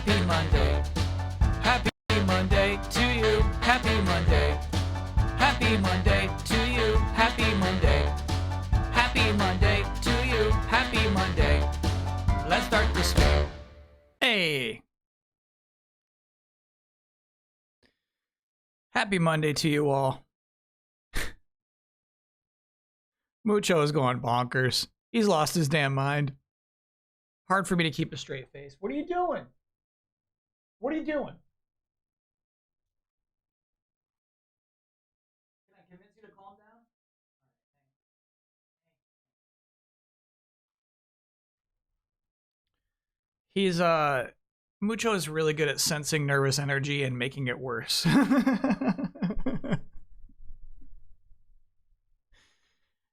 Happy Monday. Happy Monday to you. Happy Monday. Happy Monday to you. Happy Monday. Happy Monday to you. Happy Monday. Let's start this day. Hey. Happy Monday to you all. Mucho is going bonkers. He's lost his damn mind. Hard for me to keep a straight face. What are you doing? What are you doing? Can I convince you to calm down? He's Mucho is really good at sensing nervous energy and making it worse.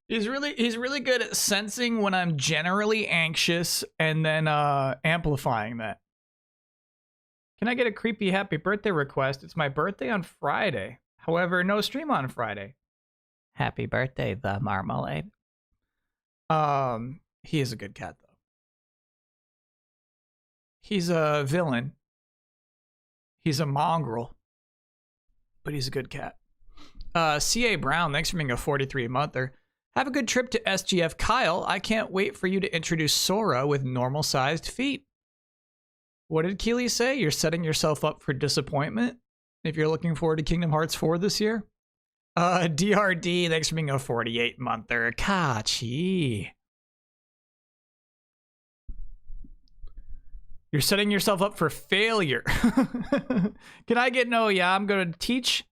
He's really good at sensing when I'm generally anxious and then amplifying that. Can I get a creepy happy birthday request? It's my birthday on Friday. However, no stream on Friday. Happy birthday, the marmalade. He is a good cat though. He's a villain. He's a mongrel. But he's a good cat. C.A. Brown, thanks for being a 43-monther. Have a good trip to SGF. Kyle, I can't wait for you to introduce Sora with normal-sized feet. What did Keely say? You're setting yourself up for disappointment if you're looking forward to Kingdom Hearts 4 this year? DRD, thanks for being a 48-monther. Kachi. You're setting yourself up for failure. Can I get no? Yeah, I'm going to teach.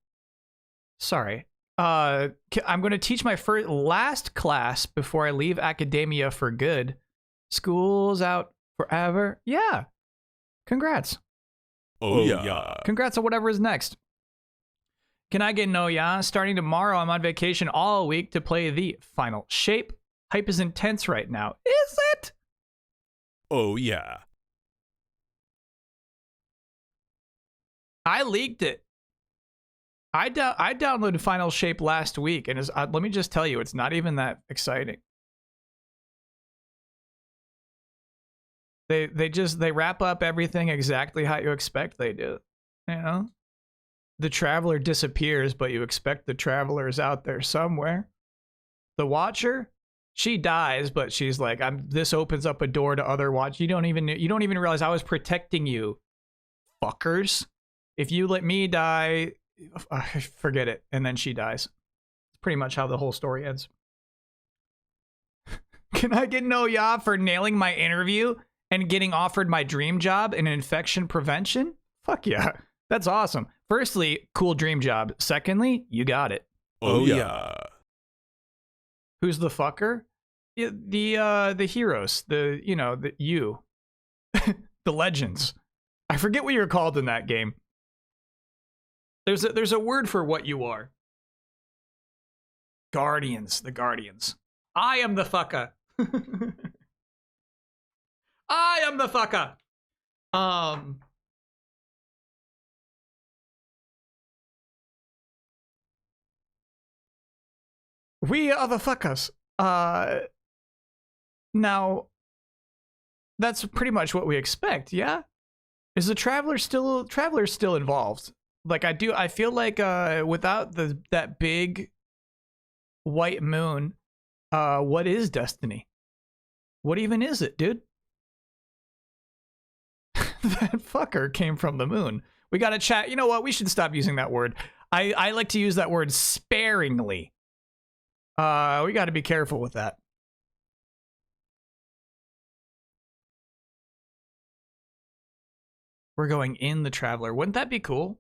Sorry. I'm going to teach my last class before I leave academia for good. School's out forever. Yeah. Congrats. Oh, yeah. Congrats on whatever is next. Can I get no? Yeah. Starting tomorrow, I'm on vacation all week to play the final shape. Hype is intense right now. Is it? Oh, yeah. I leaked it. I downloaded Final Shape last week, and let me just tell you, it's not even that exciting. They wrap up everything exactly how you expect they do. You know, the Traveler disappears, but you expect the Traveler's out there somewhere. The Watcher, she dies, but she's like, this opens up a door to other Watch. You don't even realize I was protecting you, fuckers. If you let me die, forget it. And then she dies. It's pretty much how the whole story ends. Can I get no ya for nailing my interview and getting offered my dream job in infection prevention? Fuck yeah. That's awesome. Firstly, cool dream job. Secondly, you got it. Oh, yeah. Who's the fucker? The heroes. The legends. I forget what you're called in that game. There's a word for what you are. Guardians, the Guardians. I am the fucker. I am the fucker. We are the fuckers. Now, that's pretty much what we expect, yeah? Is the Traveler still involved? Like I feel like without that big white moon, what is Destiny? What even is it, dude? That fucker came from the moon. We gotta chat. You know what? We should stop using that word. I like to use that word sparingly. We gotta be careful with that. We're going in the Traveler. Wouldn't that be cool?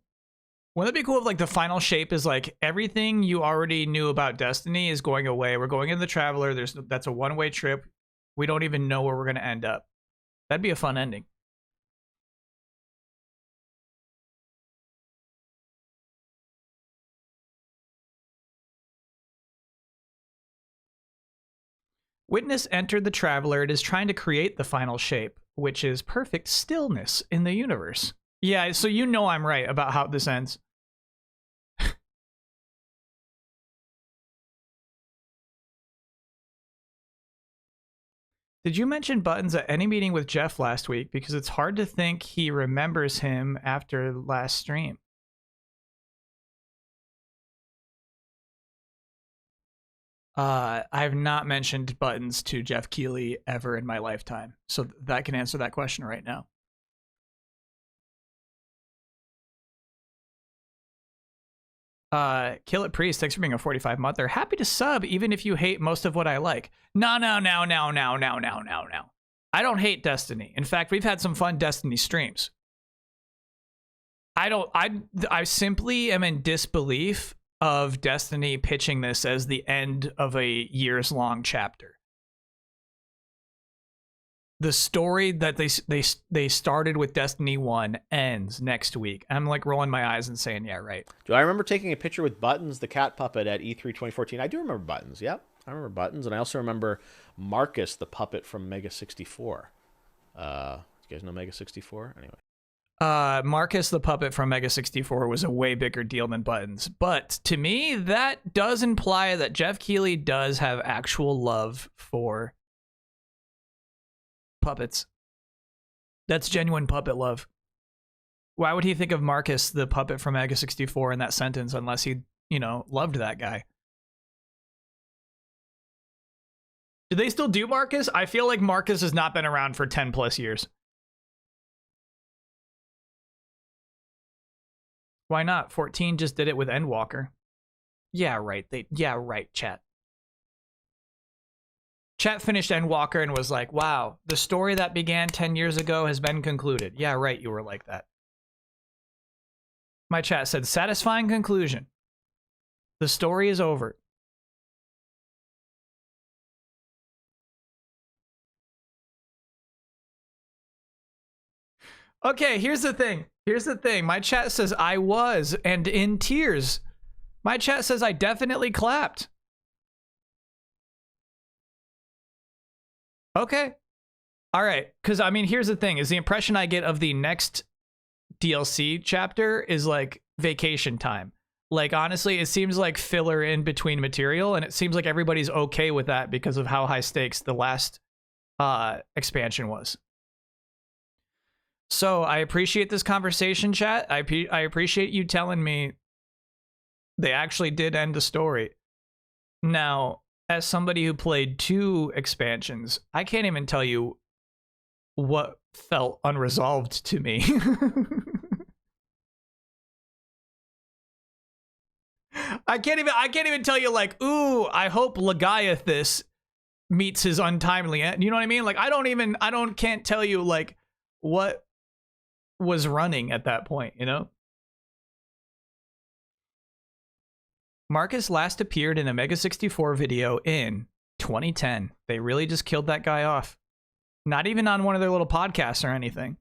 Wouldn't that be cool if like the final shape is like everything you already knew about Destiny is going away. We're going in the Traveler. That's a one-way trip. We don't even know where we're gonna end up. That'd be a fun ending. Witness entered the Traveler. It is trying to create the final shape, which is perfect stillness in the universe. Yeah, so you know I'm right about how this ends. Did you mention Buttons at any meeting with Jeff last week? Because it's hard to think he remembers him after last stream. I've not mentioned Buttons to Jeff Keighley ever in my lifetime, so that can answer that question right now. Kill It Priest, thanks for being a 45-monther. Happy to sub, even if you hate most of what I like. No. I don't hate Destiny. In fact, we've had some fun Destiny streams. I simply am in disbelief of Destiny pitching this as the end of a years-long chapter. The story that they started with Destiny 1 ends next week. I'm like rolling my eyes and saying, yeah, right. Do I remember taking a picture with Buttons, the cat puppet, at E3 2014? I do remember Buttons, yep. I remember Buttons, and I also remember Marcus, the puppet from Mega 64. You guys know Mega 64? Anyway. Marcus, the puppet from Mega 64, was a way bigger deal than Buttons. But to me, that does imply that Jeff Keighley does have actual love for puppets. That's genuine puppet love. Why would he think of Marcus, the puppet from Mega 64, in that sentence unless he, loved that guy? Do they still do Marcus? I feel like Marcus has not been around for 10 plus years. Why not? 14 just did it with Endwalker. Yeah, right. Chat. Chat finished Endwalker and was like, wow, the story that began 10 years ago has been concluded. Yeah, right, you were like that. My chat said, satisfying conclusion. The story is over. Okay, here's the thing. My chat says I was, and in tears. My chat says I definitely clapped. Okay. All right. Because, here's the thing, is the impression I get of the next DLC chapter is like vacation time. Like, honestly, it seems like filler in between material, and it seems like everybody's okay with that because of how high stakes the last expansion was. So I appreciate this conversation, chat. I appreciate you telling me they actually did end the story. Now, as somebody who played 2 expansions, I can't even tell you what felt unresolved to me. I can't even tell you, like, ooh, I hope Legaethus meets his untimely end. You know what I mean? Like, can't tell you, like, what was running at that point, Marcus last appeared in a Mega 64 video in 2010. They really just killed that guy off. Not even on one of their little podcasts or anything.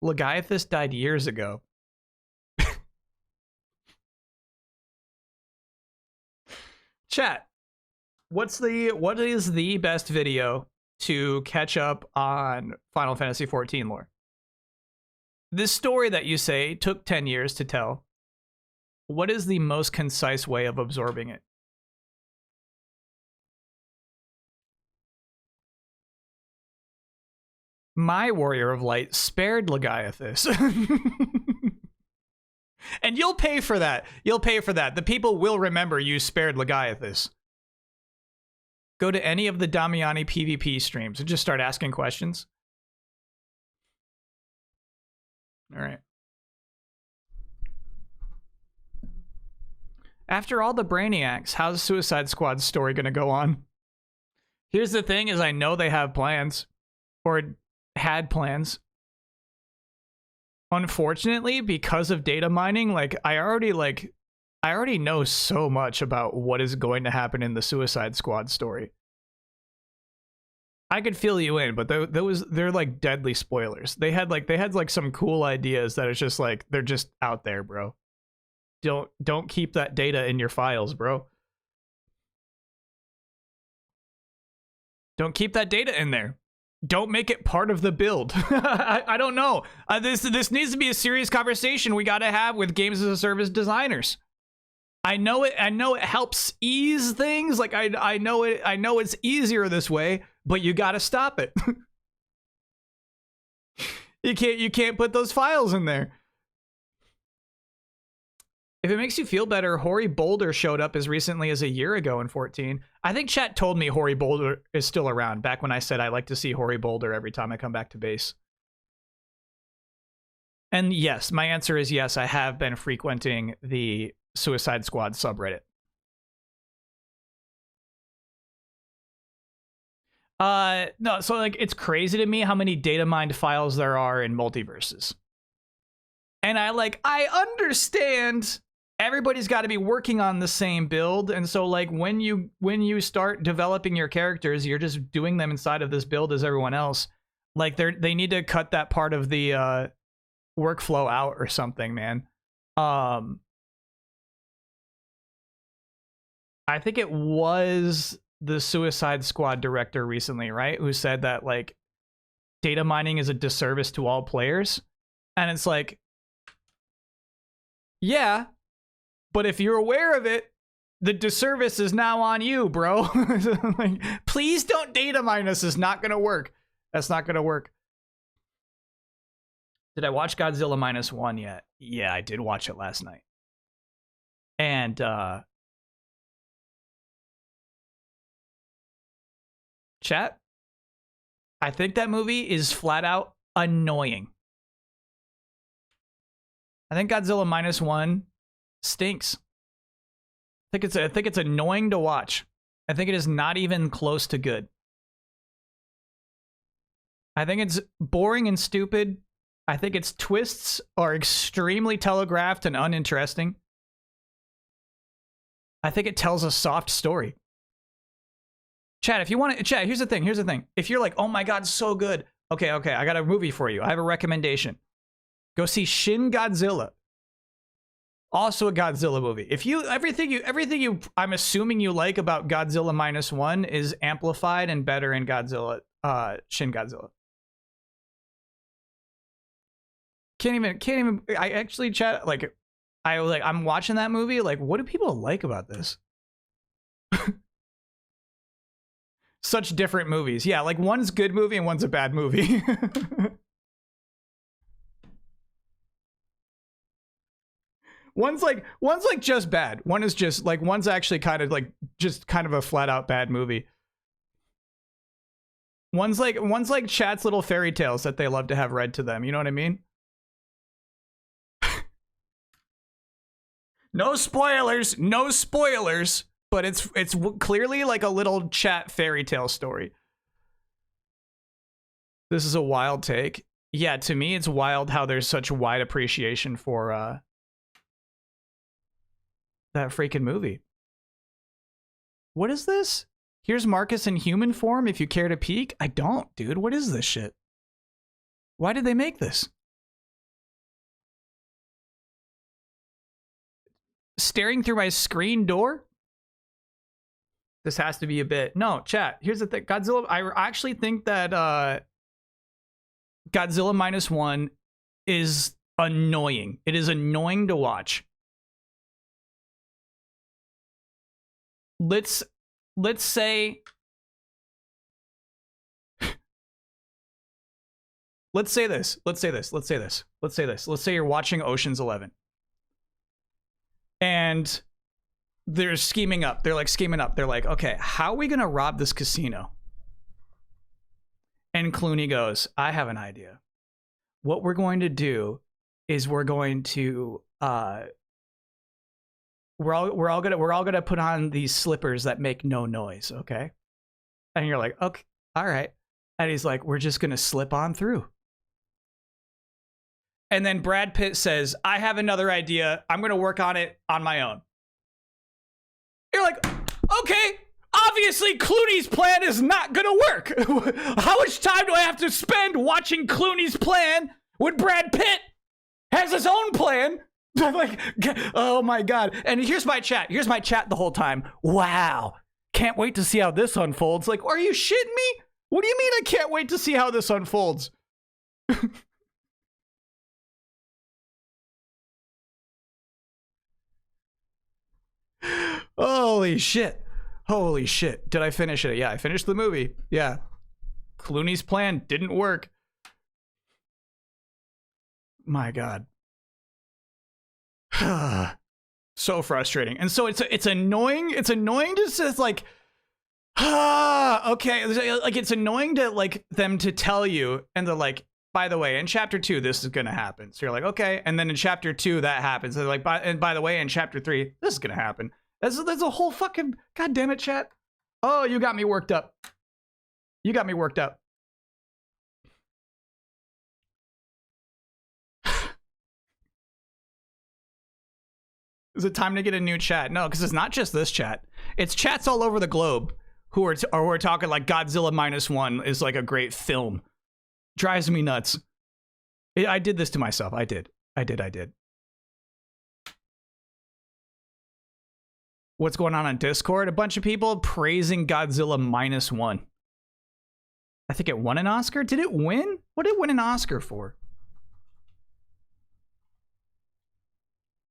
Legaethus died years ago. Chat. What is the best video to catch up on Final Fantasy XIV lore? This story that you say took 10 years to tell. What is the most concise way of absorbing it? My Warrior of Light spared Legaethus. And you'll pay for that. The people will remember you spared Legaethus. Go to any of the Damiani PvP streams and just start asking questions. All right. After all the Brainiacs, how's Suicide Squad's story going to go on? Here's the thing is I know they have plans. Or had plans. Unfortunately, because of data mining, like I already know so much about what is going to happen in the Suicide Squad story. I could fill you in, but they're like deadly spoilers. They had some cool ideas that it's just like they're just out there, bro. Don't keep that data in your files, bro. Don't keep that data in there. Don't make it part of the build. I don't know. This needs to be a serious conversation we got to have with games as a service designers. I know it helps ease things. Like I know it's easier this way, but you got to stop it. You can't put those files in there. If it makes you feel better, Hoary Boulder showed up as recently as a year ago in 14. I think chat told me Hoary Boulder is still around back when I said I like to see Hoary Boulder every time I come back to base. And yes, my answer is yes, I have been frequenting the Suicide Squad subreddit. No, so like it's crazy to me how many data mined files there are in multiverses. And I understand everybody's got to be working on the same build, and so like when you start developing your characters, you're just doing them inside of this build as everyone else. Like they need to cut that part of the workflow out or something, man. I think it was the Suicide Squad director recently, right, who said that like data mining is a disservice to all players. And it's like, yeah, but if you're aware of it, the disservice is now on you, bro. Like, please don't data mine us. It's not gonna work. That's not gonna work. Did I watch Godzilla -1 yet? Yeah, I did watch it last night. And chat, I think that movie is flat out annoying. I think Godzilla -1 stinks. I think it's annoying to watch. I think it is not even close to good. I think it's boring and stupid. I think its twists are extremely telegraphed and uninteresting. I think it tells a soft story. Chat, if you want to, chat, here's the thing. If you're like, oh my God, so good. Okay, I got a movie for you. I have a recommendation. Go see Shin Godzilla. Also a Godzilla movie. If you, everything you, I'm assuming you like about Godzilla -1 is amplified and better in Godzilla, Shin Godzilla. Can't even, I actually chat, like, I'm watching that movie, like, what do people like about this? Such different movies. Yeah, like one's a good movie and one's a bad movie. One's like just bad. One is just like, one's actually kind of like just kind of a flat out bad movie. One's like chat's little fairy tales that they love to have read to them. You know what I mean? No spoilers, but it's clearly like a little chat fairy tale story. This is a wild take. Yeah, to me it's wild how there's such wide appreciation for that freaking movie. What is this? Here's Marcus in human form if you care to peek. I don't, dude. What is this shit? Why did they make this? Staring through my screen door? This has to be a bit. No, chat. Here's the thing. Godzilla, I actually think that Godzilla -1 is annoying. It is annoying to watch. Let's say let's say you're watching Ocean's 11. And they're scheming up. They're like scheming up. They're like, okay, how are we going to rob this casino? And Clooney goes, I have an idea. What we're going to do is we're going to we're all gonna put on these slippers that make no noise, okay? And you're like, okay, all right. And he's like, we're just gonna slip on through. And then Brad Pitt says, I have another idea. I'm gonna work on it on my own. You're like, okay, obviously Clooney's plan is not gonna work. How much time do I have to spend watching Clooney's plan when Brad Pitt has his own plan? I'm like, oh my God. And here's my chat the whole time. Wow, can't wait to see how this unfolds. Like, are you shitting me? What do you mean I can't wait to see how this unfolds? Holy shit. Holy shit. Did I finish it? Yeah, I finished the movie. Yeah. Clooney's plan didn't work. My God. So frustrating. And so it's annoying. It's annoying to just like, okay. Like it's annoying to like them to tell you and they're like, by the way, in chapter 2, this is going to happen. So you're like, okay. And then in chapter 2, that happens. They're like, by the way, in chapter 3, this is going to happen. That's a whole fucking, God damn it, chat. Oh, you got me worked up. You got me worked up. Is it time to get a new chat? No, because it's not just this chat. It's chats all over the globe who are talking like Godzilla -1 is like a great film. Drives me nuts. I did this to myself. I did. What's going on Discord? A bunch of people praising Godzilla -1. I think it won an Oscar. Did it win? What did it win an Oscar for?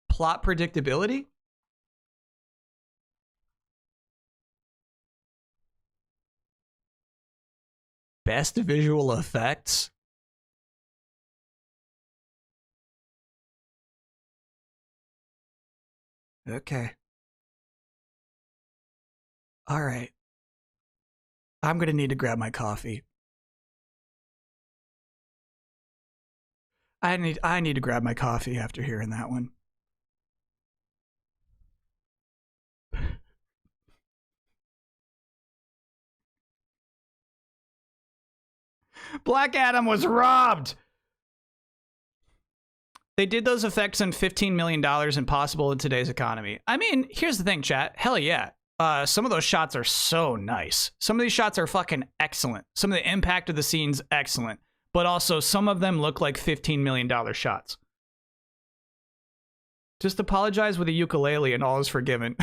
Plot predictability? Best visual effects? Okay. All right. I'm going to need to grab my coffee. I need to grab my coffee after hearing that one. Black Adam was robbed. They did those effects on $15 million, impossible in today's economy. I mean, here's the thing, chat. Hell yeah. Some of those shots are so nice. Some of these shots are fucking excellent. Some of the impact of the scenes, excellent. But also, some of them look like $15 million shots. Just apologize with a ukulele and all is forgiven.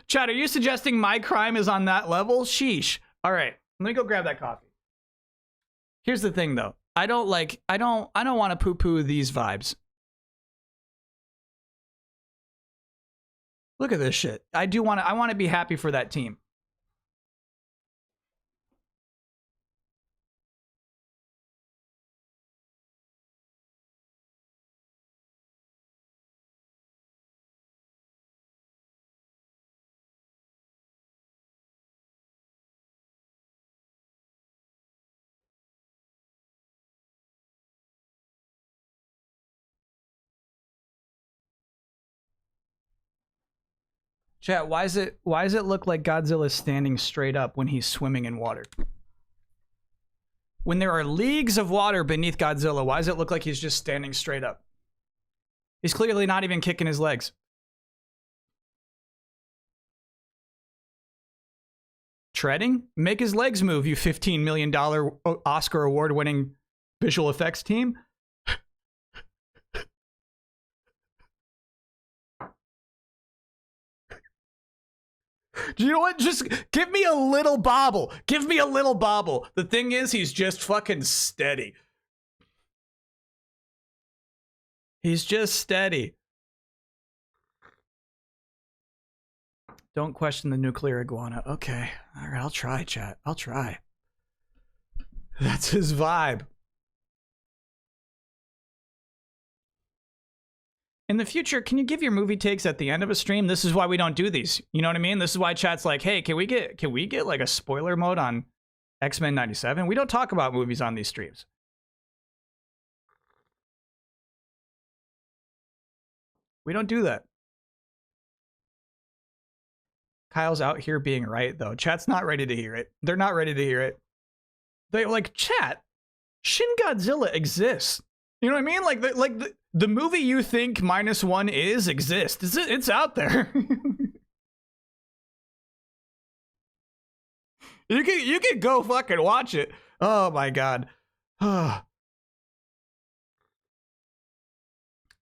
Chat, are you suggesting my crime is on that level? Sheesh. All right, let me go grab that coffee. Here's the thing, though. I don't want to poo-poo these vibes. Look at this shit. I want to be happy for that team. Chat, why does it look like Godzilla is standing straight up when he's swimming in water? When there are leagues of water beneath Godzilla, why does it look like he's just standing straight up? He's clearly not even kicking his legs. Treading? Make his legs move, you $15 million Oscar award-winning visual effects team. You know what? Just give me a little bobble. Give me a little bobble. The thing is, he's just fucking steady. He's just steady. Don't question the nuclear iguana. Okay. All right, I'll try, chat. I'll try. That's his vibe. In the future, can you give your movie takes at the end of a stream? This is why we don't do these. You know what I mean? This is why chat's like, hey, can we get like a spoiler mode on X-Men 97? We don't talk about movies on these streams. We don't do that. Kyle's out here being right, though. Chat's not ready to hear it. They're not ready to hear it. They like, chat, Shin Godzilla exists. You know what I mean? Like the movie you think -1 exists. It's out there. You can go fucking watch it. Oh my god. Am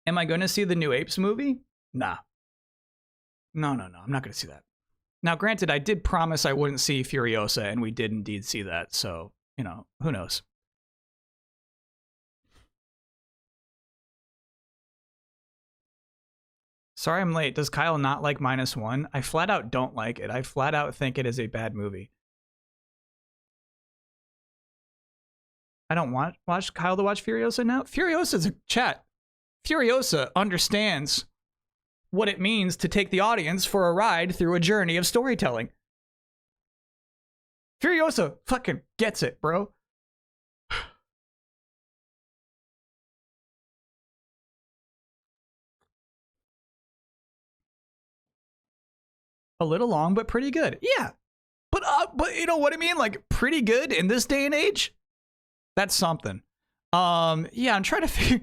I going to see the new Apes movie? Nah. No. I'm not going to see that. Now, granted, I did promise I wouldn't see Furiosa, and we did indeed see that. So, you know, who knows? Sorry I'm late. Does Kyle not like -1? I flat out don't like it. I flat out think it is a bad movie. I don't want watch Kyle to watch Furiosa now. Furiosa's a chat. Furiosa understands what it means to take the audience for a ride through a journey of storytelling. Furiosa fucking gets it, bro. A little long, but pretty good. Yeah. But you know what I mean? Like, pretty good in this day and age? That's something. Yeah, I'm trying to figure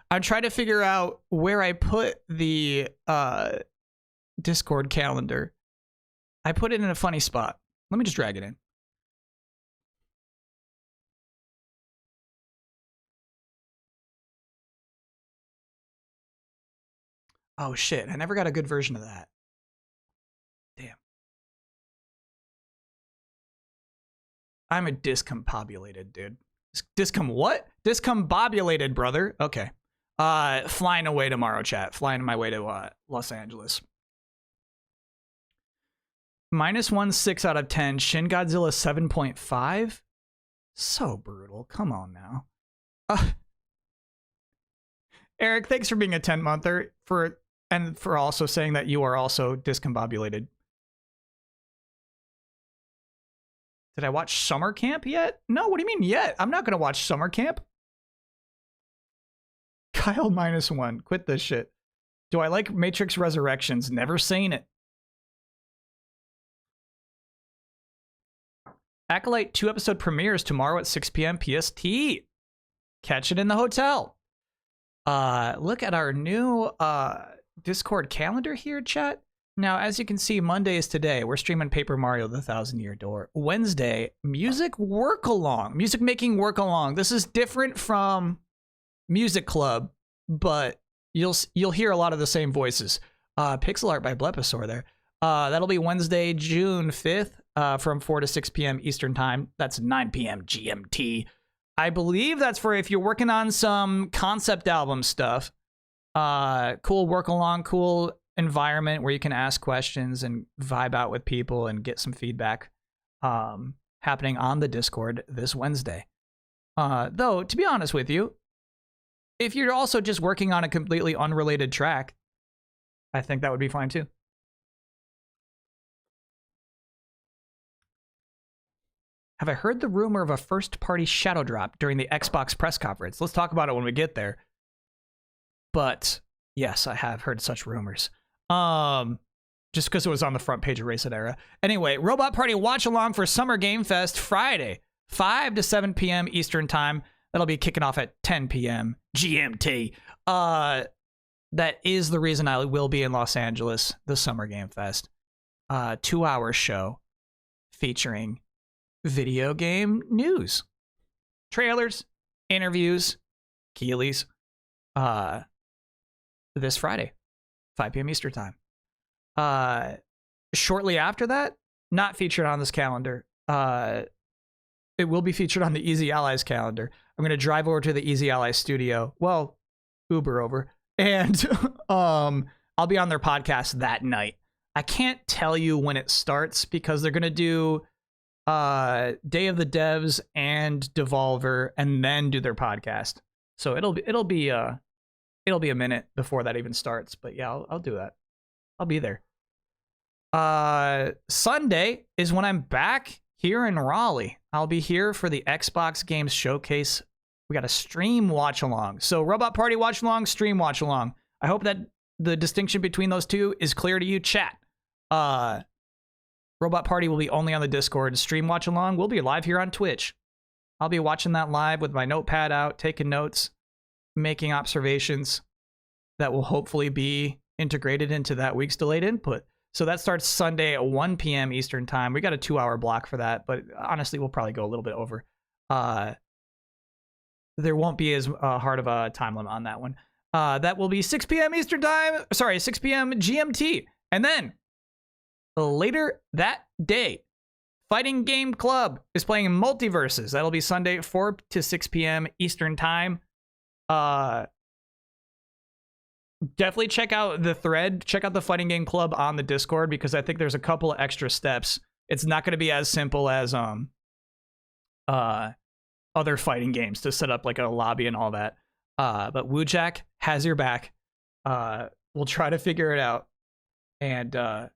I'm trying to figure out where I put the Discord calendar. I put it in a funny spot. Let me just drag it in. Oh shit, I never got a good version of that. Damn. I'm a discombobulated dude. What? Discombobulated, brother. Okay. Flying away tomorrow, chat. Flying my way to Los Angeles. -1 6 out of 10. Shin Godzilla 7.5. So brutal. Come on now. Eric, thanks for being a 10-monther and for also saying that you are also discombobulated. Did I watch Summer Camp yet? No, what do you mean yet? I'm not going to watch Summer Camp. Kyle -1. Quit this shit. Do I like Matrix Resurrections? Never seen it. Acolyte 2-episode premieres tomorrow at 6 p.m. PST. Catch it in the hotel. Look at our new Discord calendar here, chat. Now, as you can see, Monday is today. We're streaming Paper Mario: The Thousand-Year Door. Wednesday, music work-along. Music making work-along. This is different from Music Club, but you'll hear a lot of the same voices. Pixel art by Blepisaur there. That'll be Wednesday, June 5th, from 4 to 6 p.m. Eastern Time. That's 9 p.m. GMT. I believe that's for if you're working on some concept album stuff. Cool work-along, cool environment where you can ask questions and vibe out with people and get some feedback happening on the Discord this Wednesday. Though, to be honest with you, if you're also just working on a completely unrelated track, I think that would be fine too. Have I heard the rumor of a first-party shadow drop during the Xbox press conference? Let's talk about it when we get there. But yes, I have heard such rumors. Just because it was on the front page of Racing Era. Anyway, Robot Party watch along for Summer Game Fest Friday, 5 to 7 p.m. Eastern Time. That'll be kicking off at 10 p.m. GMT. That is the reason I will be in Los Angeles, the Summer Game Fest. 2-hour show featuring video game news, trailers, interviews, Keelys. This Friday, 5 p.m. Eastern Time. Shortly after that, not featured on this calendar. It will be featured on the Easy Allies calendar. I'm going to drive over to the Easy Allies studio. Well, Uber over. And I'll be on their podcast that night. I can't tell you when it starts because they're going to do Day of the Devs and Devolver and then do their podcast. So it'll be a minute before that even starts, but yeah, I'll do that. I'll be there. Sunday is when I'm back here in Raleigh. I'll be here for the Xbox Games Showcase. We got a stream watch along. So Robot Party watch along, stream watch along. I hope that the distinction between those two is clear to you, chat. Robot Party will be only on the Discord. Stream watch along will be live here on Twitch. I'll be watching that live with my notepad out, taking notes, making observations that will hopefully be integrated into that week's delayed input. So that starts Sunday at 1 p.m. Eastern Time. We got a 2-hour block for that, but honestly, we'll probably go a little bit over. There won't be as hard of a time limit on that one. That will be 6 p.m. Eastern Time. Sorry, 6 p.m. GMT. And then later that day, Fighting Game Club is playing Multiverses. That'll be Sunday, 4 to 6 p.m. Eastern Time. definitely check out the thread. Check out the Fighting Game Club on the Discord, because I think there's a couple of extra steps. It's not going to be as simple as other fighting games to set up like a lobby and all that. But Woojack has your back. We'll try to figure it out. And that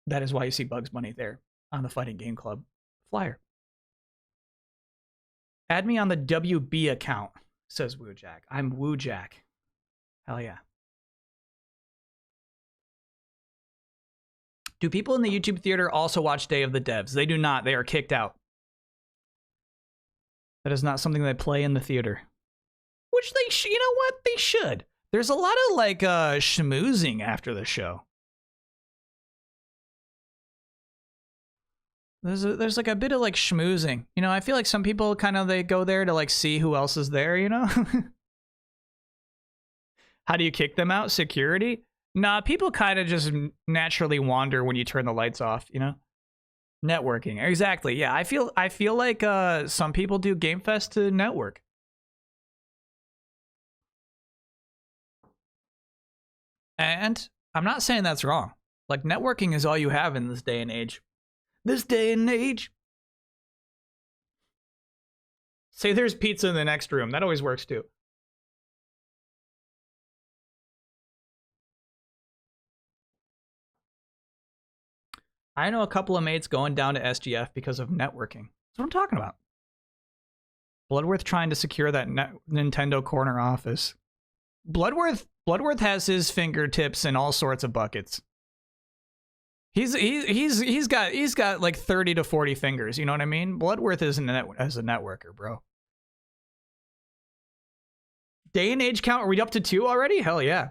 is why you see Bugs Bunny there on the Fighting Game Club flyer. Add me on the WB account, says Woojack. I'm Woojack. Hell yeah. Do people in the YouTube theater also watch Day of the Devs? They do not. They are kicked out. That is not something they play in the theater. Which they, you know what? They should. There's a lot of like schmoozing after the show. There's like a bit of like schmoozing. You know, I feel like some people kind of, they go there to like see who else is there, you know? How do you kick them out? Security? Nah, people kind of just naturally wander when you turn the lights off, you know? Networking. Exactly. Yeah, I feel like some people do Game Fest to network. And I'm not saying that's wrong. Like, networking is all you have in this day and age. This day and age. Say there's pizza in the next room. That always works too. I know a couple of mates going down to SGF because of networking. That's what I'm talking about. Bloodworth trying to secure that Nintendo corner office. Bloodworth has his fingertips in all sorts of buckets. He's got like 30 to 40 fingers. You know what I mean? Bloodworth is as a networker, bro. Day and age count. Are we up to 2 already? Hell yeah.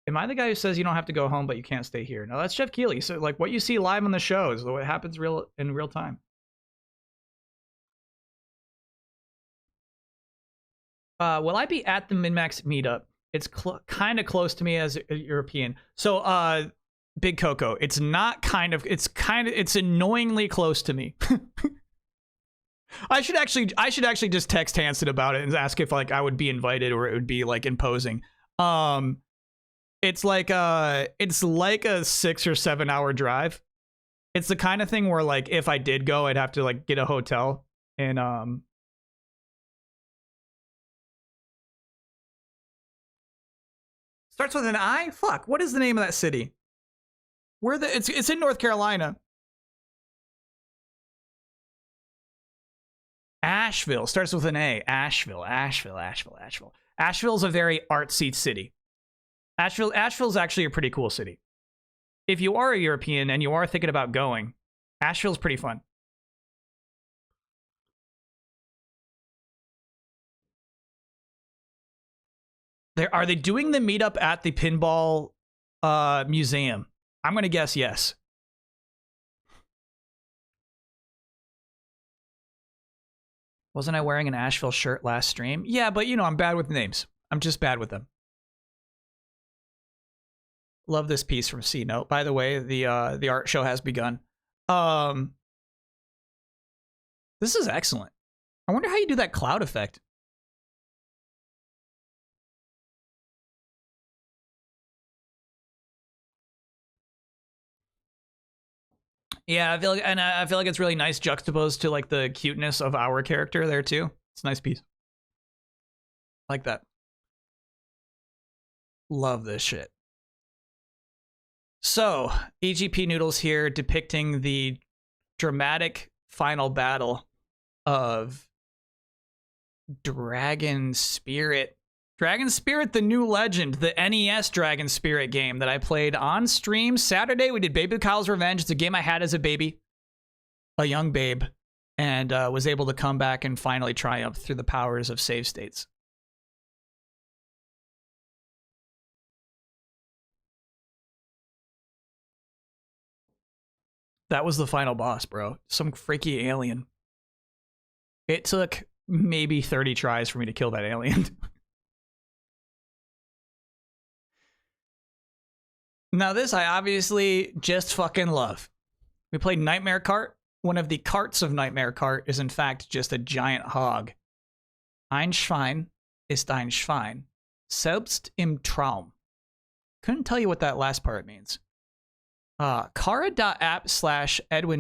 Am I the guy who says you don't have to go home, but you can't stay here? No, that's Jeff Keighley. So like what you see live on the show is what happens in real time. Will I be at the MinMax meetup? It's kind of close to me as a European. So, Big Coco, it's annoyingly close to me. I should actually just text Hanson about it and ask if like I would be invited or it would be like imposing. It's like a 6 or 7 hour drive. It's the kind of thing where like if I did go, I'd have to like get a hotel and starts with an I? Fuck, what is the name of that city? It's in North Carolina. Asheville starts with an A. Asheville. Asheville's a very artsy city. Asheville's actually a pretty cool city. If you are a European and you are thinking about going, Asheville's pretty fun. Are they doing the meetup at the pinball museum? I'm going to guess yes. Wasn't I wearing an Asheville shirt last stream? Yeah, but you know, I'm bad with names. I'm just bad with them. Love this piece from C Note. By the way, the art show has begun. This is excellent. I wonder how you do that cloud effect. Yeah, I feel like it's really nice juxtaposed to like the cuteness of our character there too. It's a nice piece. Like that. Love this shit. So, EGP Noodles here depicting the dramatic final battle of Dragon Spirit. Dragon Spirit, the new legend, the NES Dragon Spirit game that I played on stream Saturday. We did Baby Kyle's Revenge. It's a game I had as a baby, a young babe, and was able to come back and finally triumph through the powers of save states. That was the final boss, bro. Some freaky alien. It took maybe 30 tries for me to kill that alien. Now this I obviously just fucking love. We played Nightmare Cart. One of the carts of Nightmare Cart is in fact just a giant hog. Ein Schwein ist ein Schwein. Selbst im Traum. Couldn't tell you what that last part means. Kara.app/Edwin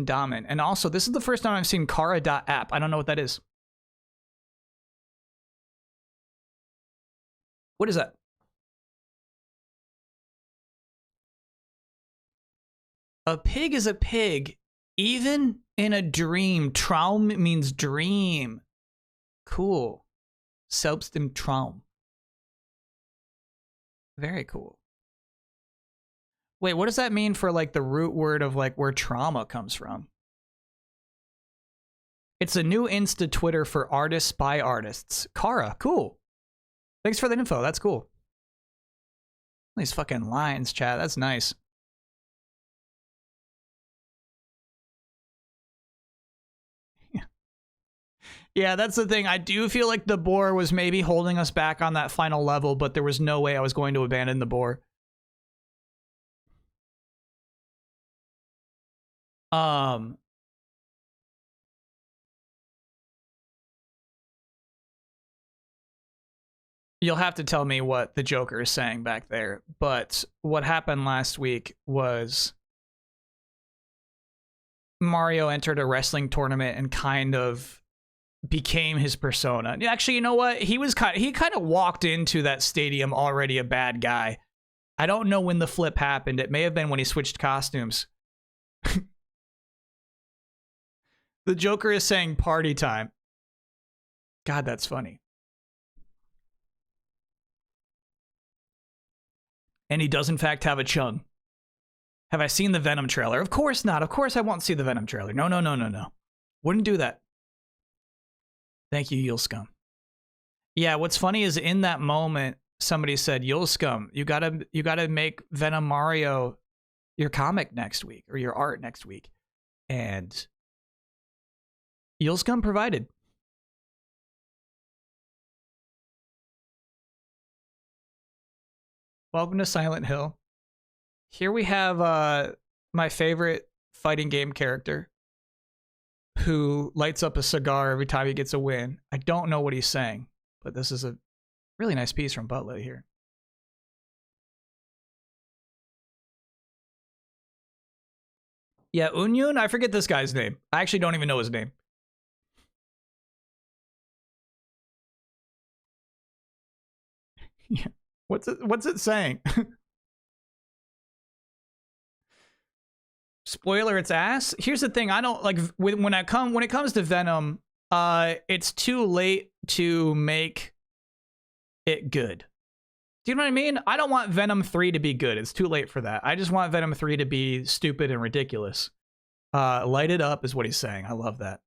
Dahmen. And also, this is the first time I've seen Kara.app. I don't know what that is. What is that? A pig is a pig, even in a dream. Traum means dream. Cool. Selbst im Traum. Very cool. Wait, what does that mean for like the root word of like where trauma comes from? It's a new Insta Twitter for artists by artists. Kara, cool. Thanks for the info. That's cool. These fucking lines, chat. That's nice. Yeah, that's the thing. I do feel like the boar was maybe holding us back on that final level, but there was no way I was going to abandon the boar. You'll have to tell me what the Joker is saying back there, but what happened last week was Mario entered a wrestling tournament and kind of became his persona. Actually, you know what? He kind of walked into that stadium already a bad guy. I don't know when the flip happened. It may have been when he switched costumes. The Joker is saying party time. God, that's funny. And he does in fact have a chung. Have I seen the Venom trailer? Of course not. Of course I won't see the Venom trailer. No, no, no, no, no. Wouldn't do that. Thank you, Yulscum. Yeah, what's funny is in that moment, somebody said, Yulscum, you gotta make Venom Mario your comic next week, or your art next week. And Yulscum provided. Welcome to Silent Hill. Here we have my favorite fighting game character who lights up a cigar every time he gets a win. I don't know what he's saying, but this is a really nice piece from Butler here. Yeah, Unyun, I forget this guy's name. I actually don't even know his name. Yeah. What's it saying? Spoiler, it's ass. Here's the thing, I don't like when it comes to Venom, it's too late to make it good. Do you know what I mean? I don't want Venom 3 to be good. It's too late for that. I just want Venom 3 to be stupid and ridiculous. Light it up is what he's saying. I love that.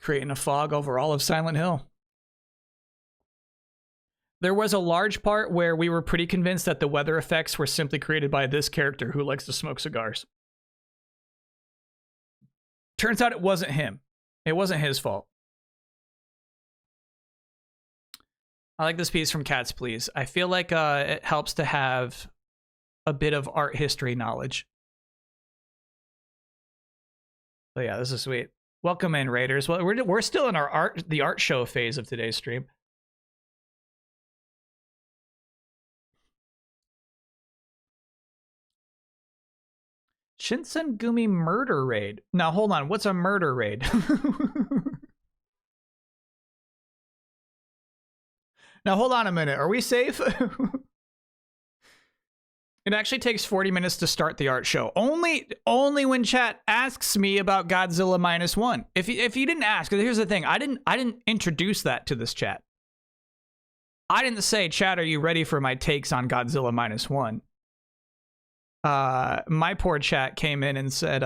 Creating a fog over all of Silent Hill. There was a large part where we were pretty convinced that the weather effects were simply created by this character who likes to smoke cigars. Turns out it wasn't him. It wasn't his fault. I like this piece from Cats Please. I feel like it helps to have a bit of art history knowledge. So yeah, this is sweet. Welcome in, Raiders. Well, we're still in the art show phase of today's stream. Shinsengumi murder raid. Now, hold on. What's a murder raid? Now, hold on a minute. Are we safe? It actually takes 40 minutes to start the art show. Only when chat asks me about Godzilla -1. If you didn't ask, here's the thing. I didn't introduce that to this chat. I didn't say, chat, are you ready for my takes on Godzilla -1? My poor chat came in and said,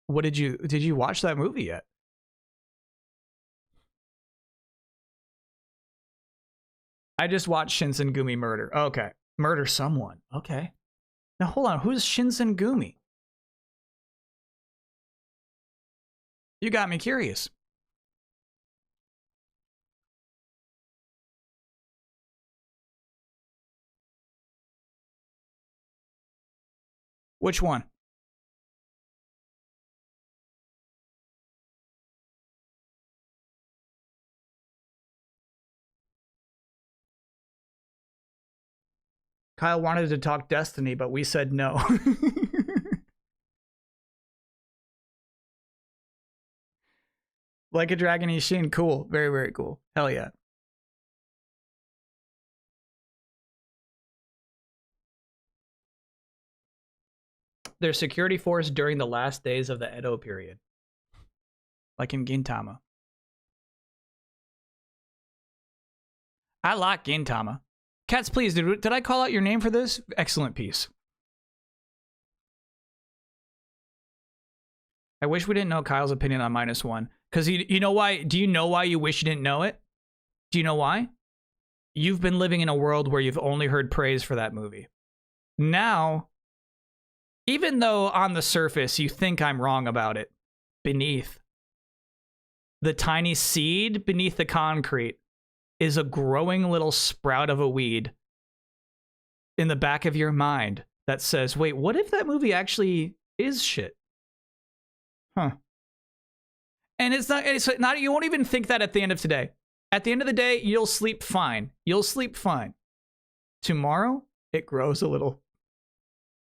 what did you watch that movie yet? I just watched Shinsengumi murder. Okay. Murder someone. Okay. Now hold on, who's Shinsengumi? You got me curious. Which one? Kyle wanted to talk Destiny, but we said no. Like a Dragon Ishin, cool. Very, very cool. Hell yeah. Their security force during the last days of the Edo period. Like in Gintama. I like Gintama. Cats, please, did I call out your name for this? Excellent piece. I wish we didn't know Kyle's opinion on -1. Because you know why? Do you know why you wish you didn't know it? Do you know why? You've been living in a world where you've only heard praise for that movie. Now, even though on the surface you think I'm wrong about it, beneath the tiny seed beneath the concrete is a growing little sprout of a weed in the back of your mind that says, wait, what if that movie actually is shit? Huh. And it's not, you won't even think that at the end of today. At the end of the day, you'll sleep fine. You'll sleep fine. Tomorrow, it grows a little.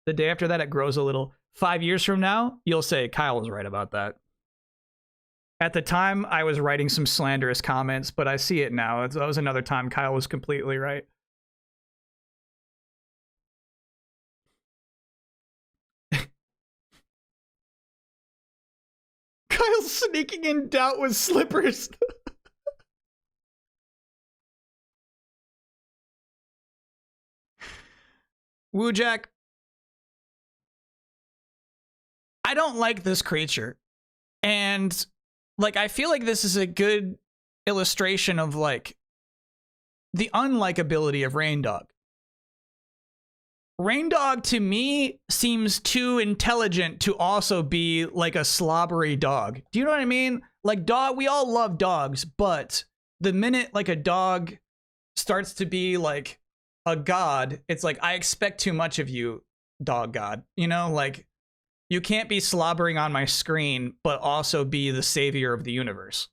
The day after that, it grows a little. 5 years from now, you'll say, Kyle was right about that. At the time, I was writing some slanderous comments, but I see it now. That was another time Kyle was completely right. Kyle's sneaking in doubt with slippers. Woojack. I don't like this creature. And like, I feel like this is a good illustration of like the unlikability of Rain Dog. Rain Dog to me seems too intelligent to also be like a slobbery dog. Do you know what I mean? Like dog, we all love dogs, but the minute like a dog starts to be like a god, it's like, I expect too much of you, dog god. You know, like you can't be slobbering on my screen, but also be the savior of the universe.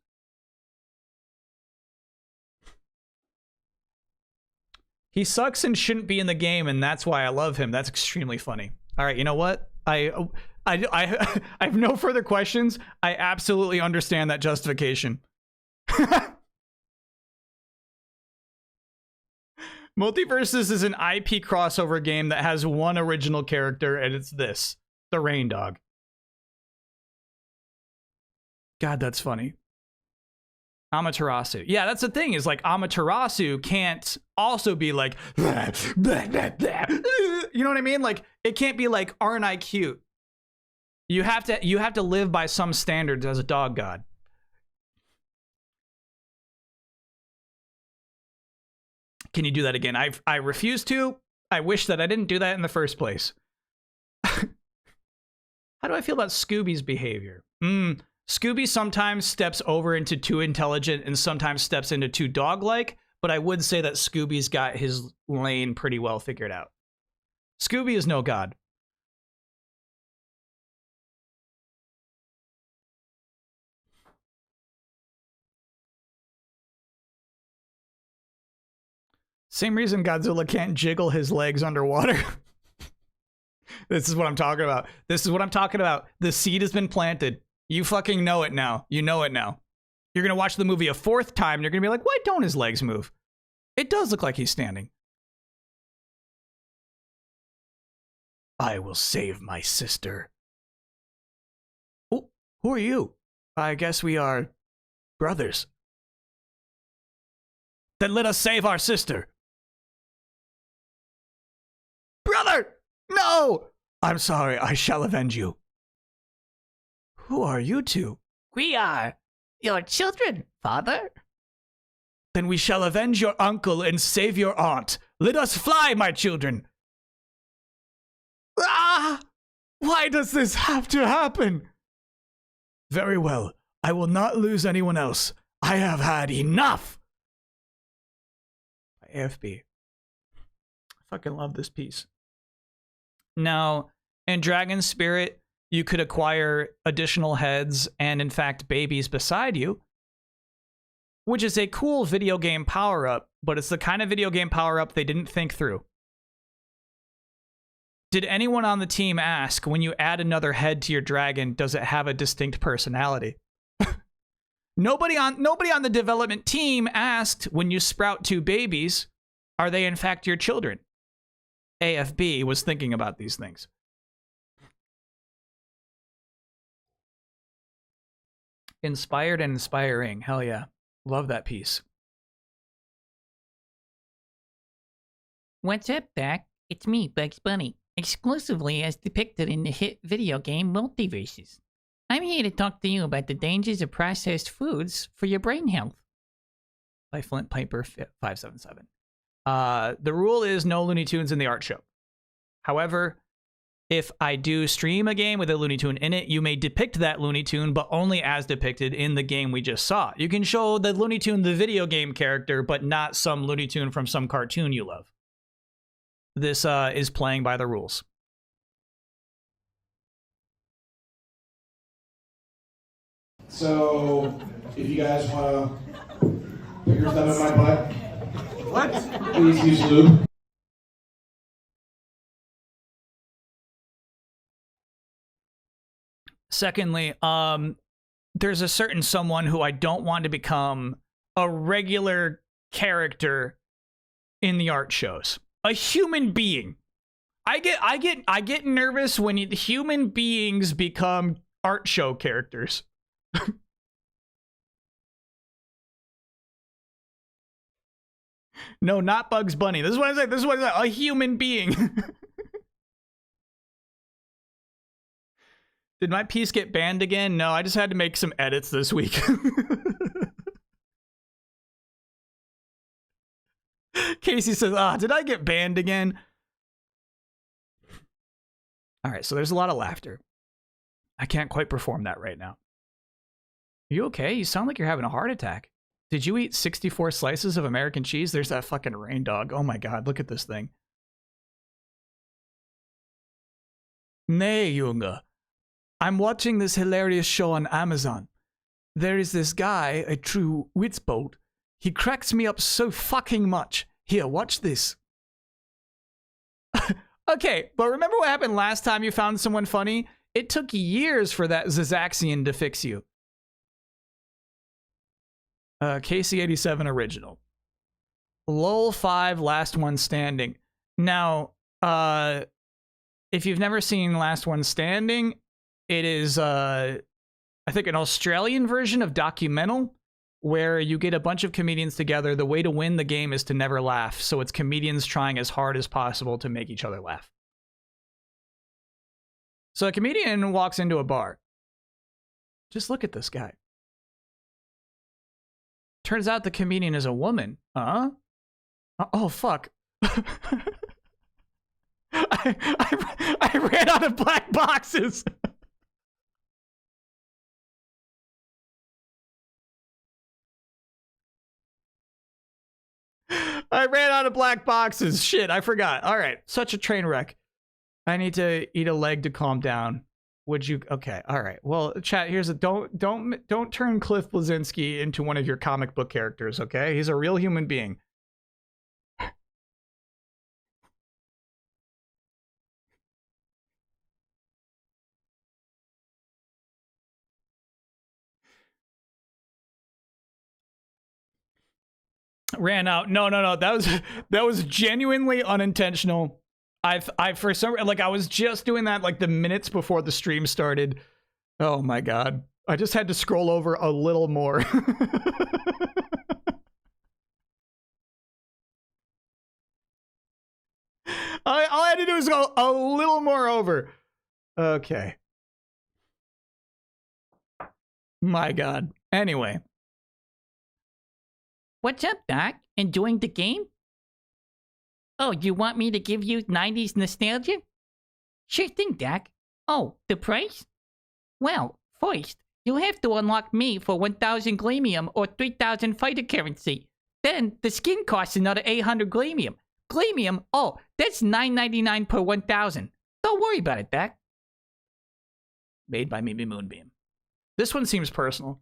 He sucks and shouldn't be in the game, and that's why I love him. That's extremely funny. All right, you know what? I have no further questions. I absolutely understand that justification. Multiverses is an IP crossover game that has one original character, and it's this, the Rain Dog. God, that's funny. Amaterasu. Yeah, that's the thing, is like Amaterasu can't also be like, blah, blah, blah, blah. You know what I mean? Like, it can't be like, aren't I cute? You have to live by some standards as a dog god. Can you do that again? I refuse to. I wish that I didn't do that in the first place. How do I feel about Scooby's behavior? Scooby sometimes steps over into too intelligent and sometimes steps into too dog-like, but I would say that Scooby's got his lane pretty well figured out. Scooby is no god. Same reason Godzilla can't jiggle his legs underwater. This is what I'm talking about. This is what I'm talking about. The seed has been planted. You fucking know it now. You know it now. You're going to watch the movie a fourth time, and you're going to be like, why don't his legs move? It does look like he's standing. I will save my sister. Oh, who are you? I guess we are brothers. Then let us save our sister. Brother! No! I'm sorry, I shall avenge you. Who are you two? We are your children, father. Then we shall avenge your uncle and save your aunt. Let us fly, my children. Ah! Why does this have to happen? Very well. I will not lose anyone else. I have had enough. AFB. I fucking love this piece. Now, in Dragon Spirit, you could acquire additional heads and, in fact, babies beside you, which is a cool video game power-up, but it's the kind of video game power-up they didn't think through. Did anyone on the team ask, when you add another head to your dragon, does it have a distinct personality? Nobody on the development team asked, when you sprout 2 babies, are they in fact your children? AFB was thinking about these things. Inspired and inspiring. Hell yeah. Love that piece. What's up, Doc? It's me, Bugs Bunny, exclusively as depicted in the hit video game Multiverses. I'm here to talk to you about the dangers of processed foods for your brain health. By Flint Piper 577. The rule is no Looney Tunes in the art show. However, if I do stream a game with a Looney Tune in it, you may depict that Looney Tune, but only as depicted in the game we just saw. You can show the Looney Tune, the video game character, but not some Looney Tune from some cartoon you love. This is playing by the rules. So, if you guys want to put your thumb in my butt, what? Please use lube. Secondly, there's a certain someone who I don't want to become a regular character in the art shows. A human being. I get nervous when human beings become art show characters. No, not Bugs Bunny. This is what I say. This is what I say. A human being. Did my piece get banned again? No, I just had to make some edits this week. Casey says, did I get banned again? All right, so there's a lot of laughter. I can't quite perform that right now. You okay? You sound like you're having a heart attack. Did you eat 64 slices of American cheese? There's that fucking rain dog. Oh my god, look at this thing. Nee, Junge. I'm watching this hilarious show on Amazon. There is this guy, a true witzbold. He cracks me up so fucking much. Here, watch this. Okay, but remember what happened last time you found someone funny? It took years for that Zazaxian to fix you. KC87 original. LOL 5 Last One Standing. Now, if you've never seen Last One Standing, it is, I think, an Australian version of Documental, where you get a bunch of comedians together. The way to win the game is to never laugh. So it's comedians trying as hard as possible to make each other laugh. So a comedian walks into a bar. Just look at this guy. Turns out the comedian is a woman. Oh, fuck. I ran out of black boxes. I ran out of black boxes. Shit, I forgot. All right, such a train wreck. I need to eat a leg to calm down. Would you? Okay, all right. Well, chat. Here's a don't turn Cliff Bleszinski into one of your comic book characters. Okay, he's a real human being. Ran out. No. That was genuinely unintentional. I for some, like, I was just doing that like the minutes before the stream started. Oh my god. I just had to scroll over a little more. All I had to do is go a little more over. Okay. My god. Anyway. What's up, Doc? Enjoying the game? Oh, you want me to give you 90s nostalgia? Sure thing, Doc. Oh, the price? Well, first, you'll have to unlock me for 1,000 Glamium or 3,000 fighter currency. Then, the skin costs another 800 Glamium. Glamium? Oh, that's $9.99 per 1,000. Don't worry about it, Doc. Made by Mimi Moonbeam. This one seems personal.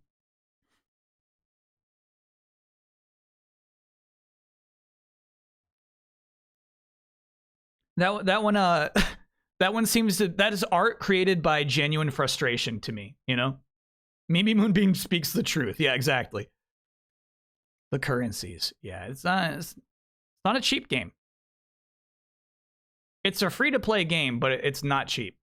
That one That one seems to, that is art created by genuine frustration to me, you know? Mimi Moonbeam speaks the truth. Yeah, exactly. The currencies. Yeah, it's not a cheap game. It's a free-to-play game, but it's not cheap.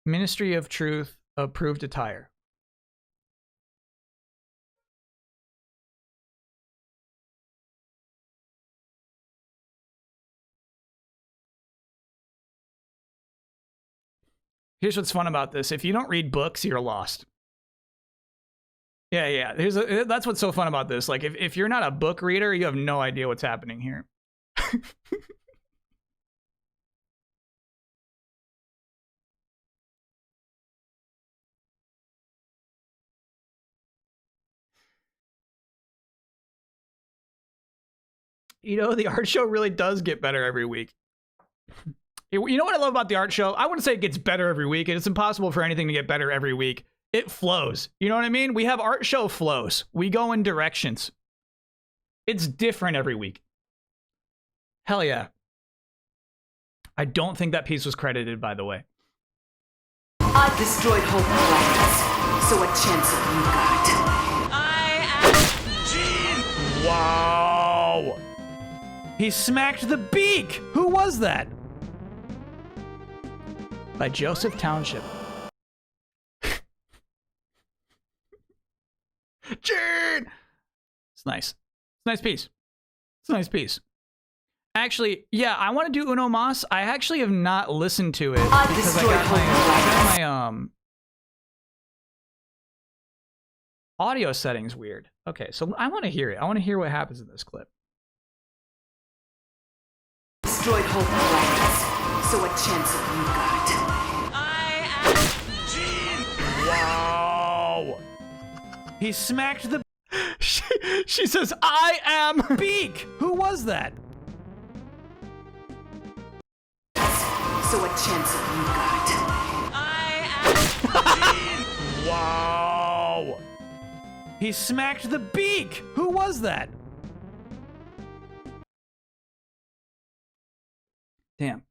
Ministry of Truth approved attire. Here's what's fun about this. If you don't read books, you're lost. Yeah. That's what's so fun about this. Like, if you're not a book reader, you have no idea what's happening here. You know, the art show really does get better every week. You know what I love about the art show? I wouldn't say it gets better every week. It's impossible for anything to get better every week. It flows. You know what I mean? We have art show flows. We go in directions. It's different every week. Hell yeah. I don't think that piece was credited, by the way. I destroyed whole planets, so a chance of you got. Wow. He smacked the beak. Who was that? By Joseph Township. Gene! It's nice. It's a nice piece. It's a nice piece. Actually, yeah, I want to do Uno Mas. I actually have not listened to it because I got my audio settings weird. Okay, so I want to hear it. I want to hear what happens in this clip. Destroyed whole planets, so a chance of you got. Wow. He smacked the... She says, I am Beak. Who was that? So a chance of you got. Wow. He smacked the beak. Who was that? Damn.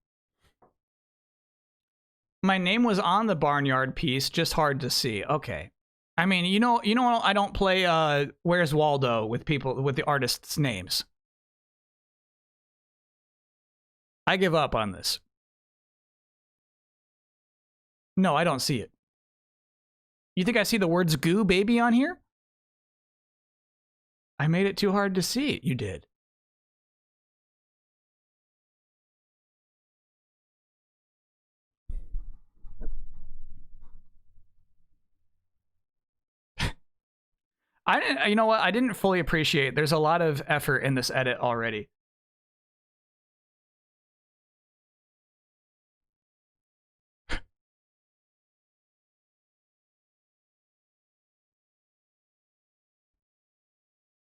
My name was on the Barnyard piece, just hard to see. Okay. I mean, you know, I don't play Where's Waldo with people with the artists' names. I give up on this. No, I don't see it. You think I see the words goo baby on here? I made it too hard to see. You did. I didn't, you know what? I didn't fully appreciate. There's a lot of effort in this edit already.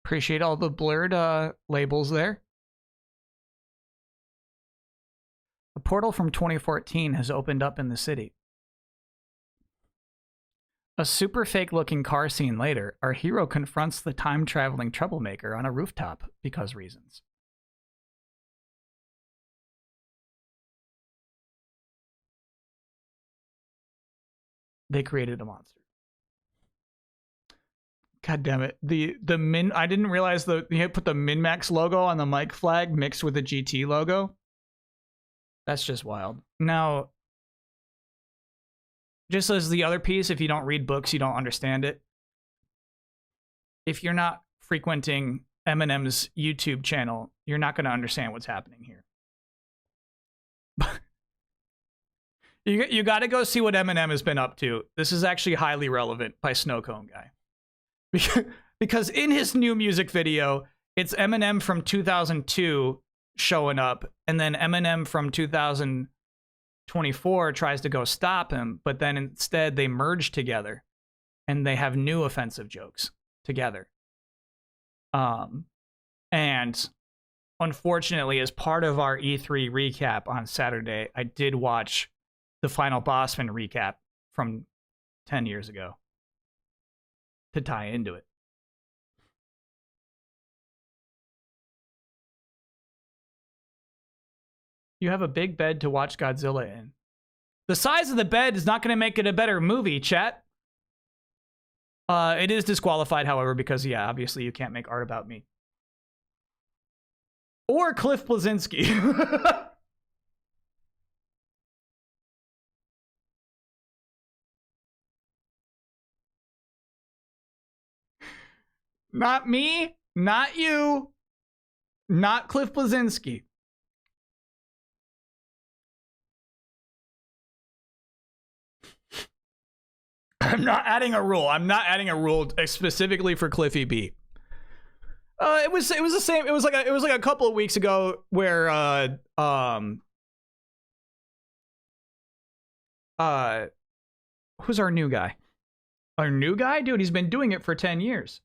Appreciate all the blurred labels there. A portal from 2014 has opened up in the city. A super fake looking car scene later, our hero confronts the time-traveling troublemaker on a rooftop because reasons. They created a monster. God damn it. I didn't realize you had put the Min-Max logo on the mic flag mixed with the GT logo. That's just wild. Now, just as the other piece, if you don't read books, you don't understand it. If you're not frequenting Eminem's YouTube channel, you're not going to understand what's happening here. You got to go see what Eminem has been up to. This is actually highly relevant by Snowcone Guy. Because in his new music video, it's Eminem from 2002 showing up, and then Eminem from 2024 tries to go stop him, but then instead they merge together, and they have new offensive jokes together. And unfortunately, as part of our E3 recap on Saturday, I did watch the Final Bossman recap from 10 years ago to tie into it. You have a big bed to watch Godzilla in. The size of the bed is not going to make it a better movie, chat. It is disqualified, however, because, yeah, obviously you can't make art about me. Or Cliff Bleszinski. Not me, not you, not Cliff Bleszinski. I'm not adding a rule. I'm not adding a rule specifically for Cliffy B. It was the same. It was like a couple of weeks ago where who's our new guy? Our new guy, dude. He's been doing it for 10 years.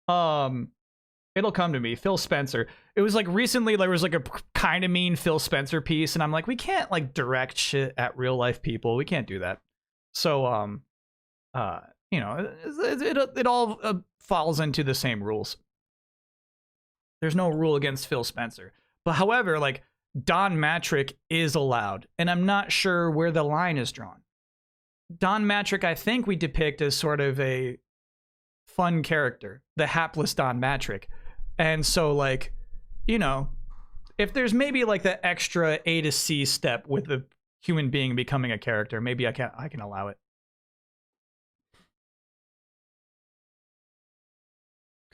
It'll come to me. Phil Spencer. It was like recently there was like a kind of mean Phil Spencer piece, and I'm like, we can't like direct shit at real life people. We can't do that. So you know, it all falls into the same rules. There's no rule against Phil Spencer. But however, like Don Matrick is allowed, and I'm not sure where the line is drawn. Don Matrick, I think we depict as sort of a fun character, the hapless Don Matrick. And so like, you know, if there's maybe like the extra A to C step with the human being becoming a character, maybe I can allow it.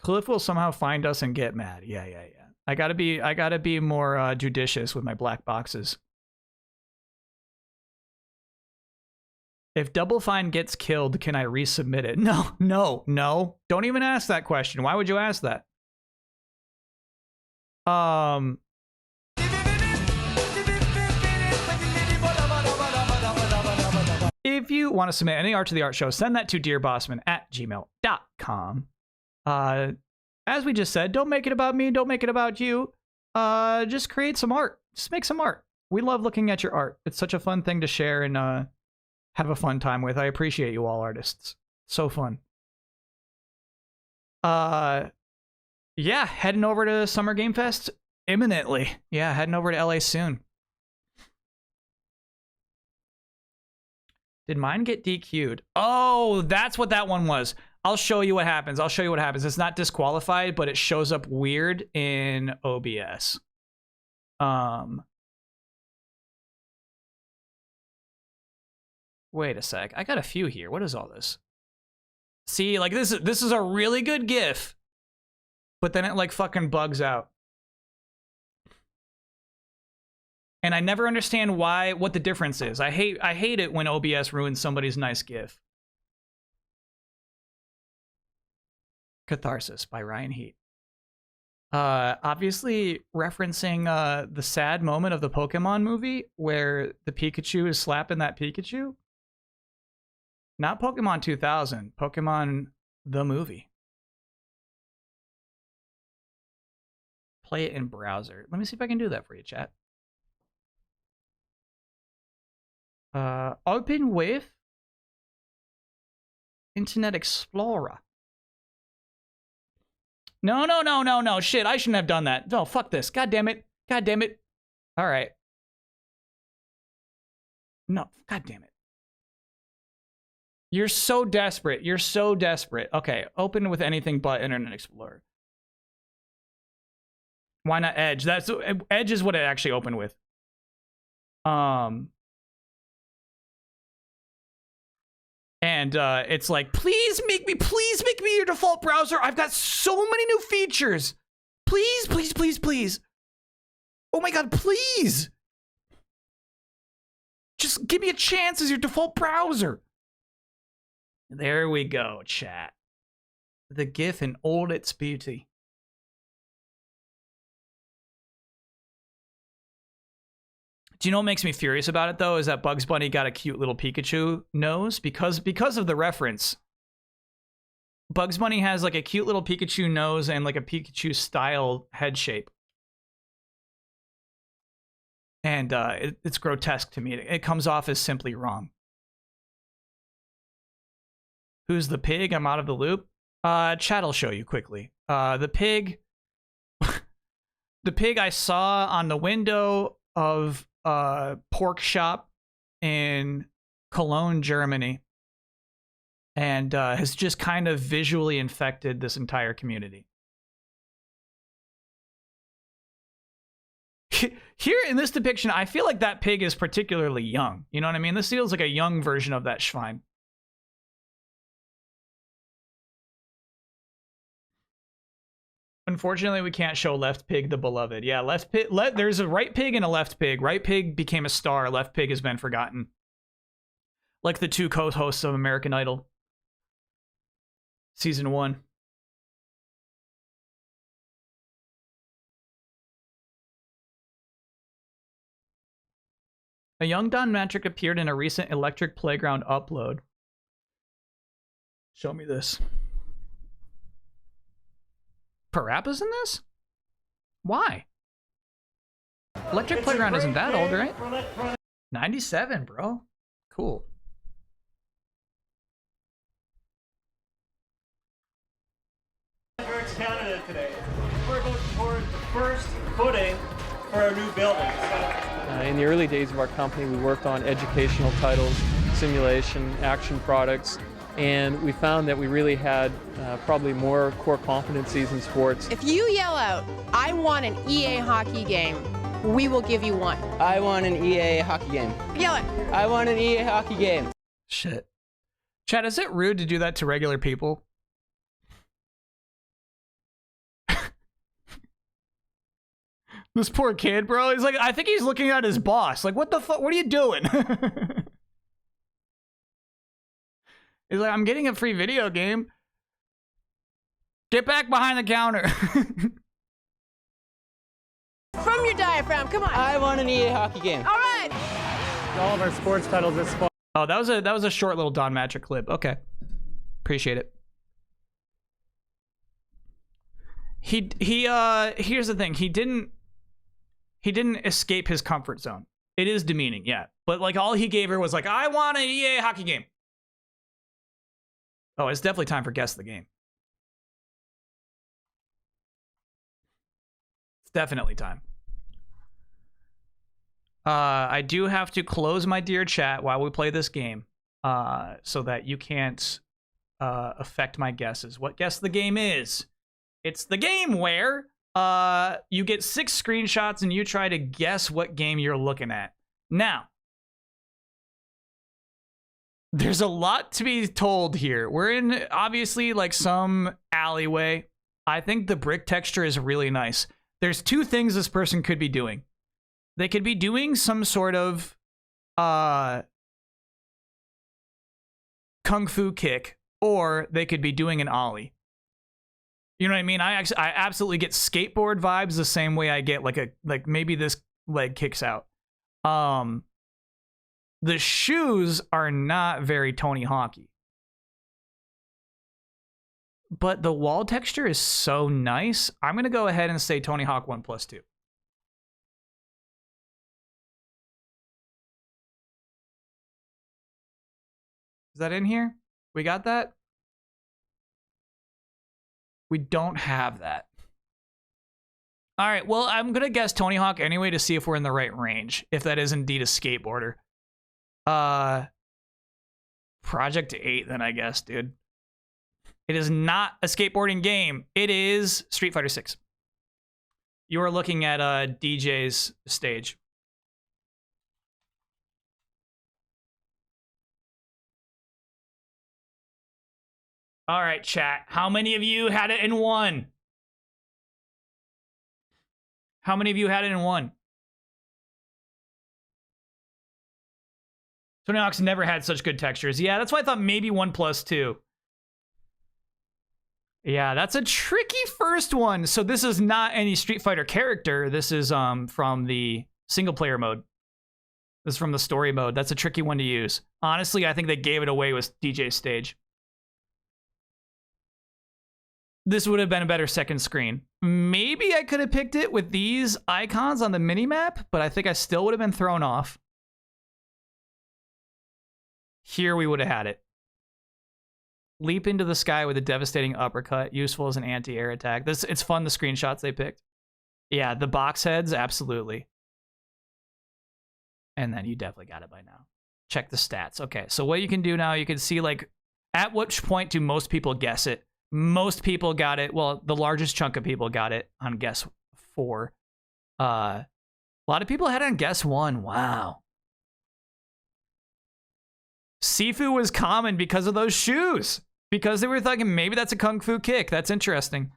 Cliff will somehow find us and get mad. Yeah. I gotta be more judicious with my black boxes. If Double Fine gets killed, can I resubmit it? No. Don't even ask that question. Why would you ask that? If you want to submit any art to the art show, send that to dearbossman@gmail.com. As we just said, don't make it about me, don't make it about you. Just create some art. Just make some art. We love looking at your art. It's such a fun thing to share and have a fun time with. I appreciate you all, artists. So fun. Yeah, heading over to Summer Game Fest imminently. Yeah, heading over to LA soon. Did mine get DQ'd? Oh, that's what that one was. I'll show you what happens. It's not disqualified, but it shows up weird in OBS. Wait a sec. I got a few here. What is all this? See, like this is a really good GIF, but then it like fucking bugs out. And I never understand what the difference is. I hate it when OBS ruins somebody's nice GIF. Catharsis by Ryan Heat. Obviously referencing the sad moment of the Pokemon movie where the Pikachu is slapping that Pikachu. Not Pokemon 2000, Pokemon the movie. Play it in browser. Let me see if I can do that for you, chat. Open with Internet Explorer. No. Shit, I shouldn't have done that. No, fuck this. God damn it. All right. No, god damn it. You're so desperate. Okay, open with anything but Internet Explorer. Why not Edge? Edge is what it actually opened with. And it's like, please make me your default browser. I've got so many new features. Please. Oh my god, please. Just give me a chance as your default browser. There we go, chat. The GIF in all its beauty. Do you know what makes me furious about it, though, is that Bugs Bunny got a cute little Pikachu nose? Because of the reference. Bugs Bunny has, like, a cute little Pikachu nose and, like, a Pikachu-style head shape. And it's grotesque to me. It comes off as simply wrong. Who's the pig? I'm out of the loop. Chat will show you quickly. The pig... the pig I saw on the window of pork shop in Cologne, Germany, and has just kind of visually infected this entire community. Here in this depiction, I feel like that pig is particularly young. You know what I mean? This feels like a young version of that Schwein. Unfortunately, we can't show left pig the beloved. Yeah, left pig. There's a right pig and a left pig. Right pig became a star. Left pig has been forgotten. Like the two co-hosts of American Idol. Season 1. A young Don Matrick appeared in a recent Electric Playground upload. Show me this. Parappa's in this? Why? Electric Playground isn't that old, right? 97, bro. Cool. Canada today. We're going toward the first footing for our new building. In the early days of our company, we worked on educational titles, simulation, action products, and we found that we really had probably more core competencies in sports. If you yell out, "I want an EA hockey game," we will give you one. I want an EA hockey game. Yell it. I want an EA hockey game. Shit. Chad, is it rude to do that to regular people? This poor kid, bro. He's like, I think he's looking at his boss. Like, what the fuck? What are you doing? He's like, I'm getting a free video game. Get back behind the counter. From your diaphragm, come on. I want an EA hockey game. All right. All of our sports titles this fall. Oh, that was a short little Don Matrick clip. Okay. Appreciate it. Here's the thing. He didn't escape his comfort zone. It is demeaning, yeah. But like all he gave her was like, I want an EA hockey game. Oh, it's definitely time for Guess the Game. It's definitely time. I do have to close my dear chat while we play this game, so that you can't affect my guesses. What Guess the Game is? It's the game where you get 6 screenshots and you try to guess what game you're looking at. Now, there's a lot to be told here. We're in, obviously, like some alleyway. I think the brick texture is really nice. There's 2 things this person could be doing. They could be doing some sort of kung fu kick, or they could be doing an ollie. You know what I mean? I absolutely get skateboard vibes the same way I get like maybe this leg kicks out. The shoes are not very Tony Hawk-y. But the wall texture is so nice. I'm going to go ahead and say Tony Hawk 1+2. Is that in here? We got that? We don't have that. All right, well, I'm going to guess Tony Hawk anyway to see if we're in the right range, if that is indeed a skateboarder. Project 8 then, I guess, dude. It is not a skateboarding game. It is Street Fighter 6. You are looking at DJ's stage. All right, chat. How many of you had it in 1? How many of you had it in 1? Tony Hawk's never had such good textures. Yeah, that's why I thought maybe 1+2. Yeah, that's a tricky first one. So this is not any Street Fighter character. This is from the single player mode. This is from the story mode. That's a tricky one to use. Honestly, I think they gave it away with DJ's stage. This would have been a better second screen. Maybe I could have picked it with these icons on the minimap, but I think I still would have been thrown off. Here we would have had it. Leap into the sky with a devastating uppercut, useful as an anti-air attack. It's fun, the screenshots they picked. Yeah, the box heads, absolutely. And then you definitely got it by now. Check the stats. Okay, so what you can do now, you can see like at which point do most people guess it. Most people got it. Well, the largest chunk of people got it on guess 4. A lot of people had it on guess 1. Wow. Sifu was common because of those shoes. Because they were thinking maybe that's a kung fu kick. That's interesting.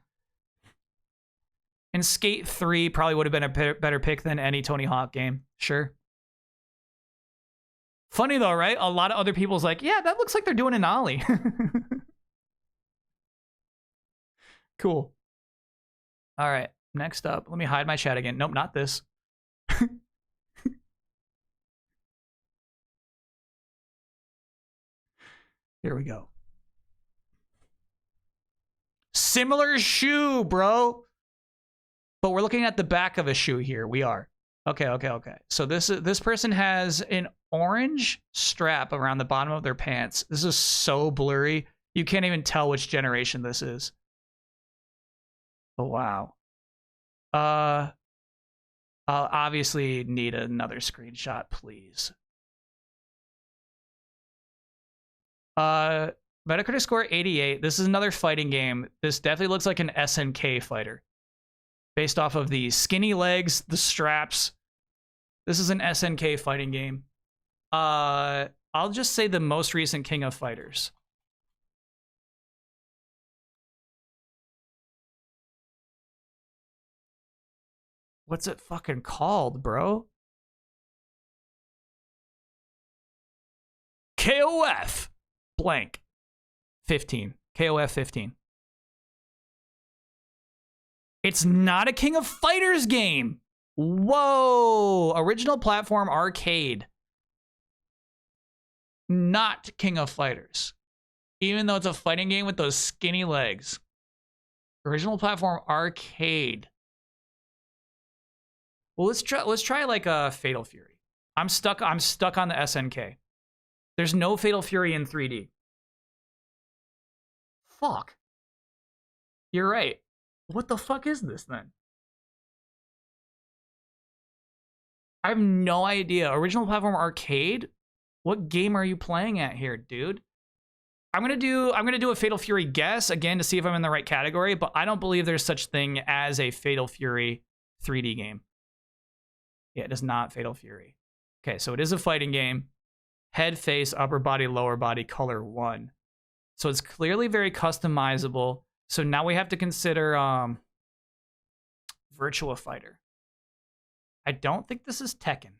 And Skate 3 probably would have been a better pick than any Tony Hawk game. Sure. Funny though, right? A lot of other people's like, yeah, that looks like they're doing an ollie. Cool. All right, next up. Let me hide my chat again. Nope, not this. Here we go. Similar shoe, bro. But we're looking at the back of a shoe here. We are. Okay. So this person has an orange strap around the bottom of their pants. This is so blurry. You can't even tell which generation this is. Oh, wow. I'll obviously need another screenshot, please. Metacritic score 88. This is another fighting game. This definitely looks like an SNK fighter. Based off of the skinny legs, the straps. This is an SNK fighting game. I'll just say the most recent King of Fighters. What's it fucking called, bro? KOF blank 15. KOF 15. It's not a King of Fighters game. Whoa. Original platform arcade. Not King of Fighters. Even though it's a fighting game with those skinny legs. Original platform arcade. Well, let's try like a Fatal Fury. I'm stuck on the SNK. There's no Fatal Fury in 3D. Fuck. You're right. What the fuck is this then? I have no idea. Original platform arcade? What game are you playing at here, dude? I'm gonna do a Fatal Fury guess again to see if I'm in the right category, but I don't believe there's such thing as a Fatal Fury 3D game. Yeah, it is not Fatal Fury. Okay, so it is a fighting game. Head, face, upper body, lower body, color 1. So it's clearly very customizable. So now we have to consider Virtua Fighter. I don't think this is Tekken.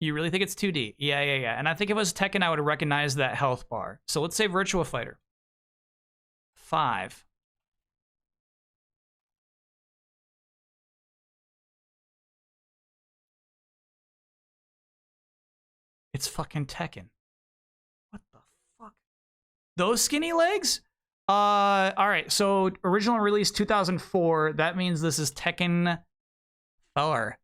You really think it's 2D? Yeah. And I think if it was Tekken, I would recognize that health bar. So let's say Virtua Fighter. 5. It's fucking Tekken. What the fuck? Those skinny legs? All right. So original release 2004. That means this is Tekken 4.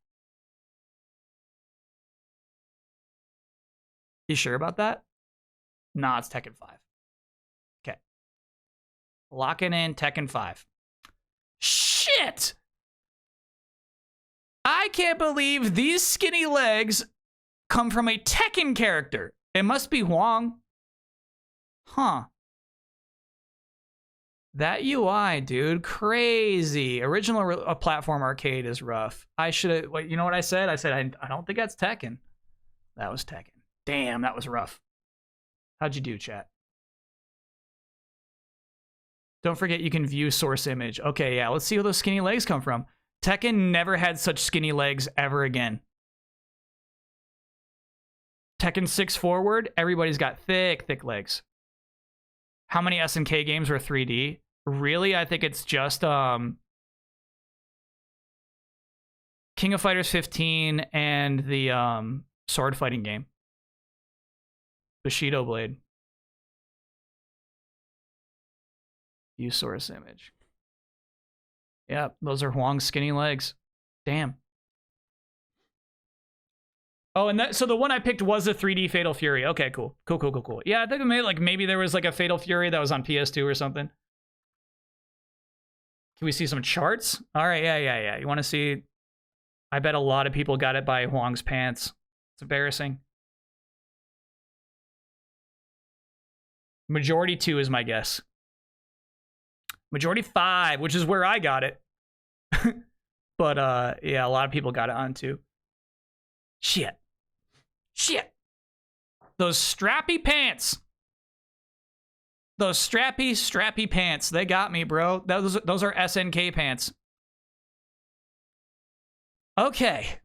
You sure about that? Nah, it's Tekken 5. Okay. Locking in Tekken 5. Shit! I can't believe these skinny legs come from a Tekken character. It must be Huang. Huh. That UI, dude, crazy. Original platform arcade is rough. I should have, you know what I said? I said, I don't think that's Tekken. That was Tekken. Damn, that was rough. How'd you do, chat? Don't forget you can view source image. Okay, yeah, let's see where those skinny legs come from. Tekken never had such skinny legs ever again. Tekken 6 forward, everybody's got thick legs. How many SNK games were 3D? Really? I think it's just King of Fighters 15 and the sword fighting game. Bushido Blade. View source image. Yep, those are Huang's skinny legs. Damn. Oh, and that, so the one I picked was a 3D Fatal Fury. Okay, cool. Cool. Yeah, I think maybe there was like a Fatal Fury that was on PS2 or something. Can we see some charts? All right, yeah. You want to see? I bet a lot of people got it by Huang's pants. It's embarrassing. Majority 2 is my guess. Majority 5, which is where I got it. But yeah, a lot of people got it on 2. Shit. Those strappy pants. Those strappy pants. They got me, bro. Those are SNK pants. Okay.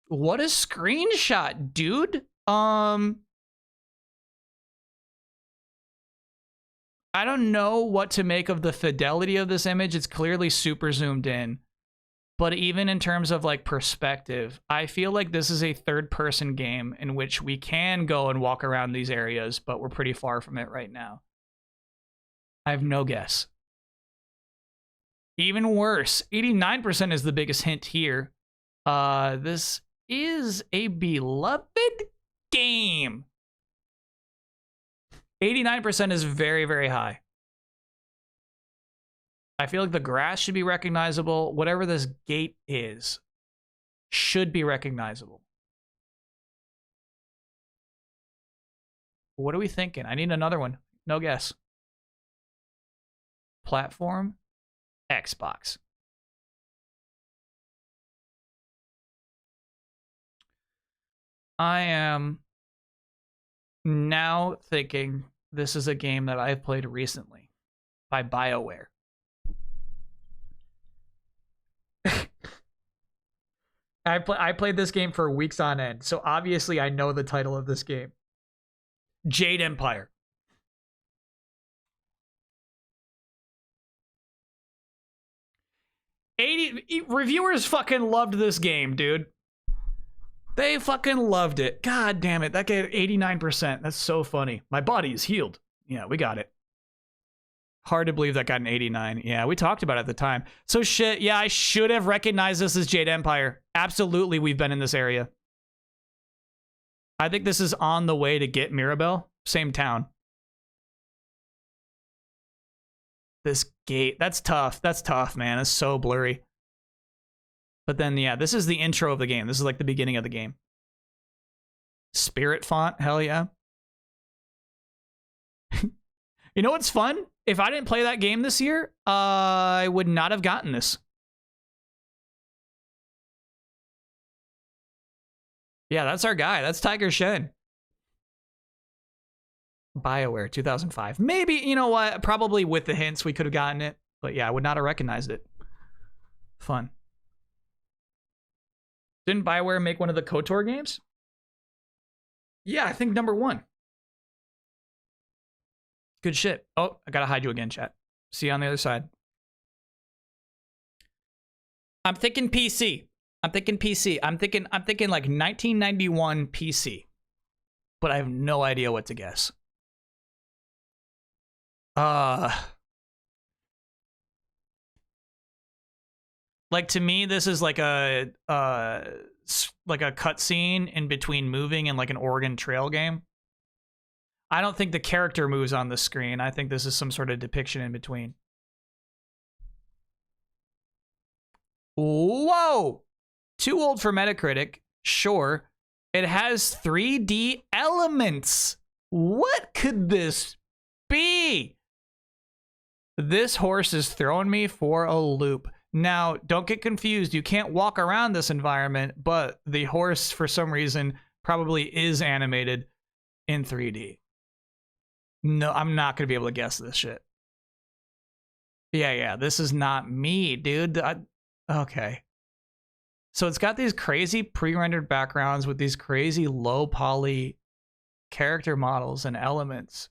What a screenshot, dude. I don't know what to make of the fidelity of this image. It's clearly super zoomed in. But even in terms of like perspective, I feel like this is a third-person game in which we can go and walk around these areas, but we're pretty far from it right now. I have no guess. Even worse, 89% is the biggest hint here. This is a beloved game. 89% is very, very high. I feel like the grass should be recognizable. Whatever this gate is should be recognizable. What are we thinking? I need another one. No guess. Platform, Xbox. I am now thinking this is a game that I've played recently by BioWare. I played this game for weeks on end, so obviously I know the title of this game. Jade Empire. Reviewers fucking loved this game, dude. They fucking loved it. God damn it. That gave 89%. That's so funny. My body is healed. Yeah, we got it. Hard to believe that got an 89. Yeah, we talked about it at the time. So shit, yeah, I should have recognized this as Jade Empire. Absolutely, we've been in this area. I think this is on the way to get Mirabelle. Same town. This gate, that's tough. That's tough, man. It's so blurry. But then, yeah, this is the intro of the game. This is like the beginning of the game. Spirit font, hell yeah. You know what's fun? If I didn't play that game this year, I would not have gotten this. Yeah, that's our guy. That's Tiger Shen. BioWare 2005. Maybe, you know what? Probably with the hints we could have gotten it. But yeah, I would not have recognized it. Fun. Didn't BioWare make one of the KOTOR games? Yeah, I think #1. Good shit. Oh, I gotta hide you again, chat. See you on the other side. I'm thinking PC. I'm thinking like 1991 PC. But I have no idea what to guess. Like, to me, this is like a cutscene in between moving and like an Oregon Trail game. I don't think the character moves on the screen. I think this is some sort of depiction in between. Whoa! Too old for Metacritic. Sure. It has 3D elements. What could this be? This horse is throwing me for a loop. Now, don't get confused. You can't walk around this environment, but the horse, for some reason, probably is animated in 3D. No, I'm not going to be able to guess this shit. Yeah, this is not me, dude. Okay. So it's got these crazy pre-rendered backgrounds with these crazy low poly character models and elements.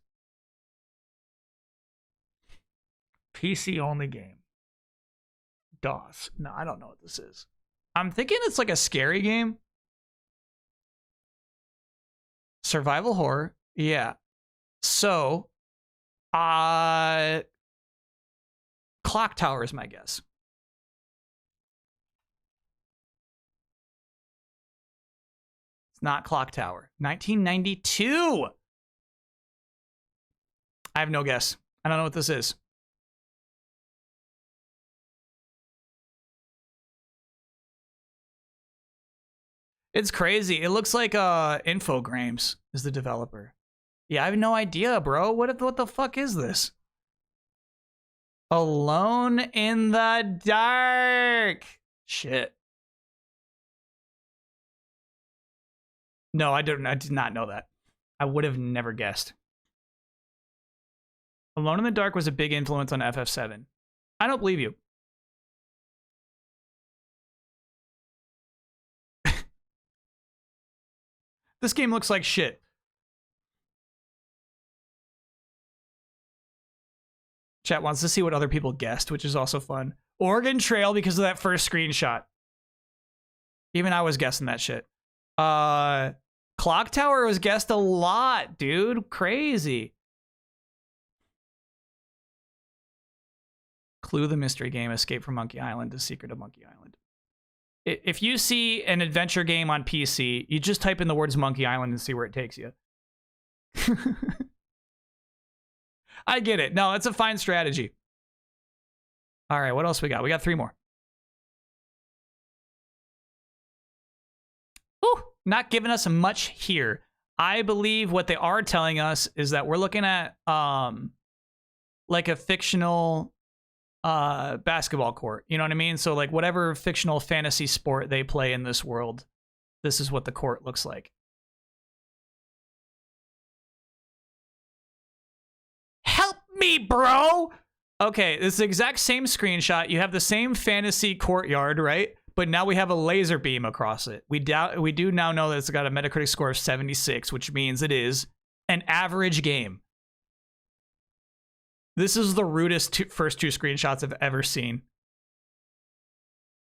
PC only game. DOS. No, I don't know what this is. I'm thinking it's like a scary game. Survival horror. Yeah. So, Clock Tower is my guess. It's not Clock Tower. 1992. I have no guess. I don't know what this is. It's crazy. It looks like Infogrames is the developer. Yeah, I have no idea, bro. What the fuck is this? Alone in the dark. Shit. No, I did not know that. I would have never guessed. Alone in the Dark was a big influence on FF7. I don't believe you. This game looks like shit. Chat wants to see what other people guessed, which is also fun. Oregon Trail because of that first screenshot. Even I was guessing that shit. Clock Tower was guessed a lot, dude. Crazy. Clue the mystery game, Escape from Monkey Island, The Secret of Monkey Island. If you see an adventure game on PC, you just type in the words Monkey Island and see where it takes you. I get it. No, it's a fine strategy. All right, what else we got? We got 3 more. Ooh, not giving us much here. I believe what they are telling us is that we're looking at like a fictional basketball court. You know what I mean? So like whatever fictional fantasy sport they play in this world, this is what the court looks like. Help me, bro! Okay, it's the exact same screenshot. You have the same fantasy courtyard, right? But now we have a laser beam across it. We do now know that it's got a Metacritic score of 76, which means it is an average game. This is the rudest first 2 screenshots I've ever seen.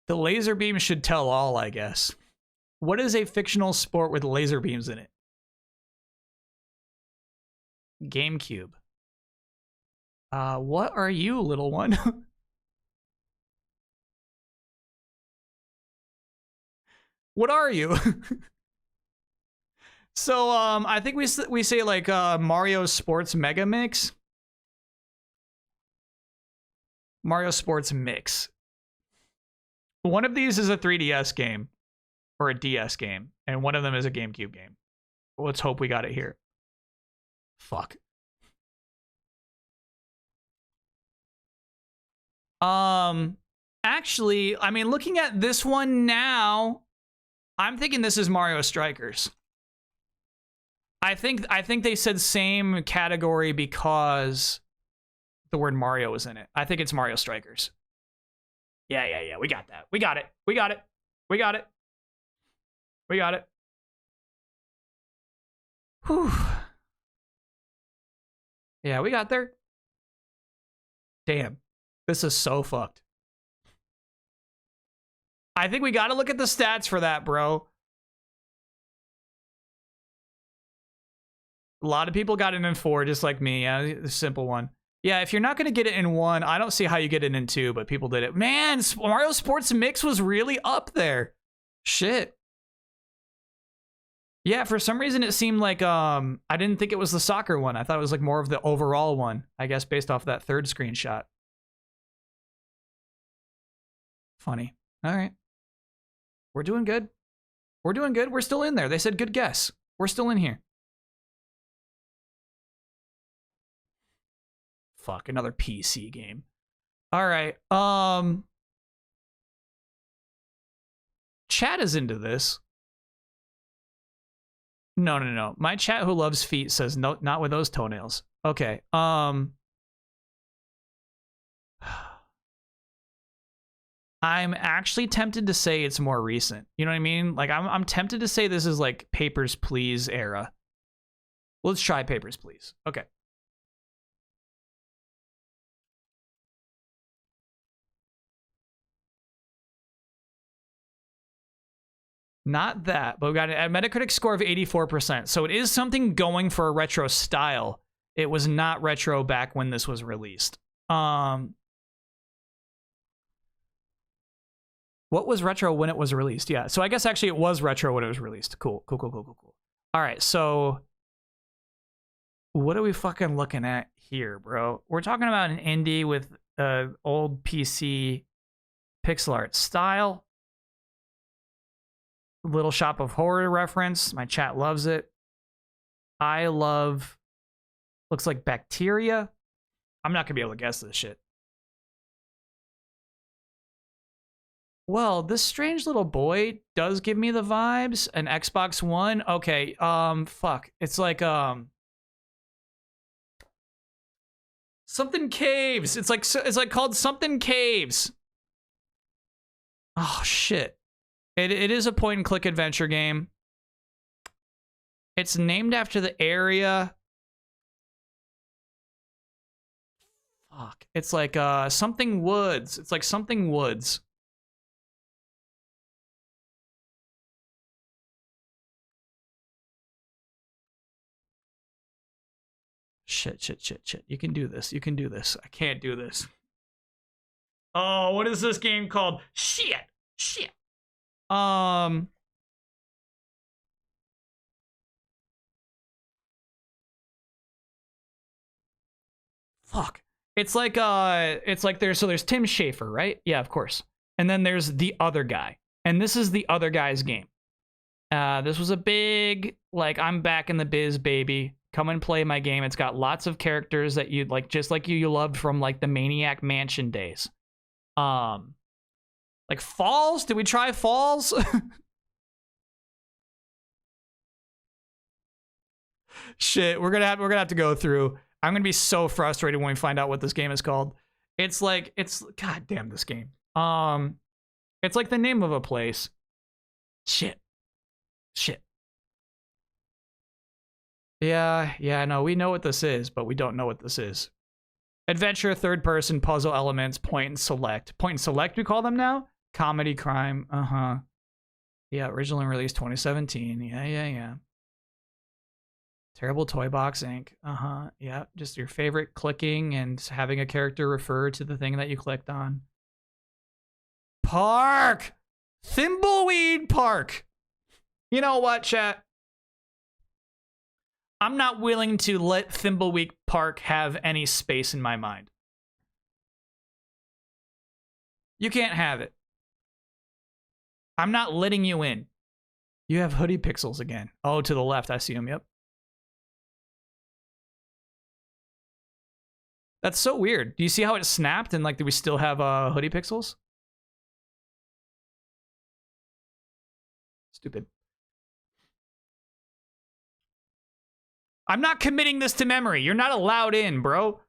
The laser beam should tell all, I guess. What is a fictional sport with laser beams in it? GameCube. What are you, little one? What are you? So, I think we say like Mario Sports Mega Mix. Mario Sports Mix. One of these is a 3DS game or a DS game, and one of them is a GameCube game. Let's hope we got it here. Fuck. Actually, I mean, looking at this one now, I'm thinking this is Mario Strikers. I think they said same category because the word Mario was in it. I think it's Mario Strikers. Yeah. We got that. We got it. Whew. Yeah, we got there. Damn. This is so fucked. I think we got to look at the stats for that, bro. A lot of people got it in 4, just like me. Yeah, the simple one. Yeah, if you're not going to get it in 1, I don't see how you get it in 2, but people did it. Man, Mario Sports Mix was really up there. Shit. Yeah, for some reason it seemed like I didn't think it was the soccer one. I thought it was like more of the overall one, I guess based off that 3rd screenshot. Funny. All right. We're doing good. We're still in there. They said good guess. We're still in here. Fuck, another PC game. All right. Chat is into this. No. My chat who loves feet says no, not with those toenails. Okay. I'm actually tempted to say it's more recent. You know what I mean? Like I'm tempted to say this is like Papers, Please era. Let's try Papers, Please. Okay. Not that, but we got a Metacritic score of 84%. So it is something going for a retro style. It was not retro back when this was released. What was retro when it was released? Yeah, so I guess actually it was retro when it was released. Cool. All right, so what are we fucking looking at here, bro? We're talking about an indie with old PC pixel art style. Little Shop of Horror reference. My chat loves it. I love... Looks like Bacteria. I'm not going to be able to guess this shit. Well, this strange little boy does give me the vibes. An Xbox One. Okay, fuck. It's like, something Caves. It's like called something Caves. Oh, shit. It is a point-and-click adventure game. It's named after the area. Fuck. It's like something Woods. It's like something Woods. Shit. You can do this. You can do this. I can't do this. Oh, what is this game called? Shit. Fuck. It's like there's Tim Schafer, right? Yeah, of course. And then there's the other guy. And this is the other guy's game. This was a big, like, I'm back in the biz, baby. Come and play my game. It's got lots of characters that you like, just like you loved from like the Maniac Mansion days. Like Falls? Did we try Falls? Shit, we're gonna have to go through. I'm gonna be so frustrated when we find out what this game is called. It's god damn this game. It's like the name of a place. Shit. Yeah, no, we know what this is, but we don't know what this is. Adventure, third person, puzzle elements, point and select. Point and select, we call them now? Comedy, crime, Yeah, originally released 2017. Yeah. Terrible Toy Box Inc. Yeah, just your favorite clicking and having a character refer to the thing that you clicked on. Park! Thimbleweed Park! You know what, chat? I'm not willing to let Thimbleweed Park have any space in my mind. You can't have it. I'm not letting you in. You have hoodie pixels again. Oh, to the left, I see them, yep. That's so weird. Do you see how it snapped and like, do we still have hoodie pixels? Stupid. I'm not committing this to memory. You're not allowed in, bro.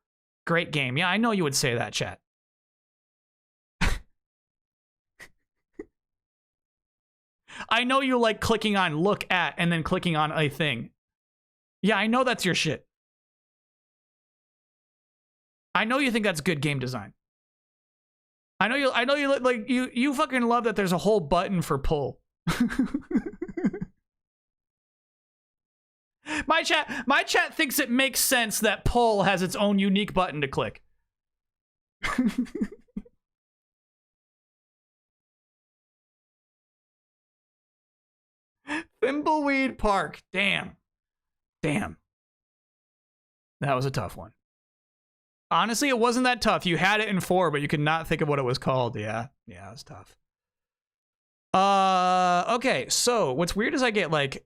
Great game. Yeah, I know you would say that, chat. I know you like clicking on look at and then clicking on a thing. Yeah, I know that's your shit. I know you think that's good game design. I know you fucking love that there's a whole button for pull. My chat thinks it makes sense that pull has its own unique button to click. Thimbleweed Park. Damn. That was a tough one. Honestly, it wasn't that tough. You had it in 4, but you could not think of what it was called. Yeah, it was tough. Okay, so what's weird is I get like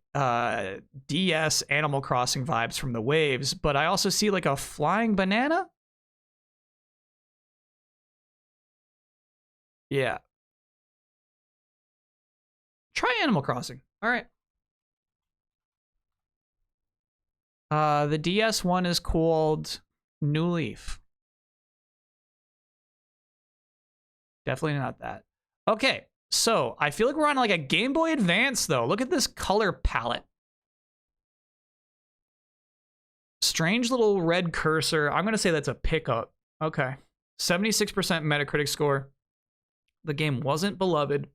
DS Animal Crossing vibes from the waves, but I also see like a flying banana. Yeah. Try Animal Crossing. All right. The DS one is called New Leaf. Definitely not that. Okay. So, I feel like we're on like a Game Boy Advance, though. Look at this color palette. Strange little red cursor. I'm going to say that's a pickup. Okay. 76% Metacritic score. The game wasn't beloved.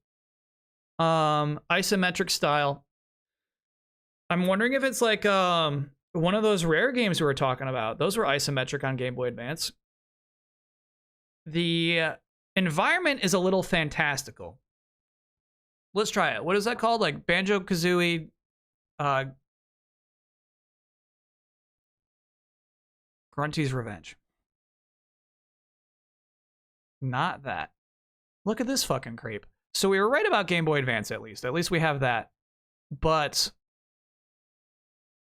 Isometric style. I'm wondering if it's like one of those rare games we were talking about. Those were isometric on Game Boy Advance. The environment is a little fantastical. Let's try it. What is that called? Like Banjo-Kazooie Grunty's Revenge. Not that. Look at this fucking creep. So we were right about Game Boy Advance, at least. At least we have that. But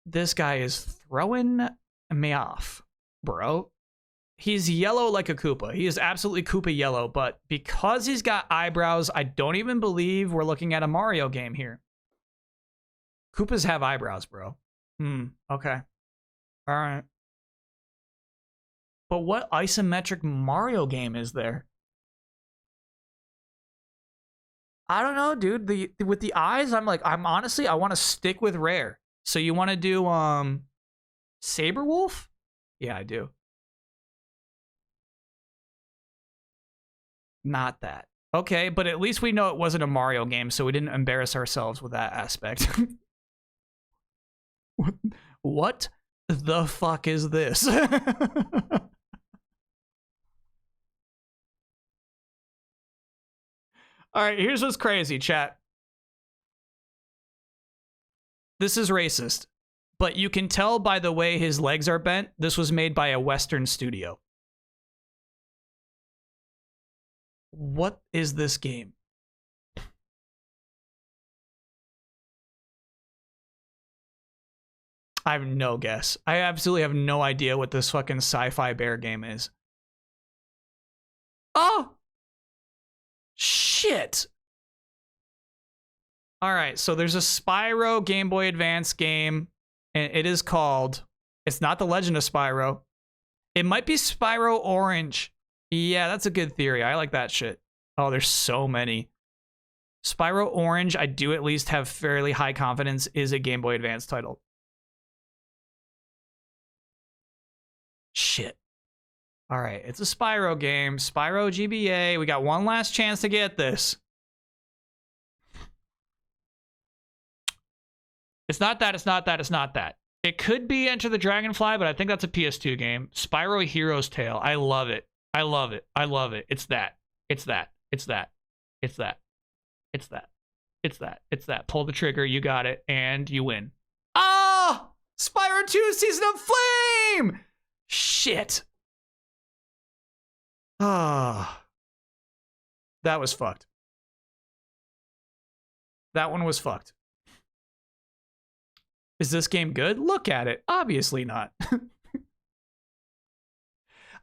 this guy is throwing me off, bro. He's yellow like a Koopa. He is absolutely Koopa yellow, but because he's got eyebrows, I don't even believe we're looking at a Mario game here. Koopas have eyebrows, bro. Okay. All right. But what isometric Mario game is there? I don't know, dude. With the eyes, I'm honestly, I want to stick with rare. So you want to do Saberwolf? Yeah, I do. Not that. Okay, but at least we know it wasn't a Mario game, so we didn't embarrass ourselves with that aspect. What the fuck is this? All right, here's what's crazy, chat. This is racist, but you can tell by the way his legs are bent, this was made by a Western studio. What is this game? I have no guess. I absolutely have no idea what this fucking sci-fi bear game is. Oh! Shit! Alright, so there's a Spyro Game Boy Advance game, and it is called... It's not The Legend of Spyro. It might be Spyro Orange. Yeah, that's a good theory. I like that shit. Oh, there's so many. Spyro Orange, I do at least have fairly high confidence, is a Game Boy Advance title. Shit. All right, it's a Spyro game. Spyro GBA. We got one last chance to get this. It's not that, it's not that, it's not that. It could be Enter the Dragonfly, but I think that's a PS2 game. Spyro Hero's Tale. I love it. I love it. I love it. It's that. It's that. It's that. It's that. It's that. It's that. It's that. Pull the trigger. You got it. And you win. Ah! Oh! Spyro 2 Season of Flame! Shit. Ah. That was fucked. That one was fucked. Is this game good? Look at it. Obviously not.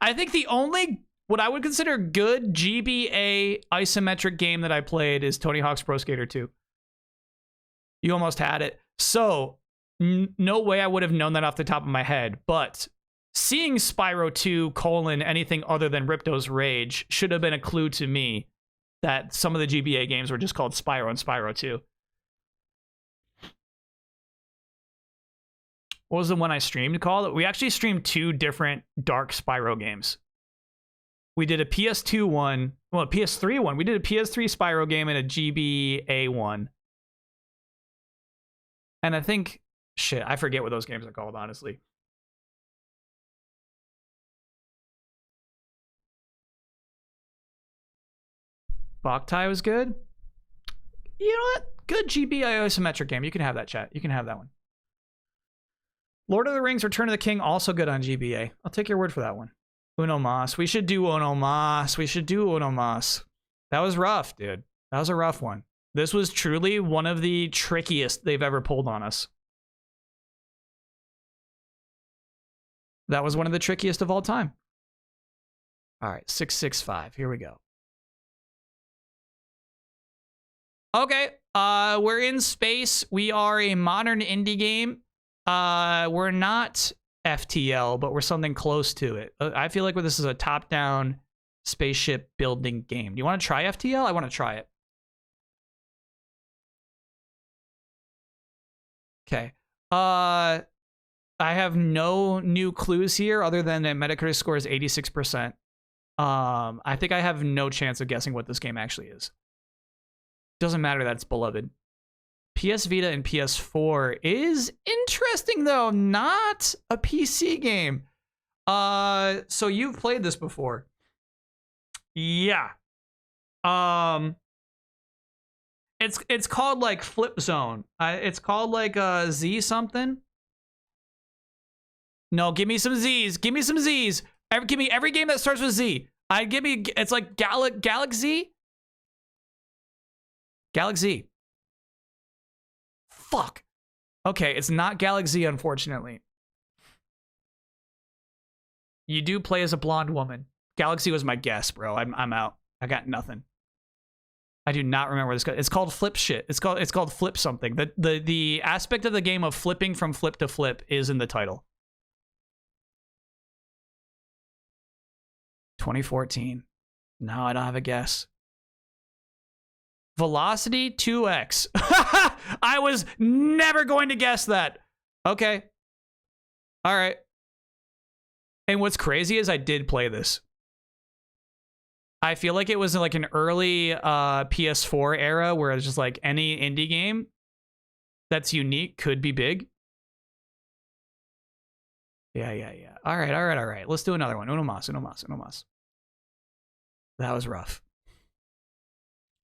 I think the only, what I would consider good GBA isometric game that I played is Tony Hawk's Pro Skater 2. You almost had it. So, no way I would have known that off the top of my head, but seeing Spyro 2 : anything other than Ripto's Rage should have been a clue to me that some of the GBA games were just called Spyro and Spyro 2. What was the one I streamed called? We actually streamed 2 different Dark Spyro games. We did a PS2 one, well, a PS3 one. We did a PS3 Spyro game and a GBA one. And I think, shit, I forget what those games are called, honestly. Boktai was good. You know what? Good GBA isometric game. You can have that, chat. You can have that one. Lord of the Rings Return of the King, also good on GBA. I'll take your word for that one. Uno Mas. We should do Uno Mas. We should do Uno Mas. That was rough, dude. That was a rough one. This was truly one of the trickiest they've ever pulled on us. That was one of the trickiest of all time. All right, 665. Here we go. Okay, we're in space. We are a modern indie game. We're not FTL, but we're something close to it. I feel like this is a top-down spaceship building game. Do you want to try FTL? I want to try it. Okay. I have no new clues here other than that Metacritic score is 86%. I think I have no chance of guessing what this game actually is. Doesn't matter that it's beloved. PS Vita and PS4 is interesting though, not a PC game. So you've played this before. Yeah. It's called like Flip Zone. It's called like Z something. No, give me some Z's. Give me some Z's. Give me every game that starts with Z. It's like Galaxy. Galaxy. Fuck. Okay, it's not Galaxy, unfortunately. You do play as a blonde woman. Galaxy was my guess, bro. I'm out. I got nothing. I do not remember this. It's called flip shit. It's called flip something. The aspect of the game of flipping from flip to flip is in the title. 2014. No, I don't have a guess. Velocity 2X. I was never going to guess that. Okay. All right. And what's crazy is I did play this. I feel like it was like an early PS4 era where it's just like any indie game that's unique could be big. Yeah. All right. Let's do another one. Uno mas. That was rough.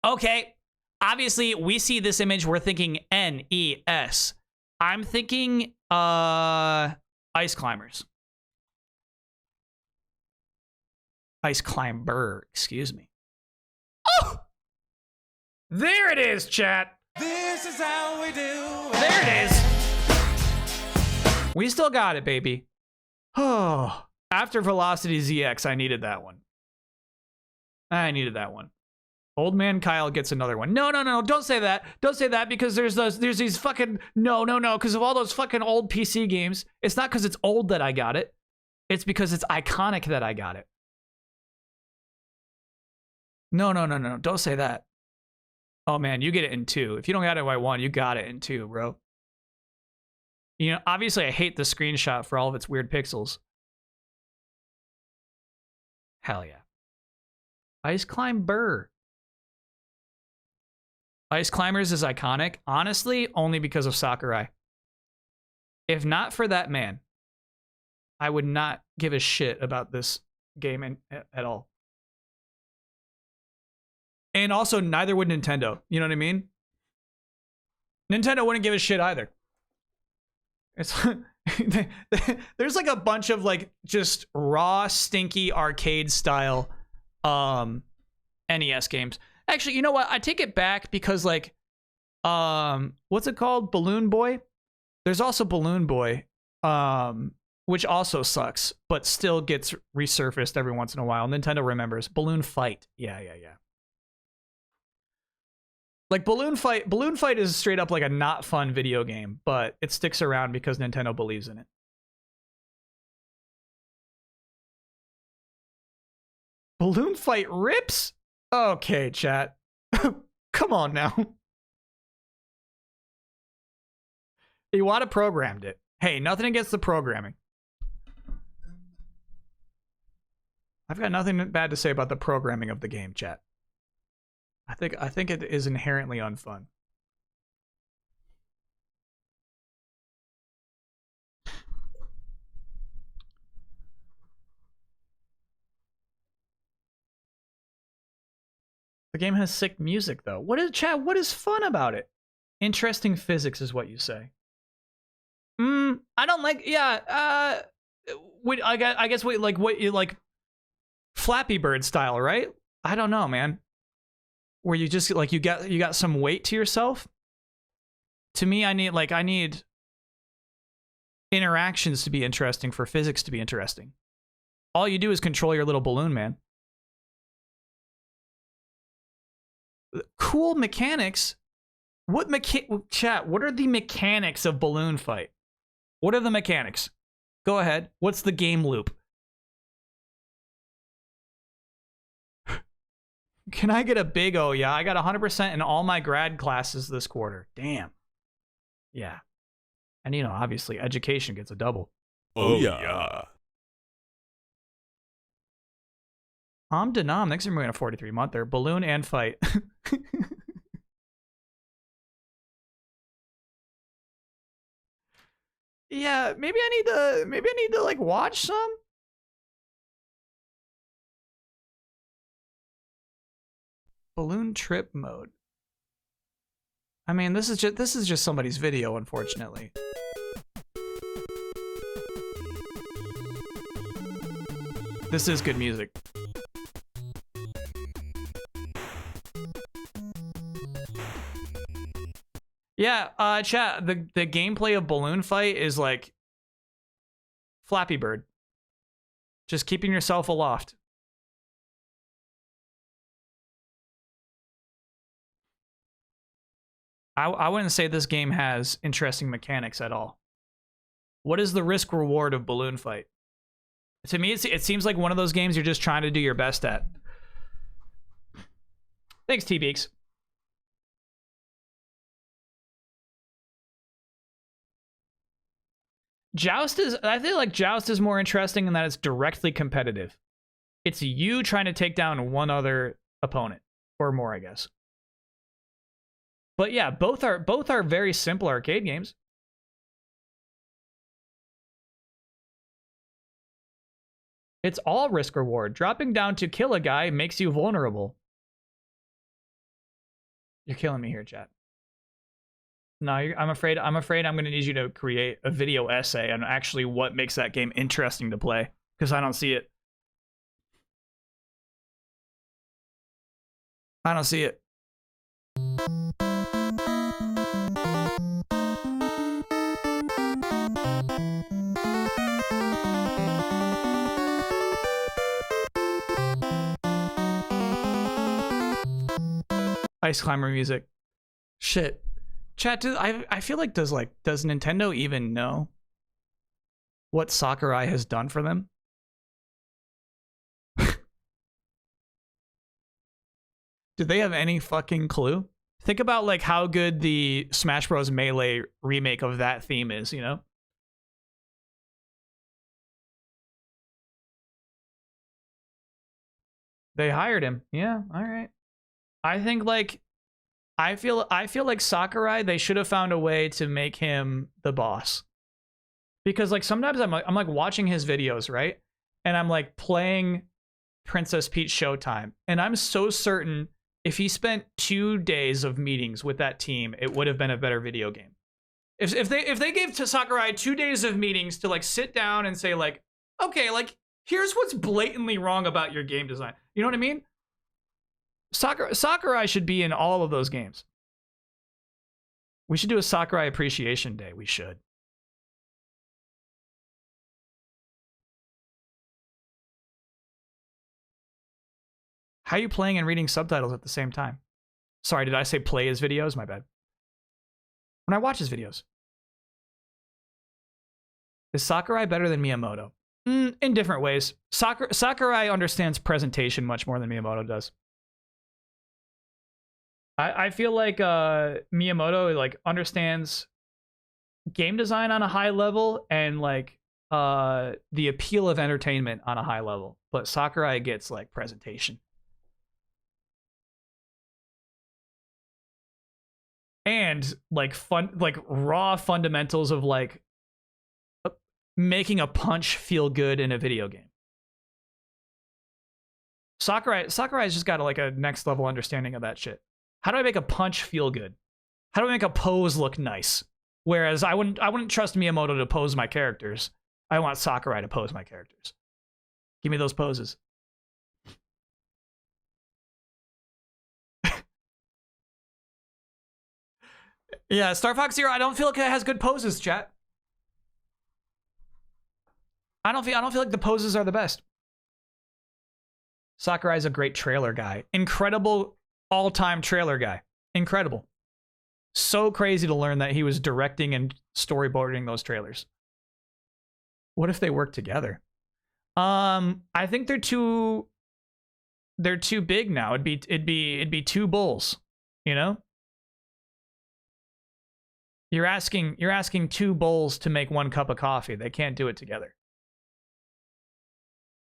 Okay. Obviously, we see this image, we're thinking NES. I'm thinking Ice Climbers. Ice Climber, excuse me. Oh! There it is, chat. This is how we do it. There it is. We still got it, baby. Oh, after Velocity ZX, I needed that one. Old man Kyle gets another one. No, don't say that. Don't say that because there's these fucking no, because of all those fucking old PC games. It's not because it's old that I got it. It's because it's iconic that I got it. No, don't say that. Oh man, you get it in 2. If you don't got it by 1, you got it in 2, bro. You know, obviously I hate the screenshot for all of its weird pixels. Hell yeah. Ice Climber. Ice Climbers is iconic, honestly, only because of Sakurai. If not for that man, I would not give a shit about this game at all. And also, neither would Nintendo. You know what I mean? Nintendo wouldn't give a shit either. It's there's like a bunch of like just raw, stinky arcade style NES games. Actually, you know what? I take it back because like what's it called? Balloon Boy? There's also Balloon Boy, which also sucks, but still gets resurfaced every once in a while. Nintendo remembers. Balloon Fight. Yeah. Like Balloon Fight is straight up like a not fun video game, but it sticks around because Nintendo believes in it. Balloon Fight rips? Okay, chat. Come on now. Iwata programmed it. Hey, nothing against the programming. I've got nothing bad to say about the programming of the game, chat. I think it is inherently unfun. The game has sick music though. What is fun about it? Interesting physics is what you say. I don't like I guess what you like Flappy Bird style, right? I don't know, man. Where you just like you got some weight to yourself. To me, I need interactions to be interesting for physics to be interesting. All you do is control your little balloon, man. Cool mechanics. Chat, what are the mechanics of Balloon Fight? What are the mechanics? Go ahead. What's the game loop? Can I get a big oh yeah? I got 100% in all my grad classes this quarter. Damn. Yeah. And you know, obviously education gets a double. Oh yeah. Denom, thanks for moving a 43 monther. Balloon and Fight. Yeah, maybe I need to like watch some. Balloon trip mode. I mean, this is just somebody's video, unfortunately. This is good music. Yeah, chat, the gameplay of Balloon Fight is like Flappy Bird. Just keeping yourself aloft. I wouldn't say this game has interesting mechanics at all. What is the risk reward of Balloon Fight? To me, it seems like one of those games you're just trying to do your best at. Thanks, T-Beaks. I feel like Joust is more interesting in that it's directly competitive. It's you trying to take down one other opponent or more, I guess. But yeah, both are very simple arcade games. It's all risk reward. Dropping down to kill a guy makes you vulnerable. You're killing me here, chat. No, I'm afraid I'm going to need you to create a video essay on actually what makes that game interesting to play, because I don't see it. I don't see it. Ice Climber music. Shit. Chat, I feel like does Nintendo even know what Sakurai has done for them? Do they have any fucking clue? Think about like how good the Smash Bros. Melee remake of that theme is, you know? They hired him. Yeah, all right. I think like I feel like Sakurai, they should have found a way to make him the boss. Because like sometimes I'm like watching his videos, right? And I'm like playing Princess Peach Showtime, and I'm so certain if he spent 2 days of meetings with that team, it would have been a better video game. If they gave to Sakurai 2 days of meetings to like sit down and say like, okay, like here's what's blatantly wrong about your game design. You know what I mean? Sakurai should be in all of those games. We should do a Sakurai Appreciation Day. We should. How are you playing and reading subtitles at the same time? Sorry, did I say play his videos? My bad. When I watch his videos. Is Sakurai better than Miyamoto? In different ways. Sakurai understands presentation much more than Miyamoto does. I feel like Miyamoto like understands game design on a high level and like the appeal of entertainment on a high level, but Sakurai gets like presentation and like raw fundamentals of like making a punch feel good in a video game. Sakurai's just got like a next level understanding of that shit. How do I make a punch feel good? How do I make a pose look nice? Whereas I wouldn't trust Miyamoto to pose my characters. I want Sakurai to pose my characters. Give me those poses. Yeah, Star Fox Zero, I don't feel like it has good poses, chat. I don't feel like the poses are the best. Sakurai's a great trailer guy. Incredible all-time trailer guy. Incredible. So crazy to learn that he was directing and storyboarding those trailers. What if they work together? I think they're too big now. It'd be two bulls, you know? You're asking two bulls to make one cup of coffee. They can't do it together.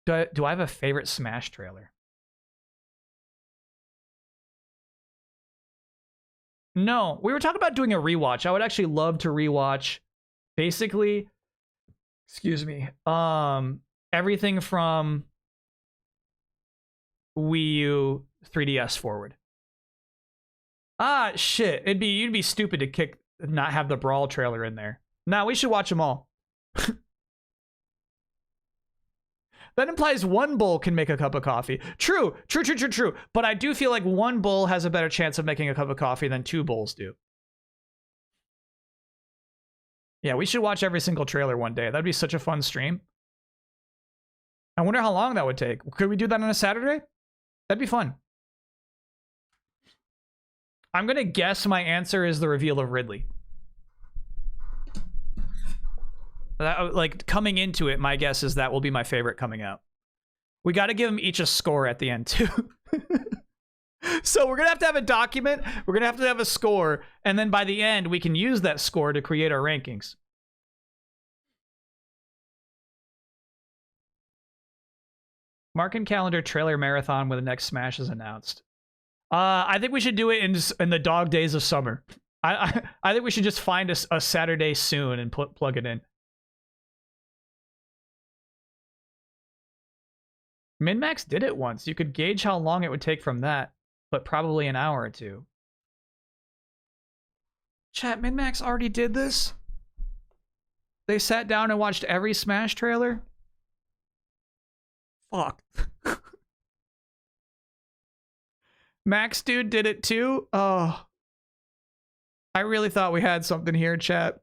Do I have a favorite Smash trailer? No, we were talking about doing a rewatch. I would actually love to rewatch basically, excuse me, everything from Wii U 3DS forward. Ah, shit. You'd be stupid to not have the Brawl trailer in there. Nah, we should watch them all. That implies one bull can make a cup of coffee. True. But I do feel like one bull has a better chance of making a cup of coffee than 2 bulls do. Yeah, we should watch every single trailer one day. That'd be such a fun stream. I wonder how long that would take. Could we do that on a Saturday? That'd be fun. I'm gonna guess my answer is the reveal of Ridley. That, like, coming into it, my guess is that will be my favorite coming out. We got to give them each a score at the end, too. So we're going to have a document. We're going to have a score. And then by the end, we can use that score to create our rankings. Mark and calendar trailer marathon when the next Smash is announced. I think we should do it in the dog days of summer. I think we should just find a Saturday soon and plug it in. MinMax did it once. You could gauge how long it would take from that, but probably an hour or 2. Chat, MinMax already did this? They sat down and watched every Smash trailer? Fuck. Max Dude did it too? Oh. I really thought we had something here, chat.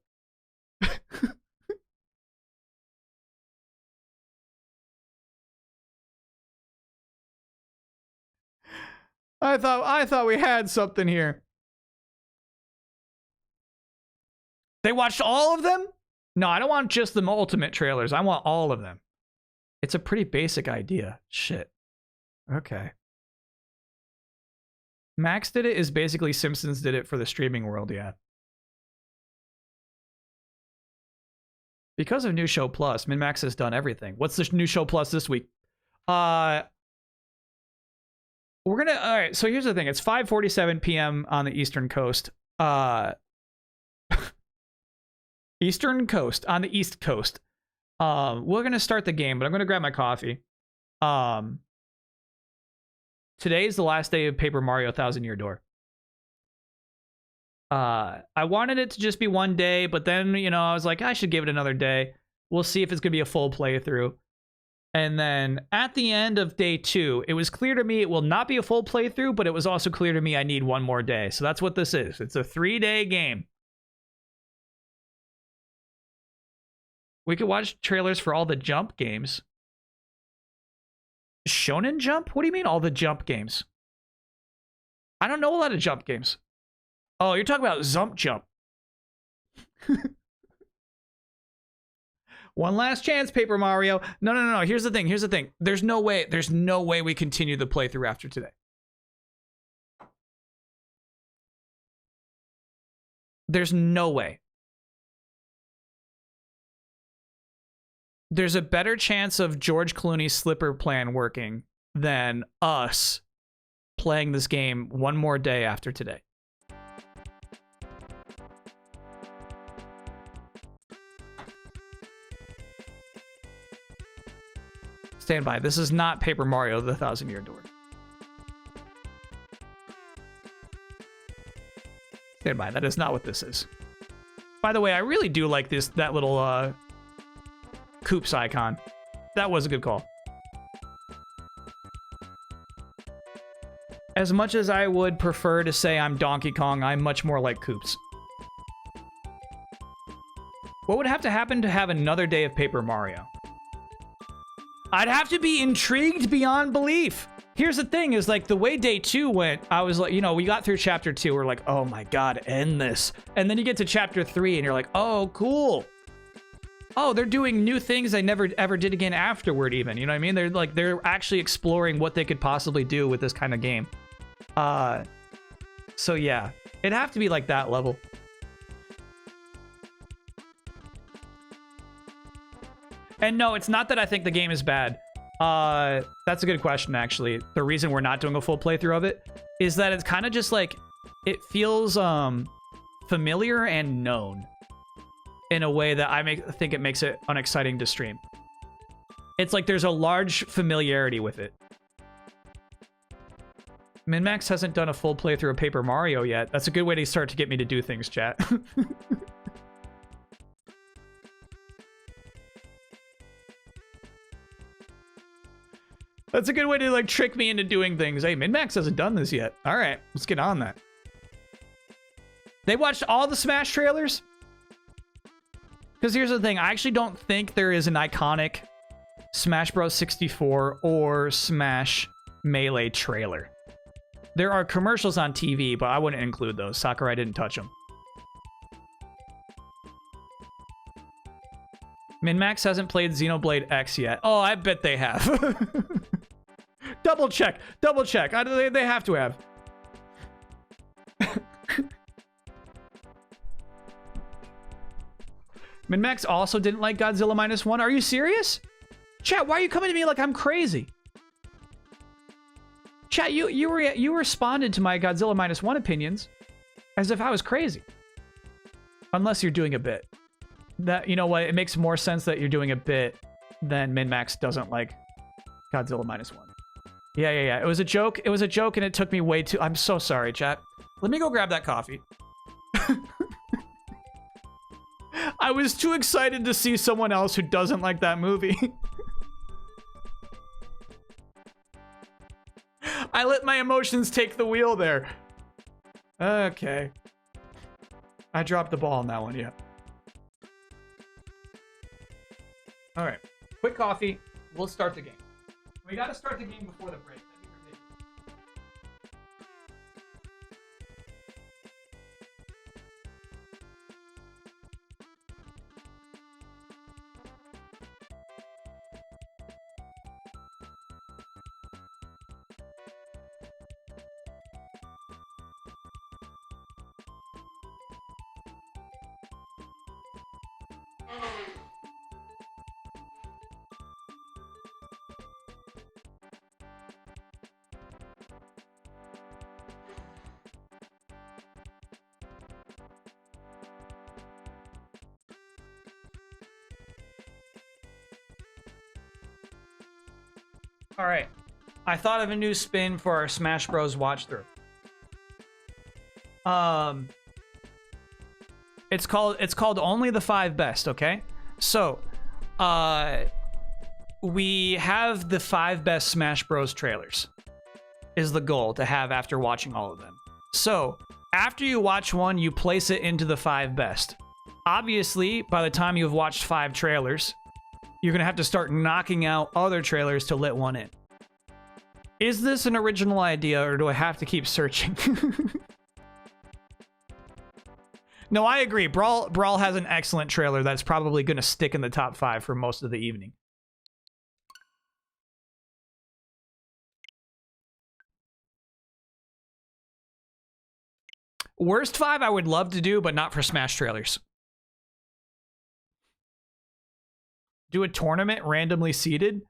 I thought we had something here. They watched all of them? No, I don't want just the ultimate trailers. I want all of them. It's a pretty basic idea. Shit. Okay. Max did it is basically Simpsons did it for the streaming world, yeah. Because of New Show Plus, MinMax has done everything. What's the New Show Plus this week? We're gonna, all right, so here's the thing. It's 5:47 p.m. on the Eastern Coast. Eastern Coast, on the East Coast. We're gonna start the game, but I'm gonna grab my coffee. Today is the last day of Paper Mario Thousand Year Door. I wanted it to just be one day, but then, you know, I was like, I should give it another day. We'll see if it's gonna be a full playthrough. And then at the end of day 2, it was clear to me it will not be a full playthrough, but it was also clear to me I need one more day. So that's what this is. It's a 3-day game. We could watch trailers for all the Jump games. Shonen Jump? What do you mean all the Jump games? I don't know a lot of Jump games. Oh, you're talking about Zump Jump. One last chance, Paper Mario. No. Here's the thing. There's no way we continue the playthrough after today. There's no way. There's a better chance of George Clooney's slipper plan working than us playing this game one more day after today. Stand by. This is not Paper Mario: The Thousand Year Door. Stand by. That is not what this is. By the way, I really do like that little Koops icon. That was a good call. As much as I would prefer to say I'm Donkey Kong, I'm much more like Koops. What would have to happen to have another day of Paper Mario? I'd have to be intrigued beyond belief. Here's the thing, is like the way day 2 went, I was like, you know, we got through chapter 2, we're like, oh my god, end this. And then you get to chapter 3 and you're like, oh, cool. Oh, they're doing new things they never ever did again afterward even, you know what I mean? They're actually exploring what they could possibly do with this kind of game. So yeah, it'd have to be like that level. And no, it's not that I think the game is bad. That's a good question, actually. The reason we're not doing a full playthrough of it is that it's kind of just like, it feels familiar and known in a way that I think it makes it unexciting to stream. It's like there's a large familiarity with it. MinMax hasn't done a full playthrough of Paper Mario yet. That's a good way to start to get me to do things, chat. That's a good way to like trick me into doing things. Hey, MinMax hasn't done this yet. All right, let's get on that. They watched all the Smash trailers? Because here's the thing. I actually don't think there is an iconic Smash Bros. 64 or Smash Melee trailer. There are commercials on TV, but I wouldn't include those. Sakurai didn't touch them. MinMax hasn't played Xenoblade X yet. Oh, I bet they have. Double check. Double check. They have to have. MinMax also didn't like Godzilla -1. Are you serious? Chat, why are you coming to me like I'm crazy? Chat, you responded to my Godzilla -1 opinions as if I was crazy. Unless you're doing a bit. That, you know what? It makes more sense that you're doing a bit than MinMax doesn't like Godzilla -1. Yeah. It was a joke. It was a joke, and it took me way too... I'm so sorry, chat. Let me go grab that coffee. I was too excited to see someone else who doesn't like that movie. I let my emotions take the wheel there. Okay. I dropped the ball on that one, yeah. All right. Quick coffee. We'll start the game. We got to start the game before the break. That'd be ridiculous. All right. I thought of a new spin for our Smash Bros. Watch through. It's called Only the 5 Best, okay? So, we have the 5 best Smash Bros. Trailers. Is the goal to have after watching all of them. So, after you watch one, you place it into the 5 best. Obviously, by the time you've watched 5 trailers, you're going to have to start knocking out other trailers to let one in. Is this an original idea, or do I have to keep searching? No, I agree. Brawl has an excellent trailer that's probably going to stick in the top 5 for most of the evening. Worst 5 I would love to do, but not for Smash trailers. Do a tournament randomly seeded.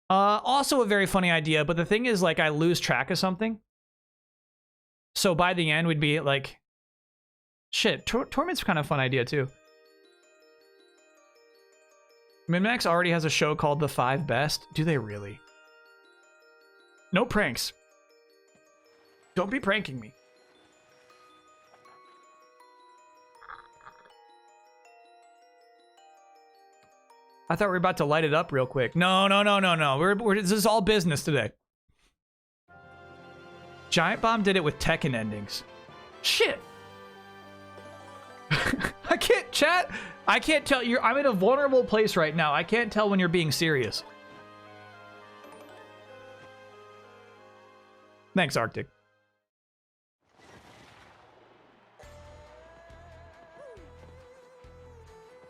Also a very funny idea, but the thing is, like, I lose track of something. So by the end, we'd be like... Shit, tournament's kind of a fun idea, too. MinMax already has a show called The 5 Best. Do they really? No pranks. Don't be pranking me. I thought we were about to light it up real quick. No. This is all business today. Giant Bomb did it with Tekken endings. Shit. I can't chat. I can't tell. I'm in a vulnerable place right now. I can't tell when you're being serious. Thanks, Arctic.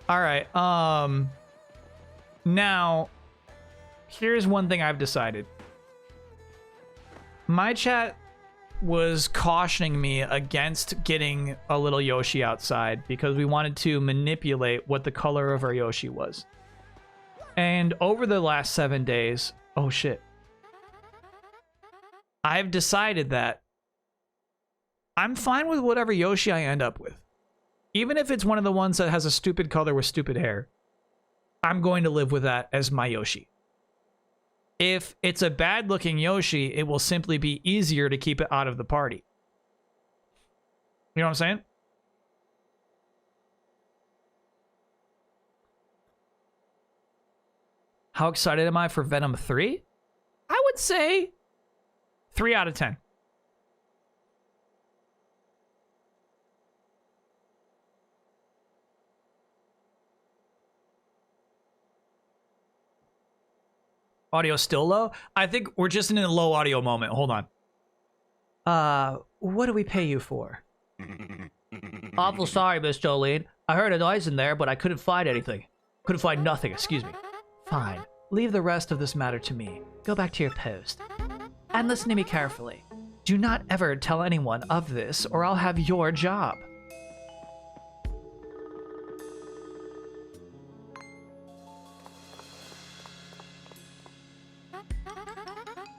All right. Now, here's one thing I've decided. My chat was cautioning me against getting a little Yoshi outside because we wanted to manipulate what the color of our Yoshi was. And over the last 7 days, oh shit, I've decided that I'm fine with whatever Yoshi I end up with. Even if it's one of the ones that has a stupid color with stupid hair. I'm going to live with that as my Yoshi. If it's a bad looking Yoshi, it will simply be easier to keep it out of the party. You know what I'm saying? How excited am I for Venom 3? would say 3 out of 10. Audio still low? I think we're just in a low audio moment. Hold on. What do we pay you for? Awful sorry, Miss Jolene. I heard a noise in there, but I couldn't find anything. Couldn't find nothing, excuse me. Fine. Leave the rest of this matter to me. Go back to your post. And listen to me carefully. Do not ever tell anyone of this, or I'll have your job.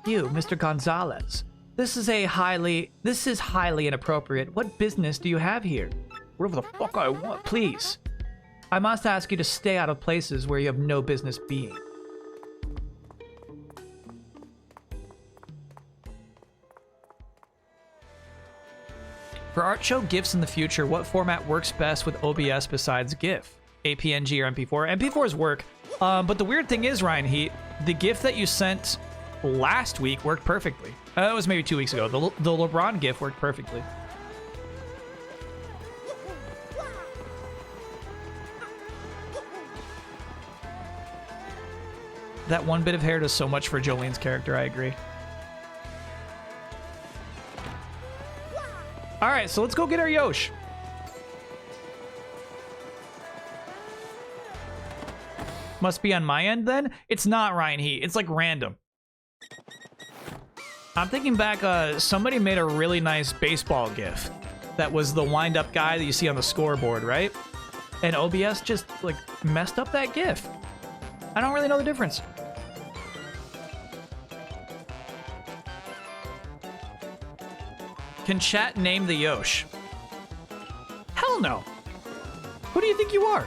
You, Mr. Gonzalez. This is highly inappropriate. What business do you have here? Whatever the fuck I want, please. I must ask you to stay out of places where you have no business being. For art show GIFs in the future, what format works best with OBS besides GIF? APNG or MP4? MP4s work, but the weird thing is, Ryan Heat, the GIF that you sent last week worked perfectly. That was maybe 2 weeks ago. The LeBron GIF worked perfectly. That one bit of hair does so much for Jolene's character, I agree. Alright, so let's go get our Yosh. Must be on my end then? It's not, Ryan Heat. It's like random. I'm thinking back, somebody made a really nice baseball GIF. That was the wind-up guy that you see on the scoreboard, right? And OBS just, like, messed up that GIF. I don't really know the difference. Can chat name the Yosh? Hell no. Who do you think you are?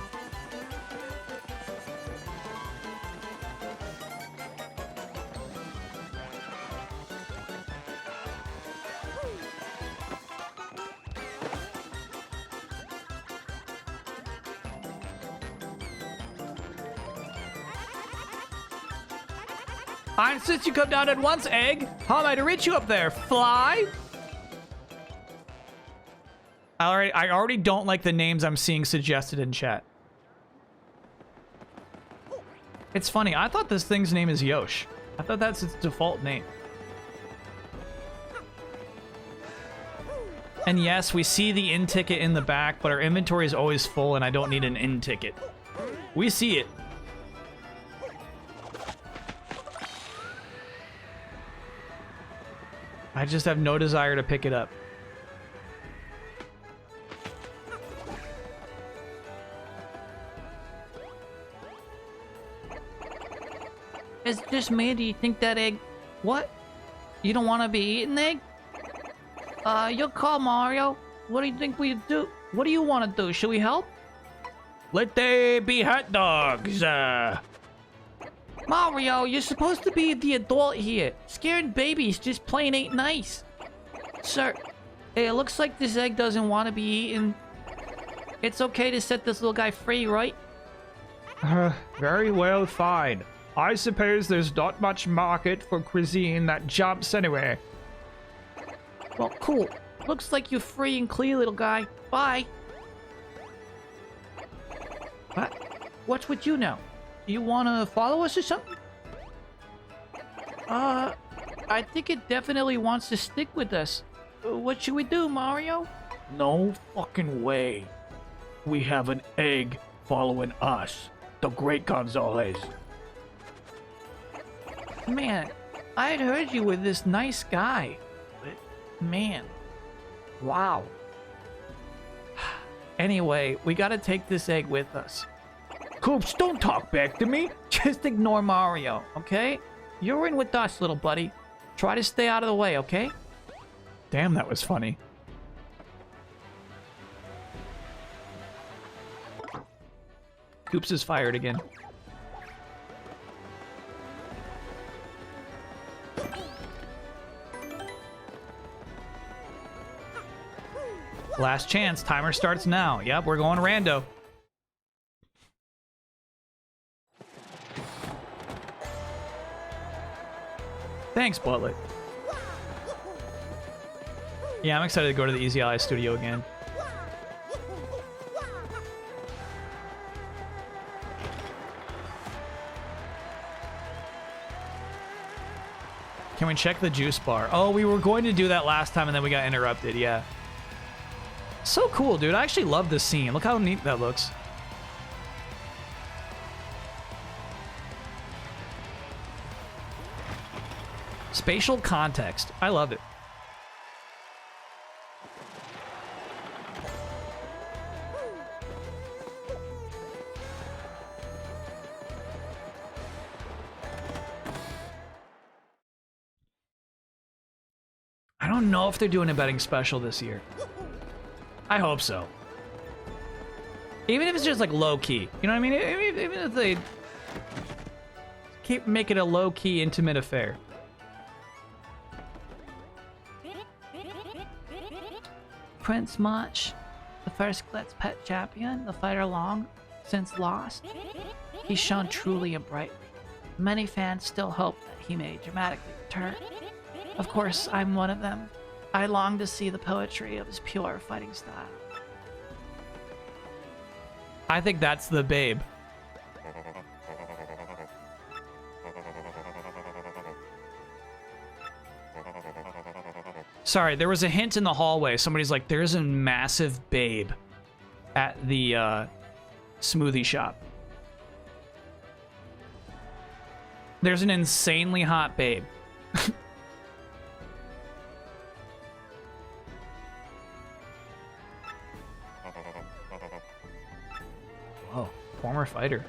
I insist you come down at once, Egg. How am I to reach you up there? Fly? I already don't like the names I'm seeing suggested in chat. It's funny. I thought this thing's name is Yosh. I thought that's its default name. And yes, we see the in ticket in the back, but our inventory is always full and I don't need an in ticket. We see it. I just have no desire to pick it up. It's just me. Do you think that egg... What? You don't want to be eating egg? You'll call Mario. What do you think we do? What do you want to do? Should we help? Let they be hot dogs. Mario, you're supposed to be the adult here. Scaring babies just plain ain't nice. Sir, hey, it looks like this egg doesn't want to be eaten. It's okay to set this little guy free, right? Very well, fine. I suppose there's not much market for cuisine that jumps anyway. Well, cool. Looks like you're free and clear, little guy. Bye. What? What's with you now? You wanna follow us or something? I think it definitely wants to stick with us. What should we do, Mario? No fucking way. We have an egg following us, the great Gonzalez. Man, I had heard you were this nice guy. But, man. Wow. Anyway, we gotta take this egg with us. Coops, don't talk back to me. Just ignore Mario, okay? You're in with us, little buddy. Try to stay out of the way, okay? Damn, that was funny. Coops is fired again. Last chance. Timer starts now. Yep, we're going rando. Thanks, Butlet. Yeah, I'm excited to go to the Easy Ally studio again. Can we check the juice bar? Oh, we were going to do that last time and then we got interrupted, yeah. So cool, dude. I actually love this scene. Look how neat that looks. Spatial context. I love it. I don't know if they're doing a betting special this year. I hope so. Even if it's just like low key. You know what I mean? Even if they keep making a low key, intimate affair. Prince Much, the first Glitz Pet champion, the fighter long since lost. He's shown truly a bright lead. Many fans still hope that he may dramatically return. Of course, I'm one of them. I long to see the poetry of his pure fighting style. I think that's the babe. Sorry, there was a hint in the hallway. Somebody's like, there's a massive babe at the smoothie shop. There's an insanely hot babe. Whoa, former fighter.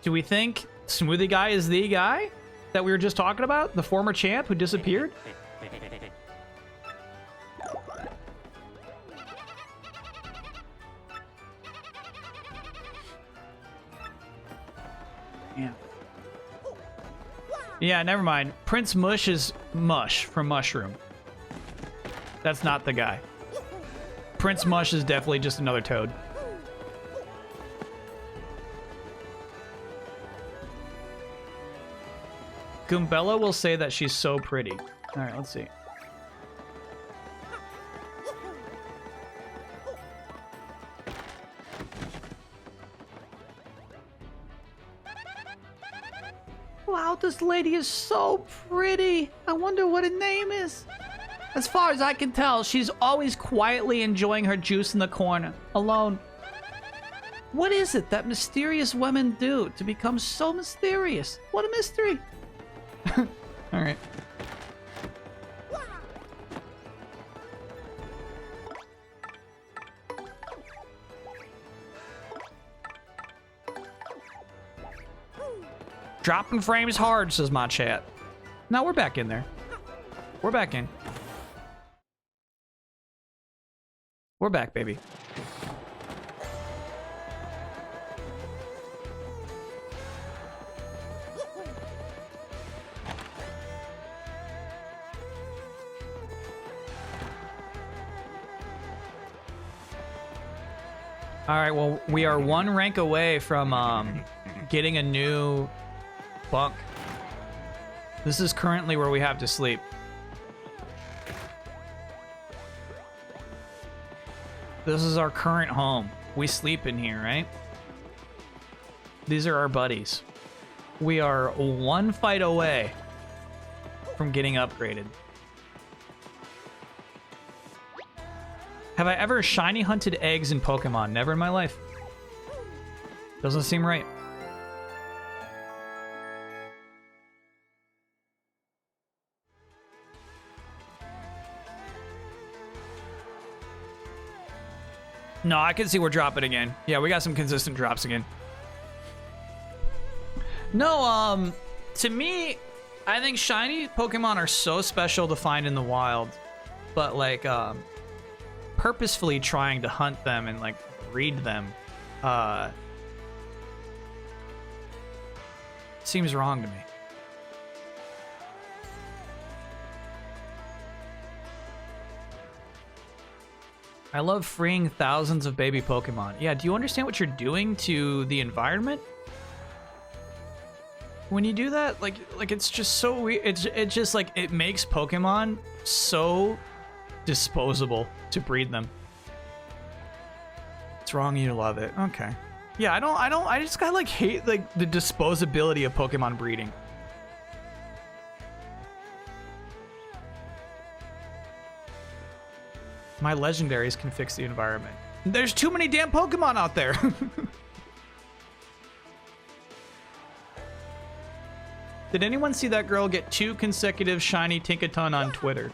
Do we think Smoothie Guy is the guy that we were just talking about? The former champ who disappeared? Yeah. Yeah, never mind. Prince Mush is Mush from Mushroom. That's not the guy. Prince Mush is definitely just another toad. Goombella will say that she's so pretty. All right, let's see. Wow, this lady is so pretty. I wonder what her name is. As far as I can tell, she's always quietly enjoying her juice in the corner, alone. What is it that mysterious women do to become so mysterious? What a mystery. All right. Dropping frames hard, says my chat. Now we're back in there. We're back in. We're back, baby. All right, well, we are one rank away from getting a new bunk. This is currently where we have to sleep. This is our current home. We sleep in here, right? These are our buddies. We are one fight away from getting upgraded. Have I ever shiny hunted eggs in Pokemon? Never in my life. Doesn't seem right. No, I can see we're dropping again. Yeah, we got some consistent drops again. No, to me, I think shiny Pokemon are so special to find in the wild. But, like, purposefully trying to hunt them and, like, breed them, seems wrong to me. I love freeing thousands of baby Pokemon. Yeah, do you understand what you're doing to the environment? when you do that, like it's just so weird. It's just like it makes Pokemon so disposable to breed them. It's wrong you to love it. Okay. Yeah, I just kind of like hate like the disposability of Pokemon breeding. My legendaries can fix the environment. There's too many damn Pokemon out there. Did anyone see that girl get 2 consecutive shiny Tinkaton on Twitter?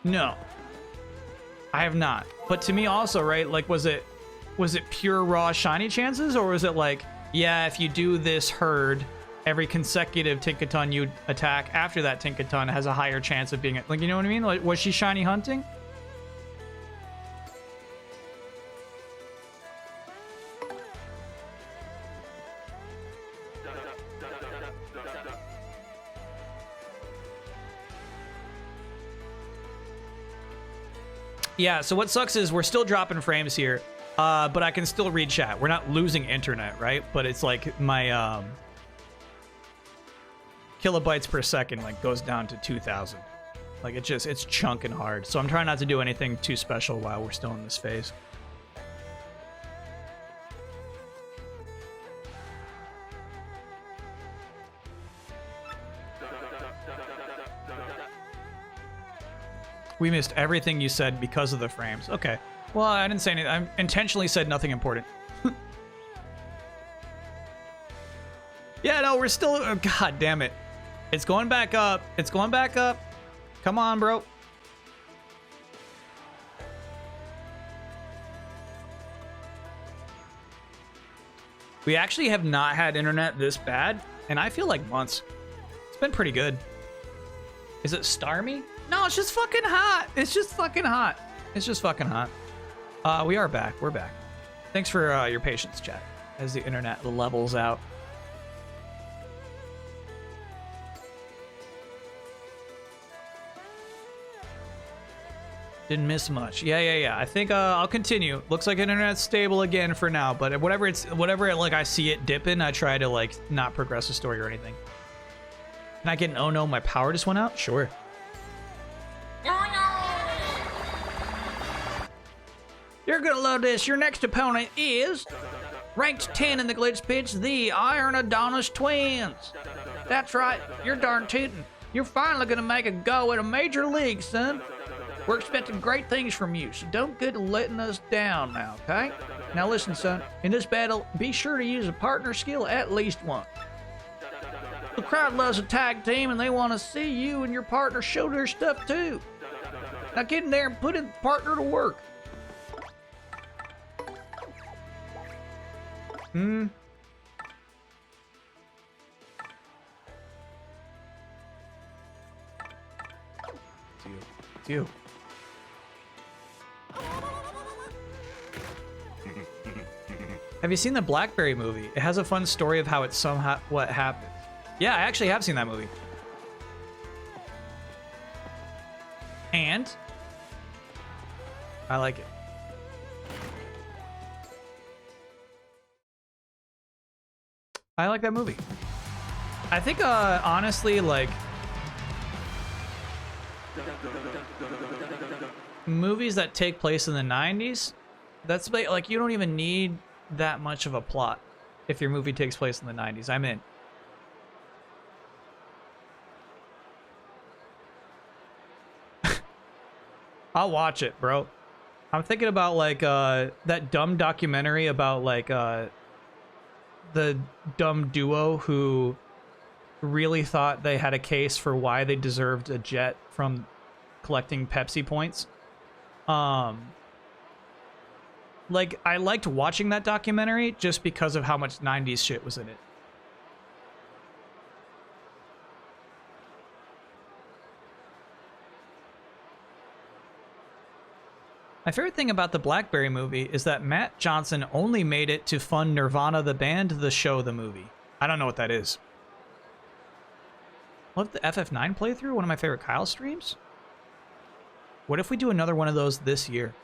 No. I have not. But to me also, right, like was it pure raw shiny chances, or was it like, yeah, if you do this herd, every consecutive Tinkaton you attack after that Tinkaton has a higher chance of being, like, you know what I mean? Like, was she shiny hunting? Yeah, so what sucks is we're still dropping frames here, but I can still read chat. We're not losing internet, right? But it's like my kilobytes per second like goes down to 2,000. Like it's chunking hard. So I'm trying not to do anything too special while we're still in this phase. We missed everything you said because of the frames. Okay. Well, I didn't say anything. I intentionally said nothing important. Yeah, no, we're still... Oh, God damn it. It's going back up. It's going back up. Come on, bro. We actually have not had internet this bad, and I feel like months. It's been pretty good. Is it Starmie? No, it's just fucking hot. It's just fucking hot. It's just fucking hot. We are back. We're back. Thanks for your patience, chat, as the internet levels out. Didn't miss much. Yeah. I think I'll continue. Looks like internet's stable again for now, but whatever like I see it dipping, I try to like not progress the story or anything. Can I get an oh no, my power just went out? Sure. You're gonna love this. Your next opponent is ranked 10 in the Glitch Pitch, the Iron Adonis Twins. That's right, you're darn tootin'. You're finally gonna make a go at a major league, son. We're expecting great things from you, so don't get letting us down now, okay? Now listen, son, in this battle, be sure to use a partner skill at least once. The crowd loves a tag team, and they want to see you and your partner show their stuff too. Now get in there and put in partner to work. It's you. Have you seen the Blackberry movie? It has a fun story of how it somehow what happened. Yeah, I actually have seen that movie. And I like it. I like that movie. I think, honestly, like, movies that take place in the 90s, that's like, you don't even need that much of a plot if your movie takes place in the 90s. I'm in. I'll watch it, bro. I'm thinking about, like, that dumb documentary about, like, the dumb duo who really thought they had a case for why they deserved a jet from collecting Pepsi points. Like, I liked watching that documentary just because of how much 90s shit was in it. My favorite thing about the Blackberry movie is that Matt Johnson only made it to fund Nirvana the band, the show, the movie. I don't know what that is. Love the FF9 playthrough, one of my favorite Kyle streams. What if we do another one of those this year?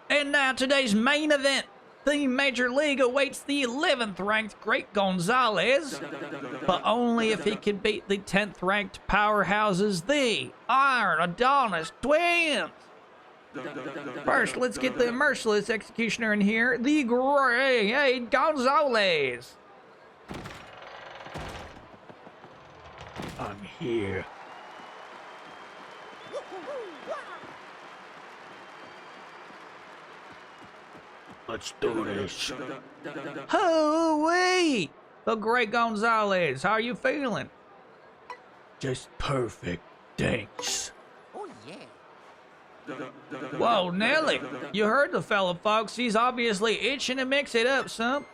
And now today's main event. Team Major League awaits the 11th ranked Great Gonzalez, but only if he can beat the 10th ranked powerhouses, the Iron Adonis Twins. First, let's get the merciless executioner in here, the Great Gonzalez. I'm here. Let's do this. Hooey! The Great Gonzalez, how are you feeling? Just perfect. Thanks. Whoa, Nelly, you heard the fella, folks. He's obviously itching to mix it up some.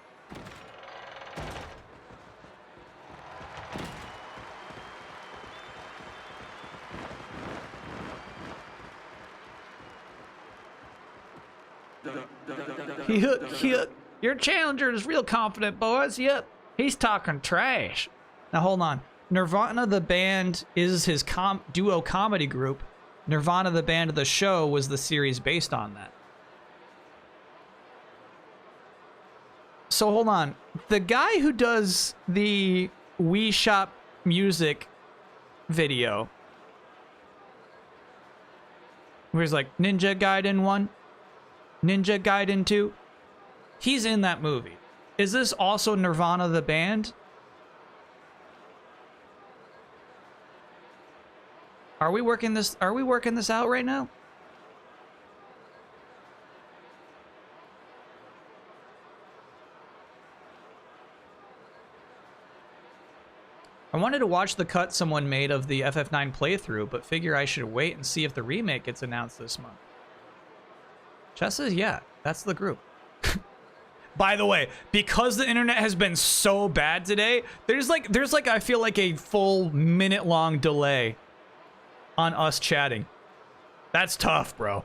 Yep. Your challenger is real confident, boys. Yep. He's talking trash. Now, hold on. Nirvana the band is his duo comedy group. Nirvana the band of the show was the series based on that. So, hold on. The guy who does the Wii Shop music video, where he's like, Ninja Gaiden 1, Ninja Gaiden 2, he's in that movie. Is this also Nirvana the band? Are we working this out right now? I wanted to watch the cut someone made of the FF9 playthrough, but figure I should wait and see if the remake gets announced this month. Chess says, yeah, that's the group. By the way, because the internet has been so bad today, there's like I feel like a full minute-long delay on us chatting. That's tough, bro.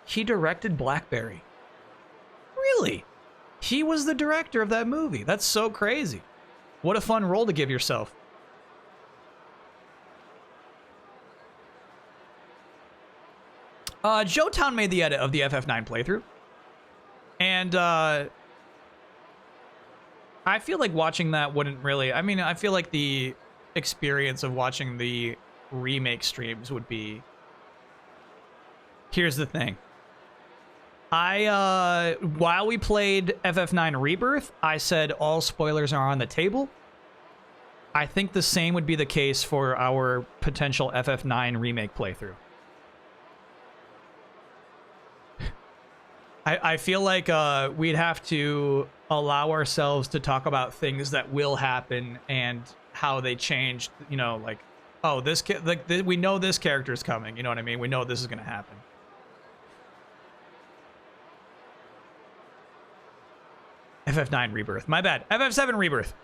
He directed Blackberry. Really? He was the director of that movie. That's so crazy. What a fun role to give yourself. Joetown made the edit of the FF9 playthrough. And, I feel like watching that wouldn't really... I mean, I feel like the experience of watching the remake streams would be... Here's the thing. While we played FF9 Rebirth, I said all spoilers are on the table. I think the same would be the case for our potential FF9 remake playthrough. I feel like we'd have to allow ourselves to talk about things that will happen and how they changed, you know, like, oh, we know this character is coming, you know what I mean? We know this is going to happen. FF9 Rebirth. My bad. FF7 Rebirth.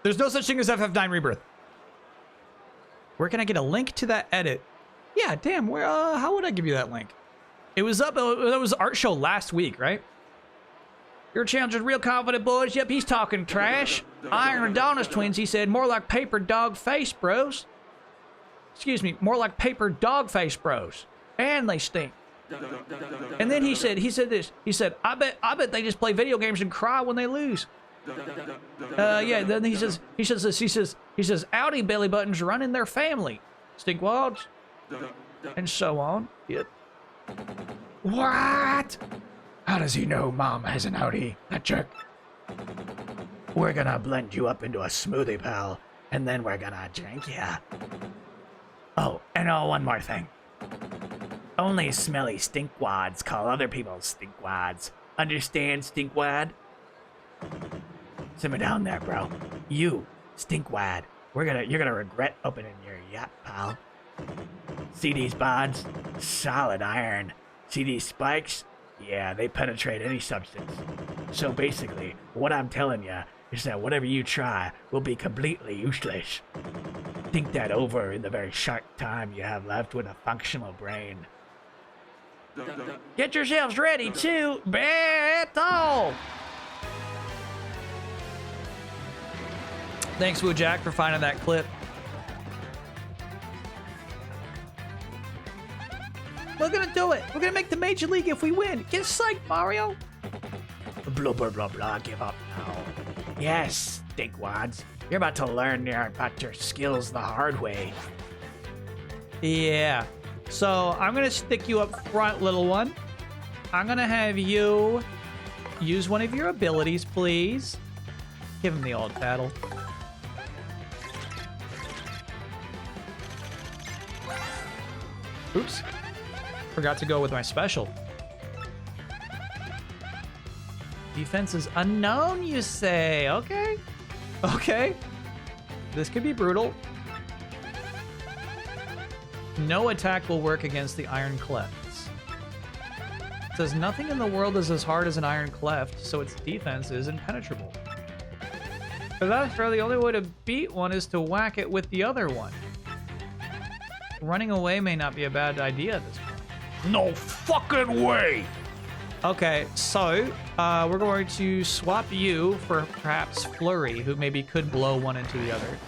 There's no such thing as FF9 Rebirth. Where can I get a link to that edit? Yeah, damn. Where? How would I give you that link? It was up. That was art show last week, right? Your challenger's real confident, boys. Yep, he's talking trash. Iron Adonis Twins, he said. More like paper dog face bros. Excuse me. More like paper dog face bros. And they stink. And then he said this. He said, I bet they just play video games and cry when they lose. Yeah, then he says, Audi belly buttons running their family. Stinkwads. And so on. Yep. What? How does he know Mom has an Audi? That jerk. We're gonna blend you up into a smoothie, pal, and then we're gonna drink ya. Oh, and one more thing. Only smelly stinkwads call other people stinkwads. Understand, stinkwad? Simmer down there, bro. You, stinkwad. You're gonna regret opening your yacht, pal. See these bonds? Solid iron. See these spikes? Yeah, they penetrate any substance. So basically, what I'm telling you is that whatever you try will be completely useless. Think that over in the very short time you have left with a functional brain. Get yourselves ready to battle! Thanks, Woojack, for finding that clip. We're gonna do it. We're gonna make the Major League if we win. Get psyched, Mario. Blah, blah, blah, blah. Give up now. Yes, dickwads. You're about to learn about your skills the hard way. Yeah. So I'm gonna stick you up front, little one. I'm gonna have you use one of your abilities, please. Give him the old paddle. Oops. Forgot to go with my special. Defense is unknown, you say? Okay. Okay. This could be brutal. No attack will work against the Iron Clefts. It says nothing in the world is as hard as an Iron Cleft, so its defense is impenetrable. For that, the only way to beat one is to whack it with the other one. Running away may not be a bad idea at this point. No fucking way! Okay, so we're going to swap you for perhaps Flurry, who maybe could blow one into the other.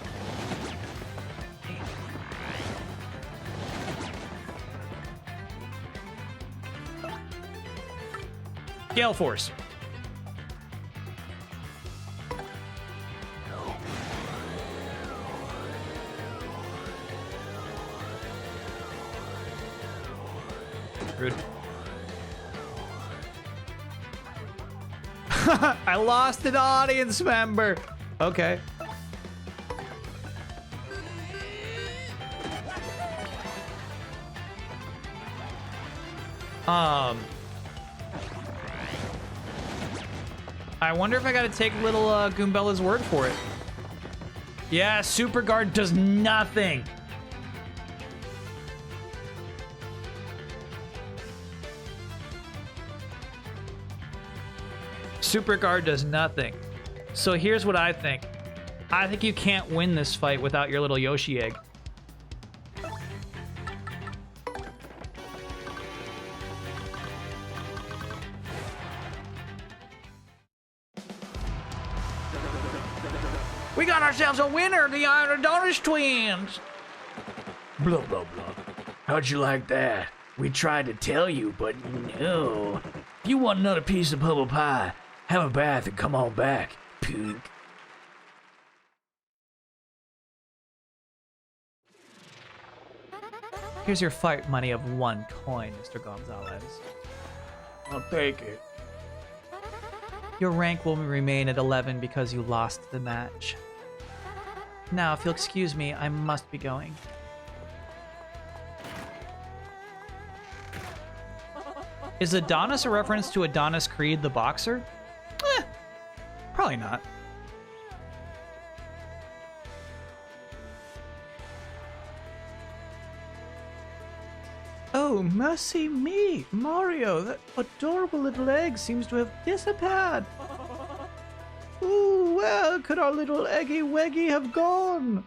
Gale Force. Rude. I lost an audience member. Okay. I wonder if I gotta take little Goombella's word for it. Yeah, Super Guard does nothing. Super Guard does nothing. So here's what I think. I think you can't win this fight without your little Yoshi egg. We got ourselves a winner, the Iron Adonis twins. Blah, blah, blah. How'd you like that? We tried to tell you, but no. If you want another piece of humble pie, have a bath and come on back, punk. Here's your fight money of 1 coin, Mr. Gonzalez. I'll take it. Your rank will remain at 11 because you lost the match. Now, if you'll excuse me, I must be going. Is Adonis a reference to Adonis Creed the boxer? Probably not. Oh, mercy me, Mario, that adorable little egg seems to have disappeared. Ooh, where could our little eggy weggy have gone?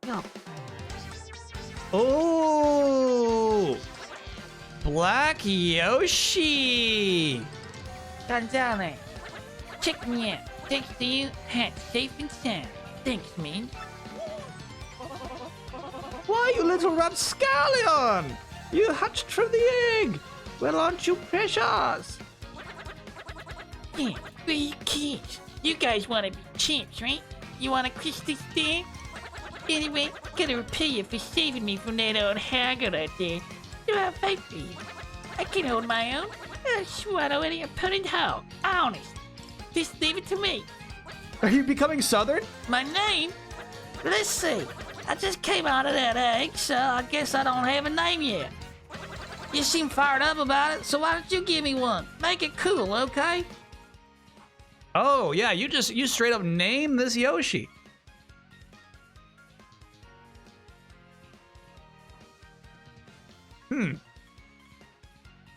No. Oh, Black Yoshi. Gonzalez, check me out. Thanks to you, hat safe and sound. Thanks, man. Why, you little rapscallion! You hatched from the egg! Well, aren't you precious? Yeah, where you kids? You guys want to be champs, right? You want to kiss this thing? Anyway, gotta repay you for saving me from that old haggard out there. So I'll fight for you. I can hold my own. I'll swallow any opponent whole. Honest. Just leave it to me. Are you becoming Southern? My name? Let's see. I just came out of that egg, so I guess I don't have a name yet. You seem fired up about it, so why don't you give me one? Make it cool, okay? Oh, yeah, you straight up name this Yoshi.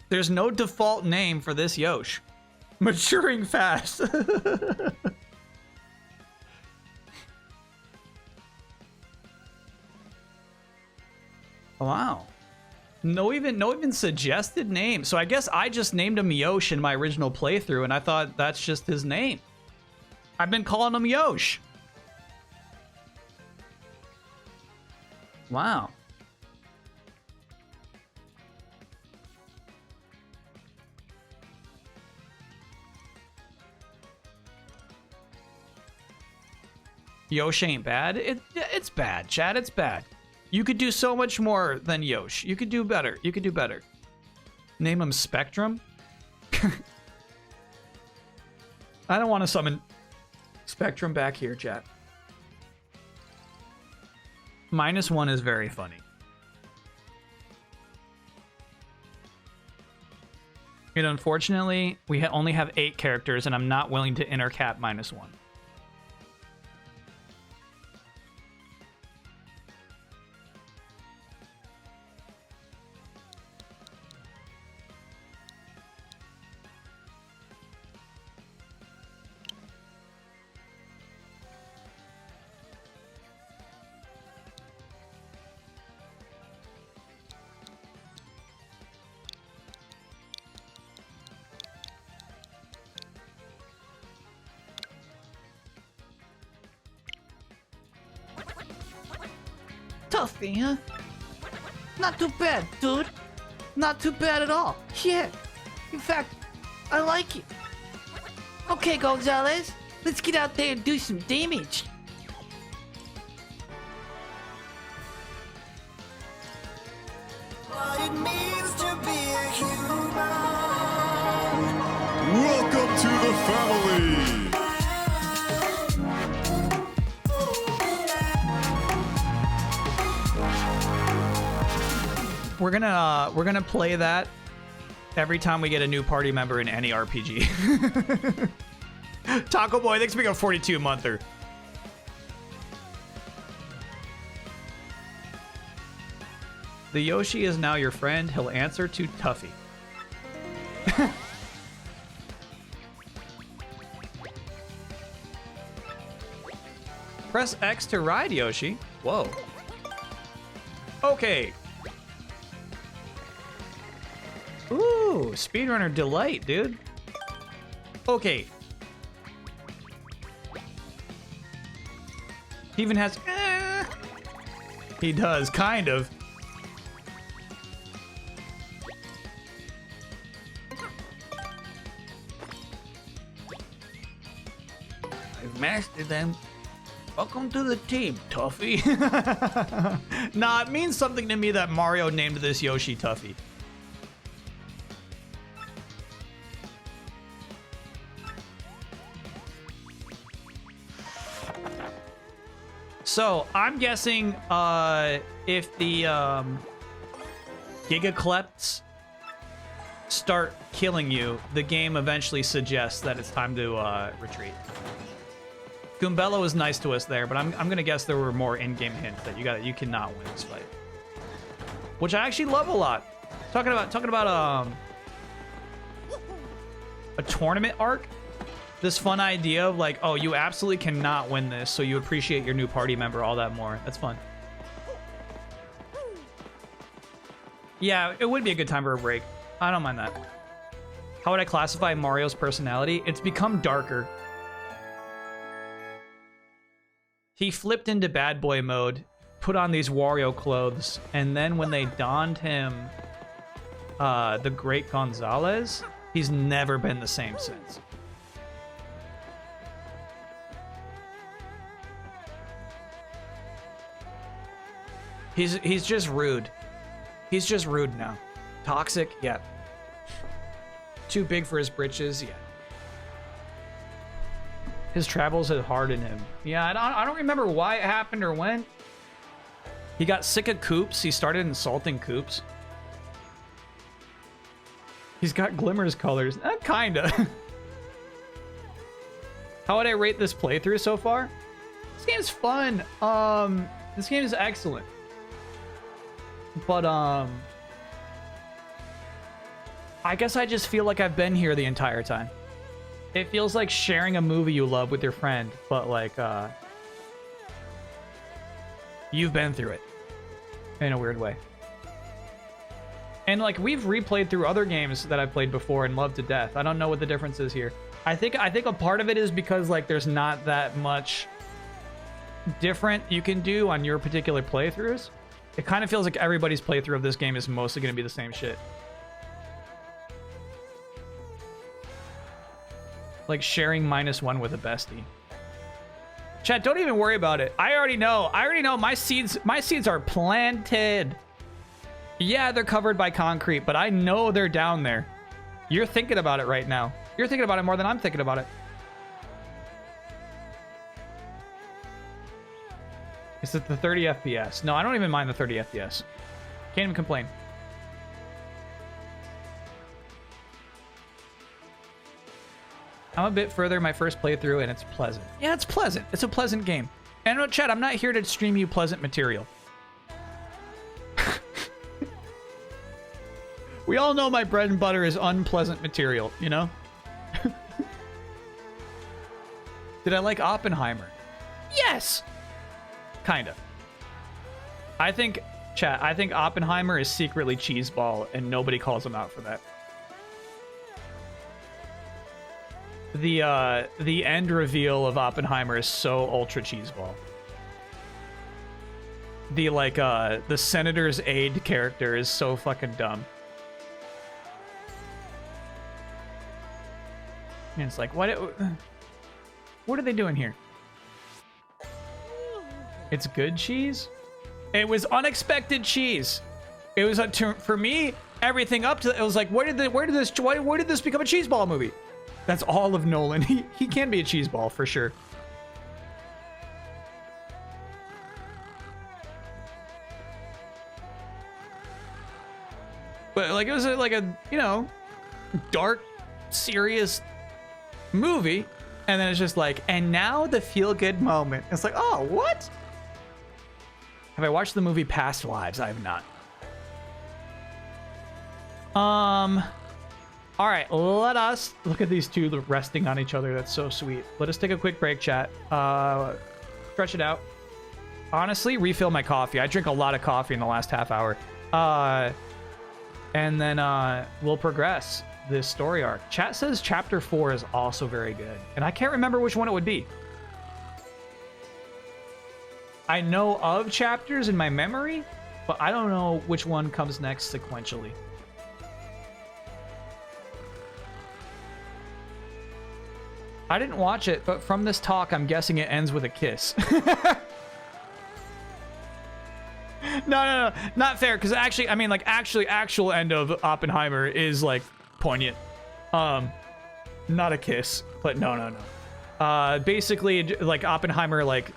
There's no default name for this Yosh. Maturing fast. Wow. No even suggested name. So I guess I just named him Yosh in my original playthrough, and I thought that's just his name. I've been calling him Yosh. Wow. Yosh ain't bad. It's bad, Chad. It's bad. You could do so much more than Yosh. You could do better. You could do better. Name him Spectrum. I don't want to summon Spectrum back here, chat. -1 is very funny. And unfortunately, we only have 8 characters, and I'm not willing to enter cap -1. Toughy, huh? Not too bad, dude. Not too bad at all. Yeah. In fact, I like it. Okay, Gonzalez. Let's get out there and do some damage. What it means to be a human. Welcome to the family. We're gonna play that every time we get a new party member in any RPG. Taco Boy, thanks for being a 42-monther. The Yoshi is now your friend. He'll answer to Tuffy. Press X to ride Yoshi. Whoa. Okay. Ooh, speedrunner delight, dude. Okay. He even has... He does, kind of. I've mastered them. Welcome to the team, Tuffy. Nah, it means something to me that Mario named this Yoshi Tuffy. So, I'm guessing if the Gigaklepts start killing you, the game eventually suggests that it's time to retreat. Goombello was nice to us there, but I'm gonna guess there were more in-game hints that you cannot win this fight, which I actually love a lot. Talking about a tournament arc. This fun idea of like, oh, you absolutely cannot win this, so you appreciate your new party member all that more. That's fun. Yeah, it would be a good time for a break. I don't mind that. How would I classify Mario's personality? It's become darker. He flipped into bad boy mode, put on these Wario clothes, and then when they donned him the Great Gonzalez, he's never been the same since. He's just rude. He's just rude now. Toxic, yeah. Too big for his britches, yeah. His travels had hardened him. Yeah, I don't remember why it happened or when. He got sick of Koops. He started insulting Koops. He's got Glimmer's colors. Kinda. How would I rate this playthrough so far? This game's fun. This game is excellent. But, I guess I just feel like I've been here the entire time. It feels like sharing a movie you love with your friend, but like, you've been through it in a weird way. And like, we've replayed through other games that I've played before and loved to death. I don't know what the difference is here. I think a part of it is because like there's not that much different you can do on your particular playthroughs. It kind of feels like everybody's playthrough of this game is mostly going to be the same shit. Like sharing -1 with a bestie. Chat, don't even worry about it. I already know. My seeds are planted. Yeah, they're covered by concrete, but I know they're down there. You're thinking about it right now. You're thinking about it more than I'm thinking about it. Is it the 30 FPS? No, I don't even mind the 30 FPS. Can't even complain. I'm a bit further in my first playthrough, and it's pleasant. Yeah, it's pleasant. It's a pleasant game. And no, Chad, I'm not here to stream you pleasant material. We all know my bread and butter is unpleasant material, you know? Did I like Oppenheimer? Yes! Kinda. I think, chat, I think Oppenheimer is secretly cheeseball, and nobody calls him out for that. The end reveal of Oppenheimer is so ultra cheeseball. The the senator's aide character is so fucking dumb. And it's like, what are they doing here? It's good cheese? It was unexpected cheese. It was for me, everything up to it was like, where did this become a cheeseball movie? That's all of Nolan. He can be a cheeseball for sure. But like it was like a, you know, dark, serious movie, and then it's just like, and now the feel-good moment. It's like, oh, what? Have I watched the movie Past Lives? I have not. All right, let us look at these two resting on each other. That's so sweet. Let us take a quick break, chat. Stretch it out. Honestly, refill my coffee. I drink a lot of coffee in the last half hour. And then we'll progress this story arc. Chat says chapter 4 is also very good, and I can't remember which one it would be. I know of chapters in my memory, but I don't know which one comes next sequentially. I didn't watch it, but from this talk, I'm guessing it ends with a kiss. No, not fair. Because actually, I mean, like, actual end of Oppenheimer is like poignant. Not a kiss, but no. Basically, like Oppenheimer like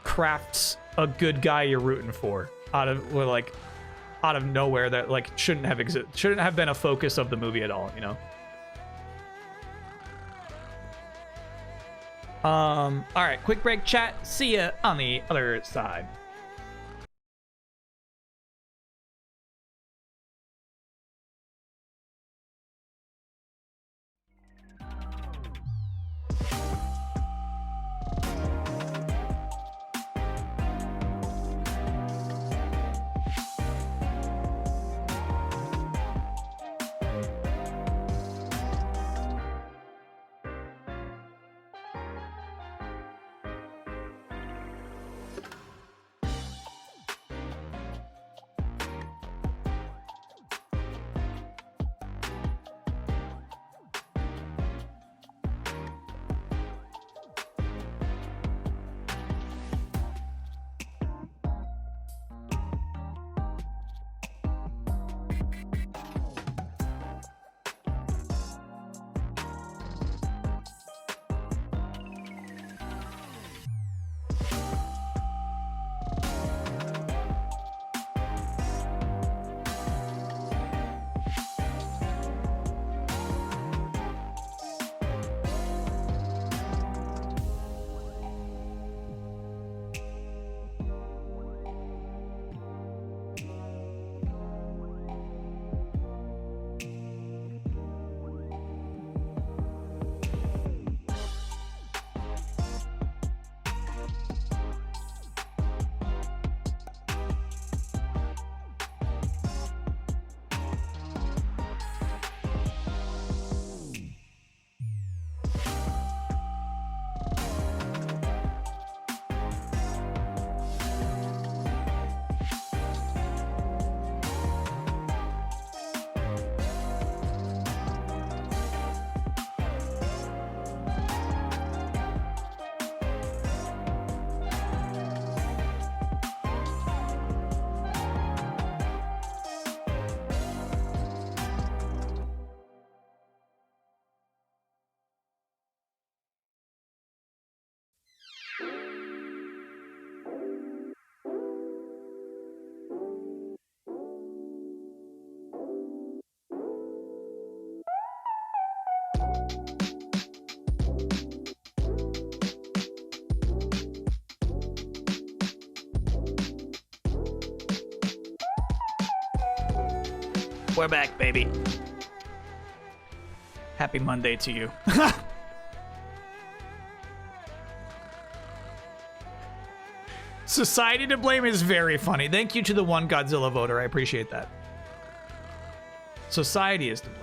crafts a good guy you're rooting for out of nowhere that like shouldn't have been a focus of the movie at all, you know. All right, quick break, chat. See ya on the other side. We're back, baby. Happy Monday to you. Society to blame is very funny. Thank you to the one Godzilla voter. I appreciate that. Society is to blame.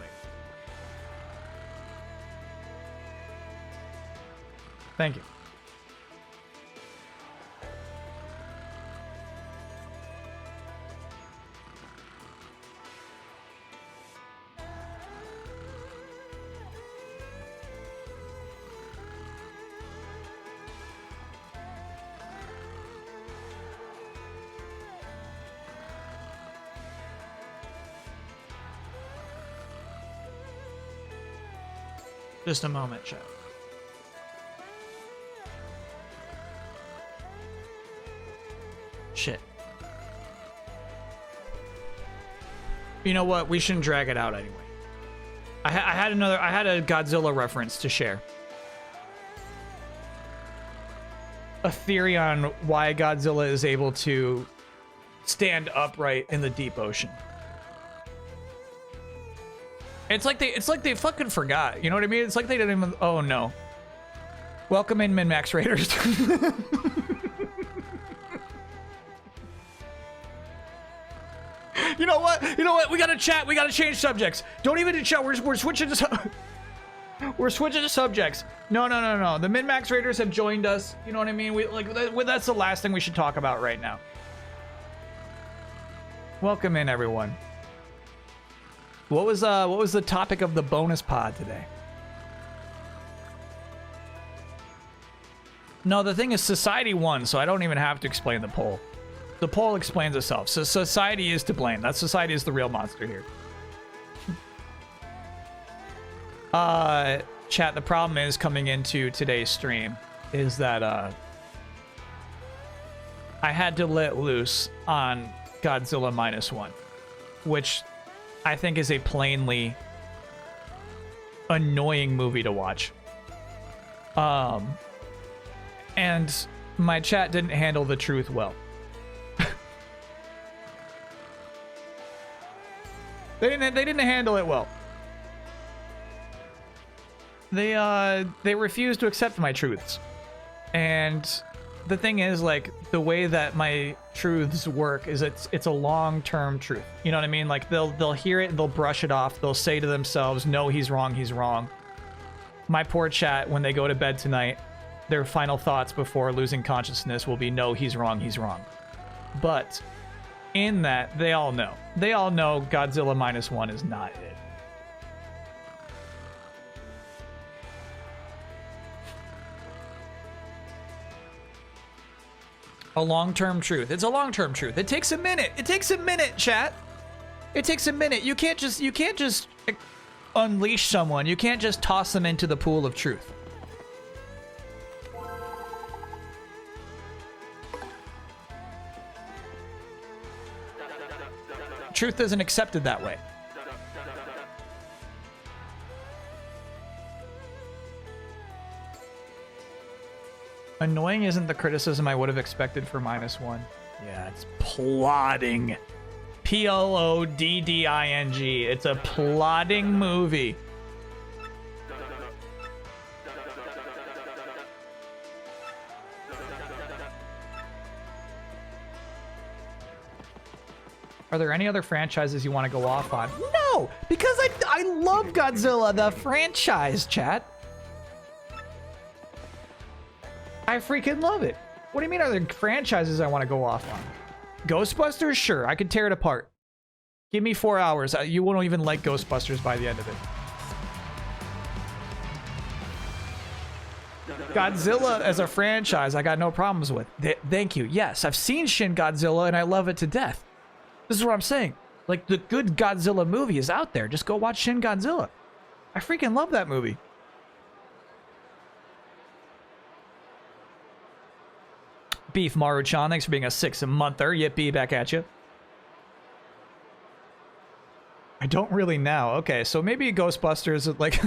Thank you. Just a moment, chat. Shit. You know what? We shouldn't drag it out anyway. I had a Godzilla reference to share. A theory on why Godzilla is able to stand upright in the deep ocean. It's like they fucking forgot. You know what I mean? It's like they didn't even. Oh no. Welcome in, Min-Max Raiders. You know what? You know what? We gotta chat. We gotta change subjects. Don't even chat. We're switching to. We're switching to subjects. No. The Min-Max Raiders have joined us. You know what I mean? That's the last thing we should talk about right now. Welcome in, everyone. What was the topic of the bonus pod today? No, the thing is society won, so I don't even have to explain the poll. The poll explains itself. So society is to blame. That society is the real monster here. Chat, the problem is coming into today's stream is that I had to let loose on Godzilla -1, which I think is a plainly annoying movie to watch. And my chat didn't handle the truth well. They didn't handle it well. They refused to accept my truths. And the thing is, like, the way that my truths work is it's a long-term truth. You know what I mean? Like, they'll hear it and they'll brush it off. They'll say to themselves, no, he's wrong, he's wrong. My poor chat, when they go to bed tonight, their final thoughts before losing consciousness will be, no, he's wrong, he's wrong. But in that, they all know. They all know Godzilla -1 is not it. A long-term truth. It's a long-term truth. It takes a minute. It takes a minute, chat. It takes a minute. You can't just unleash someone. You can't just toss them into the pool of truth. Truth isn't accepted that way. Annoying isn't the criticism I would have expected for -1. Yeah, it's plodding. Plodding. It's a plodding movie. Are there any other franchises you want to go off on? No, because I love Godzilla, the franchise, chat. I freaking love it. What do you mean, are there franchises I want to go off on? Ghostbusters? Sure, I could tear it apart. Give me 4 hours. You won't even like Ghostbusters by the end of it. Godzilla as a franchise, I got no problems with. Thank you. Yes, I've seen Shin Godzilla and I love it to death. This is what I'm saying. Like, the good Godzilla movie is out there. Just go watch Shin Godzilla. I freaking love that movie. Beef Maruchan, thanks for being a 6-monther. Yippee, back at you. I don't really know. Okay, so maybe Ghostbusters, like,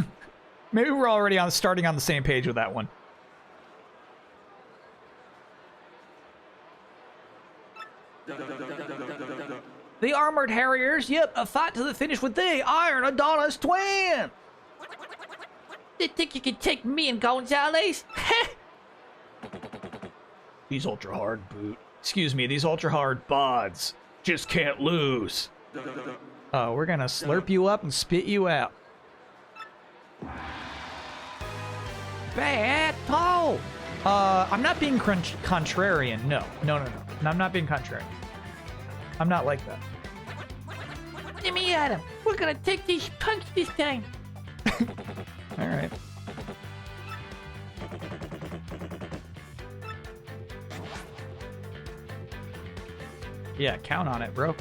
maybe we're already starting on the same page with that one. The Armored Harriers, yep, a fight to the finish with the Iron Adonis Twin. You think you can take me and Gonzalez? These ultra hard these ultra hard bods just can't lose. We're gonna slurp you up and spit you out. Battle! I'm not being contrarian. No. I'm not being contrarian. I'm not like that. Get me at him. We're gonna take these punks this time. All right. Yeah, count on it, bro.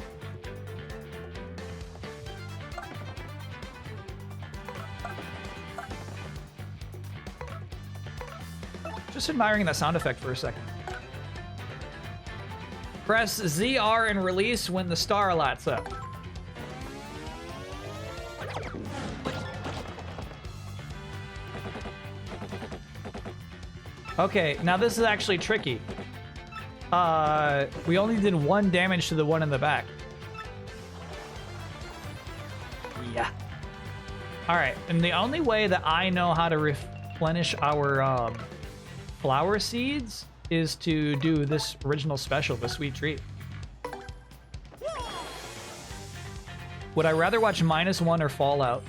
Just admiring that sound effect for a second. Press ZR and release when the star lights up. Okay, now this is actually tricky. We only did 1 damage to the one in the back. Yeah. Alright, and the only way that I know how to replenish our flower seeds is to do this original special, the Sweet Treat. Would I rather watch -1 or Fallout?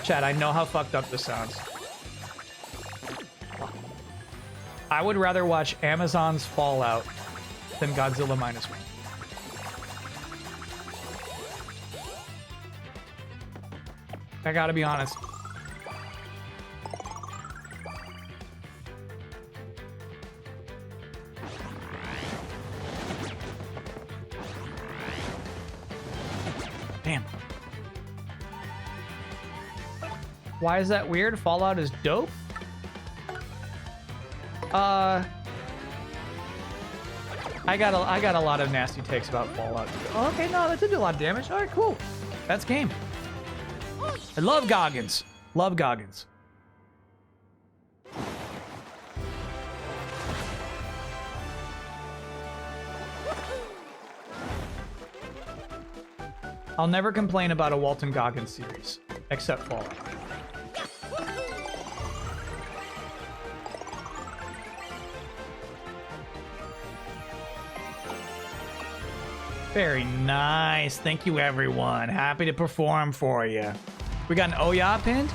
Chad, I know how fucked up this sounds. I would rather watch Amazon's Fallout than Godzilla -1. I gotta be honest. Damn. Why is that weird? Fallout is dope? I got a lot of nasty takes about Fallout. Oh, okay, no, that did do a lot of damage. All right, cool. That's game. I love Goggins. Love Goggins. I'll never complain about a Walton Goggins series, except Fallout. Very nice. Thank you, everyone. Happy to perform for you. We got an Oya pinned?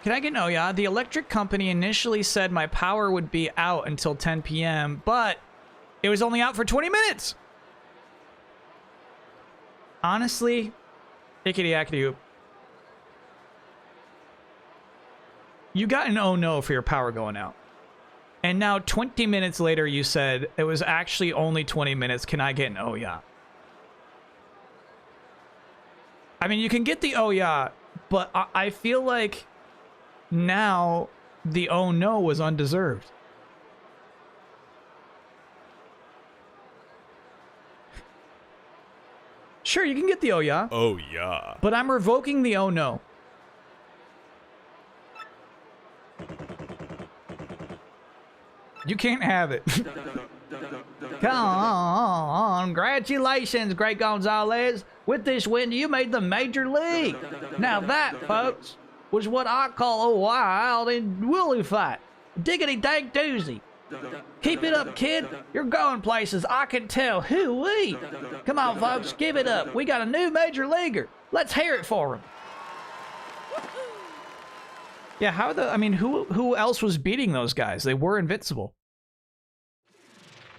Can I get an Oya? The electric company initially said my power would be out until 10 p.m., but it was only out for 20 minutes. Honestly, ickety-ackety-oop. You got an oh no for your power going out. And now 20 minutes later, you said it was actually only 20 minutes. Can I get an oh yeah? I mean, you can get the oh yeah, but I feel like now the oh no was undeserved. Sure, you can get the oh yeah. Oh yeah. But I'm revoking the oh no. You can't have it. Come on. Congratulations, Great Gonzalez. With this win, you made the major league. Now that, folks, was what I call a wild and woolly fight. Diggity dank doozy. Keep it up, kid. You're going places. I can tell. Hoo-wee. Come on, folks. Give it up. We got a new major leaguer. Let's hear it for him. Yeah, who else was beating those guys? They were invincible.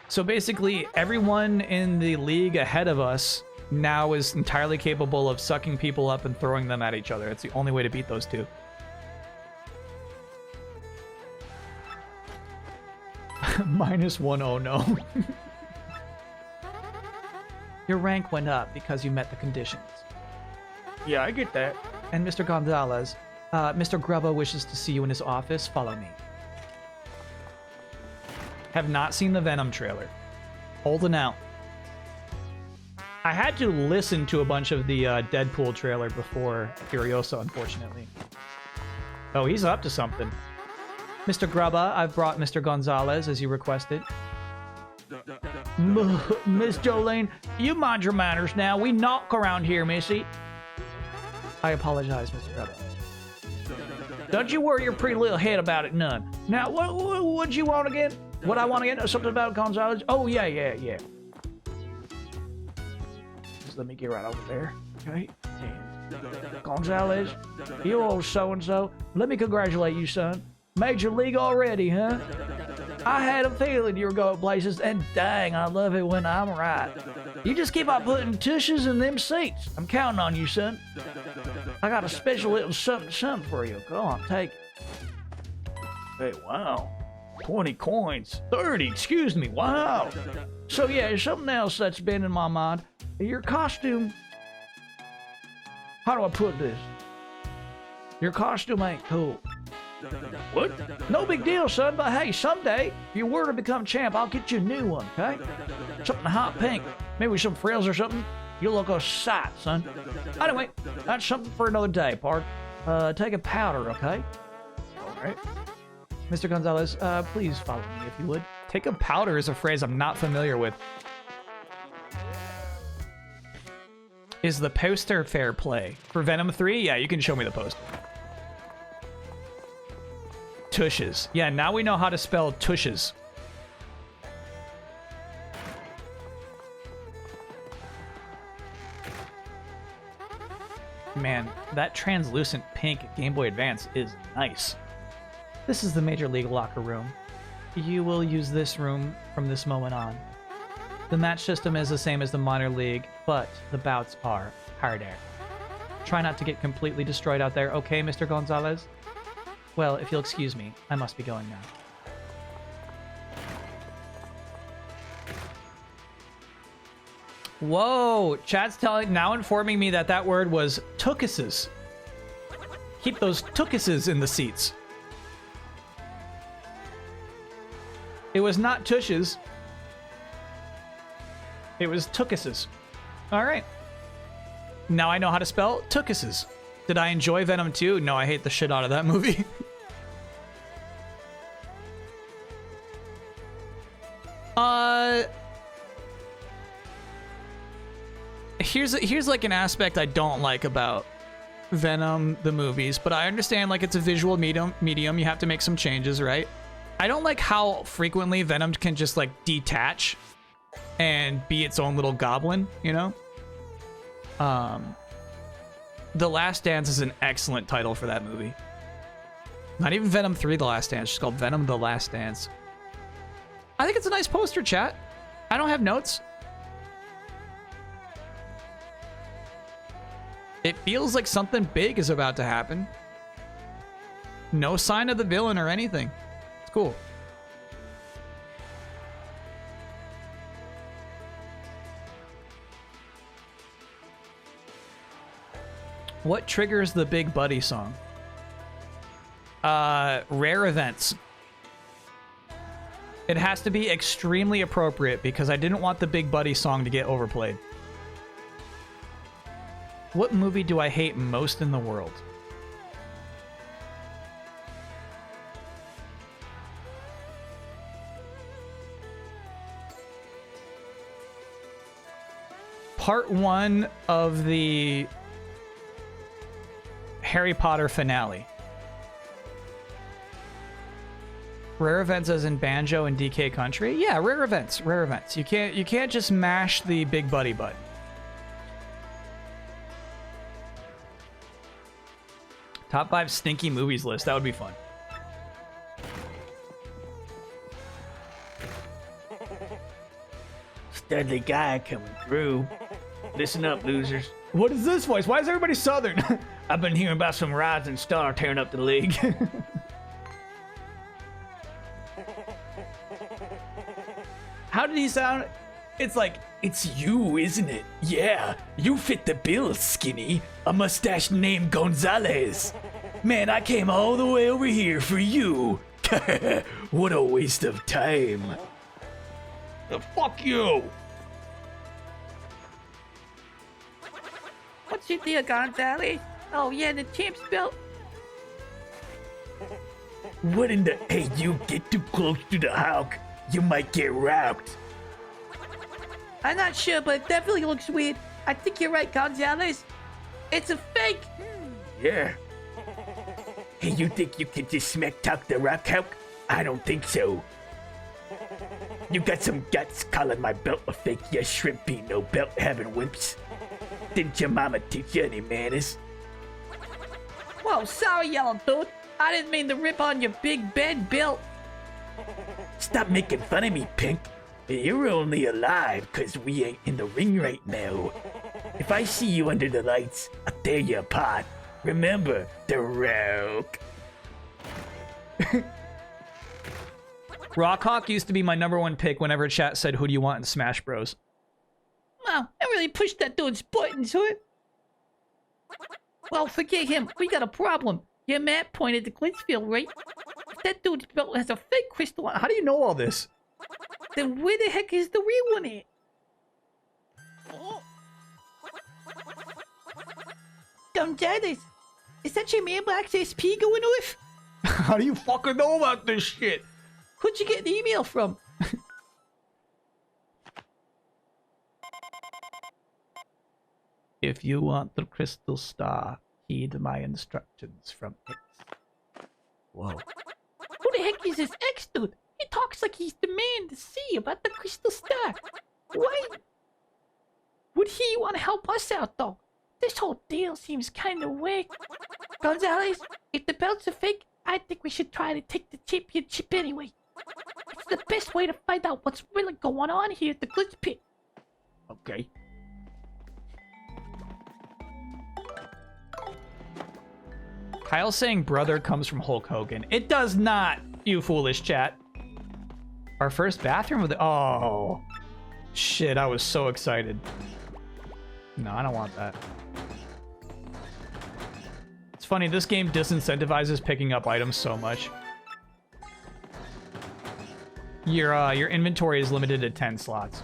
So basically, everyone in the league ahead of us now is entirely capable of sucking people up and throwing them at each other. It's the only way to beat those two. -1, oh no. Your rank went up because you met the conditions. Yeah, I get that. And Mr. Gonzalez, Mr. Grubba wishes to see you in his office. Follow me. Have not seen the Venom trailer. Holding out. I had to listen to a bunch of the Deadpool trailer before Furiosa, unfortunately. Oh, he's up to something. Mr. Grubba, I've brought Mr. Gonzalez as you requested. Miss Jolene, you mind your manners now. We knock around here, missy. I apologize, Mr. Grubba. Don't you worry your pretty little head about it none. Now, what'd you want again? What I want again? Something about Gonzalez? Oh, yeah. Just let me get right over there, okay? And Gonzalez, you old so-and-so, let me congratulate you, son. Major league already, huh? I had a feeling you were going places, and dang, I love it when I'm right. You just keep on putting tushes in them seats. I'm counting on you, son. I got a special little something for you. Go on, take it. Hey, wow. 20 coins. 30, excuse me. Wow. So, yeah, there's something else that's been in my mind. Your costume... How do I put this? Your costume ain't cool. What? No big deal, son, but hey, someday, if you were to become champ, I'll get you a new one, okay? Something hot pink. Maybe with some frills or something. You'll look a sight, son. Anyway, that's something for another day, Park. Take a powder, okay? All right. Mr. Gonzalez, please follow me if you would. Take a powder is a phrase I'm not familiar with. Is the poster fair play? For Venom 3? Yeah, you can show me the poster. Tushes. Yeah, now we know how to spell tushes. Man, that translucent pink Game Boy Advance is nice. This is the Major League locker room. You will use this room from this moment on. The match system is the same as the minor league, but the bouts are harder. Try not to get completely destroyed out there, okay, Mr. Gonzalez? Well, if you'll excuse me, I must be going now. Whoa! Chat's now informing me that that word was tookuses. Keep those tookuses in the seats. It was not tushes. It was tookuses. All right. Now I know how to spell tookuses. Did I enjoy Venom 2? No, I hate the shit out of that movie. Here's like an aspect I don't like about Venom the movies, but I understand like it's a visual medium. You have to make some changes, right? I don't like how frequently Venom can just like detach and be its own little goblin, you know? The Last Dance is an excellent title for that movie. Not even Venom 3 The Last Dance, it's called Venom The Last Dance. I think it's a nice poster, chat. I don't have notes. It feels like something big is about to happen. No sign of the villain or anything. It's cool. What triggers the Big Buddy song? Rare events. It has to be extremely appropriate because I didn't want the Big Buddy song to get overplayed. What movie do I hate most in the world? Part 1 of the Harry Potter finale. Rare events as in Banjo and DK Country? Yeah, rare events, rare events. You can't just mash the Big Buddy button. Top 5 stinky movies list. That would be fun. Studly guy coming through. Listen up, losers. What is this voice? Why is everybody Southern? I've been hearing about some rising star tearing up the league. How did he sound? It's like, it's you, isn't it? Yeah, you fit the bill, skinny. A mustache named Gonzalez. Man, I came all the way over here for you. What a waste of time. Fuck you. What's your deal, Gonzalez? Oh, yeah, the champ's belt. What in the... Hey, you get too close to the Hulk. You might get rocked. I'm not sure, but it definitely looks weird. I think you're right, Gonzalez. It's a fake. Yeah. Hey, you think you can just smack talk the Rock Hulk? I don't think so. You got some guts calling my belt a fake, you shrimpy no belt having wimps. Didn't your mama teach you any manners? Whoa, sorry, yellow dude. I didn't mean to rip on your big bed belt. Stop making fun of me, Pink. You're only alive because we ain't in the ring right now. If I see you under the lights, I'll tear you apart. Remember, the Rock. Rockhawk used to be my #1 pick whenever chat said, who do you want in Smash Bros? Wow, I really pushed that dude's buttons, huh? Well, forget him. We got a problem. Your map pointed to Glitchfield, right? If that dude's belt has a fake crystal on it, How do you know all this? then where the heck is the real one at? Gonzalez, is that your mailbox SP going off? How do you fucking know about this shit? Who'd you get an email from? If you want the crystal star, heed my instructions from X. Whoa. Who the heck is this X dude? He talks like he's the man to see about the crystal star. Why would he want to help us out, though? This whole deal seems kind of weird. Gonzalez, if the belt's a fake, I think we should try to take the championship anyway. It's the best way to find out what's really going on here at the Glitch Pit. Okay. Kyle saying brother comes from Hulk Hogan. It does not, you foolish chat. Our first bathroom with oh. Shit, I was so excited. No, I don't want that. It's funny, this game disincentivizes picking up items so much. Your inventory is limited to 10 slots.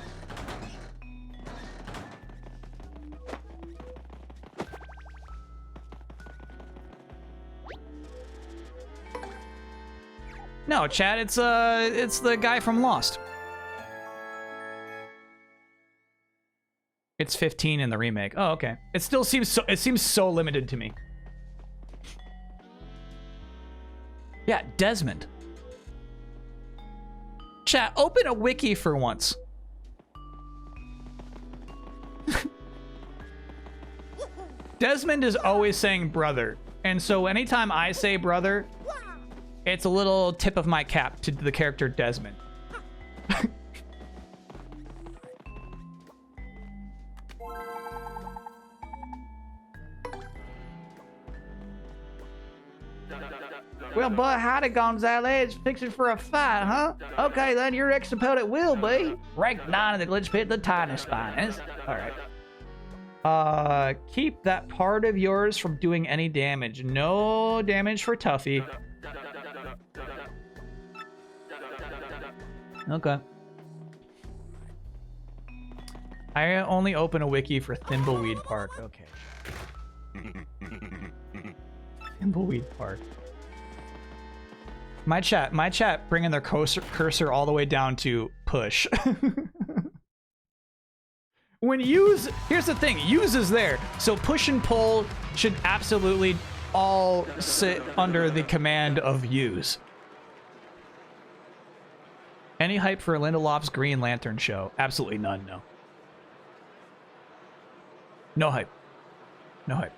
No, Chad, it's the guy from Lost. It's 15 in the remake. Oh, okay. It still seems so limited to me. Yeah, Desmond. Chat, open a wiki for once. Desmond is always saying brother. And so anytime I say brother, it's a little tip of my cap to the character Desmond. Well, but howdy, Gonzalez. Fixing for a fight, huh? Okay, then your ex-opponent will be rank 9 in the Glitch Pit, the tiny spines. Alright. Keep that part of yours from doing any damage. No damage for Tuffy. Okay. I only open a wiki for Thimbleweed Park. Okay. Thimbleweed Park. My chat bringing their cursor all the way down to push. When use, here's the thing, use is there. So push and pull should absolutely all sit under the command of use. Any hype for Lindelof's Green Lantern show? Absolutely none, no. No hype. No hype.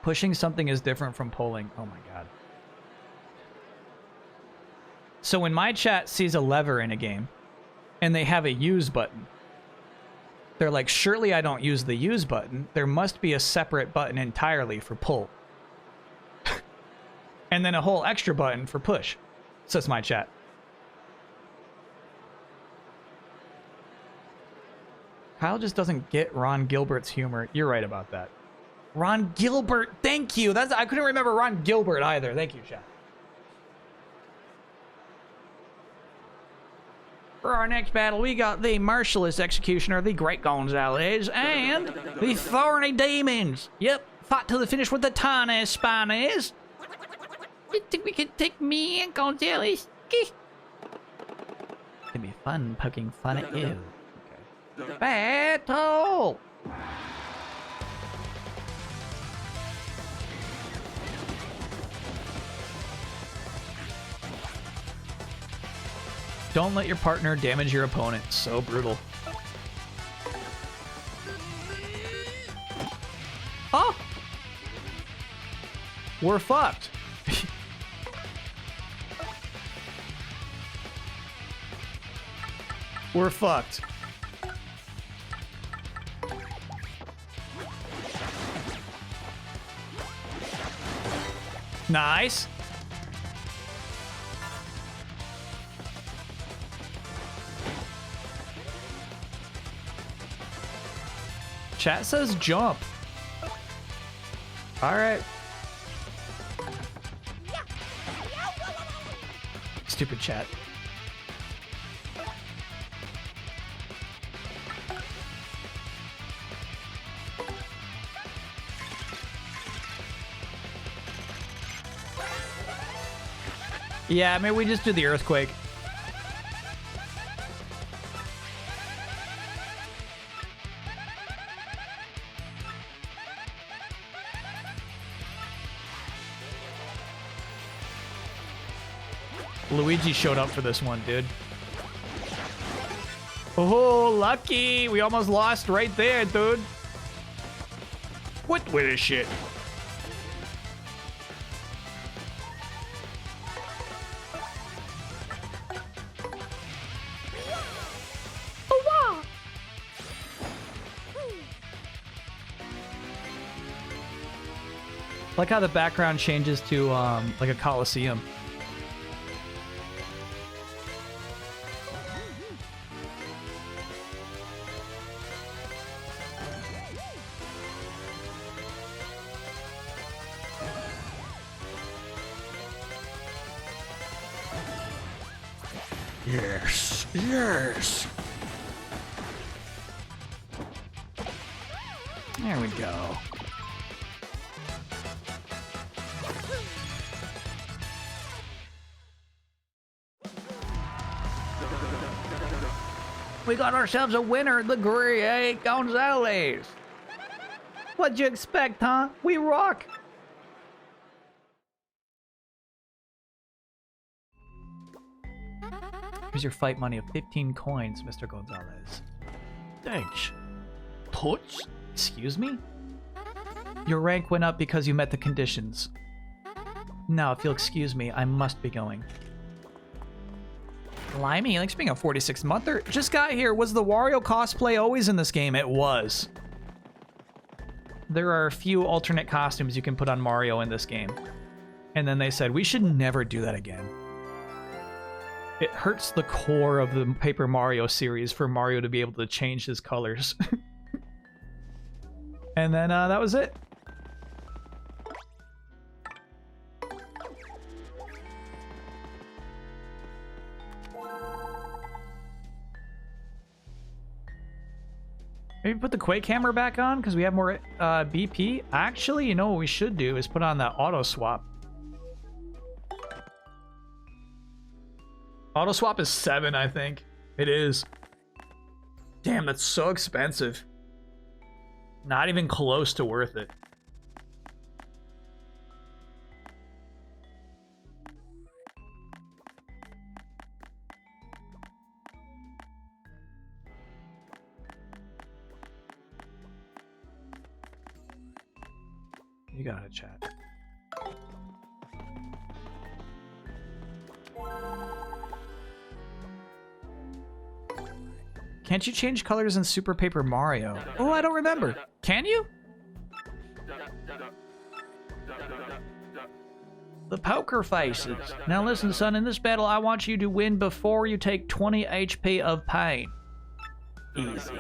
Pushing something is different from pulling. Oh my god. So when my chat sees a lever in a game, and they have a use button, they're like, surely I don't use the use button. There must be a separate button entirely for pull. And then a whole extra button for push, says my chat. Kyle just doesn't get Ron Gilbert's humor. You're right about that. Ron Gilbert, thank you. I couldn't remember Ron Gilbert either. Thank you, chat. For our next battle, we got the Merciless Executioner, the Great Gonzalez, and the Thorny Demons. Yep, Fought to the finish with the tiny spanies. You think we could take me and Gonzalez? It'd be fun poking fun at you. Battle! Don't let your partner damage your opponent. So brutal. Oh! We're fucked. We're fucked. Nice. Chat says jump. All right. Stupid chat. Yeah, maybe we just do the earthquake. Luigi showed up for this one, dude. Oh, lucky! We almost lost right there, dude. What with this shit? Like how the background changes to like a coliseum. Yes, yes. There we go. We got ourselves a winner, the Great Gonzalez. What'd you expect, huh? We rock. Here's your fight money of 15 coins, Mr. Gonzalez. Thanks. Toots? Excuse me? Your rank went up because you met the conditions. Now, if you'll excuse me, I must be going. Limey, thanks for being a 46-monther. Just got here. Was the Wario cosplay always in this game? It was. There are a few alternate costumes you can put on Mario in this game. And then they said, we should never do that again. It hurts the core of the Paper Mario series for Mario to be able to change his colors. And then that was it. Maybe put the Quake hammer back on because we have more BP. Actually, you know what we should do is put on that auto swap. Auto swap is 7, I think. It is. Damn, that's so expensive. Not even close to worth it. You got it, chat. Can't you change colors in Super Paper Mario? Oh, I don't remember. Can you? The poker faces. Now listen, son, in this battle, I want you to win before you take 20 HP of pain. Easy.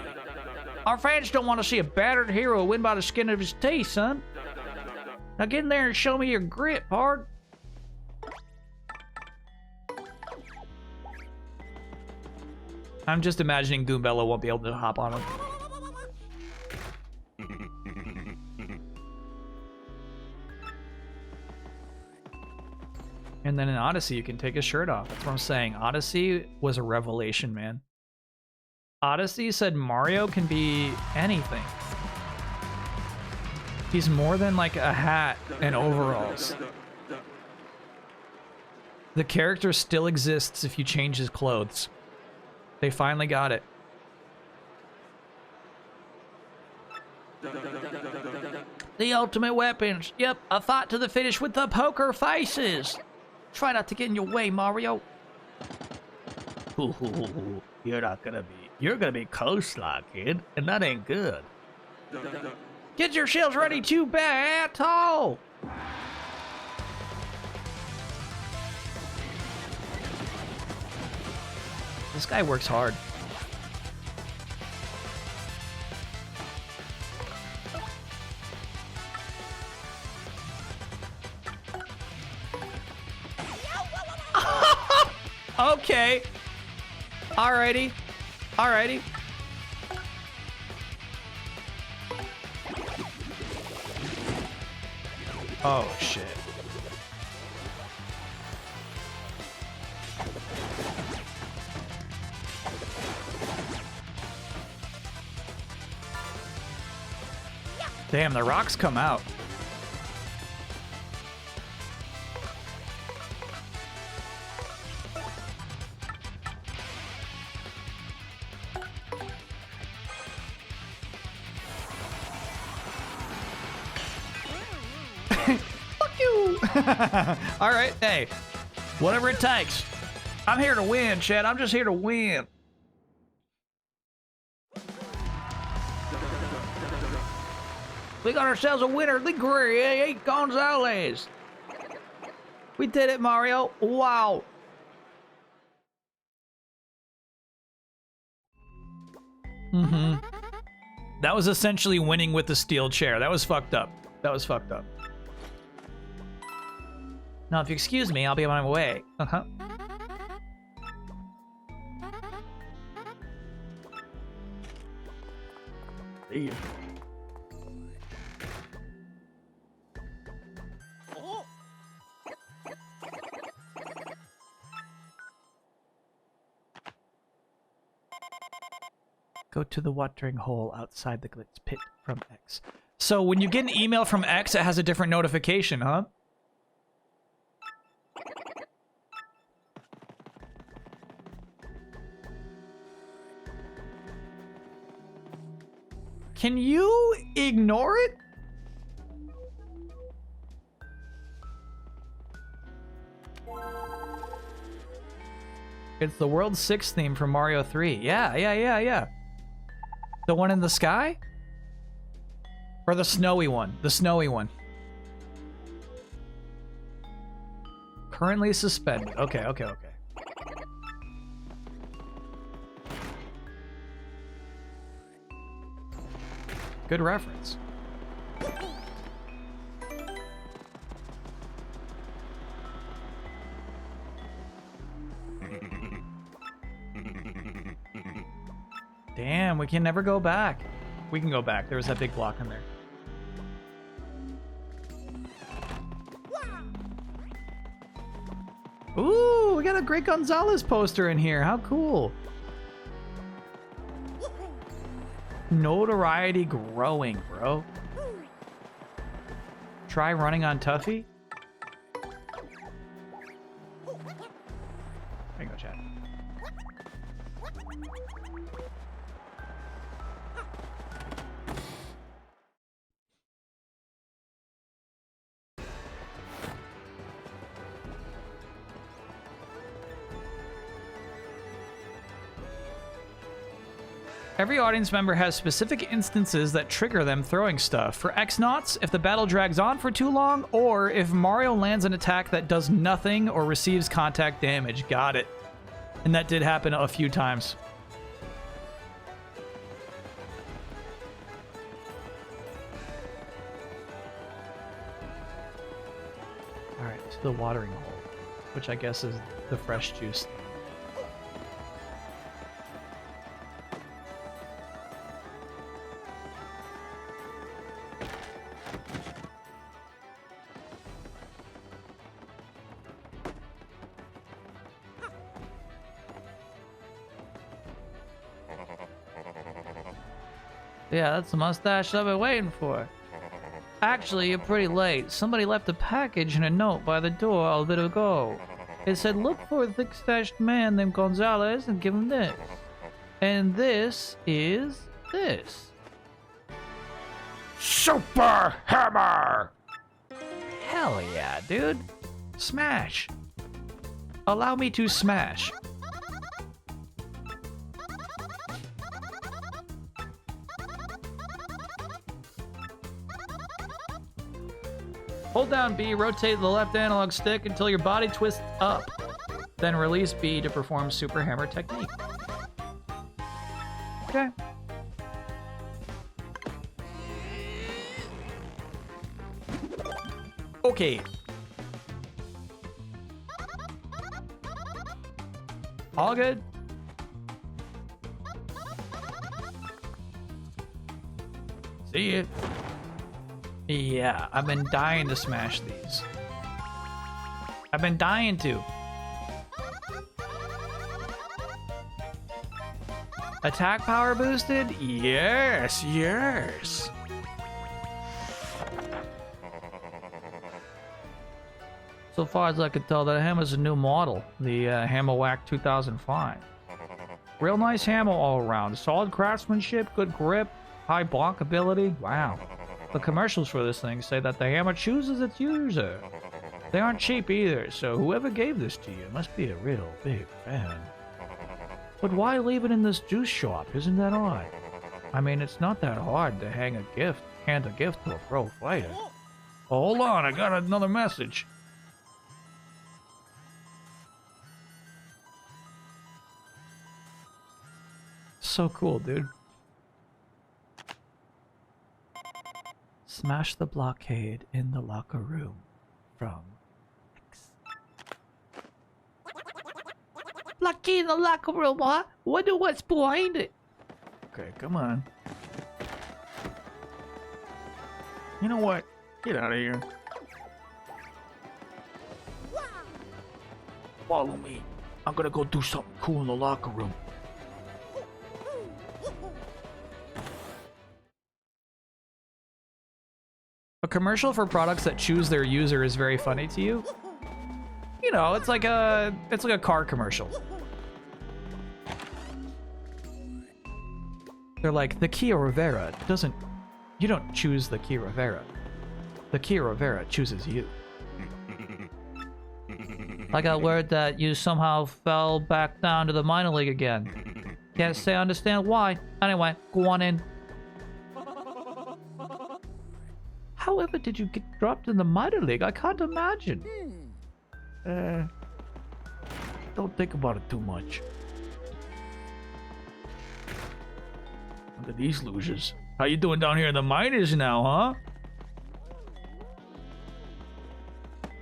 Our fans don't want to see a battered hero win by the skin of his teeth, son. Now get in there and show me your grit, pard. I'm just imagining Goombella won't be able to hop on him. And then in Odyssey, you can take his shirt off. That's what I'm saying. Odyssey was a revelation, man. Odyssey said Mario can be anything. He's more than like a hat and overalls. The character still exists if you change his clothes. They finally got it. The ultimate weapons. Yep, a fight to the finish with the poker faces. Try not to get in your way, Mario. You're gonna be coastline, kid, and that ain't good. Get your shells ready to battle! This guy works hard. Okay. Alrighty. Alrighty. Oh, shit. Damn, the rocks come out. Fuck you! Alright, hey. Whatever it takes. I'm here to win, Chad. I'm just here to win. We got ourselves a winner, the Great Gonzalez. We did it, Mario. Wow. Mm-hmm. That was essentially winning with the steel chair. That was fucked up. That was fucked up. Now, if you excuse me, I'll be on my way. Uh-huh. See ya. Go to the watering hole outside the glitz pit from X. So when you get an email from X, it has a different notification, huh? Can you ignore it? It's the World 6 theme from Mario 3. Yeah. The one in the sky? Or the snowy one? The snowy one. Currently suspended. Okay. Good reference. Damn, we can never go back. We can go back. There was that big block in there. Ooh, we got a Great Gonzalez poster in here. How cool. Notoriety growing, bro. Try running on Tuffy. There you go, chat. Every audience member has specific instances that trigger them throwing stuff. For X-Nauts, if the battle drags on for too long, or if Mario lands an attack that does nothing or receives contact damage. Got it. And that did happen a few times. Alright, to the watering hole, which I guess is the fresh juice. Yeah, that's the mustache I've been waiting for. Actually, you're pretty late. Somebody left a package and a note by the door a bit ago. It said, look for a thick-stached man named Gonzalez and give him this. And this is this. Super Hammer! Hell yeah, dude. Smash. Allow me to smash. Hold down B, rotate the left analog stick until your body twists up. Then release B to perform Super Hammer technique. Okay. Okay. All good. See ya. Yeah, I've been dying to smash these. I've been dying to. Attack power boosted? Yes, yes. So far as I could tell, that hammer's a new model, the Hammer Whack 2005. Real nice hammer all around. Solid craftsmanship, good grip, high block ability. Wow. The commercials for this thing say that the hammer chooses its user. They aren't cheap either, so whoever gave this to you must be a real big fan. But why leave it in this juice shop? Isn't that odd? I mean, it's not that hard to hand a gift to a pro fighter. Oh, hold on, I got another message. So cool, dude. Smash the blockade in the locker room from X. Blockade in the locker room, huh? Wonder what's behind it. Okay, come on. You know what? Get out of here. Follow me. I'm gonna go do something cool in the locker room. A commercial for products that choose their user is very funny to you. You know, it's like a car commercial. They're like, the Kia Rivera doesn't, you don't choose the Kia Rivera. The Kia Rivera chooses you. I got word that you somehow fell back down to the minor league again. Can't say I understand why. Anyway, go on in. However did you get dropped in the minor league? I can't imagine. Don't think about it too much. Look at these losers. How you doing down here in the minors now, huh?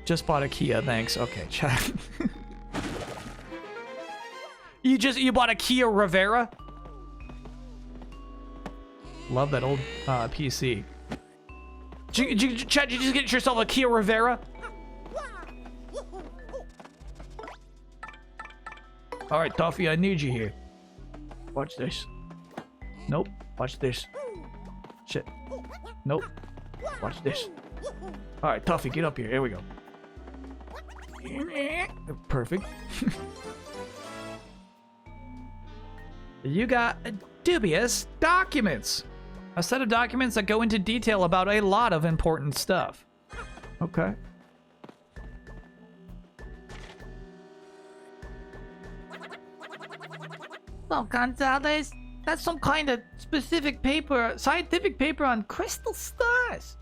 Just bought a Kia, thanks. Okay, chat. You bought a Kia Rivera? Love that old PC. Chad, did you just get yourself a Kia Rivera? Alright, Tuffy, I need you here. Watch this. Nope. Watch this. Shit. Nope. Watch this. Alright, Tuffy, get up here. Here we go. Perfect. You got dubious documents. A set of documents that go into detail about a lot of important stuff. Okay. Well, Gonzalez, that's some kind of specific paper, scientific paper on crystal stars.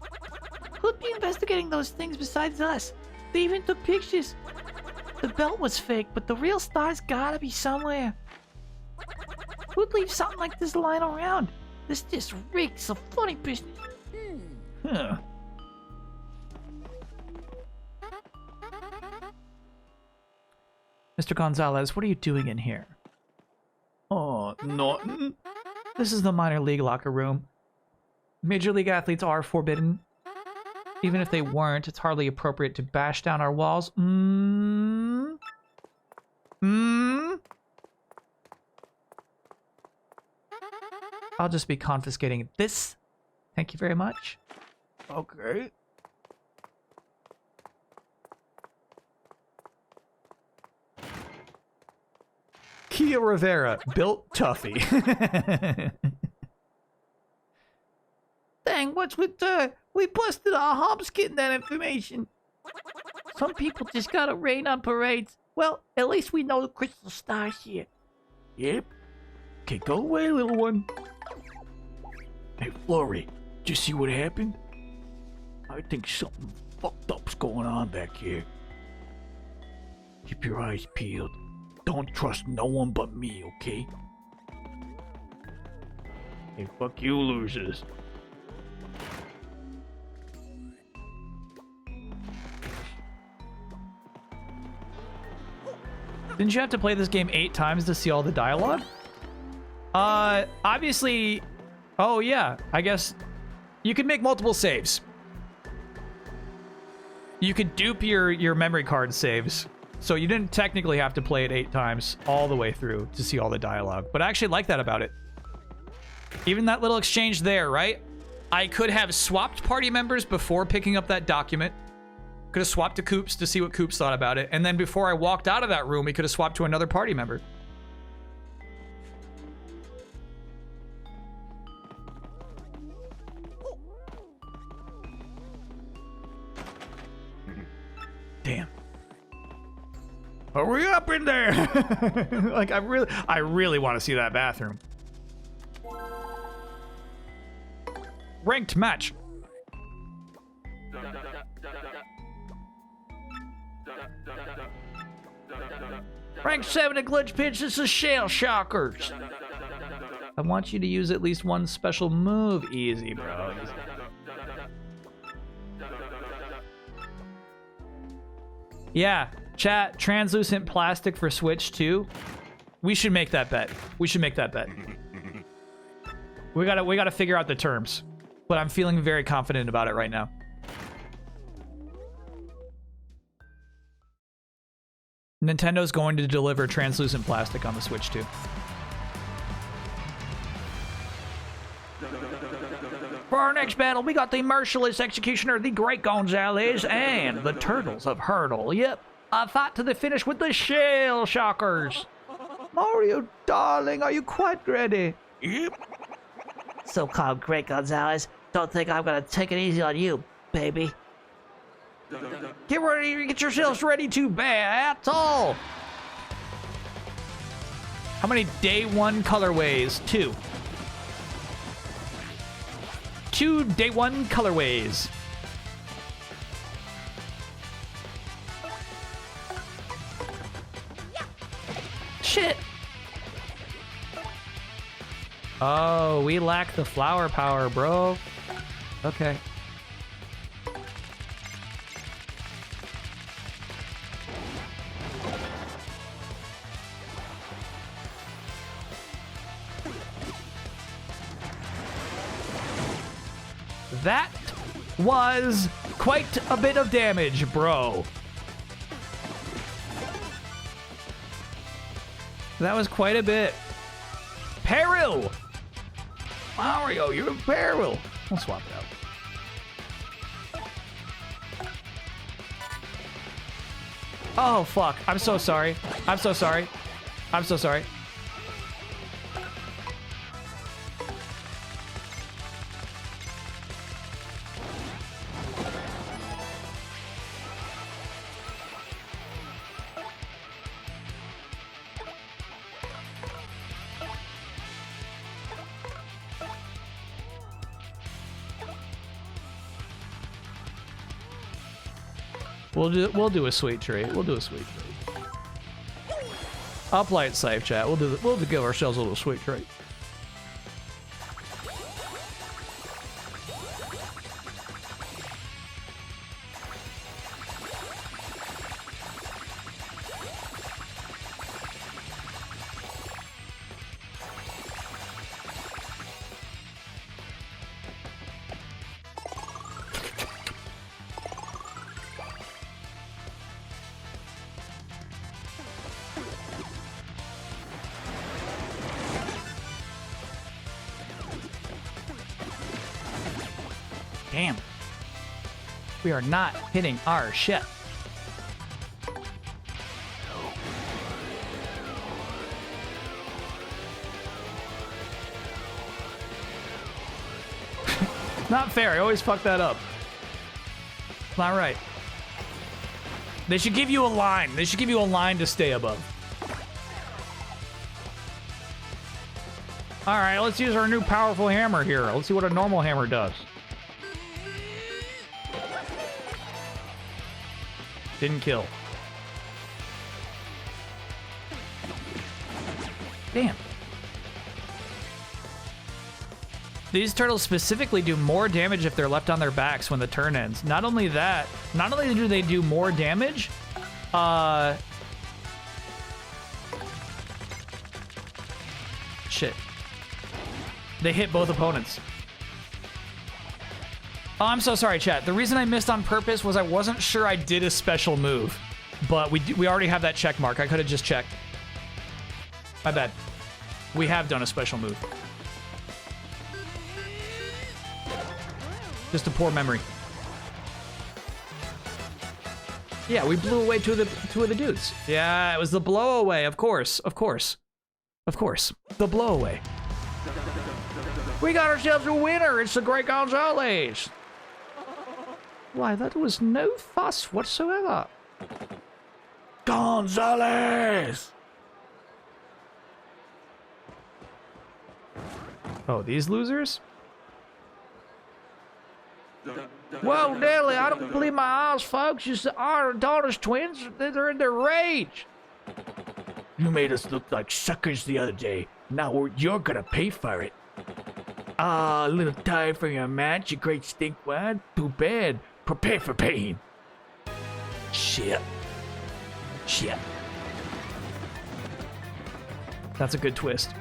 Who'd be investigating those things besides us? They even took pictures. The belt was fake, but the real stars gotta be somewhere. Who'd leave something like this lying around? This just reeks of funny business. Huh. Mr. Gonzalez, what are you doing in here? Oh, nothing. This is the minor league locker room. Major league athletes are forbidden. Even if they weren't, it's hardly appropriate to bash down our walls. I'll I'll just be confiscating this. Thank you very much. Okay. Kia Rivera, built Tuffy. Dang, what's with we busted our hops getting that information. Some people just gotta rain on parades. Well, at least we know the Crystal Star's here. Yep. Okay, go away, little one. Hey, Florrie, did you see what happened? I think something fucked up's going on back here. Keep your eyes peeled. Don't trust no one but me, okay? Hey, fuck you, losers. Didn't you have to play this game 8 times to see all the dialogue? Obviously... Oh, yeah. I guess you could make multiple saves. You could dupe your memory card saves. So you didn't technically have to play it 8 times all the way through to see all the dialogue. But I actually like that about it. Even that little exchange there, right? I could have swapped party members before picking up that document. Could have swapped to Coops to see what Coops thought about it. And then before I walked out of that room, we could have swapped to another party member. Damn. Hurry up in there! Like, I really want to see that bathroom. Ranked match. Rank 7 at Glitch Pitch, this is Shell Shockers. I want you to use at least one special move. Easy, bro. Easy. Yeah, chat, translucent plastic for Switch 2. We should make that bet. We should make that bet. We gotta figure out the terms. But I'm feeling very confident about it right now. Nintendo's going to deliver translucent plastic on the Switch 2. For our next battle, we got the Merciless Executioner, the Great Gonzalez, and the Turtles of Hurdle. Yep, a fight to the finish with the Shell Shockers. Mario, darling, are you quite ready? Yep. So-called Great Gonzalez, don't think I'm gonna take it easy on you, baby. Get yourselves ready to battle! How many day 1 colorways? 2. 2 day 1 colorways. Shit! Oh, we lack the flower power, bro. Okay. That was quite a bit of damage, bro. That was quite a bit. Peril! Mario, you're in peril. We'll swap it out. Oh, fuck. I'm so sorry. I'm so sorry. I'm so sorry. We'll do a sweet treat. We'll do a sweet treat. I'll play it safe, chat. We'll give ourselves a little sweet treat. Damn. We are not hitting our ship. Not fair. I always fuck that up. Not right. They should give you a line. They should give you a line to stay above. All right, let's use our new powerful hammer here. Let's see what a normal hammer does. Didn't kill. Damn. These turtles specifically do more damage if they're left on their backs when the turn ends. Not only that, not only do they do more damage, shit. They hit both opponents. Oh, I'm so sorry, chat. The reason I missed on purpose was I wasn't sure I did a special move. But we already have that check mark. I could have just checked. My bad. We have done a special move. Just a poor memory. Yeah, we blew away two of the dudes. Yeah, it was the blow away, of course. Of course. Of course. The blow away. We got ourselves a winner. It's the Great Gonzalez. Why, that was no fuss whatsoever. Gonzalez! Oh, these losers? Well, Nelly, I don't believe my eyes, folks. It's our daughter's twins. They're in their rage. You made us look like suckers the other day. Now you're gonna pay for it. Ah, a little tired for your match, you great stinkwad. Too bad. Prepare for pain. Shit. Shit. That's a good twist.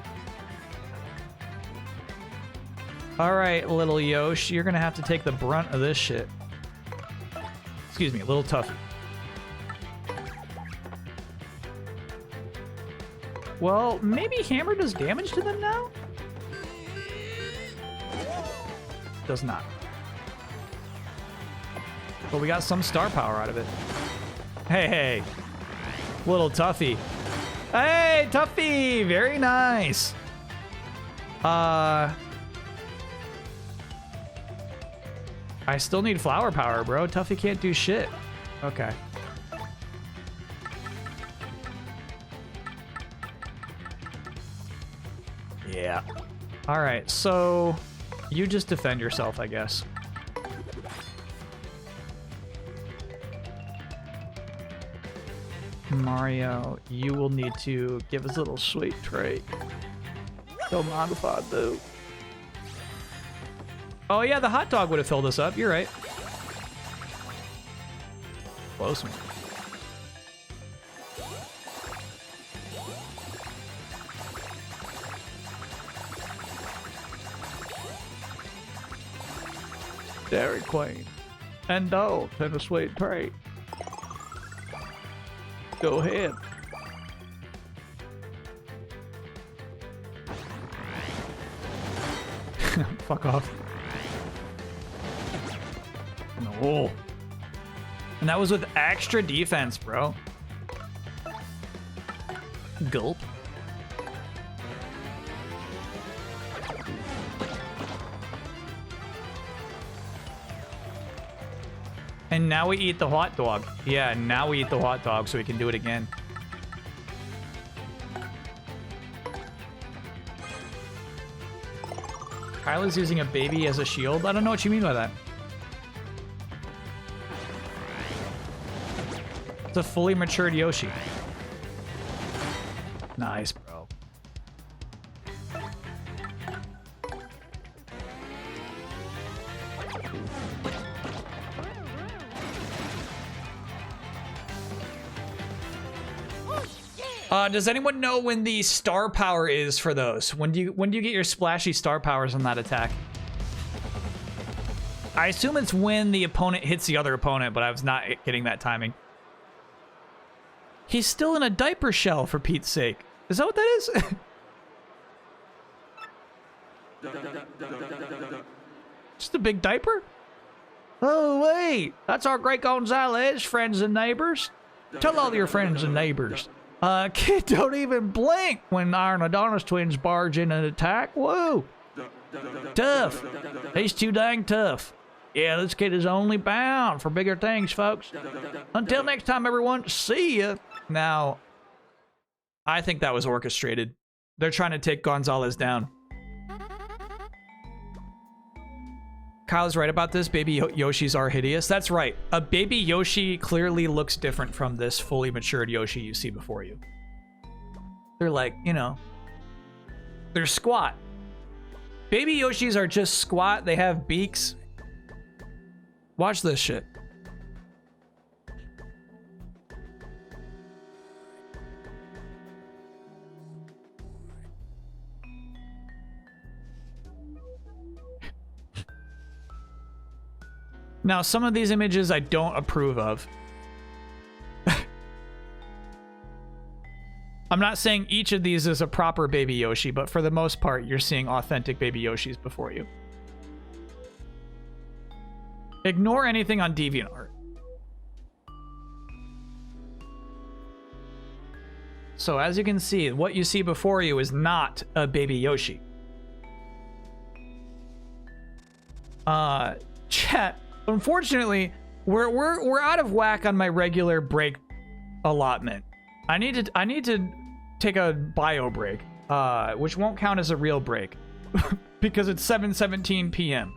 Alright, little Yosh, you're gonna have to take the brunt of this shit. Excuse me, little Tuffy. Well, maybe Hammer does damage to them now? Does not. But we got some star power out of it. Hey, hey. Little Tuffy. Hey, Tuffy! Very nice. I still need flower power, bro. Tuffy can't do shit. Okay. Yeah. All right, so you just defend yourself, I guess. Mario, you will need to give us a little sweet treat. Don't mind if I do. Oh yeah, the hot dog would have filled us up. You're right. Close one. Dairy Queen. And dog and a sweet treat. Go ahead. Fuck off. No. And that was with extra defense, bro. Gulp. And now we eat the hot dog. Yeah, now we eat the hot dog so we can do it again. Kyla's using a baby as a shield? I don't know what you mean by that. It's a fully matured Yoshi. Nice, bro. Does anyone know when the star power is for those? When do you get your splashy star powers on that attack? I assume it's when the opponent hits the other opponent, but I was not getting that timing. He's still in a diaper shell, for Pete's sake. Is that what that is? Just a big diaper? Oh, wait. That's our great Gonzalez, friends and neighbors. Tell all your friends and neighbors. Kid don't even blink when Iron Adonis twins barge in and attack. Whoa. Tough. He's too dang tough. Yeah, this kid is only bound for bigger things, folks. Until next time, everyone, see ya. Now, I think that was orchestrated. They're trying to take Gonzalez down. Kyle's right about this. Baby Yoshis are hideous. That's right. A baby Yoshi clearly looks different from this fully matured Yoshi you see before you. They're like, you know, they're squat. Baby Yoshis are just squat. They have beaks. Watch this shit. Now, some of these images I don't approve of. I'm not saying each of these is a proper Baby Yoshi, but for the most part, you're seeing authentic Baby Yoshis before you. Ignore anything on DeviantArt. So as you can see, what you see before you is not a Baby Yoshi. Chat. Unfortunately, we're out of whack on my regular break allotment. I need to take a bio break, which won't count as a real break because it's 7:17 p.m.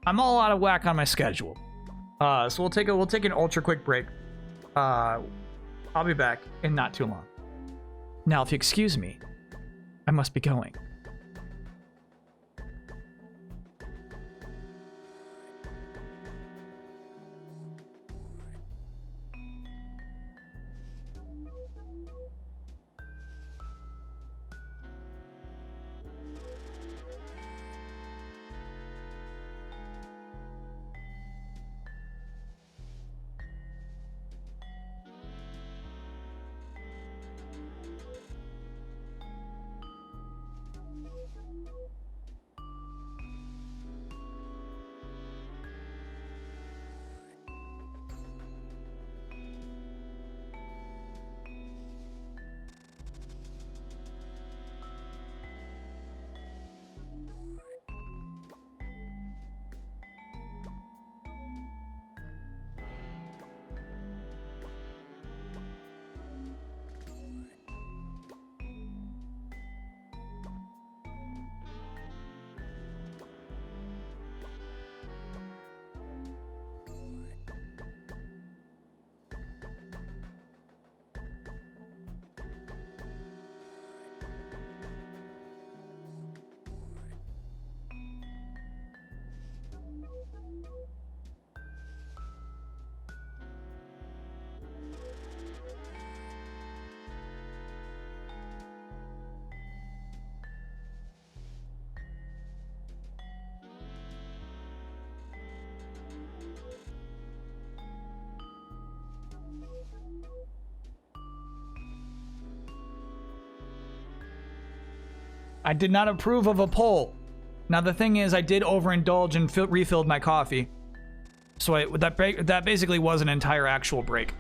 I'm all out of whack on my schedule. So we'll take an ultra quick break. I'll be back in not too long. Now, if you excuse me, I must be going. I did not approve of a poll. Now the thing is, I did overindulge and refilled my coffee, so that basically was an entire actual break.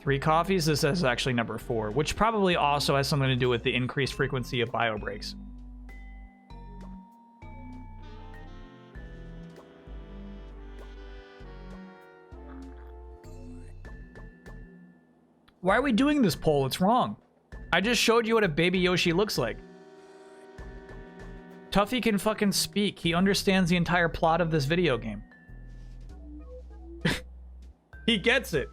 Three coffees. This is actually number 4, which probably also has something to do with the increased frequency of bio breaks. Why are we doing this poll? It's wrong. I just showed you what a baby Yoshi looks like. Tuffy can fucking speak. He understands the entire plot of this video game. He gets it.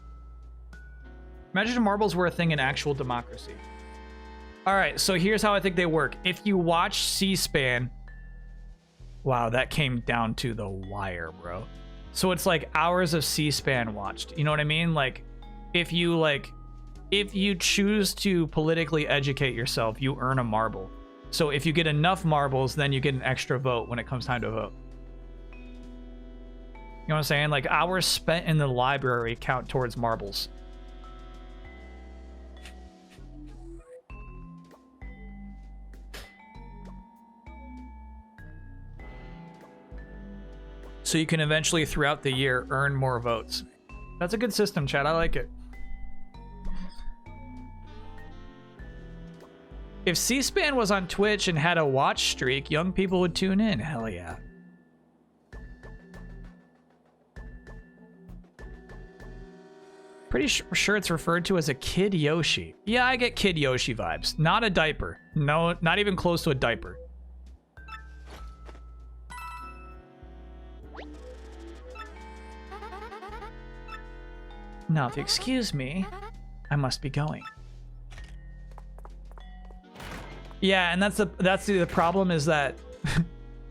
Imagine if marbles were a thing in actual democracy. Alright, so here's how I think they work. If you watch C-SPAN... Wow, that came down to the wire, bro. So it's like hours of C-SPAN watched. You know what I mean? Like, if you choose to politically educate yourself, you earn a marble. So if you get enough marbles, then you get an extra vote when it comes time to vote. You know what I'm saying? Like, hours spent in the library count towards marbles. so you can eventually throughout the year earn more votes. That's a good system, Chad. I like it. If C-SPAN was on Twitch and had a watch streak, young people would tune in. Hell yeah. Pretty sure it's referred to as a Kid Yoshi. Yeah, I get Kid Yoshi vibes. Not a diaper. No, not even close to a diaper. Now, if you excuse me, I must be going. Yeah, and that's the problem is that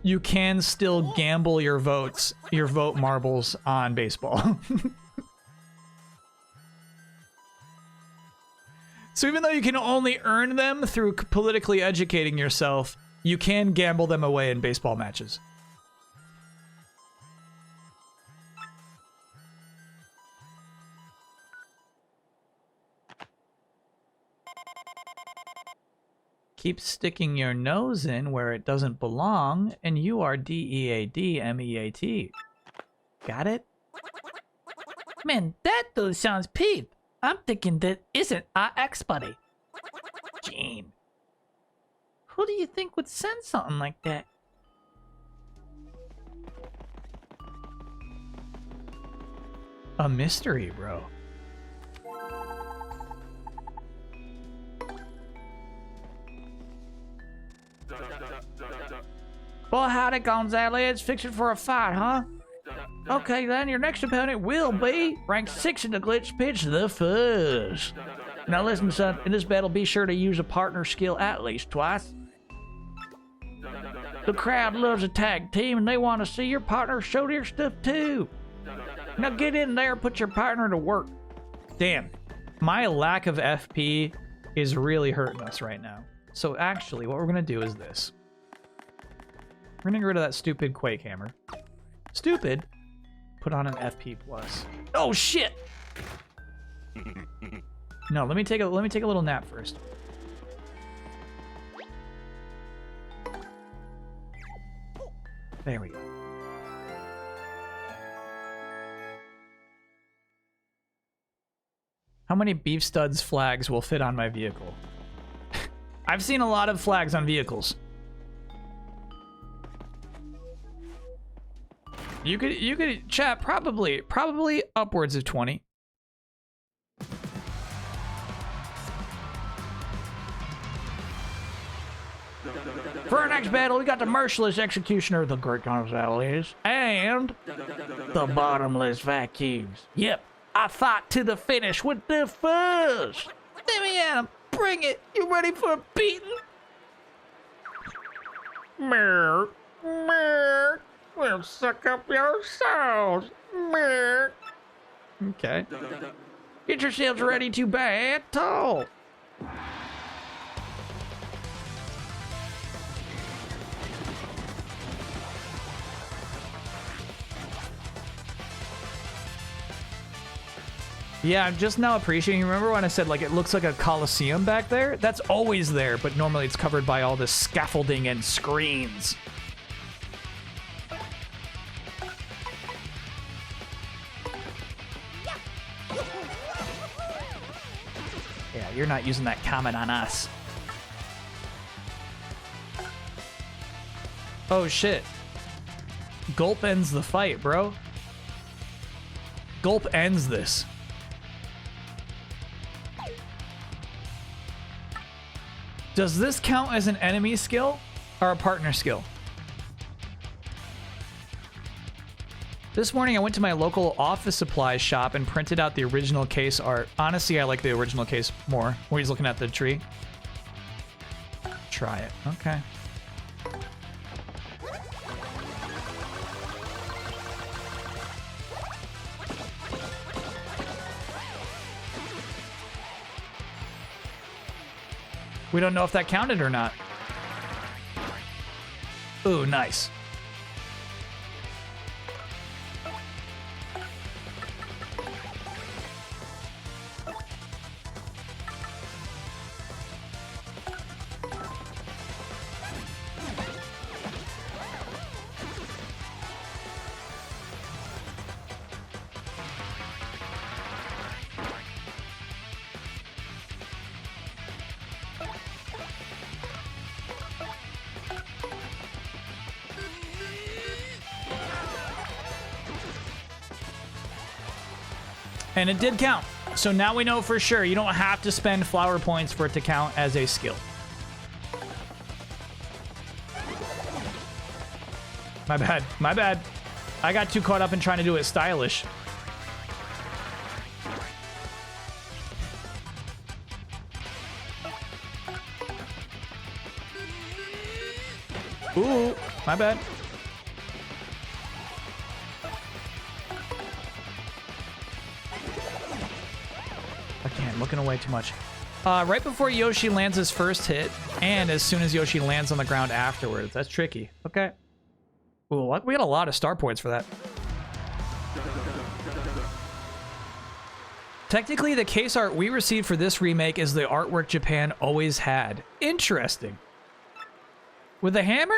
you can still gamble your votes, your vote marbles on baseball. So even though you can only earn them through politically educating yourself, you can gamble them away in baseball matches. Keep sticking your nose in where it doesn't belong, and you are DEADMEAT. Got it? Man, that dude sounds peeved. I'm thinking that isn't our ex-buddy. Gene. Who do you think would send something like that? A mystery, bro. Well, howdy, Gonzalez. Fixing for a fight, huh? Okay, then your next opponent will be ranked 6 in the glitch pitch, the Fuzz. Now listen, son, in this battle, be sure to use a partner skill at least twice. The crowd loves a tag team, and they want to see your partner show their stuff too. Now get in there and put your partner to work. Damn, my lack of FP is really hurting us right now. So actually, what we're gonna do is this. We're gonna get rid of that stupid Quake Hammer. Stupid. Put on an FP plus. Oh shit! No, let me take a little nap first. There we go. How many beef studs flags will fit on my vehicle? I've seen a lot of flags on vehicles. You could chat probably upwards of 20. For our next battle, we got the merciless executioner, the Great Gonzalez, and the bottomless vacuums. Yep, I fight to the finish with the Fuzz. Let me at him. Bring it. You ready for a beating? Merr, merr. We'll suck up your souls. Merr. Okay. Get yourselves ready to battle. Yeah, I'm just now appreciating. Remember when I said like it looks like a coliseum back there? That's always there, but normally it's covered by all this scaffolding and screens. Yeah, you're not using that comment on us. Oh shit. Gulp ends the fight, bro. Gulp ends this. Does this count as an enemy skill or a partner skill? This morning I went to my local office supplies shop and printed out the original case art. Honestly, I like the original case more, where he's looking at the tree. Try it. Okay. We don't know if that counted or not. Ooh, nice. And it did count. So now we know for sure you don't have to spend flower points for it to count as a skill. My bad. My bad. I got too caught up in trying to do it stylish. Ooh, my bad. Again, looking away too much. Right before Yoshi lands his first hit, and as soon as Yoshi lands on the ground afterwards. That's tricky. Okay. Ooh, we got a lot of star points for that. Technically, the case art we received for this remake is the artwork Japan always had. Interesting. With a hammer?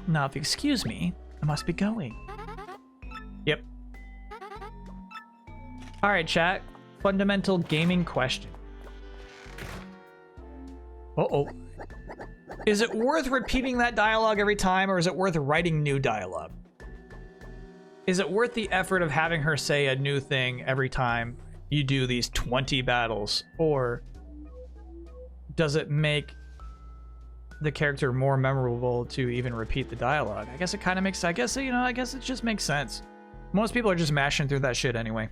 Now, if you excuse me, I must be going. Yep. All right, chat. Fundamental gaming question. Uh-oh. Is it worth repeating that dialogue every time, or is it worth writing new dialogue? Is it worth the effort of having her say a new thing every time you do these 20 battles? Or does it make the character more memorable to even repeat the dialogue? I guess it kind of makes, I guess it just makes sense. Most people are just mashing through that shit anyway.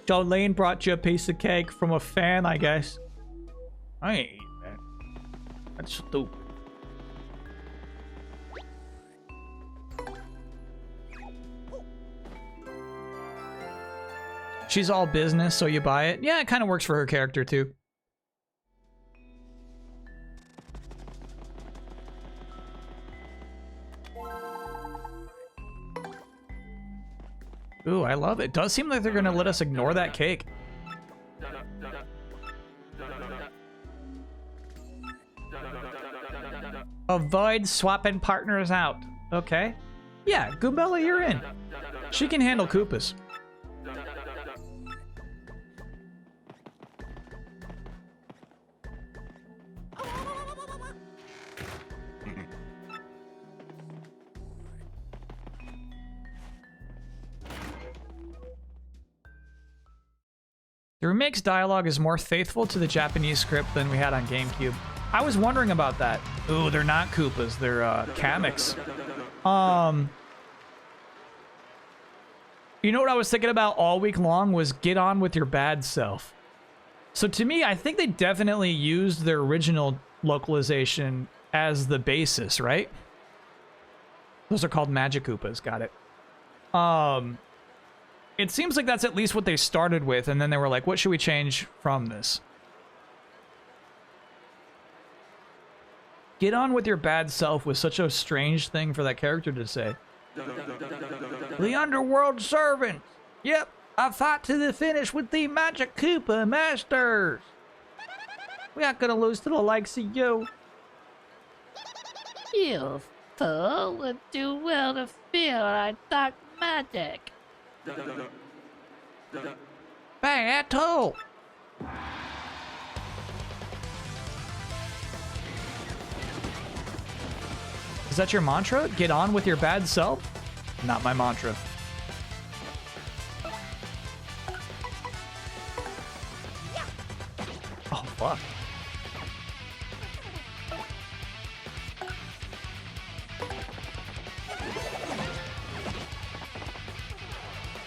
Jolene brought you a piece of cake from a fan, I guess. I ain't eating that. That's stupid. She's all business, so you buy it. Yeah, it kind of works for her character, too. Ooh, I love it. Does seem like they're going to let us ignore that cake. Avoid swapping partners out. Okay. Yeah, Goombella, you're in. She can handle Koopas. The remake's dialogue is more faithful to the Japanese script than we had on GameCube. I was wondering about that. Ooh, they're not Koopas, they're Kameks. You know what I was thinking about all week long was get on with your bad self. So to me, I think they definitely used their original localization as the basis, right? Those are called Magic Koopas, got it. It seems like that's at least what they started with, and then they were like, what should we change from this? Get on with your bad self was such a strange thing for that character to say. The underworld servants! Yep, I fight to the finish with the Magic Koopa Masters! We aren't gonna lose to the likes of you. You fool would do well to feel like dark magic. Battle! Is that your mantra? Get on with your bad self? Not my mantra. Oh, fuck.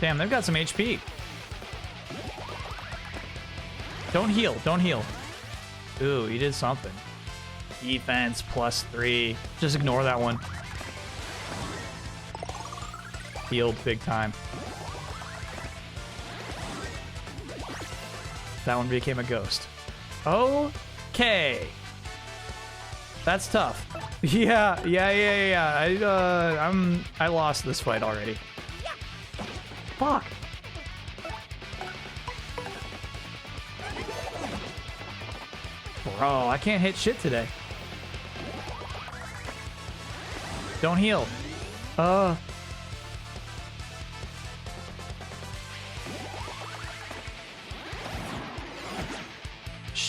Damn, they've got some HP. Don't heal, don't heal. Ooh, you did something. Defense +3. Just ignore that one. Healed big time. That one became a ghost. Okay. That's tough. Yeah. I lost this fight already. Fuck. Bro, I can't hit shit today. Don't heal.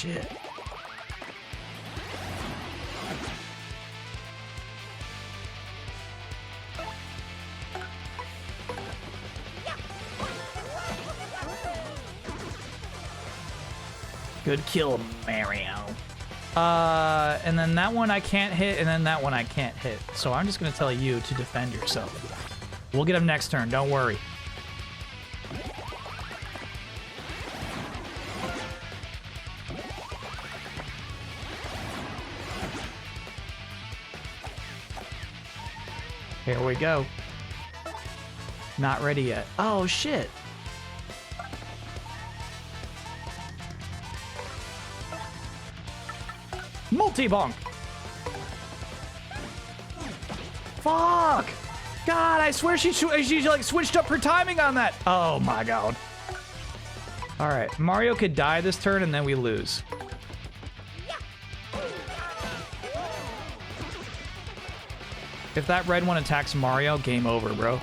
shit. Good kill, Mario. And then that one I can't hit, and then that one I can't hit. So I'm just gonna tell you to defend yourself. We'll get him next turn, don't worry. Here we go. Not ready yet. Oh, shit. Multi-bonk. Fuck. God, I swear she like switched up her timing on that. Oh my god. All right, Mario could die this turn and then we lose. If that red one attacks Mario, game over, bro.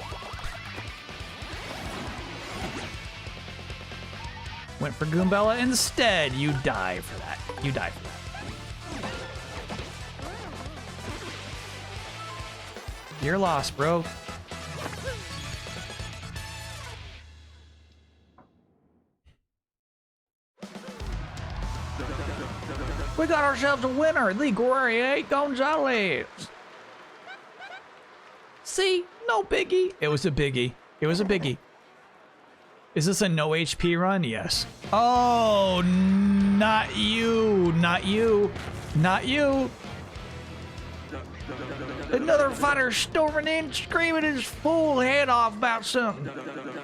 Went for Goombella instead. You die for that. You die for that. You're lost, bro. We got ourselves a winner, the Guerrier Gonzalez. See? No biggie. It was a biggie. It was a biggie. Is this a no HP run? Yes. Oh, not you. Not you. Not you. Another fighter storming in, screaming his full head off about something.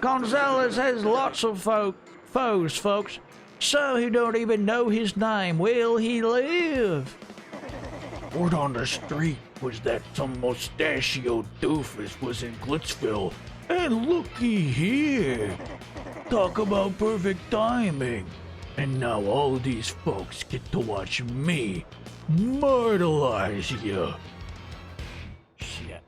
Gonzalez has lots of foes, folks. Some who don't even know his name. Will he live? Word on the street was that some mustachio doofus was in Glitzville. And looky here. Talk about perfect timing. And now all these folks get to watch me myrtleize you. Shit.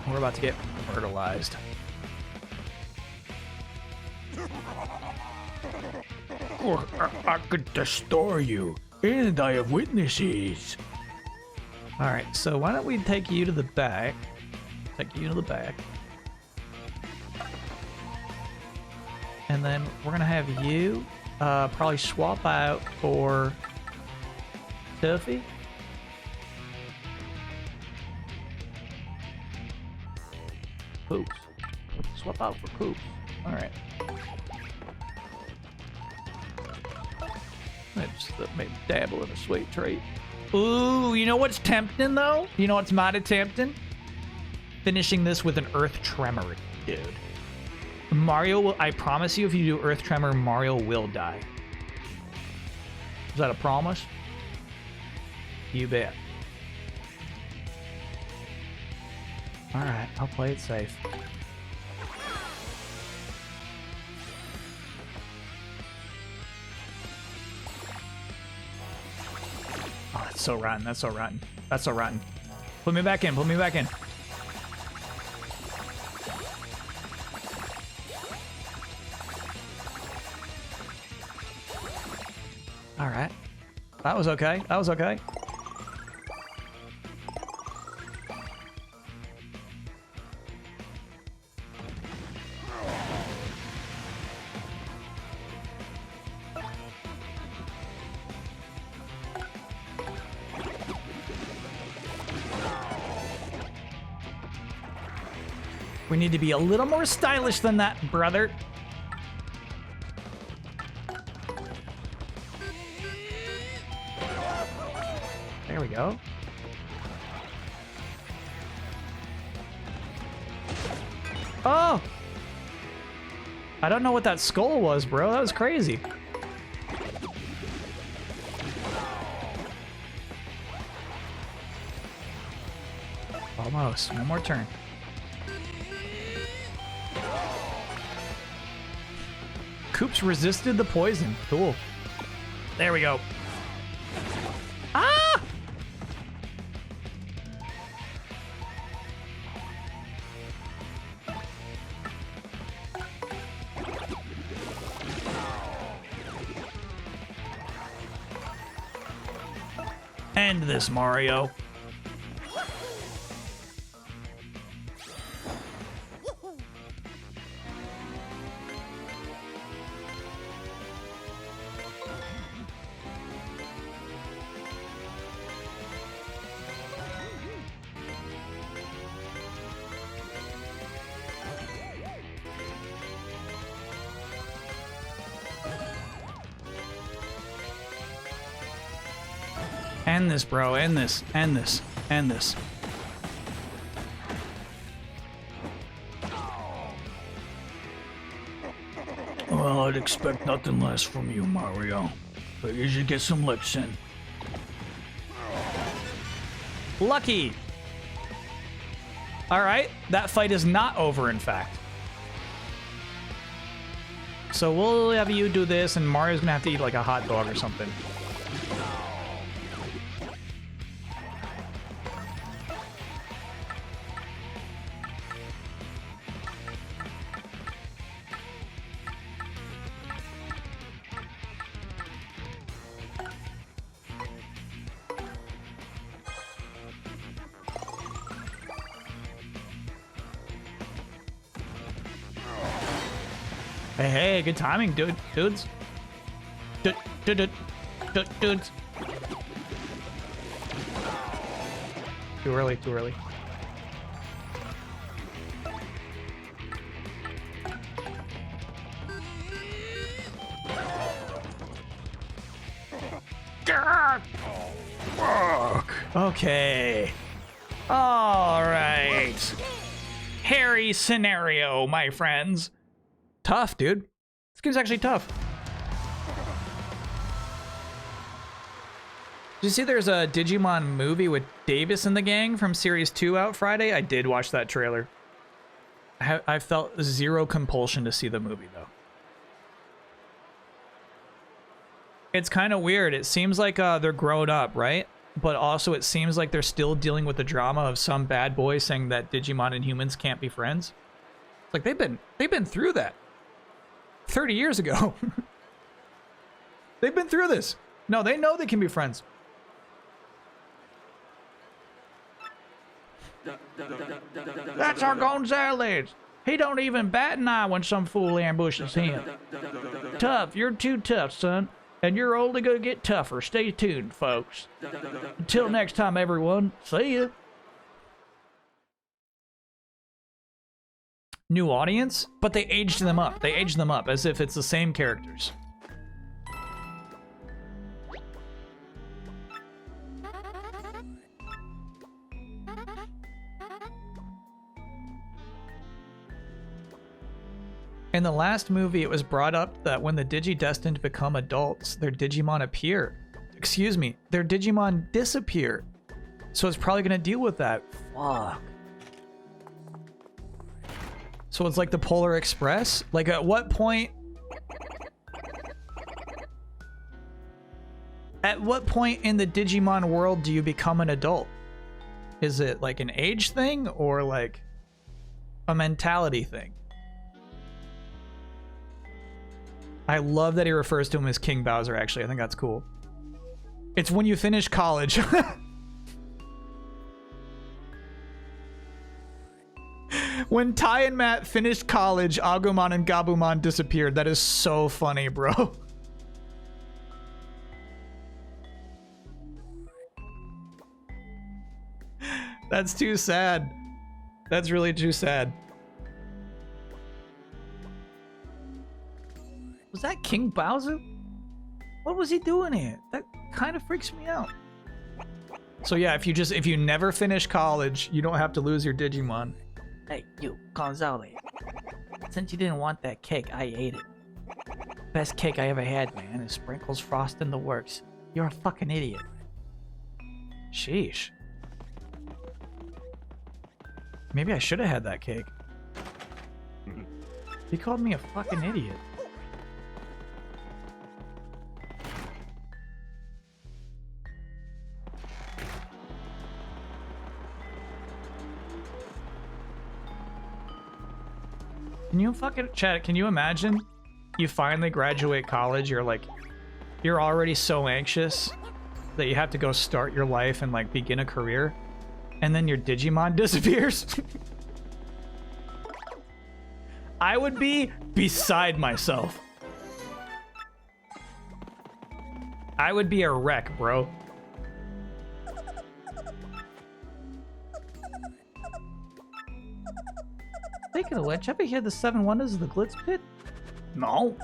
We're about to get myrtleized. Or I could destroy you, and I have witnesses. All right, so why don't we take you to the back? Take you to the back. And then we're gonna have you probably swap out for Tuffy. Poops. Swap out for Poops. All right. Just maybe dabble in a sweet treat. Ooh, you know what's tempting though? You know what's mighty tempting? Finishing this with an Earth Tremor, dude. Mario will, I promise you, if you do Earth Tremor, Mario will die. Is that a promise? You bet. Alright, I'll play it safe. Oh, that's so rotten. That's so rotten. That's so rotten. Put me back in. Put me back in. All right. That was okay. That was okay. We need to be a little more stylish than that, brother. There we go. Oh! I don't know what that skull was, bro. That was crazy. Almost. One more turn. Koops resisted the poison. Cool. There we go. Ah! End this, Mario. End this, bro. End this. End this. End this. Well, I'd expect nothing less from you, Mario. But you should get some licks in. Lucky! Alright, that fight is not over, in fact. So we'll have you do this, and Mario's gonna have to eat like a hot dog or something. Hey, good timing, dudes. Dudes. Too early, too early. Okay. All right. Hairy scenario, my friends. Tough, dude. This game's actually tough. Did you see there's a Digimon movie with Davis and the gang from Series 2 out Friday? I did watch that trailer. I felt zero compulsion to see the movie, though. It's kind of weird. It seems like they're grown up, right? But also it seems like they're still dealing with the drama of some bad boy saying that Digimon and humans can't be friends. It's like they've been through that 30 years ago. They've been through this. No, they know they can be friends. That's our Gonzalez. He don't even bat an eye when some fool ambushes him. Tough. You're too tough, son. And you're only gonna get tougher. Stay tuned, folks. Until next time, everyone. See ya. New audience? But they aged them up. They aged them up as if it's the same characters. In the last movie, it was brought up that when the Digidestined become adults, their Digimon appear. Excuse me, their Digimon disappear. So it's probably gonna deal with that. Fuck. So it's like the Polar Express? Like at what point... At what point in the Digimon world do you become an adult? Is it like an age thing or like a mentality thing? I love that he refers to him as King Bowser, actually. I think that's cool. It's when you finish college. When Ty and Matt finished college, Agumon and Gabumon disappeared. That is so funny, bro. That's too sad. That's really too sad. Was that King Bowser? What was he doing here? That kind of freaks me out. So yeah, if you never finish college, you don't have to lose your Digimon. Hey, you, Gonzalez. Since you didn't want that cake, I ate it. Best cake I ever had, man, is sprinkles, frost, and the works. You're a fucking idiot. Sheesh. Maybe I should have had that cake. He called me a fucking idiot. Can you fucking chat? Can you imagine? You finally graduate college. You're like, you're already so anxious. that you have to go start your life and like begin a career, and then your Digimon disappears. I would be beside myself. I would be a wreck, bro. Speaking of which, ever hear the 7 Wonders of the Glitz Pit? No.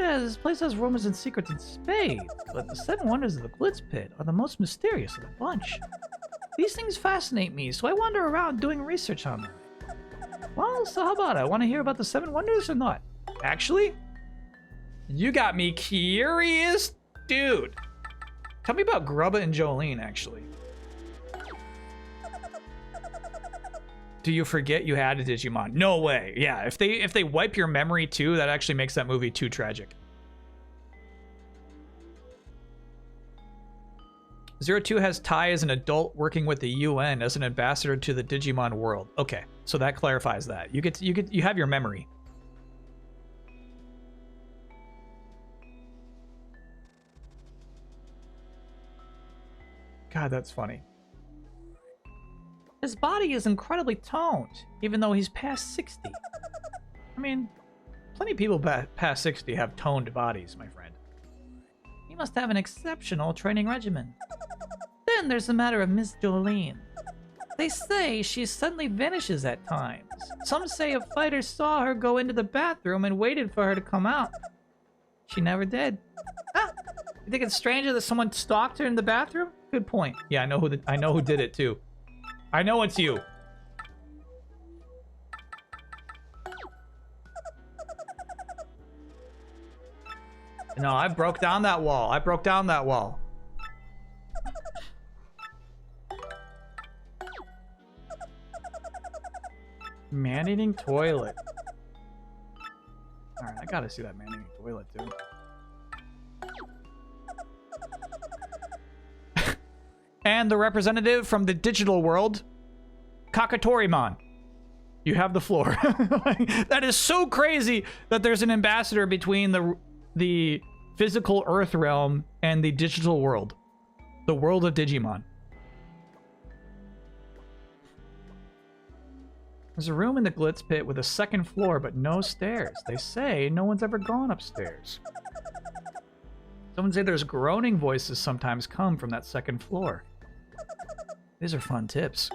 Yeah, this place has rumors and secrets in spades, but the 7 Wonders of the Glitz Pit are the most mysterious of the bunch. These things fascinate me, so I wander around doing research on them. Well, so how about it? Want to hear about the 7 Wonders or not? Actually, you got me curious, dude. Tell me about Grubba and Jolene, actually. Do you forget you had a Digimon? No way. Yeah, if they wipe your memory too, that actually makes that movie too tragic. 02 has Tai as an adult working with the UN as an ambassador to the Digimon world. Okay, so that clarifies that. You have your memory. God, that's funny. His body is incredibly toned, even though he's past 60. I mean, plenty of people past 60 have toned bodies, my friend. He must have an exceptional training regimen. Then there's the matter of Miss Jolene. They say she suddenly vanishes at times. Some say a fighter saw her go into the bathroom and waited for her to come out. She never did. Ah, you think it's stranger that someone stalked her in the bathroom? Good point. Yeah, I know who did it too. I know it's you. No, I broke down that wall. I broke down that wall. Man-eating toilet. Alright, I gotta see that man-eating toilet too. And the representative from the digital world, Kakatoriman. You have the floor. That is so crazy that there's an ambassador between the physical Earth realm and the digital world. The world of Digimon. There's a room in the Glitz Pit with a second floor, but no stairs. They say no one's ever gone upstairs. Someone say there's groaning voices sometimes come from that second floor. These are fun tips.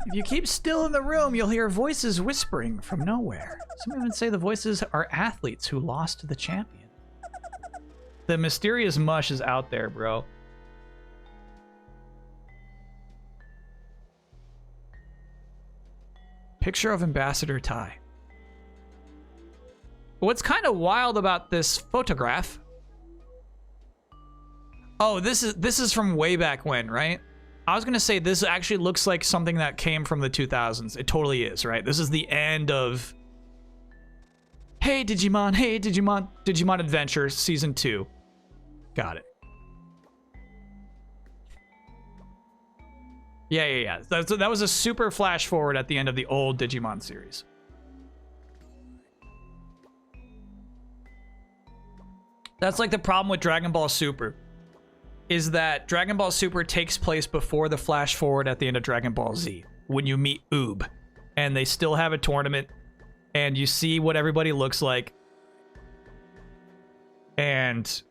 If you keep still in the room, you'll hear voices whispering from nowhere. Some even say the voices are athletes who lost to the champion. The mysterious mush is out there, bro. Picture of Ambassador Tai. What's kind of wild about this photograph? Oh, this is from way back when, right? I was gonna say this actually looks like something that came from the 2000s. It totally is, right? This is the end of Hey Digimon, Digimon Adventure Season 2. Got it. Yeah. That was a super flash forward at the end of the old Digimon series. That's like the problem with Dragon Ball Super. Is that Dragon Ball Super takes place before the flash forward at the end of Dragon Ball Z. When you meet Oob. And they still have a tournament. And you see what everybody looks like. And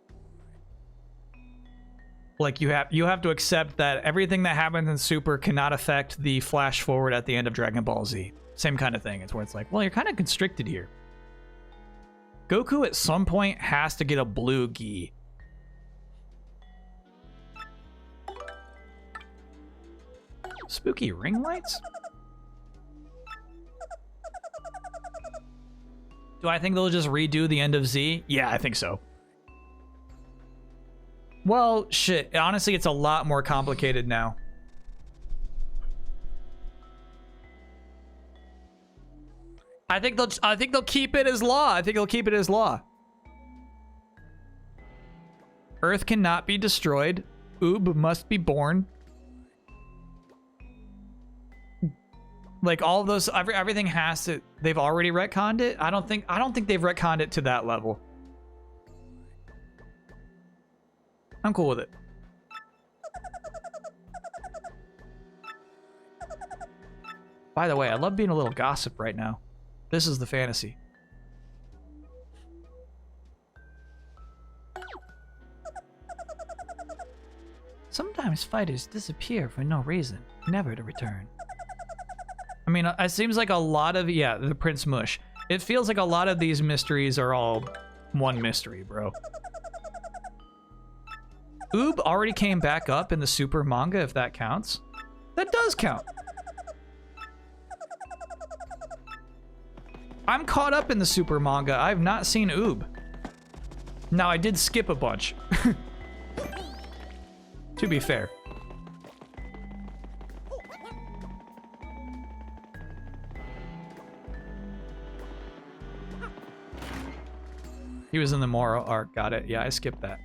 like you have to accept that everything that happens in Super cannot affect the flash forward at the end of Dragon Ball Z. Same kind of thing. It's where it's like, well, you're kind of constricted here. Goku at some point has to get a blue gi. Spooky ring lights? Do I think they'll just redo the end of Z? Yeah, I think so. Well, shit. Honestly, it's a lot more complicated now. I think they'll keep it as law. I think they'll keep it as law. Earth cannot be destroyed. Oob must be born. Like all of those, everything has to. They've already retconned it. I don't think they've retconned it to that level. I'm cool with it. By the way, I love being a little gossip right now. This is the fantasy. Sometimes fighters disappear for no reason, never to return. I mean, it seems like a lot of, yeah, the Prince Mush. It feels like a lot of these mysteries are all one mystery, bro. Oob already came back up in the Super manga, if that counts. That does count. I'm caught up in the Super manga. I've not seen Oob. Now, I did skip a bunch. To be fair. He was in the Moro arc, got it. Yeah, I skipped that.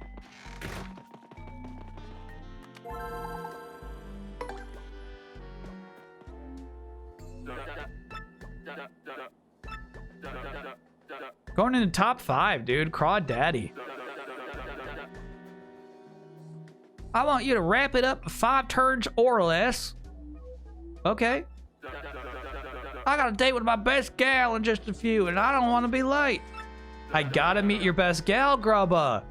Going into top 5, dude. Craw Daddy. I want you to wrap it up 5 turns or less. Okay. I got a date with my best gal in just a few, and I don't want to be late. I gotta meet your best gal, Grubba.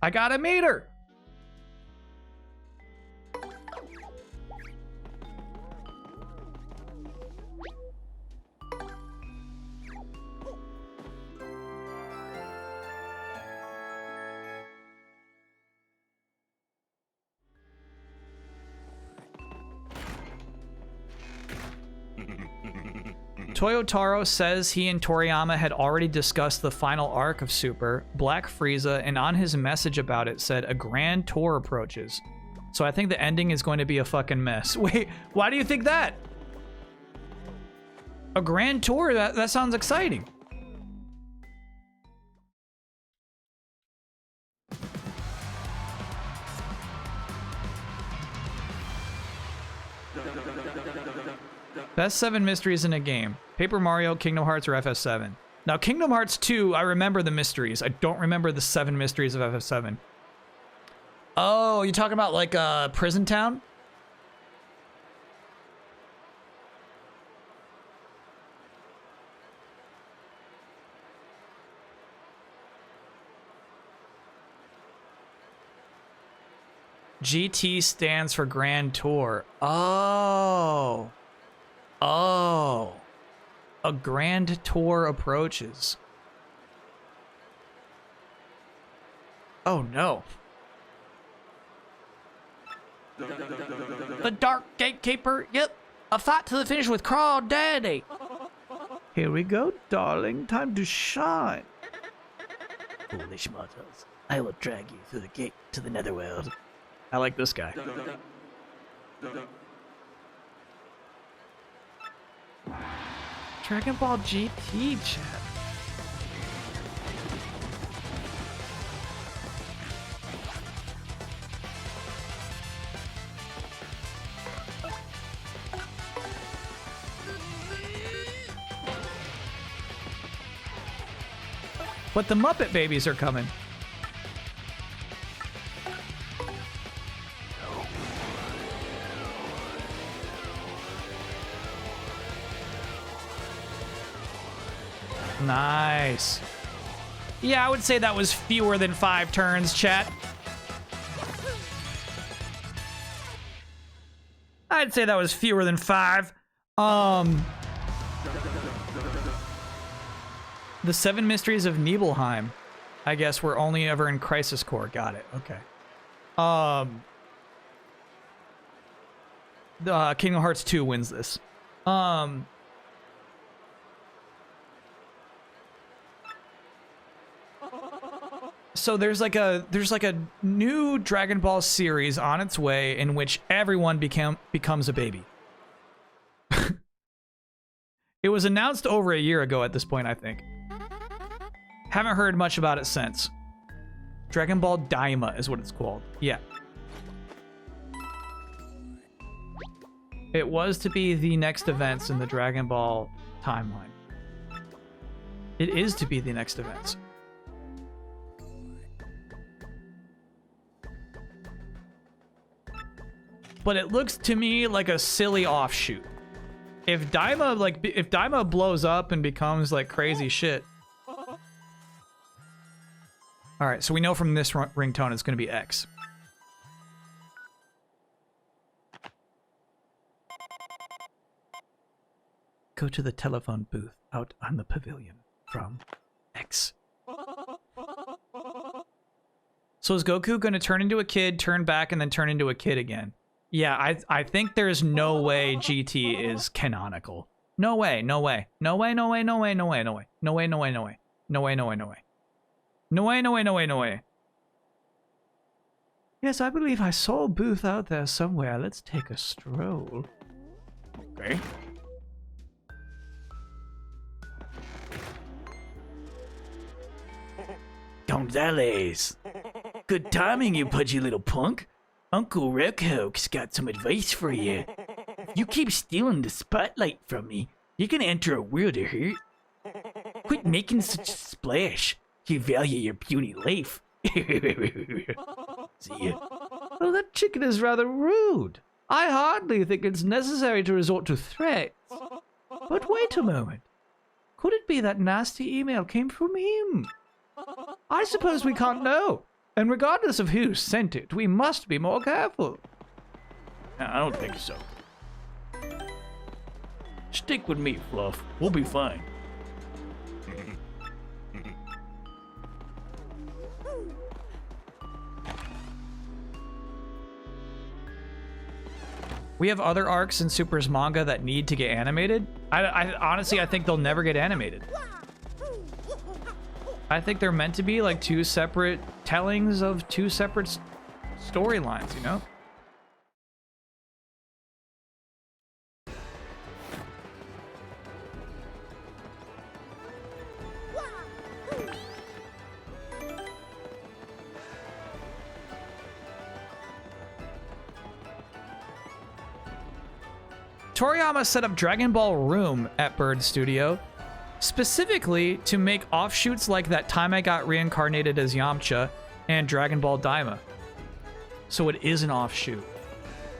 I gotta meet her. Toyotaro says he and Toriyama had already discussed the final arc of Super, Black Frieza, and on his message about it said a grand tour approaches. So I think the ending is going to be a fucking mess. Wait, why do you think that? A grand tour? That sounds exciting. Best 7 mysteries in a game. Paper Mario, Kingdom Hearts, or FF7. Now, Kingdom Hearts 2, I remember the mysteries. I don't remember the 7 mysteries of FF7. Oh, you talking about like Prison Town? GT stands for Grand Tour. Oh. Oh. A grand tour approaches. Oh no. The Dark Gatekeeper. Yep. A fight to the finish with Craw Daddy. Here we go, darling. Time to shine. Foolish mortals, I will drag you through the gate to the netherworld. I like this guy. Dragon Ball GT, chat. But the Muppet Babies are coming. Nice. Yeah, I would say that was fewer than 5 turns, chat. I'd say that was fewer than 5. The 7 mysteries of Nibelheim, I guess, were only ever in Crisis Core. Got it. Okay. Kingdom Hearts 2 wins this. So there's like a new Dragon Ball series on its way in which everyone becomes a baby. It was announced over a year ago at this point, I think. Haven't heard much about it since. Dragon Ball Daima is what it's called. Yeah. It was to be the next events in the Dragon Ball timeline. It is to be the next events. But it looks to me like a silly offshoot. If Daima blows up and becomes like crazy shit. All right, so we know from this ringtone it's going to be X. Go to the telephone booth out on the pavilion from X. So is Goku going to turn into a kid, turn back, and then turn into a kid again? Yeah, I think there's no way GT is canonical. No way, no way. No way, no way, no way, no way, no way. No way, no way, no way. No way, no way, no way. No way, no way, no way, no way. Yes, I believe I saw a booth out there somewhere. Let's take a stroll. Okay. Gonzales. Good timing, you pudgy little punk. Uncle Redcoat's got some advice for you. If you keep stealing the spotlight from me, you're gonna enter a world of hurt. Quit making such a splash. You value your puny life. See ya. Well, that chicken is rather rude. I hardly think it's necessary to resort to threats. But wait a moment. Could it be that nasty email came from him? I suppose we can't know. And regardless of who sent it, we must be more careful. I don't think so. Stick with me, Fluff. We'll be fine. We have other arcs in Super's manga that need to get animated. I honestly, I think they'll never get animated. I think they're meant to be like two separate tellings of two separate storylines, you know? Toriyama set up Dragon Ball Room at Bird Studio, specifically to make offshoots like that time I got reincarnated as Yamcha and Dragon Ball Daima. So it is an offshoot.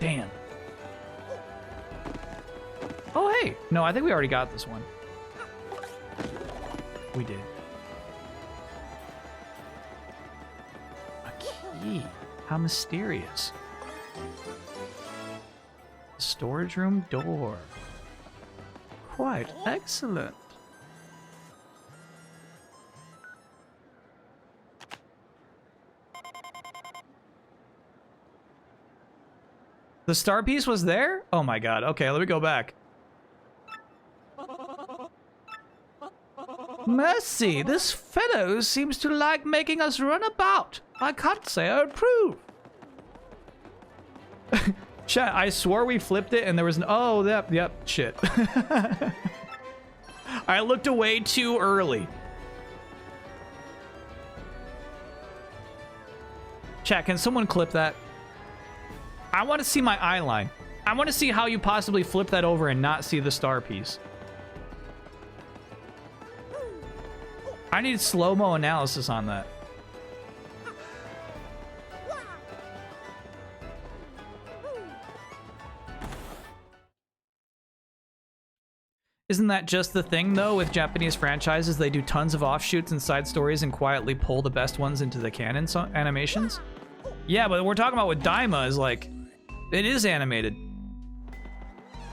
Damn. Oh, hey. No, I think we already got this one. We did. A key. How mysterious. Storage room door. Quite excellent. The star piece was there? Oh my god. Okay, let me go back. Mercy, this fellow seems to like making us run about. I can't say I approve. Chat, I swore we flipped it and there was an... Oh, yep, shit. I looked away too early. Chat, can someone clip that? I want to see my eye line. I want to see how you possibly flip that over and not see the star piece. I need slow-mo analysis on that. Isn't that just the thing, though, with Japanese franchises? They do tons of offshoots and side stories and quietly pull the best ones into the canon animations? Yeah, but what we're talking about with Daima is like, it is animated.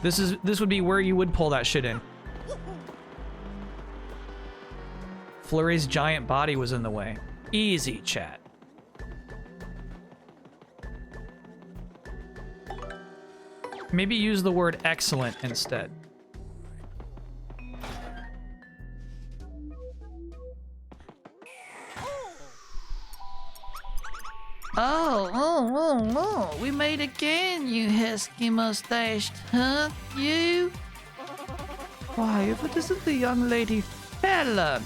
This would be where you would pull that shit in. Flurry's giant body was in the way. Easy, chat. Maybe use the word excellent instead. Oh, we made again, you husky mustached, huh? You? Why, if it isn't the young lady Felon.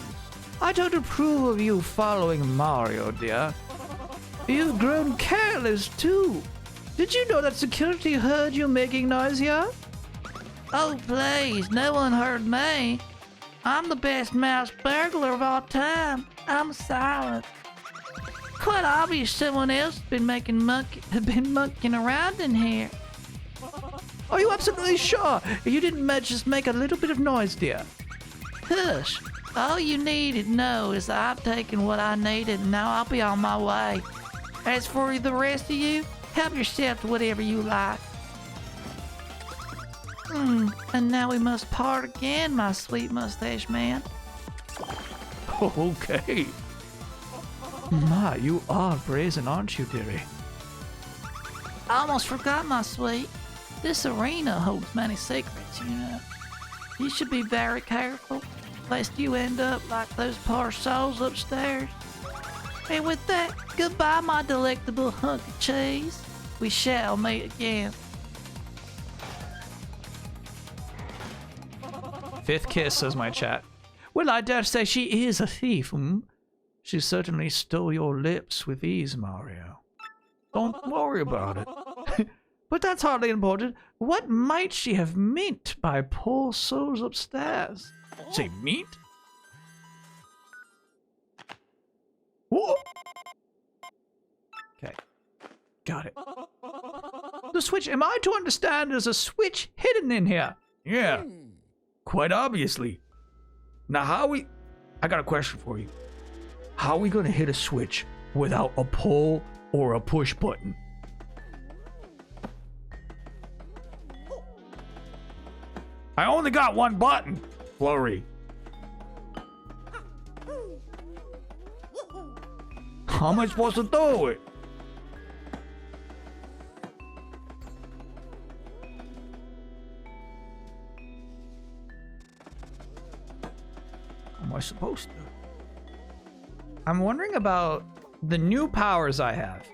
I don't approve of you following Mario, dear. You've grown careless, too. Did you know that security heard you making noise here? Oh, please, no one heard me. I'm the best mouse burglar of all time. I'm silent. Quite obvious someone else has been monkeying around in here. Are you absolutely sure? You didn't just make a little bit of noise, dear. Hush. All you need to know is that I've taken what I needed and now I'll be on my way. As for the rest of you, help yourself to whatever you like. And now we must part again, my sweet mustache man. Okay. My, you are brazen, aren't you, dearie? I almost forgot, my sweet. This arena holds many secrets, you know. You should be very careful, lest you end up like those poor souls upstairs. And with that, goodbye, my delectable hunk of cheese. We shall meet again. Fifth kiss, says my chat. Well, I dare say she is a thief, She certainly stole your lips with ease, Mario. Don't worry about it. But that's hardly important. What might she have meant by poor souls upstairs? Say meat? Whoa! Okay. Got it. The switch, am I to understand there's a switch hidden in here? Yeah. Quite obviously. Now I got a question for you. How are we gonna hit a switch without a pull or a push button? I only got one button, Flurry. How am I supposed to do it? How am I supposed to? I'm wondering about the new powers I have.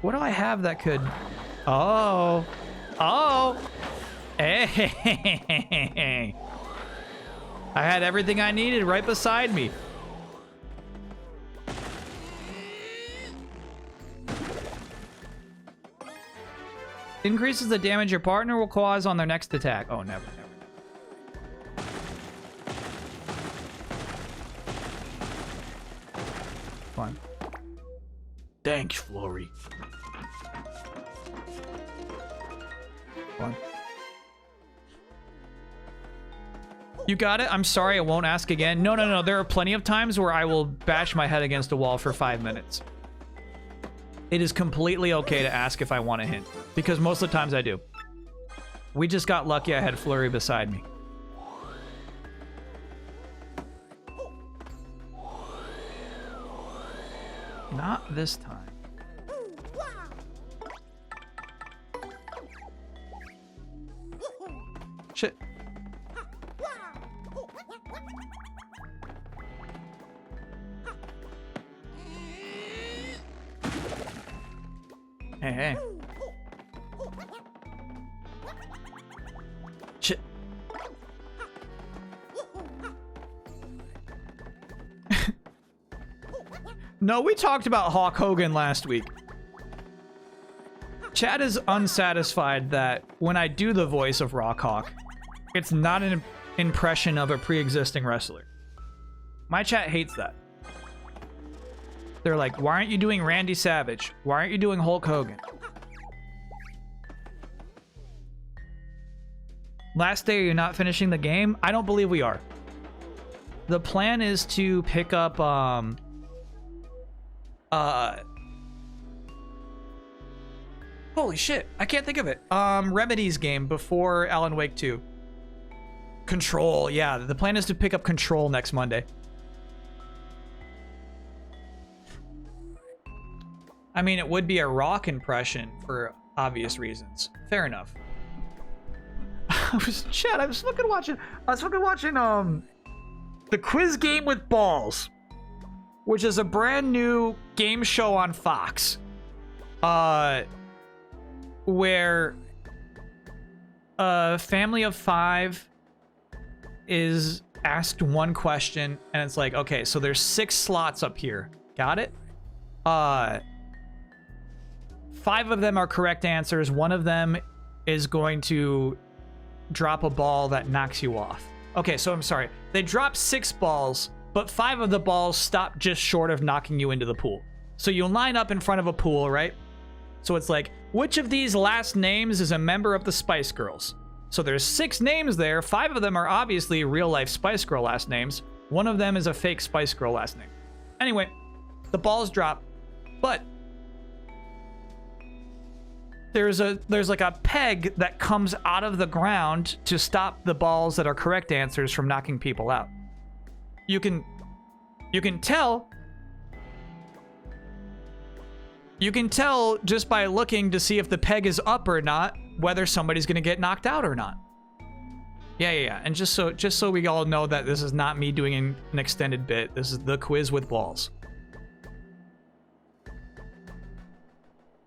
What do I have that could... Oh. Hey. I had everything I needed right beside me. Increases the damage your partner will cause on their next attack. Oh, never. Fine. Thanks, Flurry. Fine. You got it? I'm sorry, I won't ask again. No. There are plenty of times where I will bash my head against a wall for 5 minutes. It is completely okay to ask if I want a hint, because most of the times I do. We just got lucky I had Flurry beside me. Not this time. Shit. Hey. Shit. No, we talked about Hulk Hogan last week. Chad is unsatisfied that when I do the voice of Rock Hawk, it's not an impression of a pre-existing wrestler. My chat hates that. They're like, why aren't you doing Randy Savage? Why aren't you doing Hulk Hogan? Last day, you're not finishing the game? I don't believe we are. The plan is to pick up, holy shit, I can't think of it. Remedy's game before Alan Wake 2. Control, yeah. The plan is to pick up Control next Monday. I mean, it would be a Rock impression for obvious reasons. Fair enough. I was fucking watching The Quiz Game with Balls, which is a brand new game show on Fox. Where a family of 5 is asked one question, and it's like, okay, so there's 6 slots up here. Got it? 5 of them are correct answers. One of them is going to drop a ball that knocks you off. Okay, so I'm sorry. They drop 6 balls, but 5 of the balls stop just short of knocking you into the pool. So you line up in front of a pool, right? So it's like, which of these last names is a member of the Spice Girls? So there's 6 names there. 5 of them are obviously real-life Spice Girl last names. 1 of them is a fake Spice Girl last name. Anyway, the balls drop, but there's like a peg that comes out of the ground to stop the balls that are correct answers from knocking people out. You can tell just by looking to see if the peg is up or not whether somebody's going to get knocked out or not. Yeah. And just so we all know that this is not me doing an extended bit. This is the quiz with balls.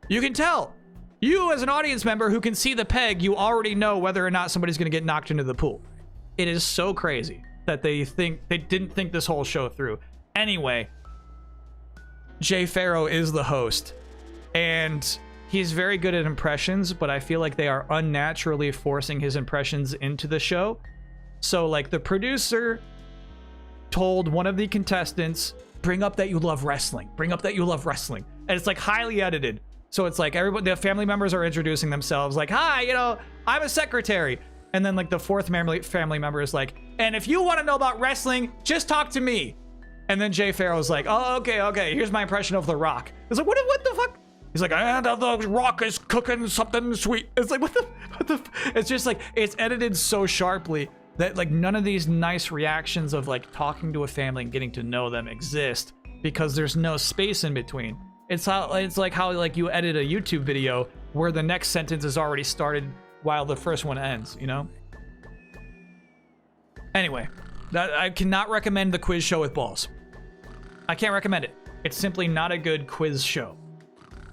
You can tell. You, as an audience member who can see the peg, you already know whether or not somebody's going to get knocked into the pool. It is so crazy that they didn't think this whole show through. Anyway, Jay Pharoah is the host, and he's very good at impressions, but I feel like they are unnaturally forcing his impressions into the show. So, like, the producer told one of the contestants, bring up that you love wrestling. Bring up that you love wrestling. And it's, like, highly edited. So it's like everybody, the family members are introducing themselves like, hi, you know, I'm a secretary. And then like the 4th family member is like, and if you want to know about wrestling, just talk to me. And then Jay Pharoah's like, oh, okay. Here's my impression of The Rock. It's like, what the fuck? He's like, and The Rock is cooking something sweet. It's like, what the, it's just like, it's edited so sharply that like none of these nice reactions of like talking to a family and getting to know them exist because there's no space in between. It's like how like you edit a YouTube video where the next sentence is already started while the first one ends, you know? Anyway, I cannot recommend the quiz show with balls. I can't recommend it. It's simply not a good quiz show.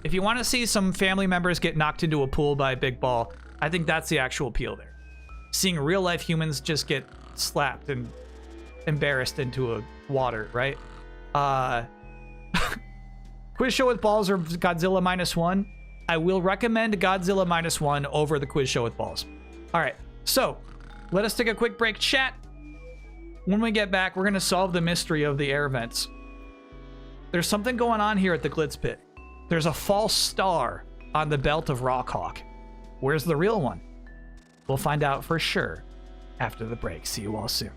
If you want to see some family members get knocked into a pool by a big ball, I think that's the actual appeal there. Seeing real life humans just get slapped and embarrassed into a water, right? Quiz show with balls or Godzilla -1. I will recommend Godzilla -1 over the quiz show with balls. All right, so let us take a quick break, chat. When we get back, we're going to solve the mystery of the air vents. There's something going on here at the Glitz Pit. There's a false star on the belt of Rockhawk. Where's the real one? We'll find out for sure after the break. See you all soon.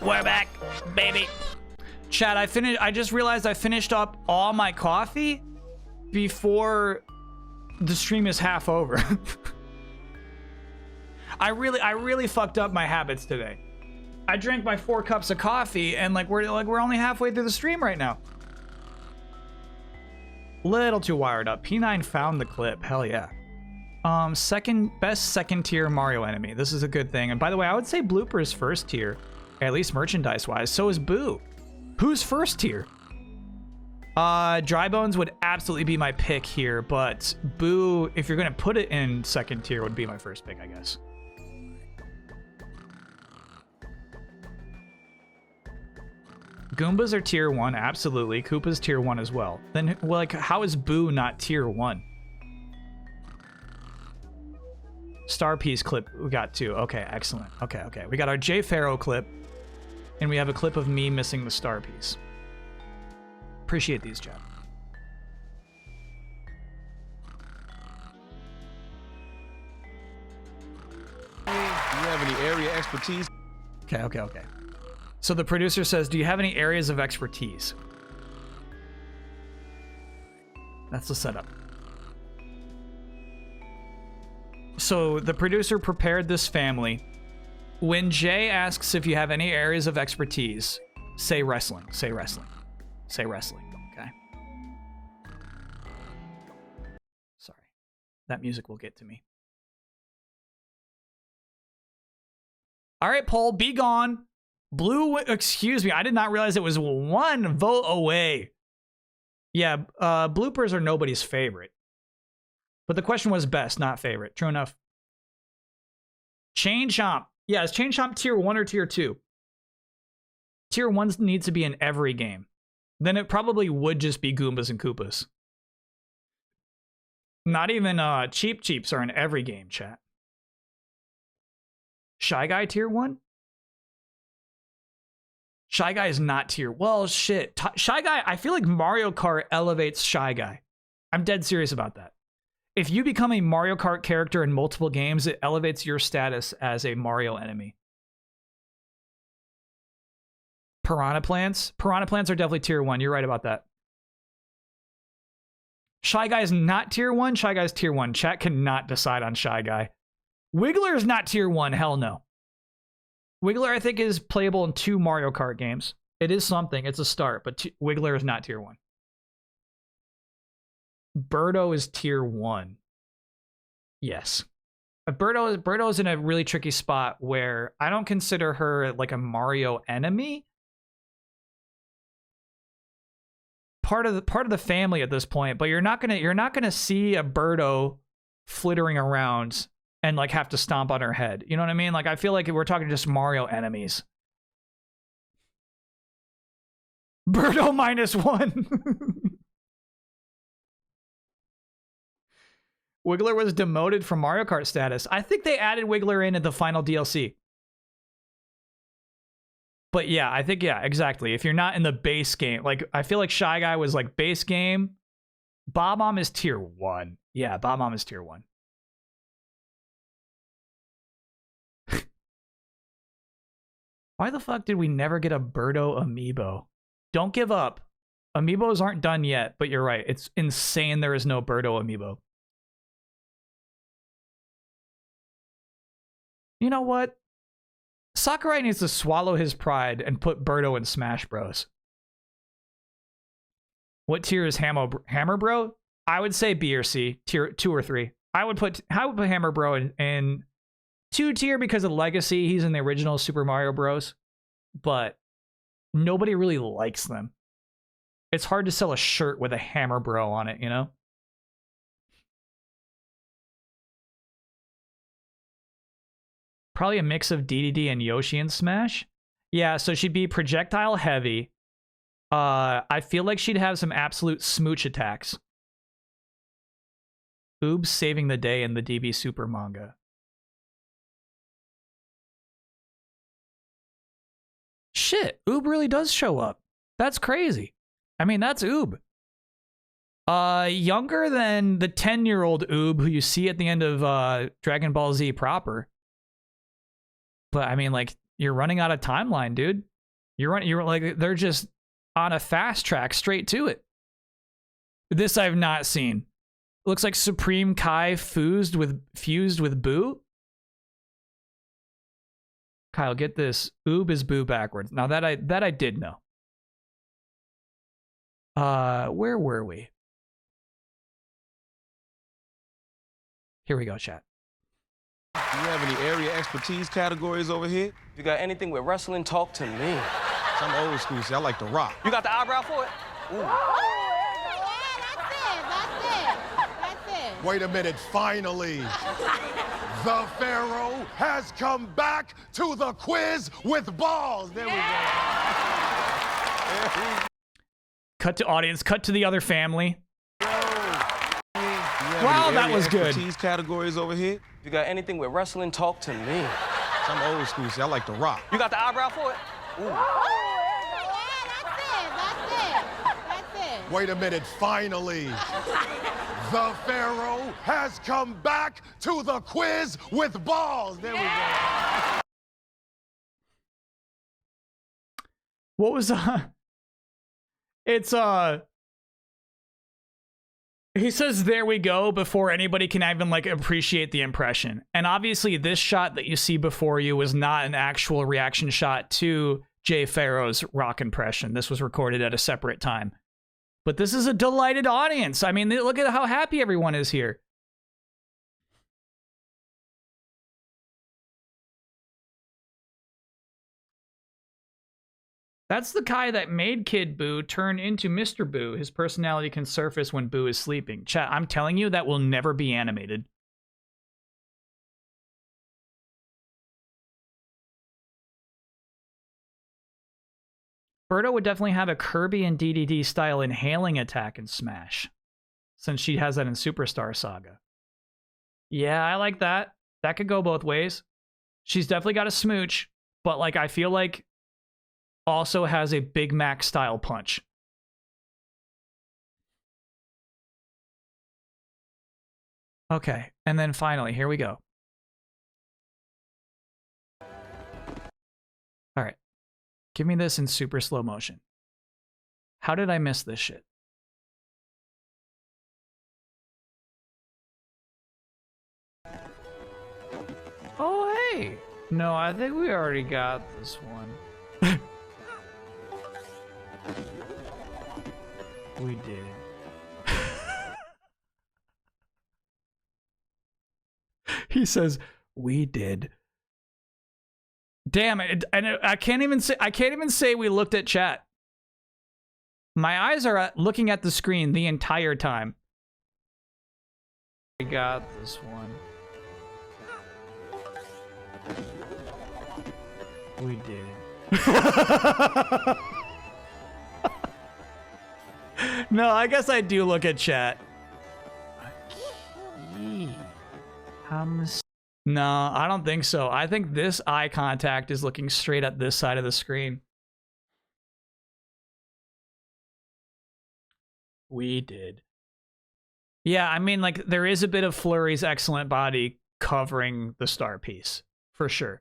We're back, baby. Chat, I just realized I finished up all my coffee before the stream is half over. I really fucked up my habits today. I drank my 4 cups of coffee and we're only halfway through the stream right now. Little too wired up. P9 found the clip. Hell yeah. Best second tier Mario enemy. This is a good thing. And by the way, I would say Blooper's first tier, at least merchandise wise. So is Boo. Who's first tier? Dry Bones would absolutely be my pick here, but Boo, if you're gonna put it in second tier, would be my first pick, I guess. Goombas are tier 1, absolutely. Koopa's tier 1 as well. Then, like, how is Boo not tier 1? Star Piece clip, we got 2. Okay, excellent. Okay. We got our Jay Farrow clip, and we have a clip of me missing the Star Piece. Appreciate these, chat. Do you have any area expertise? Okay. So the producer says, do you have any areas of expertise? That's the setup. So the producer prepared this family. When Jay asks if you have any areas of expertise, say wrestling, say wrestling, say wrestling, okay? Sorry. That music will get to me. All right, poll, be gone. Blue, excuse me, I did not realize it was 1 vote away. Yeah, bloopers are nobody's favorite. But the question was best, not favorite. True enough. Chain Chomp. Yeah, is Chain Chomp tier 1 or tier 2? Tier 1 needs to be in every game. Then it probably would just be Goombas and Koopas. Not even Cheep Cheeps are in every game, chat. Shy Guy tier 1? Shy Guy is not tier. Well, shit. Shy Guy, I feel like Mario Kart elevates Shy Guy. I'm dead serious about that. If you become a Mario Kart character in multiple games, it elevates your status as a Mario enemy. Piranha Plants? Piranha Plants are definitely tier 1. You're right about that. Shy Guy is not tier 1. Shy Guy is tier 1. Chat cannot decide on Shy Guy. Wiggler is not tier 1. Hell no. Wiggler, I think, is playable in 2 Mario Kart games. It is something. It's a start, but Wiggler is not tier 1. Birdo is tier 1. Yes. Birdo is in a really tricky spot where I don't consider her like a Mario enemy. Part of the family at this point, but you're not gonna see a Birdo flittering around and like have to stomp on her head. You know what I mean? Like, I feel like we're talking just Mario enemies. Birdo -1. Wiggler was demoted from Mario Kart status. I think they added Wiggler in at the final DLC. But yeah, I think, yeah, exactly. If you're not in the base game, like, I feel like Shy Guy was like base game. Bob-omb is tier 1. Yeah, Bob-omb is tier 1. Why the fuck did we never get a Birdo amiibo? Don't give up. Amiibos aren't done yet, but you're right. It's insane there is no Birdo amiibo. You know what? Sakurai needs to swallow his pride and put Birdo in Smash Bros. What tier is Hammer Bro? I would say B or C, tier 2 or 3. I would put Hammer Bro in 2 tier because of legacy. He's in the original Super Mario Bros. But nobody really likes them. It's hard to sell a shirt with a Hammer Bro on it, you know? Probably a mix of DDD and Yoshi in Smash. Yeah, so she'd be projectile heavy. I feel like she'd have some absolute smooch attacks. Oob's saving the day in the DB Super manga. Shit, Oob really does show up. That's crazy. I mean, that's Oob. Younger than the 10-year-old Oob who you see at the end of Dragon Ball Z proper. But I mean, like, you're running out of timeline, dude. You're like, they're just on a fast track straight to it. This I've not seen. Looks like Supreme Kai fused with Boo. Kyle, get this. Oob is Boo backwards. Now that I did know. Where were we? Here we go, chat. Do you have any area expertise categories over here? If you got anything with wrestling, talk to me. I'm old school, see, I like to rock. You got the eyebrow for it? Ooh. That's it. Wait a minute, finally. The Pharaoh has come back to the quiz with balls. There we go. Cut to audience, cut to the other family. Wow, that was good. Expertise categories over here? If you got anything with wrestling, talk to me. I'm old school, see, I like to rock. You got the eyebrow for it? Ooh. That's it. Wait a minute, finally. The Pharaoh has come back to the quiz with balls. There we go. What was it's he says there we go before anybody can even like appreciate the impression. And obviously this shot that you see before you was not an actual reaction shot to Jay Pharoah's rock impression. This was recorded at a separate time. But this is a delighted audience. I mean, look at how happy everyone is here. That's the guy that made Kid Buu turn into Mr. Buu. His personality can surface when Buu is sleeping. Chat, I'm telling you, that will never be animated. Birdo would definitely have a Kirby and DDD style inhaling attack in Smash, since she has that in Superstar Saga. Yeah, I like that. That could go both ways. She's definitely got a smooch, but like I feel like also has a Big Mac style punch. Okay, and then finally, here we go. All right. Give me this in super slow motion. How did I miss this shit? Oh, hey. No, I think we already got this one. We did. He says, we did. Damn it. And I can't even say we looked at chat. My eyes are looking at the screen the entire time. We got this one. We did. No, I guess I do look at chat. No, I don't think so. I think this eye contact is looking straight at this side of the screen. We did. Yeah, I mean, like, there is a bit of Flurry's excellent body covering the star piece, for sure.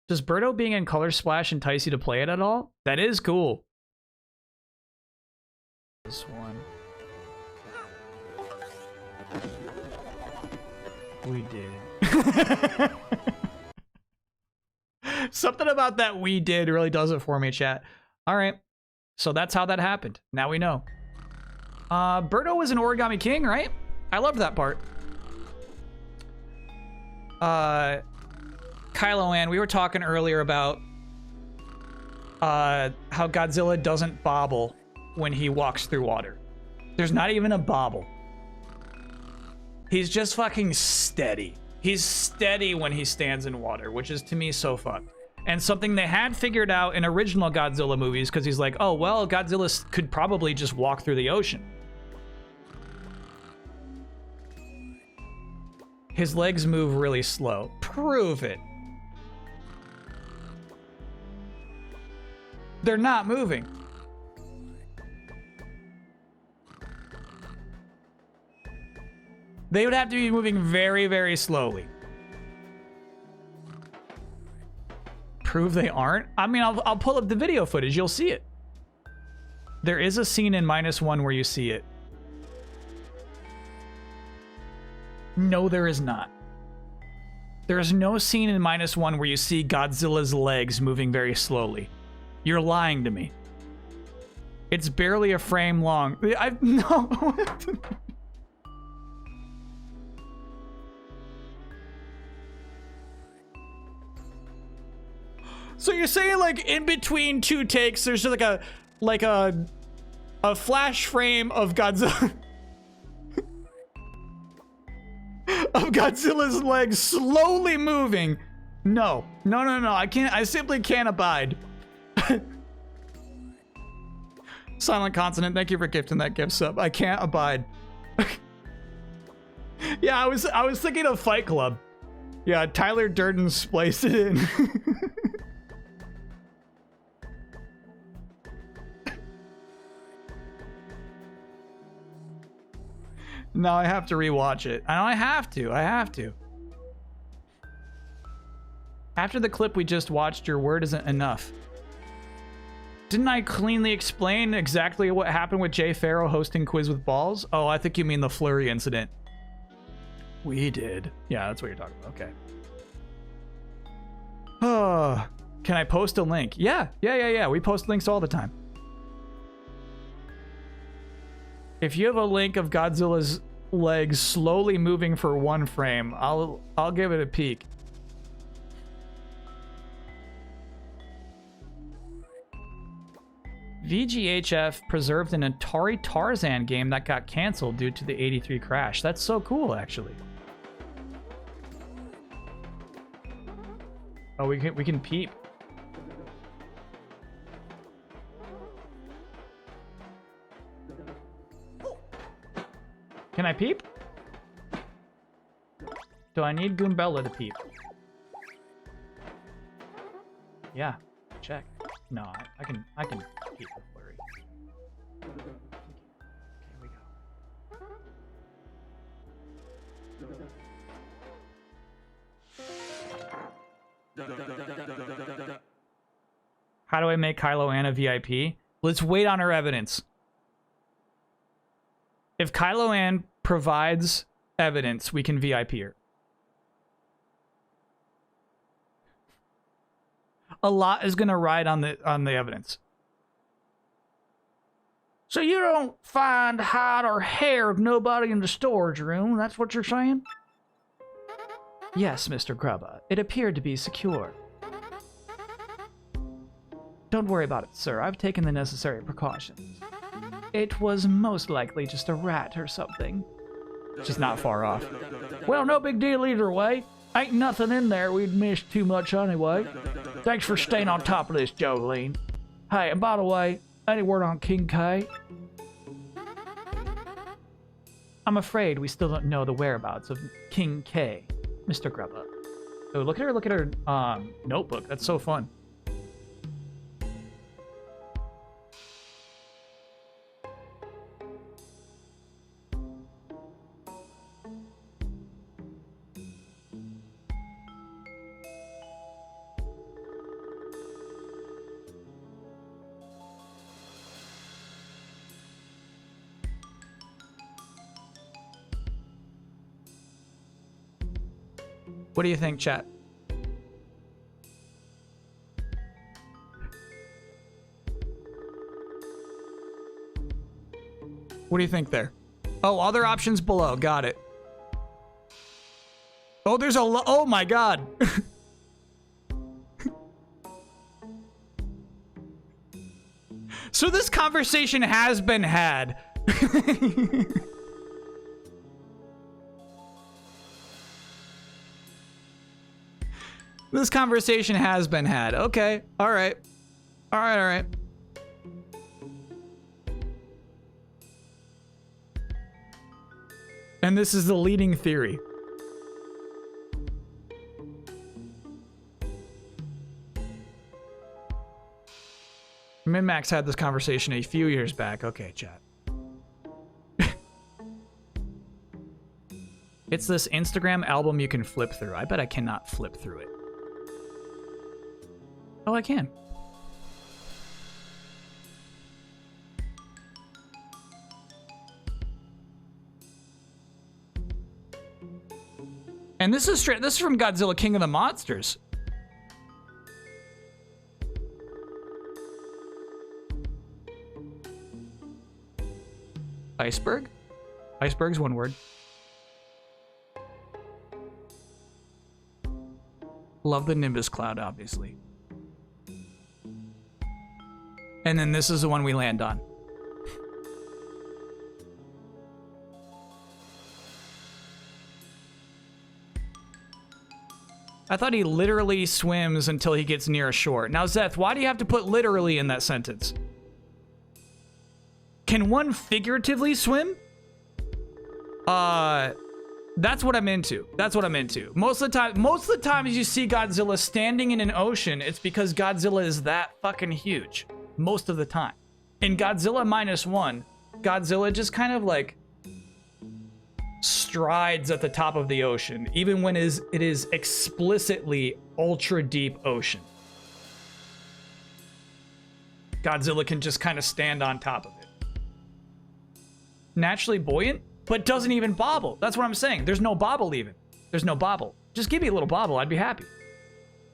Does Birdo being in Color Splash entice you to play it at all? That is cool. This one. We did. Something about that we did really does it for me, chat. All right. So that's how that happened. Now we know. Birdo was an Origami King, right? I loved that part. Kylo Ann, we were talking earlier about how Godzilla doesn't bobble when he walks through water. There's not even a bobble. He's just fucking steady. He's steady when he stands in water, which is to me so fucked. And something they had figured out in original Godzilla movies, because he's like, oh, well, Godzilla could probably just walk through the ocean. His legs move really slow. Prove it. They're not moving. They would have to be moving very, very slowly. Prove they aren't? I mean, I'll pull up the video footage. You'll see it. There is a scene in -1 where you see it. No, there is not. There is no scene in -1 where you see Godzilla's legs moving very slowly. You're lying to me. It's barely a frame long. No. So you're saying like in between two takes, there's just like a flash frame of Godzilla. Of Godzilla's legs slowly moving. No. I can't. I simply can't abide. Silent Consonant, thank you for gifting that gift sub. I can't abide. Yeah, I was thinking of Fight Club. Yeah, Tyler Durden spliced it in. No, I have to rewatch it. I have to. After the clip we just watched, your word isn't enough. Didn't I cleanly explain exactly what happened with Jay Farrow hosting Quiz with Balls? Oh, I think you mean the Flurry incident. We did. Yeah, that's what you're talking about. Okay. Oh, can I post a link? Yeah. We post links all the time. If you have a link of Godzilla's legs slowly moving for one frame, I'll give it a peek. VGHF preserved an Atari Tarzan game that got canceled due to the 83 crash. That's so cool, actually. Oh, we can peep. Can I peep? Do I need Goombella to peep? Yeah, check. No, I can peep the Flurry. Okay, we go. How do I make Kylo Ann a VIP? Let's wait on her evidence. If Kylo Ann provides evidence, we can VIP her. A lot is gonna ride on the evidence. So you don't find hide or hair of nobody in the storage room, that's what you're saying? Yes, Mr. Grubba. It appeared to be secure. Don't worry about it, sir. I've taken the necessary precautions. It was most likely just a rat or something. She's not far off. Well, no big deal either way. Ain't nothing in there we'd miss too much anyway. Thanks for staying on top of this, Jolene. Hey, and by the way, any word on King K? I'm afraid we still don't know the whereabouts of King K, Mr. Grubba. Oh, look at her notebook. That's so fun. What do you think, chat? What do you think there? Oh, other options below. Got it. Oh, there's a oh my god. So this conversation has been had. This conversation has been had. Okay. All right. All right. And this is the leading theory. Minmax had this conversation a few years back. Okay, chat. It's this Instagram album you can flip through. I bet I cannot flip through it. Oh, I can. And this is straight. This is from Godzilla King of the Monsters. Iceberg? Iceberg's one word. Love the Nimbus cloud, obviously. And then this is the one we land on. I thought he literally swims until he gets near a shore. Now, Zeth, why do you have to put literally in that sentence? Can one figuratively swim? That's what I'm into. That's what I'm into. Most of the times you see Godzilla standing in an ocean, it's because Godzilla is that fucking huge. Most of the time. In Godzilla -1, Godzilla just kind of like strides at the top of the ocean, even when it is explicitly ultra deep ocean. Godzilla can just kind of stand on top of it. Naturally buoyant, but doesn't even bobble. That's what I'm saying. There's no bobble even. There's no bobble. Just give me a little bobble, I'd be happy.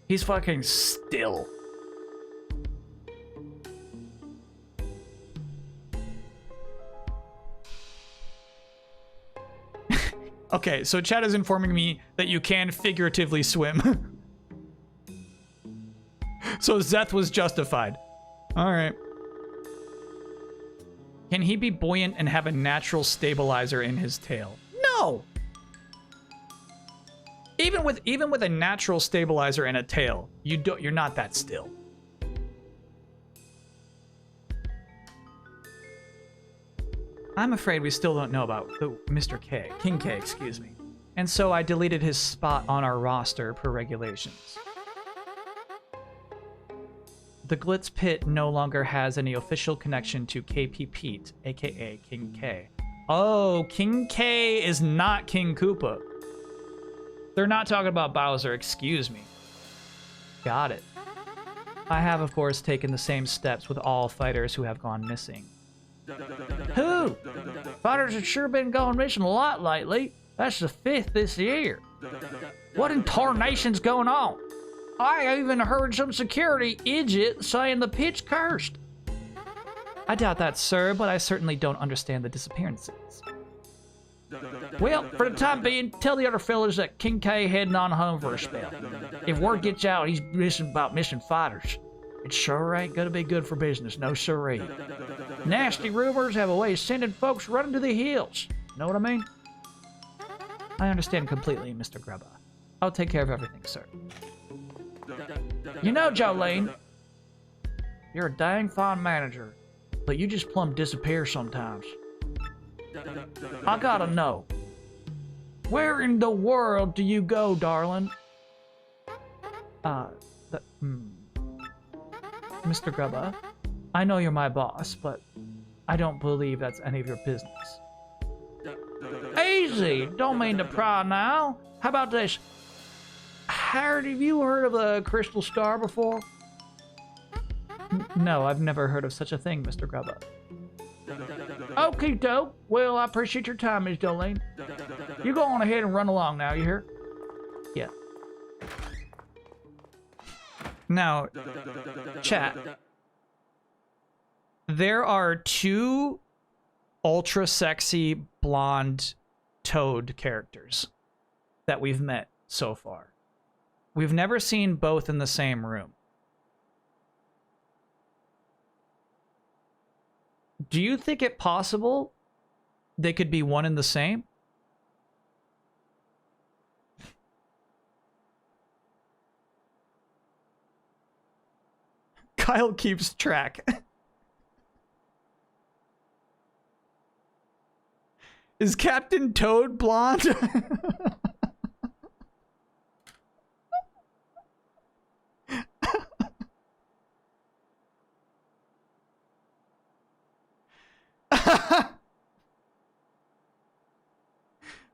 He's fucking still. Okay, so Chad is informing me that you can figuratively swim. So Zeth was justified. All right. Can he be buoyant and have a natural stabilizer in his tail? No. Even with a natural stabilizer and a tail, you're not that still. I'm afraid we still don't know about Mr. K, King K, excuse me. And so I deleted his spot on our roster per regulations. The Glitz Pit no longer has any official connection to KP Pete, aka King K. Oh, King K is not King Koopa. They're not talking about Bowser, excuse me. Got it. I have, of course, taken the same steps with all fighters who have gone missing. Who? Fighters have sure been going missing a lot lately. That's the 5th this year. What in tarnation's going on? I even heard some security idiot saying the pit's cursed. I doubt that, sir, but I certainly don't understand the disappearances. Well, for the time being, tell the other fellas that King K heading on home for a spell. If word gets out he's missing fighters, it sure ain't gonna be good for business, no siree. Nasty rumors have a way of sending folks running to the hills. Know what I mean? I understand completely, Mr. Grubba. I'll take care of everything, sir. You know, Jolene, you're a dang fine manager, but you just plumb disappear sometimes. I gotta know, where in the world do you go, darling? Mr. Grubba, I know you're my boss, but I don't believe that's any of your business. Easy! Don't mean to pry now. How about this? Have you heard of the Crystal Star before? No, I've never heard of such a thing, Mr. Grubba. Okay, dope. Well, I appreciate your time, Ms. Jolene. You go on ahead and run along now, you hear? Yeah. Now, chat. There are 2 ultra sexy blonde Toad characters that we've met so far. We've never seen both in the same room. Do you think it possible they could be one and the same? Kyle keeps track. Is Captain Toad blonde?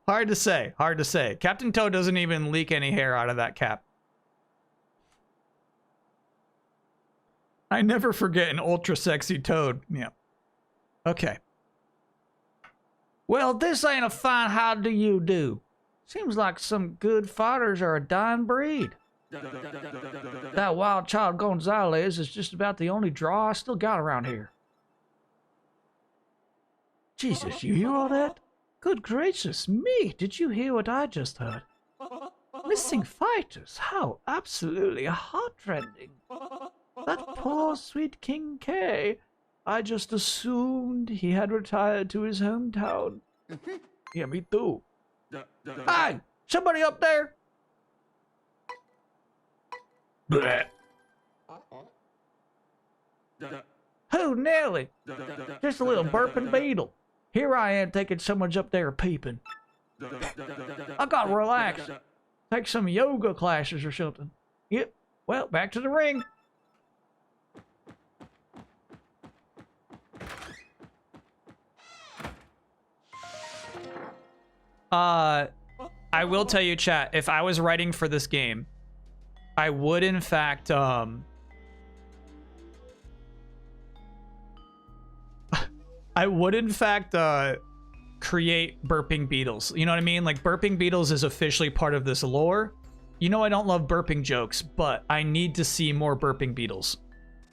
Hard to say. Hard to say. Captain Toad doesn't even leak any hair out of that cap. I never forget an ultra sexy Toad. Yeah. Okay. Well, this ain't a fine how do you do. Seems like some good fighters are a dying breed. That wild child Gonzalez is just about the only draw I still got around here. Jesus, you hear all that? Good gracious me, did you hear what I just heard? Missing fighters, how absolutely heartrending. That poor sweet King K. I just assumed he had retired to his hometown. Yeah, me too. Hi, somebody up there? Bleh. Who, Nelly? Just a little burping beetle. Here I am taking someone's up there peeping. I gotta relax. Take some yoga classes or something. Yep, well, back to the ring. I will tell you, chat, if I was writing for this game, I would in fact, create burping beetles. You know what I mean? Like, burping beetles is officially part of this lore. You know I don't love burping jokes, but I need to see more burping beetles.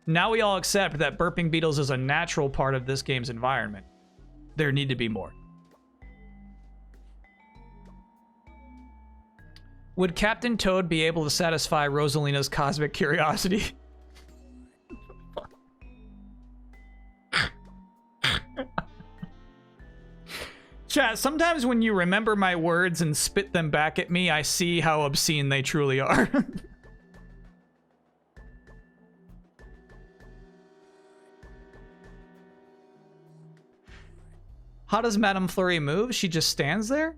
Now we all accept that burping beetles is a natural part of this game's environment. There need to be more. Would Captain Toad be able to satisfy Rosalina's cosmic curiosity? Chat, sometimes when you remember my words and spit them back at me, I see how obscene they truly are. How does Madame Flurry move? She just stands there?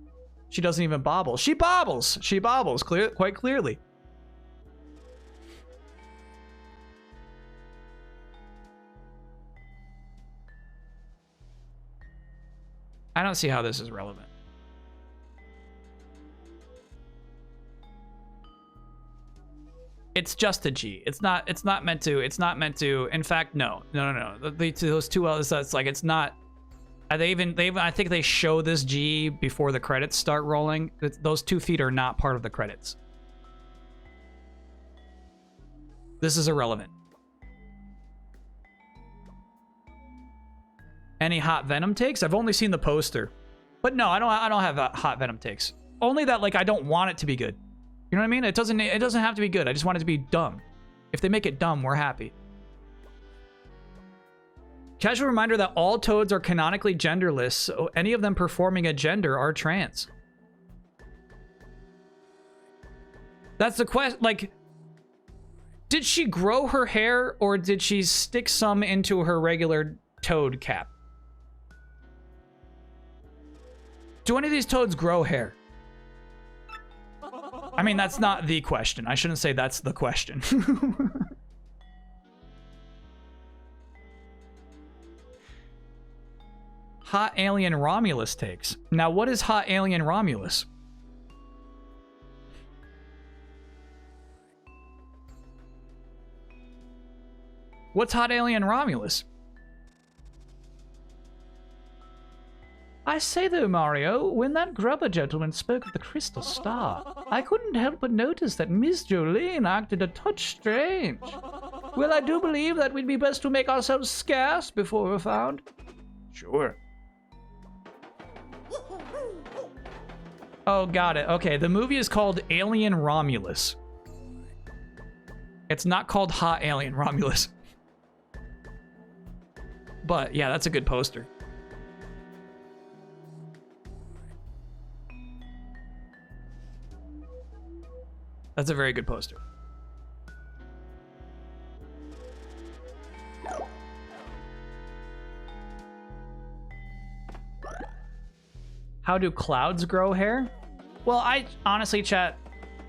She doesn't even bobble. She bobbles! She bobbles quite clearly. I don't see how this is relevant. It's just a G. It's not meant to. In fact, no. Those two L's, that's like, it's not. I think they show this G before the credits start rolling. Those 2 feet are not part of the credits. This is irrelevant. Any hot Venom takes? I've only seen the poster. But no, I don't have hot Venom takes. Only that, like, I don't want it to be good. You know what I mean? It doesn't have to be good. I just want it to be dumb. If they make it dumb, we're happy. Casual reminder that all Toads are canonically genderless, so any of them performing a gender are trans. That's the question. Like, did she grow her hair or did she stick some into her regular Toad cap? Do any of these Toads grow hair? I mean, that's not the question. I shouldn't say that's the question. Hot Alien Romulus takes. Now, what is Hot Alien Romulus? What's Hot Alien Romulus? I say though, Mario, when that grubber gentleman spoke of the crystal star, I couldn't help but notice that Miss Jolene acted a touch strange. Well, I do believe that we'd be best to make ourselves scarce before we're found. Sure. Oh, got it. Okay, the movie is called Alien Romulus. It's not called Hot Alien Romulus. But, yeah, that's a good poster. That's a very good poster. How do clouds grow hair? Well, I honestly, chat,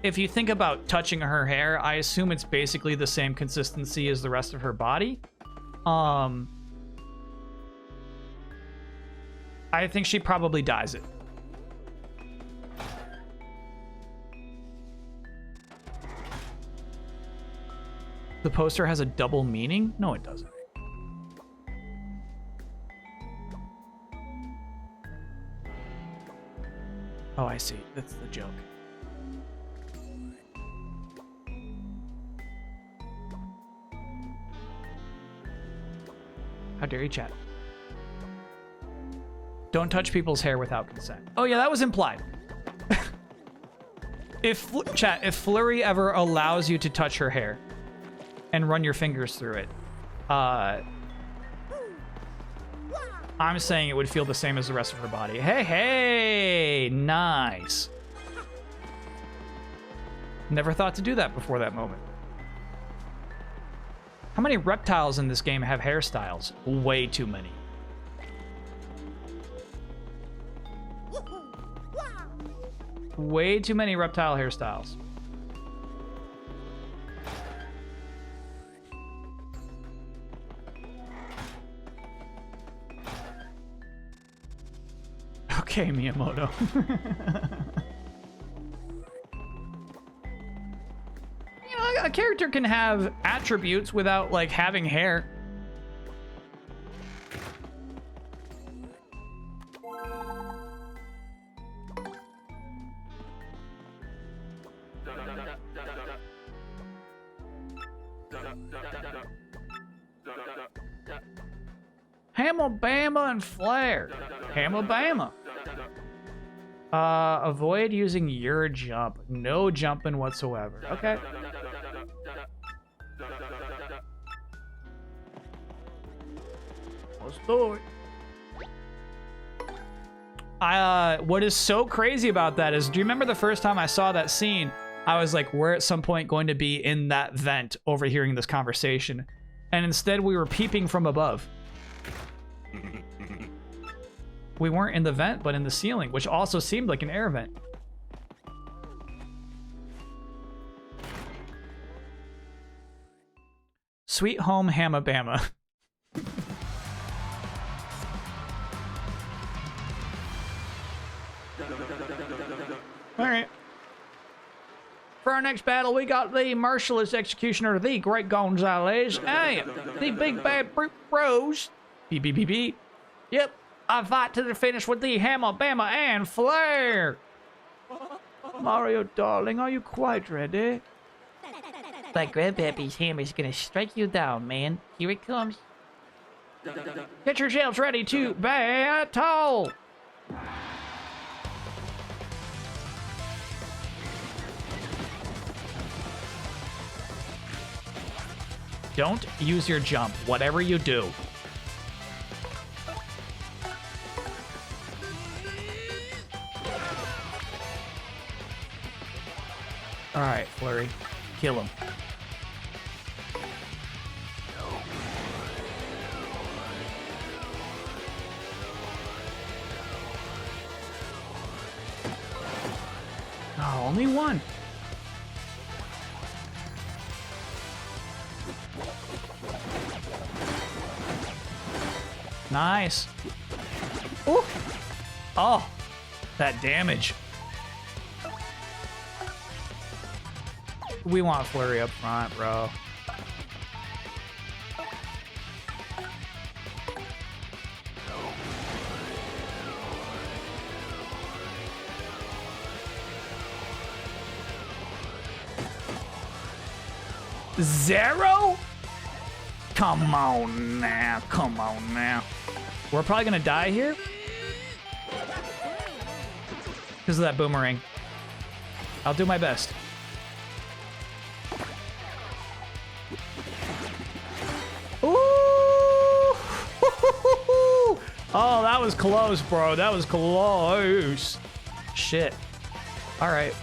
if you think about touching her hair, I assume it's basically the same consistency as the rest of her body. I think she probably dyes it. The poster has a double meaning? No, it doesn't. Oh, I see. That's the joke. How dare you, chat? Don't touch people's hair without consent. Oh yeah, that was implied. If Flurry ever allows you to touch her hair and run your fingers through it, I'm saying it would feel the same as the rest of her body. Hey, hey, nice. Never thought to do that before that moment. How many reptiles in this game have hairstyles? Way too many. Way too many reptile hairstyles. Okay, Miyamoto. You know, a character can have attributes without, like, having hair. Hamma-bama and Flare. Hamma-bama. Avoid using your jump. No jumping whatsoever. Okay. Let's do it. What is so crazy about that is, do you remember the first time I saw that scene? I was like, we're at some point going to be in that vent overhearing this conversation. And instead we were peeping from above. We weren't in the vent, but in the ceiling, which also seemed like an air vent. Sweet home Hamma-bama. All right. For our next battle, we got the merciless executioner, the Great Gonzalez, and the big bad brute bros. BBBB. Yep. I fight to the finish with the Hamma-bama and Flare. Mario, darling, are you quite ready? But Grandpappy's hammer's gonna strike you down, man. Here it comes. Get yourselves ready to battle. Don't use your jump, whatever you do. All right, Flurry, kill him. Oh, only one. Nice. Ooh. Oh, that damage. We want Flurry up front, bro. Zero? Come on now. Come on now. We're probably gonna die here because of that boomerang. I'll do my best. Ooh! Oh, that was close, bro. That was close. Shit. All right.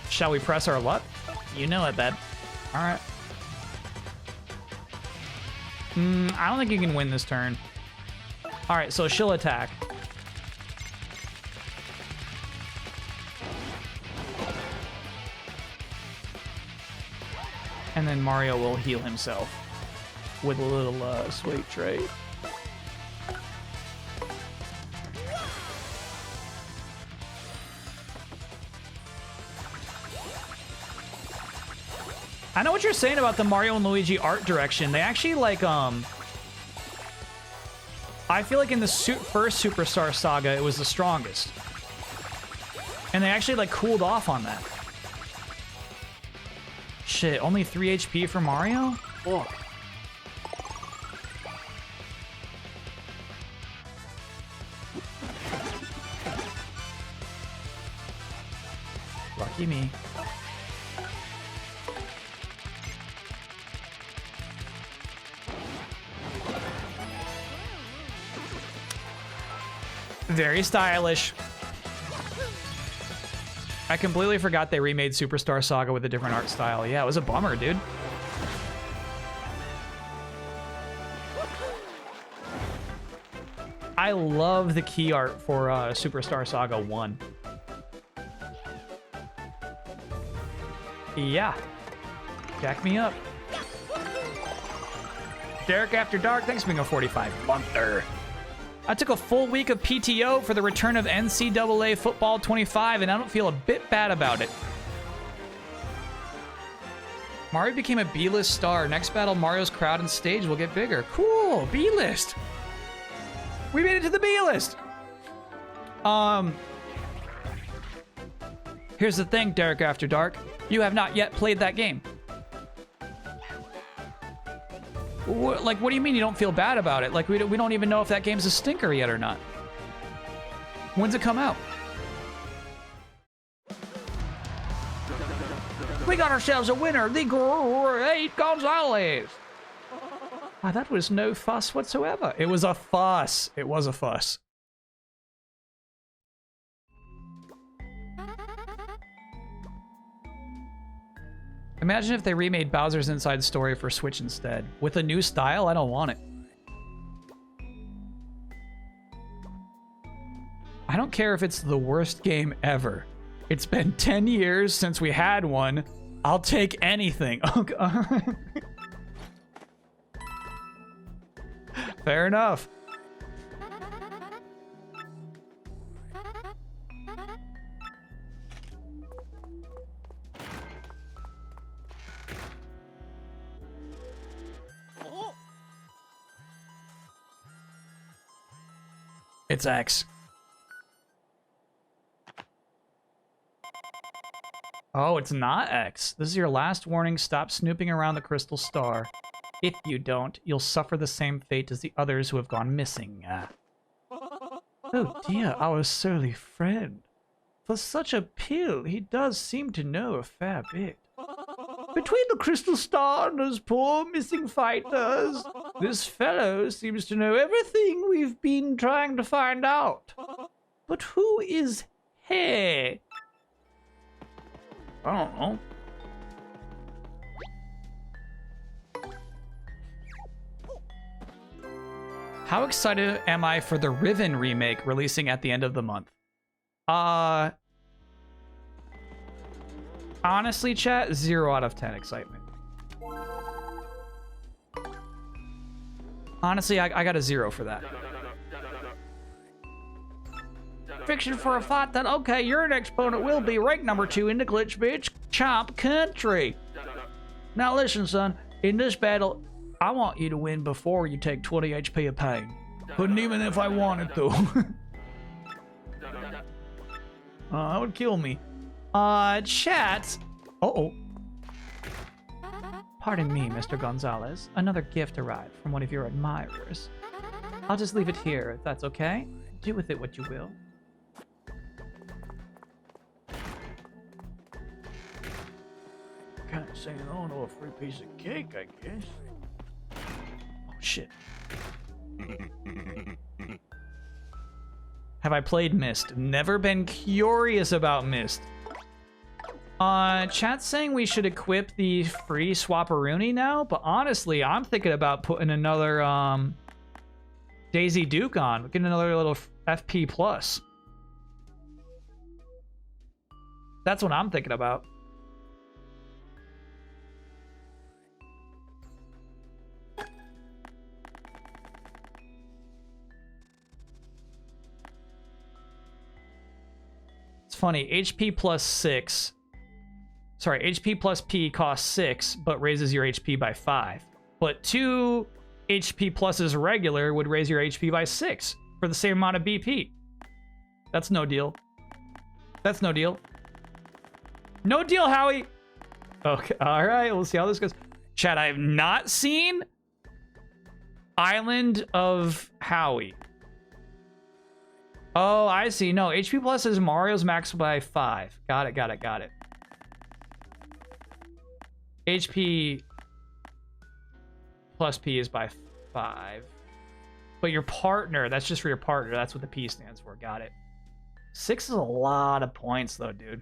Shall we press our luck? You know it, bud. All right. I don't think you can win this turn. All right, so she'll attack. And then Mario will heal himself with a little sweet trade. I know what you're saying about the Mario and Luigi art direction. They actually, like, I feel like in the first Superstar Saga, it was the strongest. And they actually, like, cooled off on that. Shit, only 3 HP for Mario? Whoa. Lucky me. Very stylish. I completely forgot they remade Superstar Saga with a different art style. Yeah, it was a bummer, dude. I love the key art for Superstar Saga 1. Yeah. Jack me up. Derek After Dark, thanks for being a 45-monther. I took a full week of PTO for the return of NCAA Football 25, and I don't feel a bit bad about it. Mario became a B-list star. Next battle, Mario's crowd and stage will get bigger. Cool, B-list. We made it to the B-list. Here's the thing, Derek After Dark. You have not yet played that game. Like, what do you mean you don't feel bad about it? Like, we don't even know if that game's a stinker yet or not. When's it come out? We got ourselves a winner, the Great Gonzalez. Wow, that was no fuss whatsoever. It was a fuss. It was a fuss. Imagine if they remade Bowser's Inside Story for Switch instead. With a new style, I don't want it. I don't care if it's the worst game ever. It's been 10 years since we had one. I'll take anything. Okay. Fair enough. It's X. Oh, it's not X. This is your last warning. Stop snooping around the crystal star. If you don't, you'll suffer the same fate as the others who have gone missing. Oh dear, our surly friend. For such a pill, he does seem to know a fair bit. Between the crystal star and those poor missing fighters, this fellow seems to know everything we've been trying to find out. But who is he? I don't know. How excited am I for the Riven remake releasing at the end of the month? Honestly, chat, 0 out of 10 excitement. Honestly, I got a 0 for that. Fiction for a fight that, okay, your next opponent will be ranked number 2 in the Glitch Bitch Chomp Country. Now listen, son, in this battle, I want you to win before you take 20 HP of pain. Couldn't even if I wanted to. That would kill me. Chat. Uh-oh. Pardon me, Mr. Gonzalez. Another gift arrived from one of your admirers. I'll just leave it here, if that's okay. Do with it what you will. Can't say no to a free piece of cake, I guess. Oh, shit. Have I played Myst? Never been curious about Myst. Chat's saying we should equip the free Swapperoonie now, but honestly, I'm thinking about putting another, Daisy Duke on. Getting another little FP plus. That's what I'm thinking about. It's funny, HP plus 6. Sorry, HP plus P costs 6, but raises your HP by 5. But 2 HP pluses regular would raise your HP by 6 for the same amount of BP. That's no deal. That's no deal. No deal, Howie. Okay, all right, we'll see how this goes. Chat, I have not seen Island of Howie. Oh, I see. No, HP plus is Mario's max by 5. Got it, got it, got it. HP plus P is by 5. But your partner, that's just for your partner. That's what the P stands for. Got it. 6 is a lot of points, though, dude.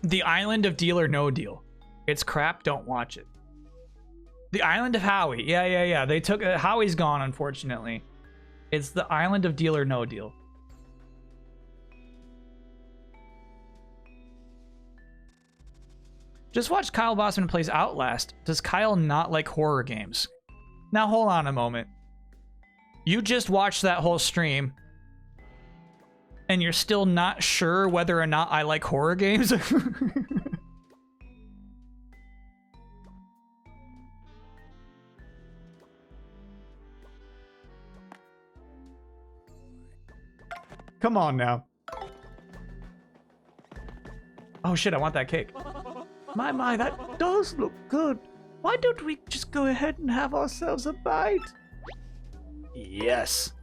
The Island of Deal or No Deal. It's crap. Don't watch it. The Island of Howie. Yeah. They took... Howie's gone, unfortunately. It's the Island of Deal or No Deal. Just watch Kyle Bossman plays Outlast. Does Kyle not like horror games? Now, hold on a moment. You just watched that whole stream, and you're still not sure whether or not I like horror games? Come on now. Oh shit, I want that cake. My, that does look good. Why don't we just go ahead and have ourselves a bite? Yes.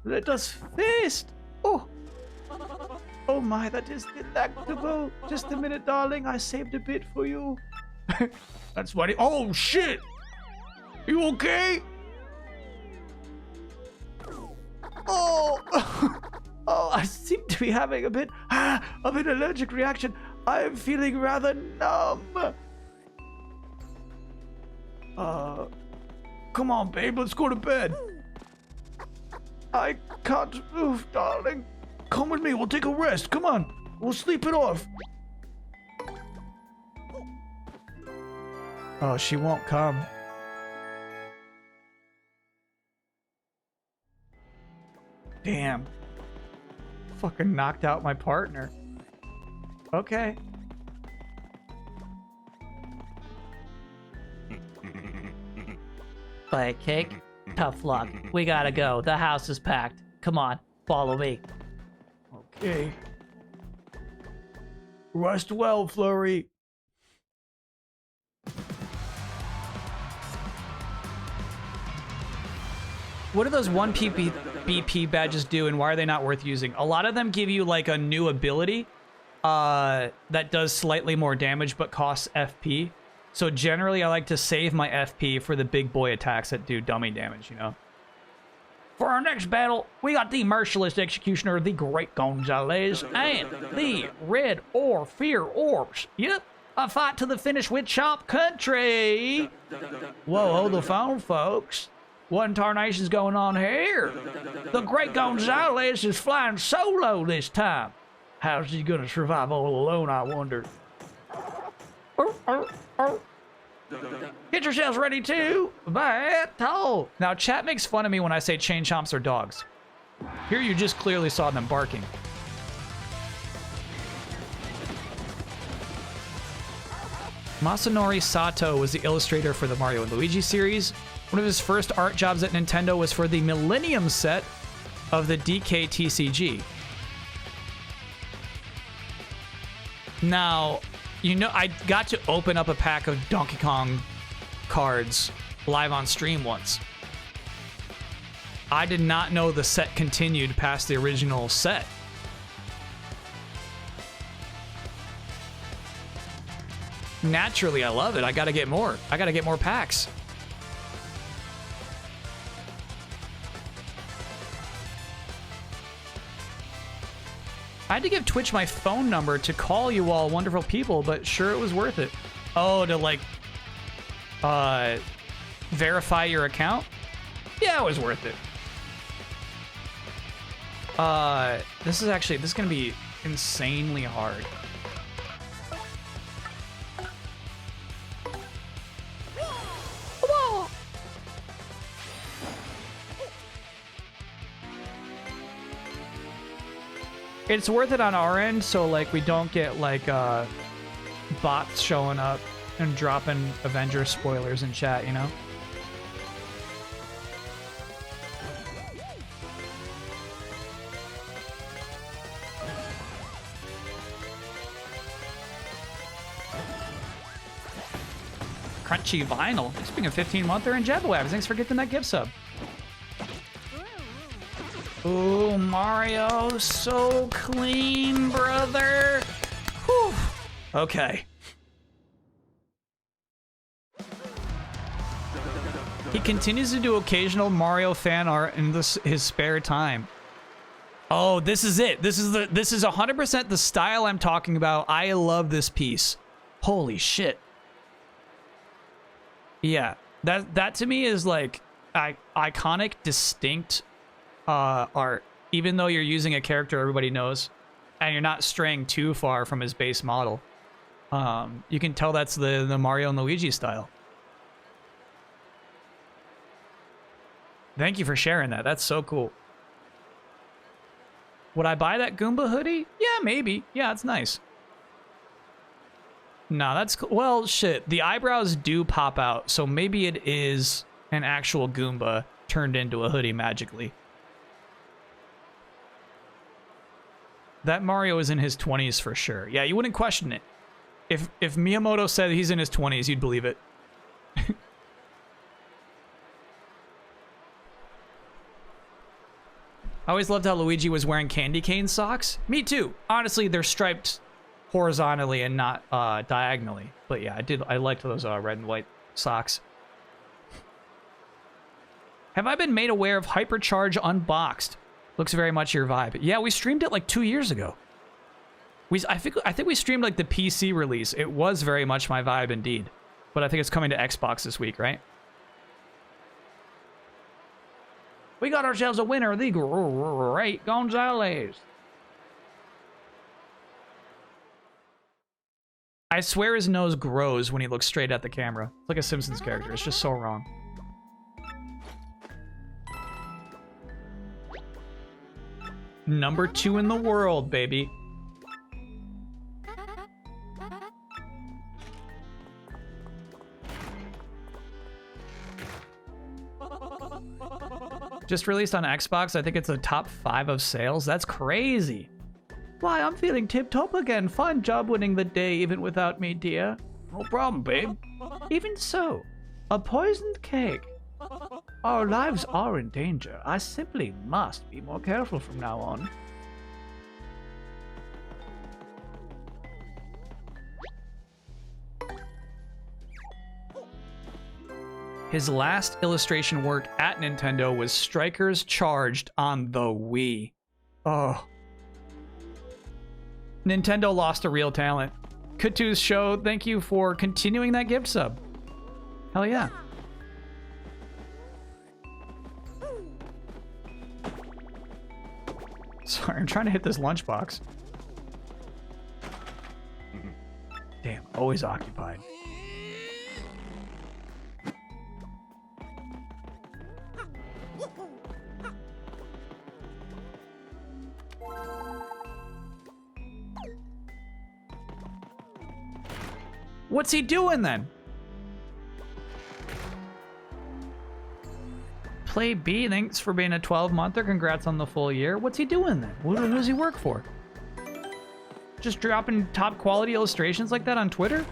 Let us feast. Oh. Oh my, that is delectable. Just a minute, darling. I saved a bit for you. That's what it... Oh shit. You okay? Oh. Oh, I seem to be having a bit of an allergic reaction. I am feeling rather numb. Come on, babe, let's go to bed. I can't move, darling. Come with me, we'll take a rest. Come on, we'll sleep it off. Oh, she won't come. Damn. Fucking knocked out my partner. Okay. Bye, cake. Tough luck. We gotta go. The house is packed. Come on, follow me. Okay. Rest well, Flurry. What do those 1 BP badges do, and why are they not worth using? A lot of them give you like a new ability that does slightly more damage but costs FP. So generally, I like to save my FP for the big boy attacks that do dummy damage, you know? For our next battle, we got the Merciless Executioner, the Great Gonzalez, and the Red or Fear Orbs. Yep, a fight to the finish with Chomp Country. Whoa, hold the phone, folks. What in tarnation's going on here? The Great Gonzalez is flying solo this time. How's he gonna survive all alone, I wonder? Get yourselves ready to battle. Now, chat makes fun of me when I say chain chomps are dogs. Here you just clearly saw them barking. Masanori Sato was the illustrator for the Mario & Luigi series. One of his first art jobs at Nintendo was for the Millennium set of the DK TCG. Now, you know, I got to open up a pack of Donkey Kong cards live on stream once. I did not know the set continued past the original set. Naturally, I love it. I gotta get more. I gotta get more packs. I had to give Twitch my phone number to call you all wonderful people, but sure, it was worth it. Oh, to like, verify your account? Yeah, it was worth it. This is gonna be insanely hard. Whoa. It's worth it on our end, so like we don't get like bots showing up and dropping Avengers spoilers in chat, you know? Crunchy Vinyl. Thanks for being a 15-monther and Jebwab. Thanks for getting that gift sub. Ooh, Mario, so clean, brother. Whew. Okay. He continues to do occasional Mario fan art in his spare time. Oh, this is it. This is 100% the style I'm talking about. I love this piece. Holy shit. Yeah, that to me is like iconic, distinct art. Even though you're using a character everybody knows, and you're not straying too far from his base model, you can tell that's the Mario and Luigi style. Thank you for sharing that. That's so cool. Would I buy that Goomba hoodie? Yeah, maybe. Yeah, it's nice. No, that's cool. Well, shit. The eyebrows do pop out, so maybe it is an actual Goomba turned into a hoodie magically. That Mario is in his 20s for sure. Yeah, you wouldn't question it. If Miyamoto said he's in his 20s, you'd believe it. I always loved how Luigi was wearing candy cane socks. Me too. Honestly, they're striped horizontally and not diagonally. But yeah, I liked those red and white socks. Have I been made aware of Hypercharge Unboxed? Looks very much your vibe. Yeah, we streamed it like 2 years ago. I think we streamed like the PC release. It was very much my vibe indeed. But I think it's coming to Xbox this week, right? We got ourselves a winner, the Great Gonzalez. I swear his nose grows when he looks straight at the camera. It's like a Simpsons character. It's just so wrong. Number 2 in the world, baby. Just released on Xbox. I think it's a top 5 of sales. That's crazy. Why, I'm feeling tip-top again. Fine job winning the day even without me, dear. No problem, babe. Even so, a poisoned cake. Our lives are in danger. I simply must be more careful from now on. His last illustration work at Nintendo was Strikers Charged on the Wii. Oh. Nintendo lost a real talent. Kutu's show, thank you for continuing that gift sub. Hell yeah. Sorry, I'm trying to hit this lunchbox. Damn, always occupied. What's he doing then? Play B, thanks for being a 12-monther. Congrats on the full year. What's he doing then? Who does he work for? Just dropping top quality illustrations like that on Twitter?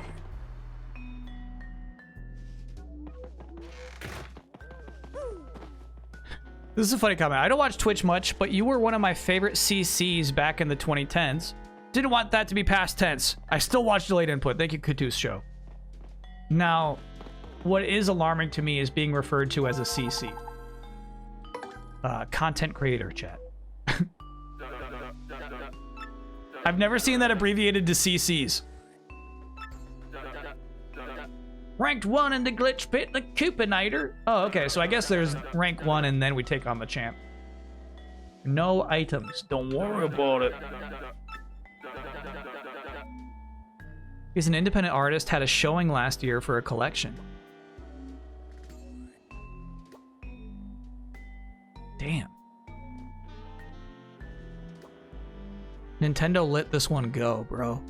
This is a funny comment. I don't watch Twitch much, but you were one of my favorite CCs back in the 2010s. Didn't want that to be past tense. I still watch Delayed Input. Thank you, Kutu's show. Now, what is alarming to me is being referred to as a CC. Content creator chat. I've never seen that abbreviated to CCs. Ranked 1 in the glitch pit, the Coupinator. Oh, okay, so I guess there's rank 1 and then we take on the champ. No items. Don't worry about it. He's an independent artist, had a showing last year for a collection. Damn. Nintendo let this one go, bro.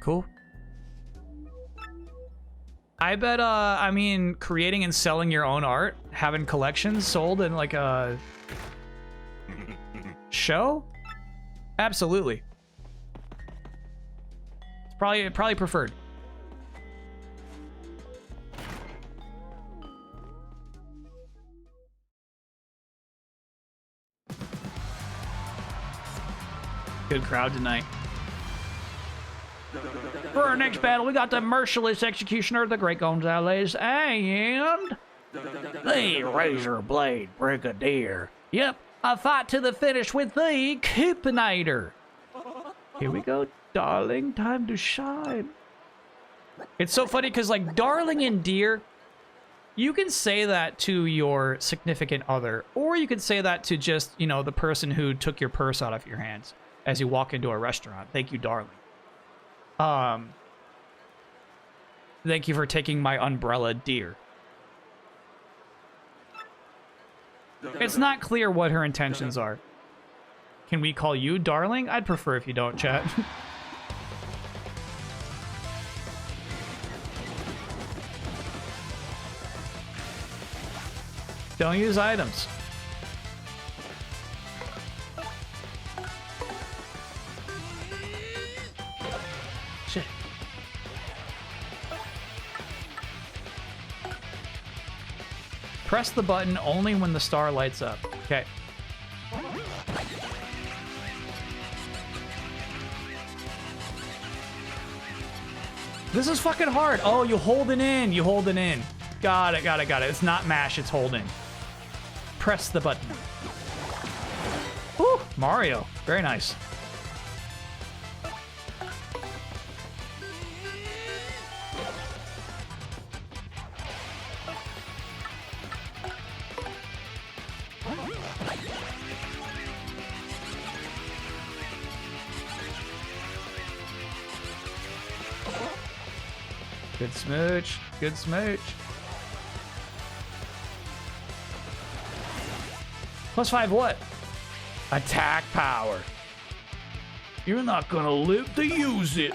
Cool. I bet, I mean, creating and selling your own art, having collections sold in like a show? Absolutely. It's probably preferred. Good crowd tonight. For our next battle, we got the merciless executioner, the Great Gonzalez, and the Razor Blade Brigadier. Yep, a fight to the finish with the Coopinator. Here we go, darling, time to shine. It's so funny because, like, darling and dear, you can say that to your significant other, or you can say that to just, you know, the person who took your purse out of your hands as you walk into a restaurant. Thank you, darling. Thank you for taking my umbrella, dear. It's not clear what her intentions are. Can we call you darling? I'd prefer if you don't, chat. Don't use items. Shit. Press the button only when the star lights up. Okay. This is fucking hard. Oh, you hold it in. You hold it in. Got it, got it, got it. It's not mash, it's holding. Press the button. Woo! Mario. Very nice. Good smooch. Good smooch. +5 what? Attack power. You're not gonna live to use it.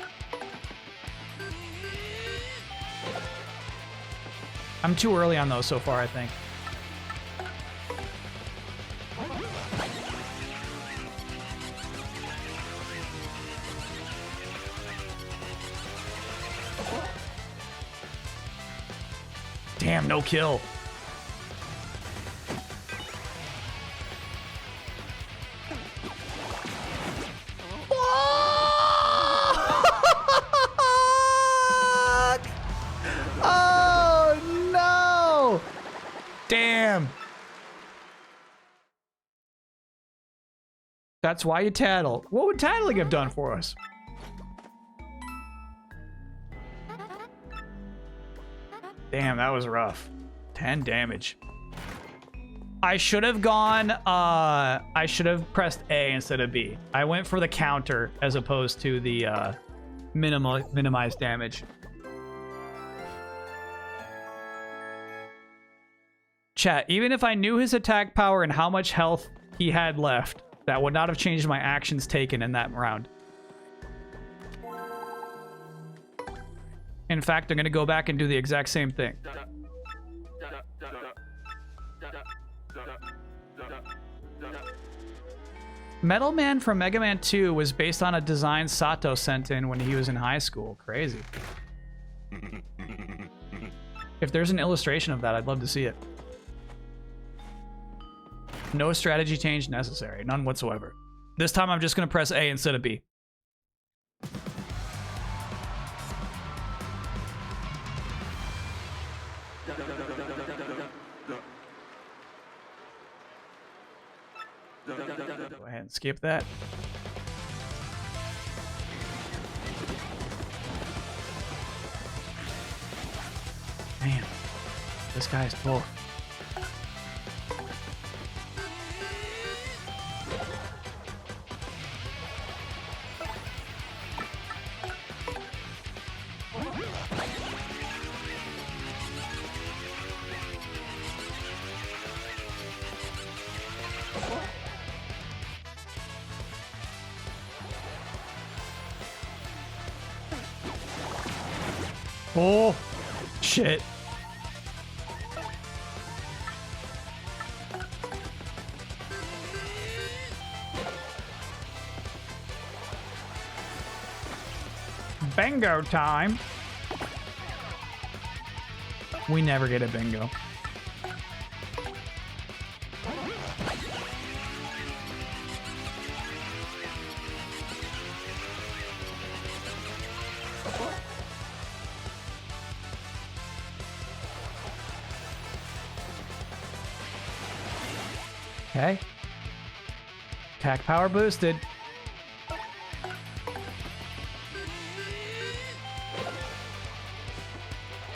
I'm too early on those so far, I think. Damn, no kill. Oh no! Damn. That's why you tattle. What would tattling have done for us? Damn, that was rough. 10 damage. I should have gone, I should have pressed A instead of B. I went for the counter as opposed to the minimize damage. Chat, even if I knew his attack power and how much health he had left, that would not have changed my actions taken in that round. In fact, I'm going to go back and do the exact same thing. Metal Man from Mega Man 2 was based on a design Sato sent in when he was in high school. Crazy. If there's an illustration of that, I'd love to see it. No strategy change necessary. None whatsoever. This time I'm just going to press A instead of B. Go ahead and skip that. Man, this guy's tough. Oh, shit. Bingo time. We never get a bingo. Okay. Attack power boosted.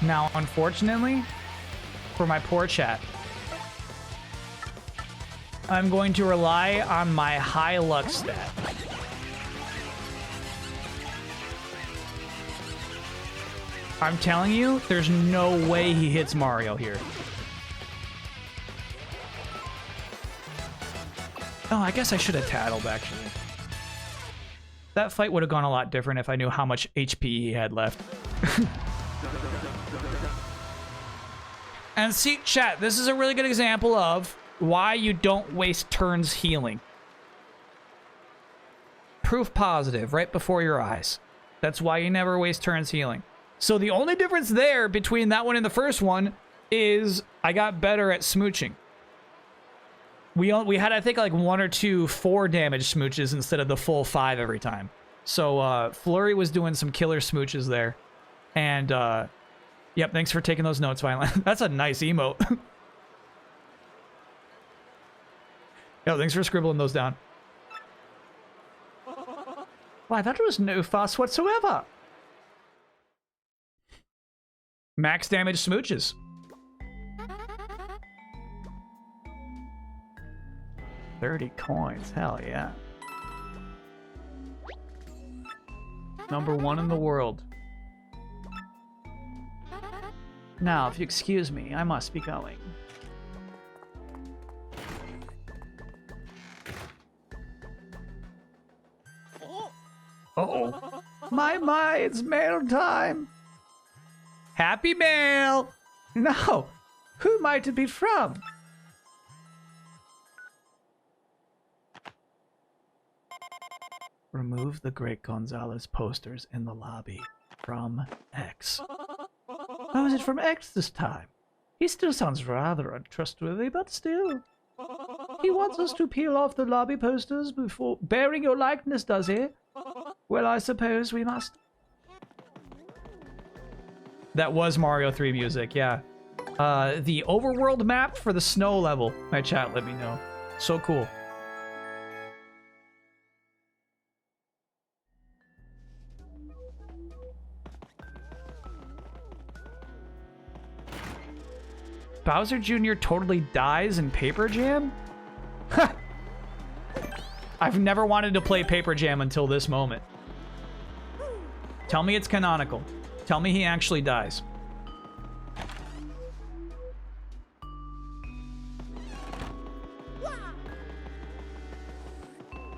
Now, unfortunately, for my poor chat, I'm going to rely on my high luck stat. I'm telling you, there's no way he hits Mario here. Oh, I guess I should have tattled, actually. That fight would have gone a lot different if I knew how much HP he had left. And see, chat, this is a really good example of why you don't waste turns healing. Proof positive, right before your eyes. That's why you never waste turns healing. So the only difference there between that one and the first one is I got better at smooching. We had, I think, like 1 or 2 4 damage smooches instead of the full 5 every time. So Flurry was doing some killer smooches there. And, yep, thanks for taking those notes, Violent. That's a nice emote. Yo, thanks for scribbling those down. Why, that was no fuss whatsoever. Max damage smooches. $30 hell yeah. #1 in the world. Now, if you excuse me, I must be going. Uh-oh. My, it's mail time. Happy mail! No, who might it be from? Remove the Great Gonzalez posters in the lobby from X. How is it from X this time? He still sounds rather untrustworthy, but still. He wants us to peel off the lobby posters before bearing your likeness, does he? Well, I suppose we must. That was Mario 3 music, yeah. The overworld map for the snow level. My chat let me know. So cool. Bowser Jr. totally dies in Paper Jam? I've never wanted to play Paper Jam until this moment. Tell me it's canonical. Tell me he actually dies.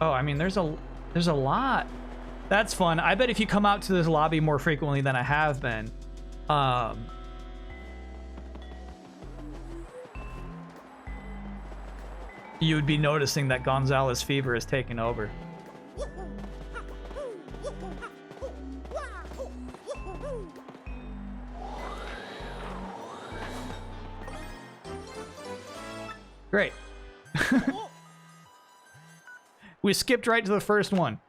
Oh, I mean, there's a lot. That's fun. I bet if you come out to this lobby more frequently than I have been, you would be noticing that Gonzalez fever has taken over. Great. We skipped right to the first one.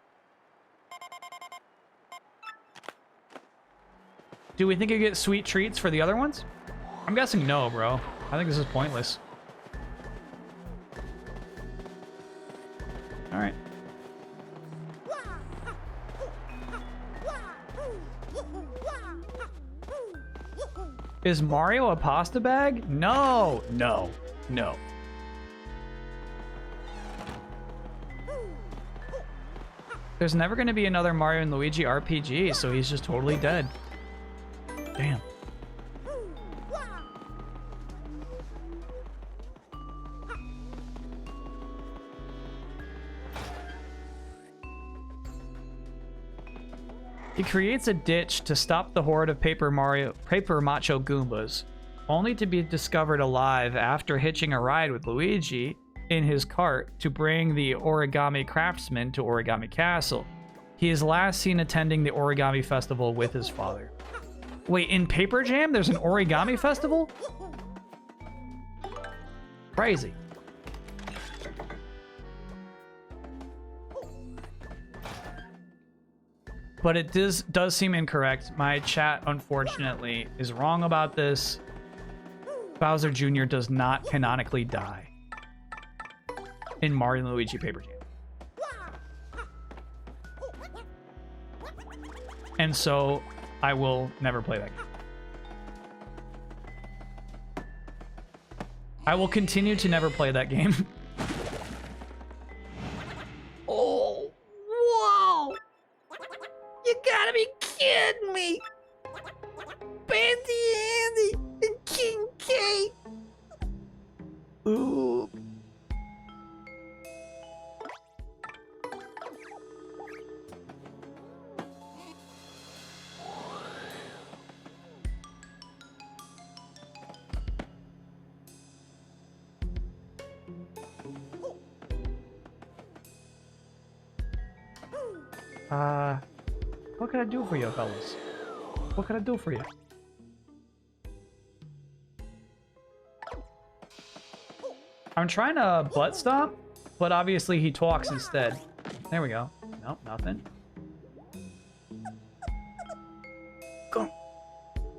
Do we think you get sweet treats for the other ones? I'm guessing no, bro. I think this is pointless. All right. Is Mario a pasta bag? No, no, no. There's never going to be another Mario and Luigi RPG, so he's just totally dead. Damn. He creates a ditch to stop the horde of Paper Macho Goombas, only to be discovered alive after hitching a ride with Luigi in his cart to bring the origami craftsman to Origami Castle. He is last seen attending the origami festival with his father. Wait, in Paper Jam, there's an origami festival? Crazy. But it does seem incorrect. My chat, unfortunately, is wrong about this. Bowser Jr. does not canonically die in Mario and Luigi Paper Jam. And so I will never play that game. I will continue to never play that game. Oh, whoa! You gotta be kidding me! Bandy Andy and King K! Ooh. What can I do for you, fellas? What can I do for you? I'm trying to butt stomp, but obviously he talks instead. There we go. Nope, nothing.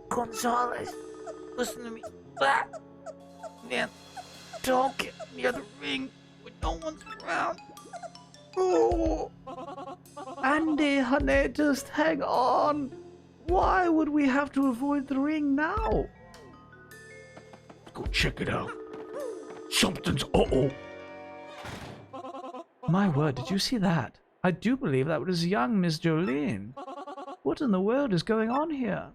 Gonzalez, listen to me. Ah! Man, don't get near the ring when no one's around. Oh. Andy, honey, just hang on. Why would we have to avoid the ring now? Go check it out. Something's uh-oh. My word, did you see that? I do believe that was young Miss Jolene. What in the world is going on here?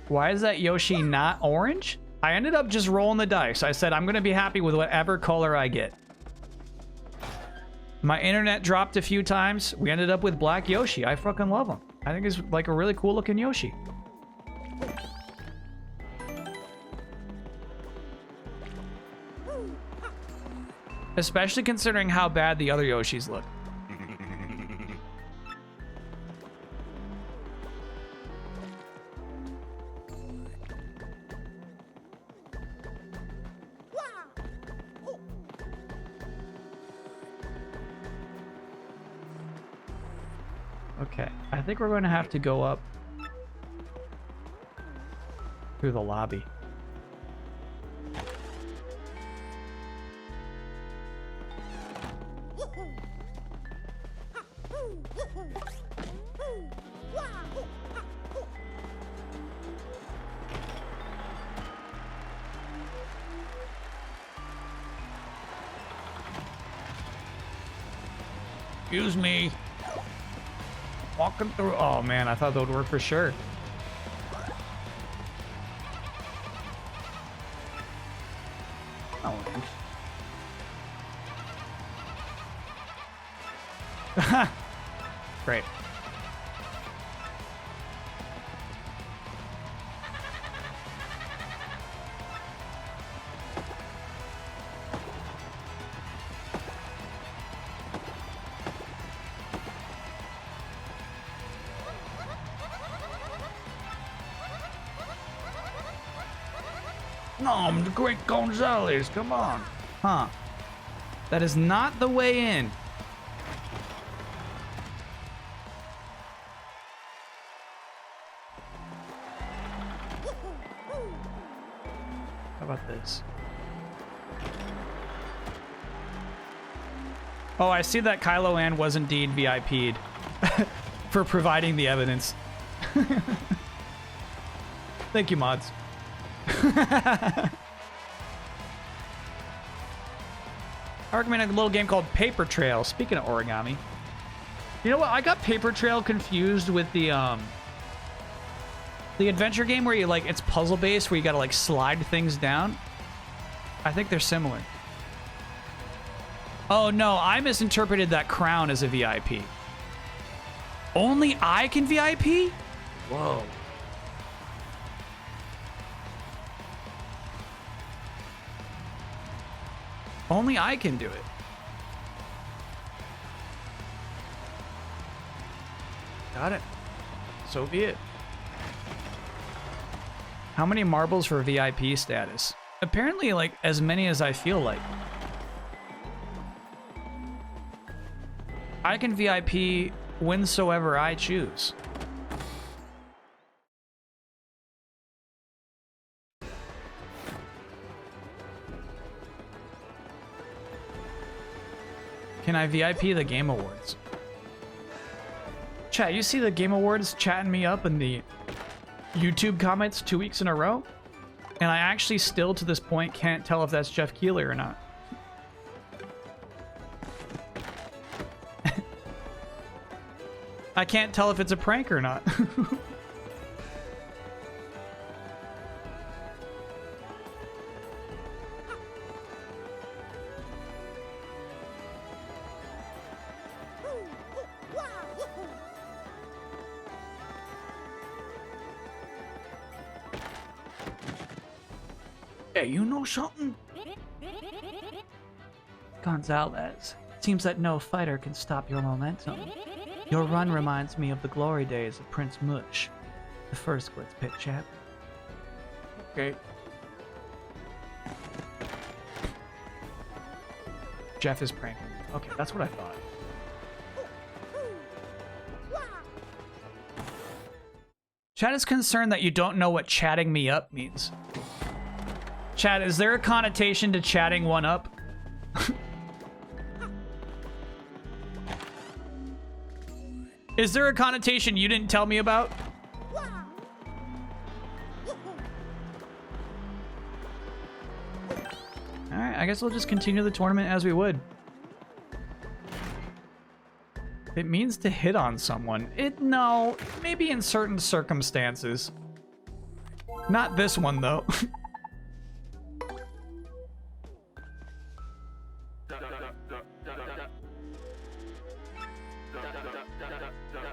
Why is that Yoshi not orange? I ended up just rolling the dice. I said I'm going to be happy with whatever color I get. My internet dropped a few times. We ended up with black Yoshi. I fucking love him. I think he's like a really cool looking Yoshi. Especially considering how bad the other Yoshis look. Okay, I think we're going to have to go up through the lobby. Excuse me. Walking through. Oh man, I thought that would work for sure. Oh, great. No, I'm the great Gonzalez. Come on. Huh. That is not the way in. How about this? Oh, I see that Kylo Ann was indeed VIP'd for providing the evidence. Thank you, mods. I recommend a little game called Paper Trail. Speaking of origami, you know what? I got Paper Trail confused with the adventure game where you like it's puzzle based where you gotta like slide things down. I think they're similar. Oh no, I misinterpreted that crown as a VIP. Only I can VIP? Whoa. Only I can do it. Got it. So be it. How many marbles for VIP status? Apparently, like, as many as I feel like. I can VIP whensoever I choose. Can I VIP the Game Awards? Chat, you see the Game Awards chatting me up in the YouTube comments 2 weeks in a row? And I actually still, to this point, can't tell if that's Jeff Keighley or not. I can't tell if it's a prank or not. Hey, you know something? Gonzalez, seems that no fighter can stop your momentum. Your run reminds me of the glory days of Prince Mush, the first Glitz Pit champ. Okay. Jeff is pranking me. Okay, that's what I thought. Chat is concerned that you don't know what chatting me up means. Chat, is there a connotation to chatting one up? Is there a connotation you didn't tell me about? Alright, I guess we'll just continue the tournament as we would. It means to hit on someone. No, maybe in certain circumstances. Not this one, though.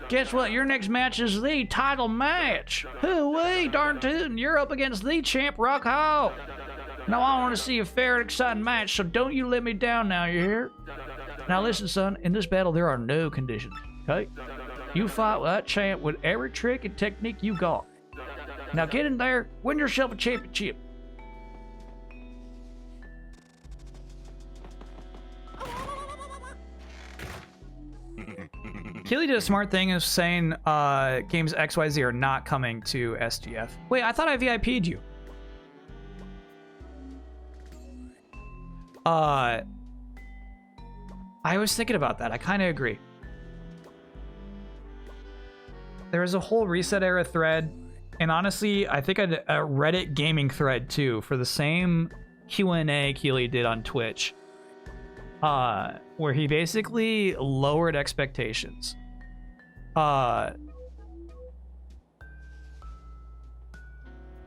Guess what? Your next match is the title match. Hoo-wee, darn tootin', you're up against the champ, Rock Hall. Now I want to see a fair and exciting match, so don't you let me down now, you hear? Now listen, son, in this battle there are no conditions, okay? You fight with that champ with every trick and technique you got. Now get in there, win yourself a championship. Keely did a smart thing of saying games XYZ are not coming to SGF. Wait, I thought I VIP'd you. I was thinking about that. I kind of agree. There was a whole Reset Era thread, and honestly, I think a Reddit gaming thread too for the same Q&A Keely did on Twitch. Where he basically lowered expectations.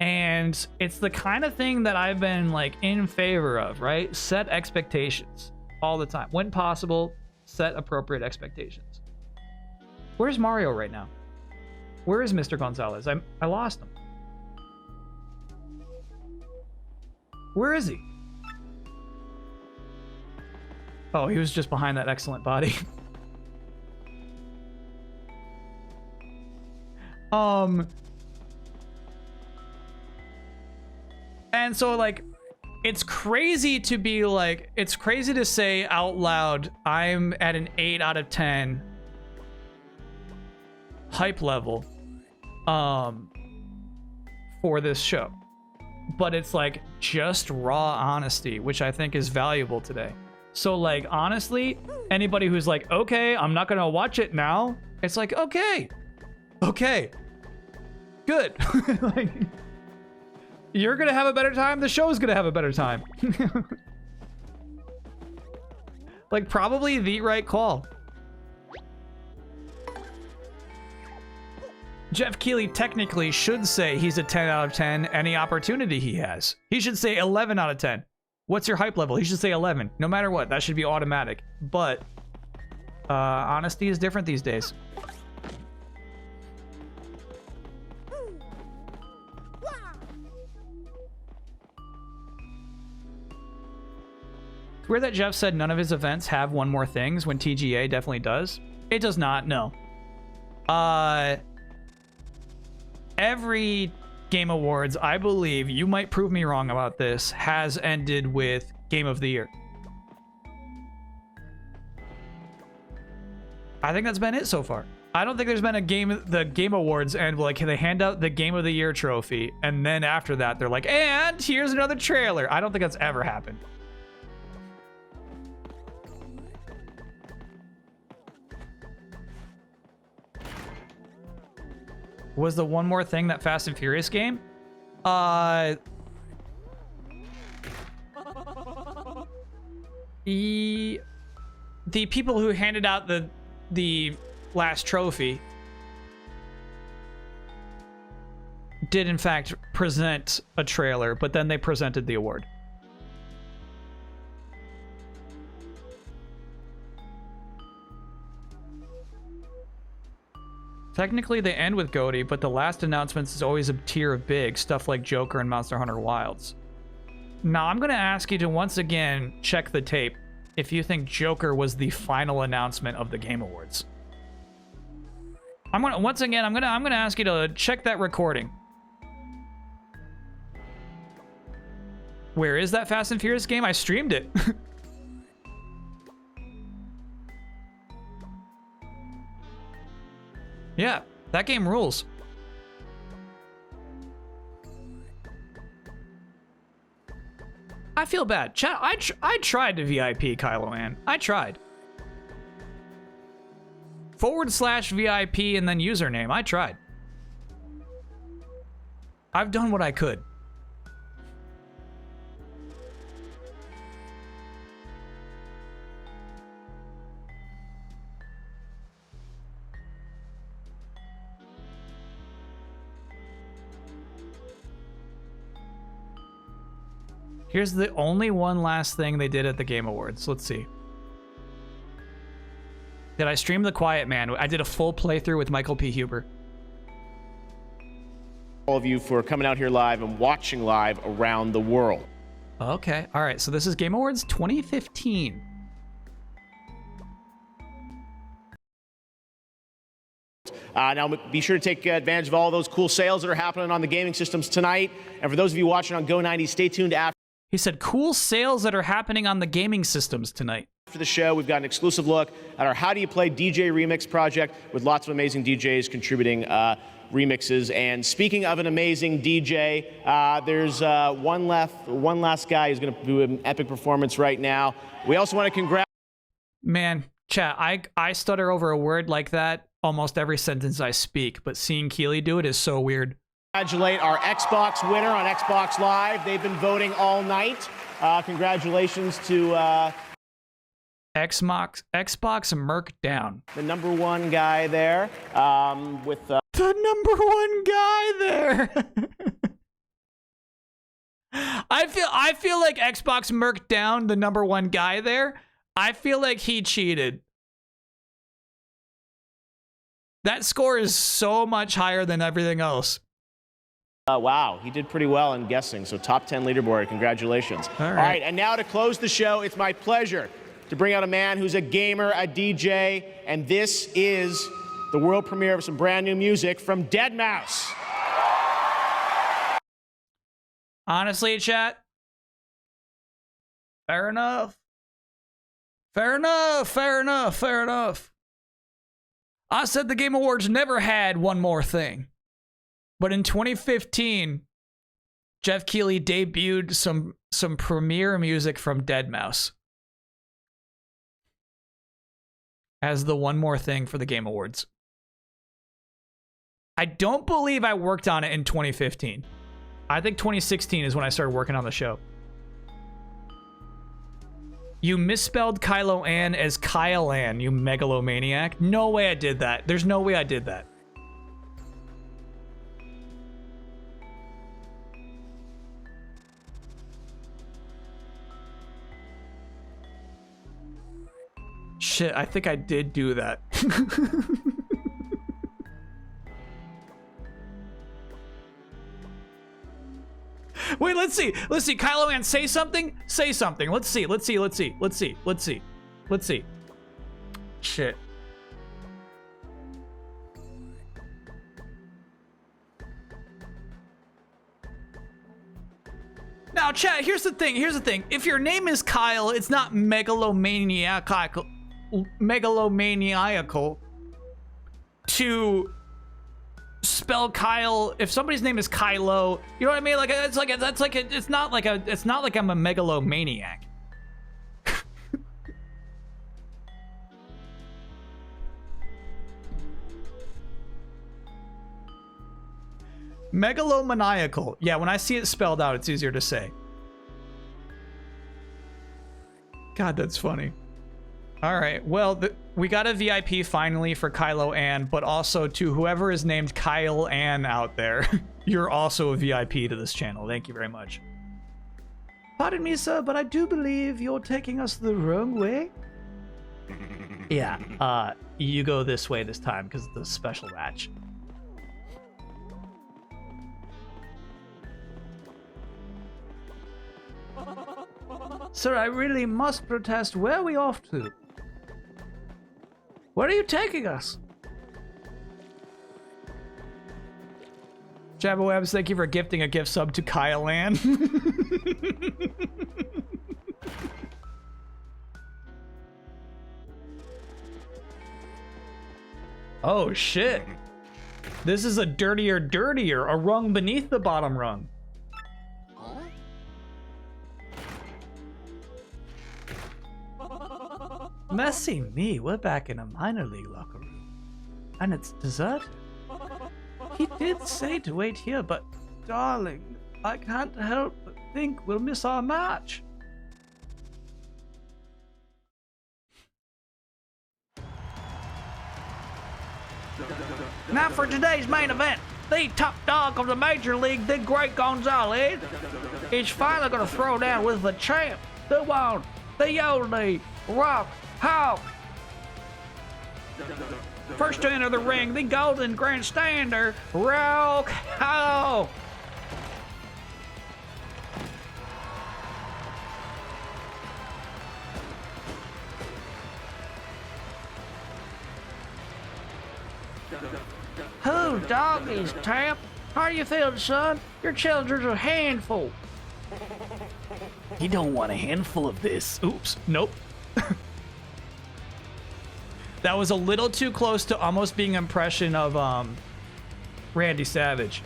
And it's the kind of thing that I've been like in favor of, right? Set expectations all the time. When possible, set appropriate expectations. Where's Mario right now? Where is Mr. Gonzalez? I lost him. Where is he? Oh, he was just behind that excellent body. And so, like, it's crazy to be like, it's crazy to say out loud, I'm at an 8 out of 10 hype level for this show. But it's like just raw honesty, which I think is valuable today. So, like, honestly, anybody who's like, okay, I'm not gonna watch it now, it's like, okay, good. Like, you're gonna have a better time, the show's gonna have a better time. Like, probably the right call. Jeff Keighley technically should say he's a 10 out of 10 any opportunity he has. He should say 11 out of 10. What's your hype level? He should say 11. No matter what, that should be automatic. But honesty is different these days. It's weird that Jeff said none of his events have one more things when TGA definitely does. It does not, no. Every Game Awards, I believe, you might prove me wrong about this, has ended with Game of the Year. I think that's been it so far. I don't think there's been the Game Awards end like they hand out the Game of the Year trophy, and then after that they're like, and here's another trailer. I don't think that's ever happened. Was the one more thing that Fast and Furious game? The people who handed out the last trophy did in fact present a trailer, but then they presented the award. Technically, they end with GOTY, but the last announcements is always a tier of big, stuff like Joker and Monster Hunter Wilds. Now, I'm going to ask you to once again check the tape if you think Joker was the final announcement of the Game Awards. I'm gonna ask you to check that recording. Where is that Fast and Furious game? I streamed it. Yeah, that game rules. I feel bad. Chat, I tried to VIP Kylo Ann. I tried. /VIP and then username. I tried. I've done what I could. Here's the only one last thing they did at the Game Awards. Let's see. Did I stream The Quiet Man? I did a full playthrough with Michael P. Huber. All of you for coming out here live and watching live around the world. Okay. All right. So this is Game Awards 2015. Now, be sure to take advantage of all those cool sales that are happening on the gaming systems tonight. And for those of you watching on Go90, stay tuned after. He said cool sales that are happening on the gaming systems tonight. After the show, we've got an exclusive look at our How Do You Play DJ Remix project with lots of amazing DJs contributing remixes. And speaking of an amazing DJ, there's one last guy who's going to do an epic performance right now. We also want to congratulate. Man, chat, I stutter over a word like that almost every sentence I speak, but seeing Keely do it is so weird. Congratulate our Xbox winner on Xbox Live. They've been voting all night. Congratulations to Xbox Merc down. The number one guy there with the number one guy there. I feel like Xbox Merc down, the number one guy there. I feel like he cheated. That score is so much higher than everything else. Wow, he did pretty well in guessing. So top 10 leaderboard, congratulations. All right, and now to close the show, it's my pleasure to bring out a man who's a gamer, a DJ, and this is the world premiere of some brand new music from Deadmau5. Honestly, chat, fair enough. Fair enough, fair enough, fair enough. I said the Game Awards never had one more thing. But in 2015, Jeff Keighley debuted some premiere music from Deadmau5 as the one more thing for the Game Awards. I don't believe I worked on it in 2015. I think 2016 is when I started working on the show. You misspelled Kylo Ann as Kyle Ann, you megalomaniac. No way I did that. There's no way I did that. Shit, I think I did do that. Wait, let's see. Let's see. Kylo Ren, say something. Say something. Let's see. Let's see. Let's see. Let's see. Let's see. Let's see. Shit. Now, chat, here's the thing. Here's the thing. If your name is Kyle, it's not megalomaniacal to spell Kyle. If somebody's name is Kylo, you know what I mean? Like it's not like I'm a megalomaniac. Megalomaniacal. Yeah, when I see it spelled out, it's easier to say. God, that's funny. All right, well, we got a VIP finally for Kylo Ann, but also to whoever is named Kyle Ann out there, you're also a VIP to this channel. Thank you very much. Pardon me, sir, but I do believe you're taking us the wrong way. Yeah, you go this way this time because of the special match. Sir, I really must protest. Where are we off to? Where are you taking us? Jabba thank you for gifting a gift sub to Kyle Ann. Oh shit. This is a dirtier, a rung beneath the bottom rung. Messy me, we're back in a minor league locker room. And it's deserted. He did say to wait here, but darling, I can't help but think we'll miss our match. Now for today's main event, the top dog of the major league, the Great Gonzalez, is finally going to throw down with the champ, the one, the only, Rock Hawk. First to enter the ring, the Golden Grandstander, Rock Hawk. Who doggies, champ? How are you feeling, son? Your children's a handful. You don't want a handful of this. Oops. Nope. That was a little too close to almost being an impression of Randy Savage.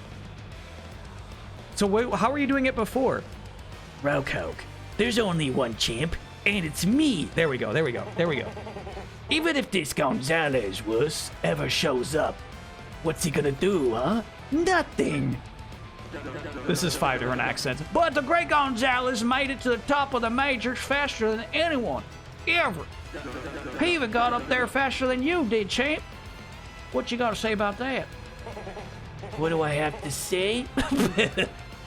So wait, how were you doing it before? Rokoke, there's only one champ, and it's me. There we go, there we go, there we go. Even if this Gonzalez wuss ever shows up, what's he gonna do, huh? Nothing. This is 5 different accents. But the Great Gonzalez made it to the top of the majors faster than anyone, ever. He even got up there faster than you did, champ. What you gotta say about that? What do I have to say?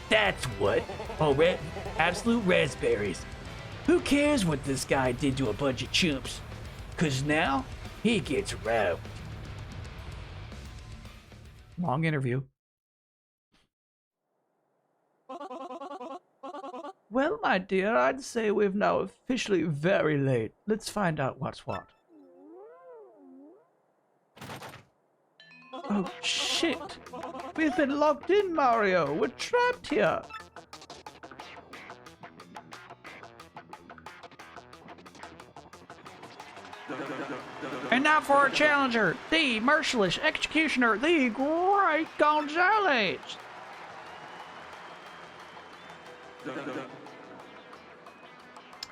That's what. Oh, absolute raspberries. Who cares what this guy did to a bunch of chumps? 'Cause now, he gets robbed. Long interview. Well, my dear, I'd say we've now officially very late. Let's find out what's what. Oh, shit. We've been locked in, Mario. We're trapped here. And now for our challenger, the merciless executioner, the Great Gonzalez.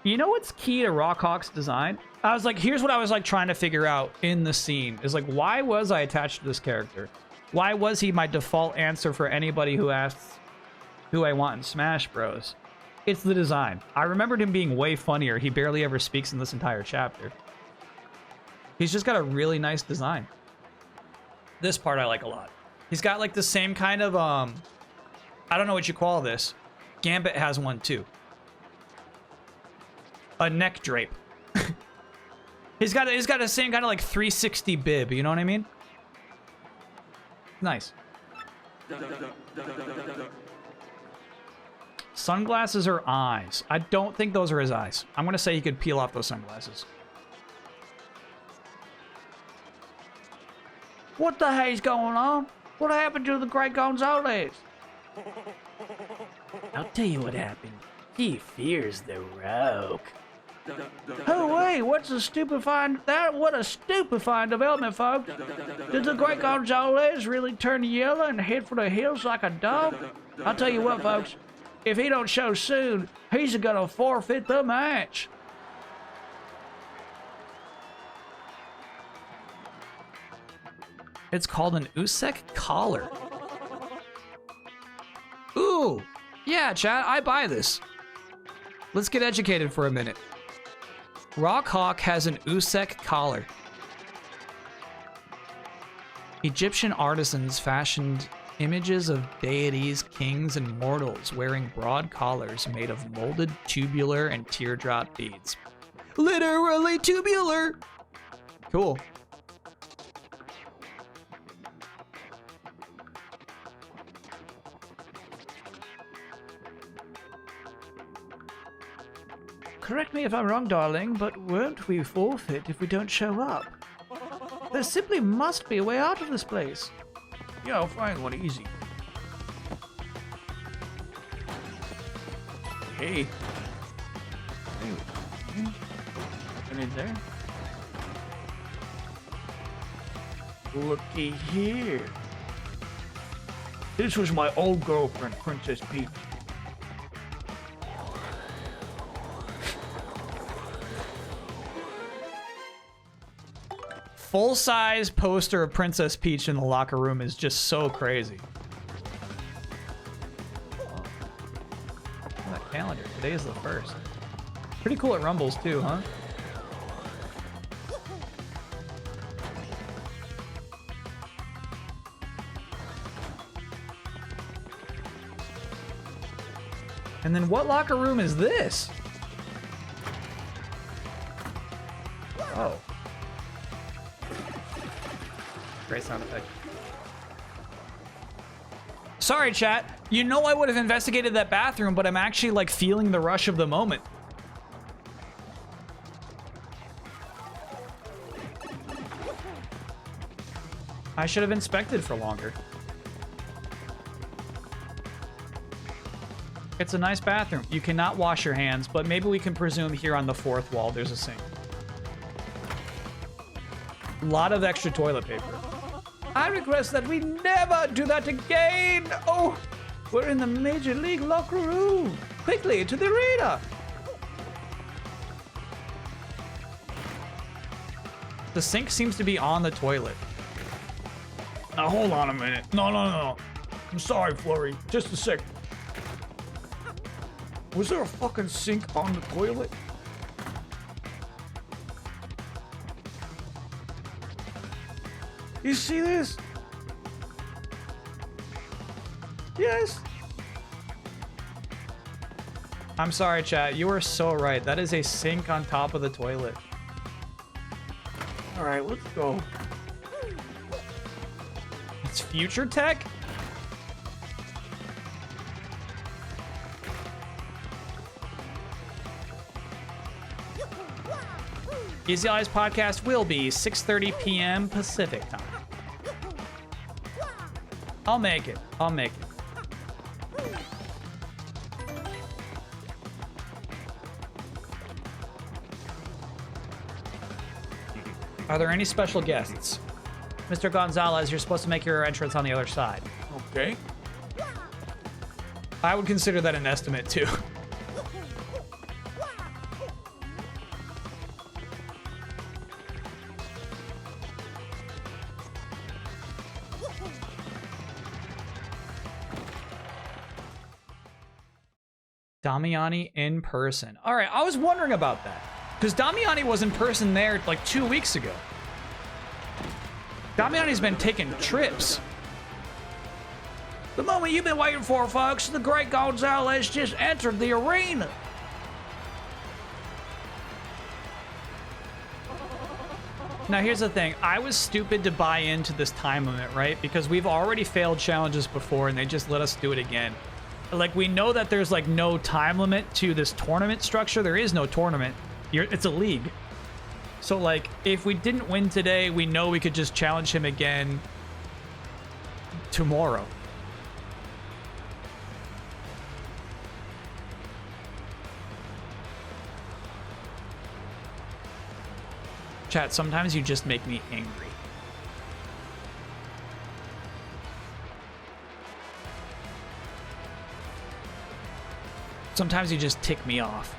You know what's key to Rock Hawk's design? I was like, here's what I was like trying to figure out in the scene. Is like, why was I attached to this character? Why was he my default answer for anybody who asks who I want in Smash Bros? It's the design. I remembered him being way funnier. He barely ever speaks in this entire chapter. He's just got a really nice design. This part I like a lot. He's got like the same kind of, I don't know what you call this. Gambit has one too. A neck drape. He's got the same kind of like 360 bib. You know what I mean? Nice. Sunglasses or eyes? I don't think those are his eyes. I'm gonna say he could peel off those sunglasses. What the hell's going on? What happened to the great Gonzalez? I'll tell you what happened. He fears the Rogue. Oh wait, what a stupefying development, folks. Did the great Gonzalez really turn yellow and head for the hills like a dog? I'll tell you what, folks. If he don't show soon, he's gonna forfeit the match. It's called an Usek collar. Ooh, yeah, chat, I buy this. Let's get educated for a minute. Rock Hawk has an Usek collar. Egyptian artisans fashioned images of deities, kings, and mortals wearing broad collars made of molded tubular and teardrop beads. Literally tubular! Cool. Correct me if I'm wrong, darling, but won't we forfeit if we don't show up? There simply must be a way out of this place. Yeah, I'll find one easy. Hey. Nothing in there. Looky here. This was my old girlfriend, Princess Peach. Full-size poster of Princess Peach in the locker room is just so crazy. Oh, that calendar. Today is the 1st. Pretty cool at Rumbles too, huh? And then what locker room is this? Oh. Great sound effect. Sorry, chat. You know I would have investigated that bathroom, but I'm actually like feeling the rush of the moment. I should have inspected for longer. It's a nice bathroom. You cannot wash your hands, but maybe we can presume here on the 4th wall there's a sink. A lot of extra toilet paper. I request that we never do that again. Oh, we're in the Major League locker room. Quickly, to the arena. The sink seems to be on the toilet. Now, hold on a minute. No. I'm sorry, Flurry. Just a sec. Was there a fucking sink on the toilet? You see this? Yes. I'm sorry, chat. You are so right. That is a sink on top of the toilet. All right, let's go. It's future tech? Easy Eyes podcast will be 6:30 p.m. Pacific time. I'll make it. Are there any special guests? Mr. Gonzalez, you're supposed to make your entrance on the other side. Okay. I would consider that an estimate, too. Damiani in person. All right, I was wondering about that. Because Damiani was in person there like 2 weeks ago. Damiani's been taking trips. The moment you've been waiting for, folks. The great Gonzalez just entered the arena. Now, here's the thing. I was stupid to buy into this time limit, right? Because we've already failed challenges before, and they just let us do it again. Like, we know that there's, like, no time limit to this tournament structure. There is no tournament. It's a league. So, like, if we didn't win today, we know we could just challenge him again tomorrow. Chat, sometimes you just make me angry. Sometimes you just tick me off.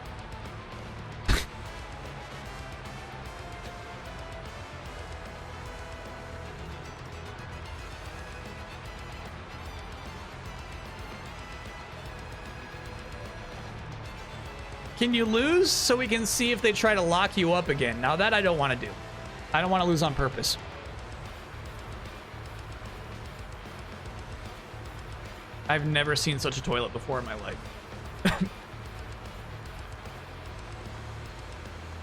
Can you lose so we can see if they try to lock you up again? Now that I don't want to do. I don't want to lose on purpose. I've never seen such a toilet before in my life.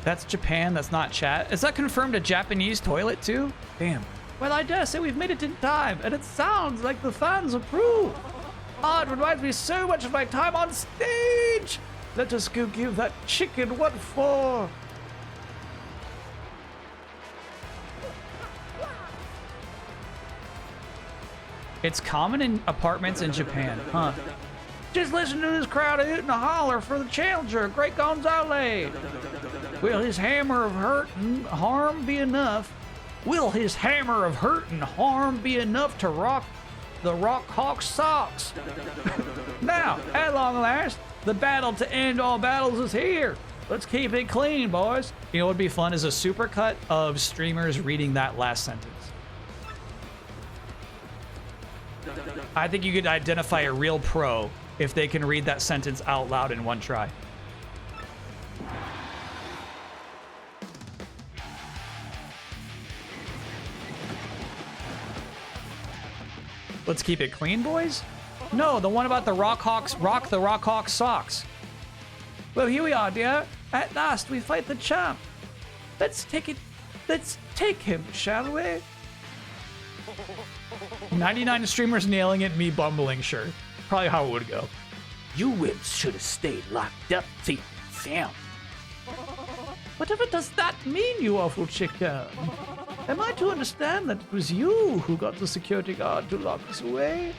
That's Japan, that's not chat. Is that confirmed a Japanese toilet too? Damn. Well, I dare say we've made it in time, and it sounds like the fans approve. Oh, it reminds me so much of my time on stage. Let us go give that chicken what for. It's common in apartments in Japan, huh? Just listen to this crowd hoot and holler for the challenger, Great Gonzalez. Will his hammer of hurt and harm be enough? Will his hammer of hurt and harm be enough to rock the Rock Hawk socks? Now, at long last, the battle to end all battles is here. Let's keep it clean, boys. You know what would be fun is a supercut of streamers reading that last sentence. I think you could identify a real pro if they can read that sentence out loud in one try. Let's keep it clean, boys? No, the one about the Rock the Rock Hawks socks. Well, here we are, dear. At last, we fight the champ. Let's take him, shall we? 99 streamers nailing it, me bumbling, sure. Probably how it would go. You wimps should have stayed locked up, safe and sound. Whatever does that mean, you awful chicken? Am I to understand that it was you who got the security guard to lock us away?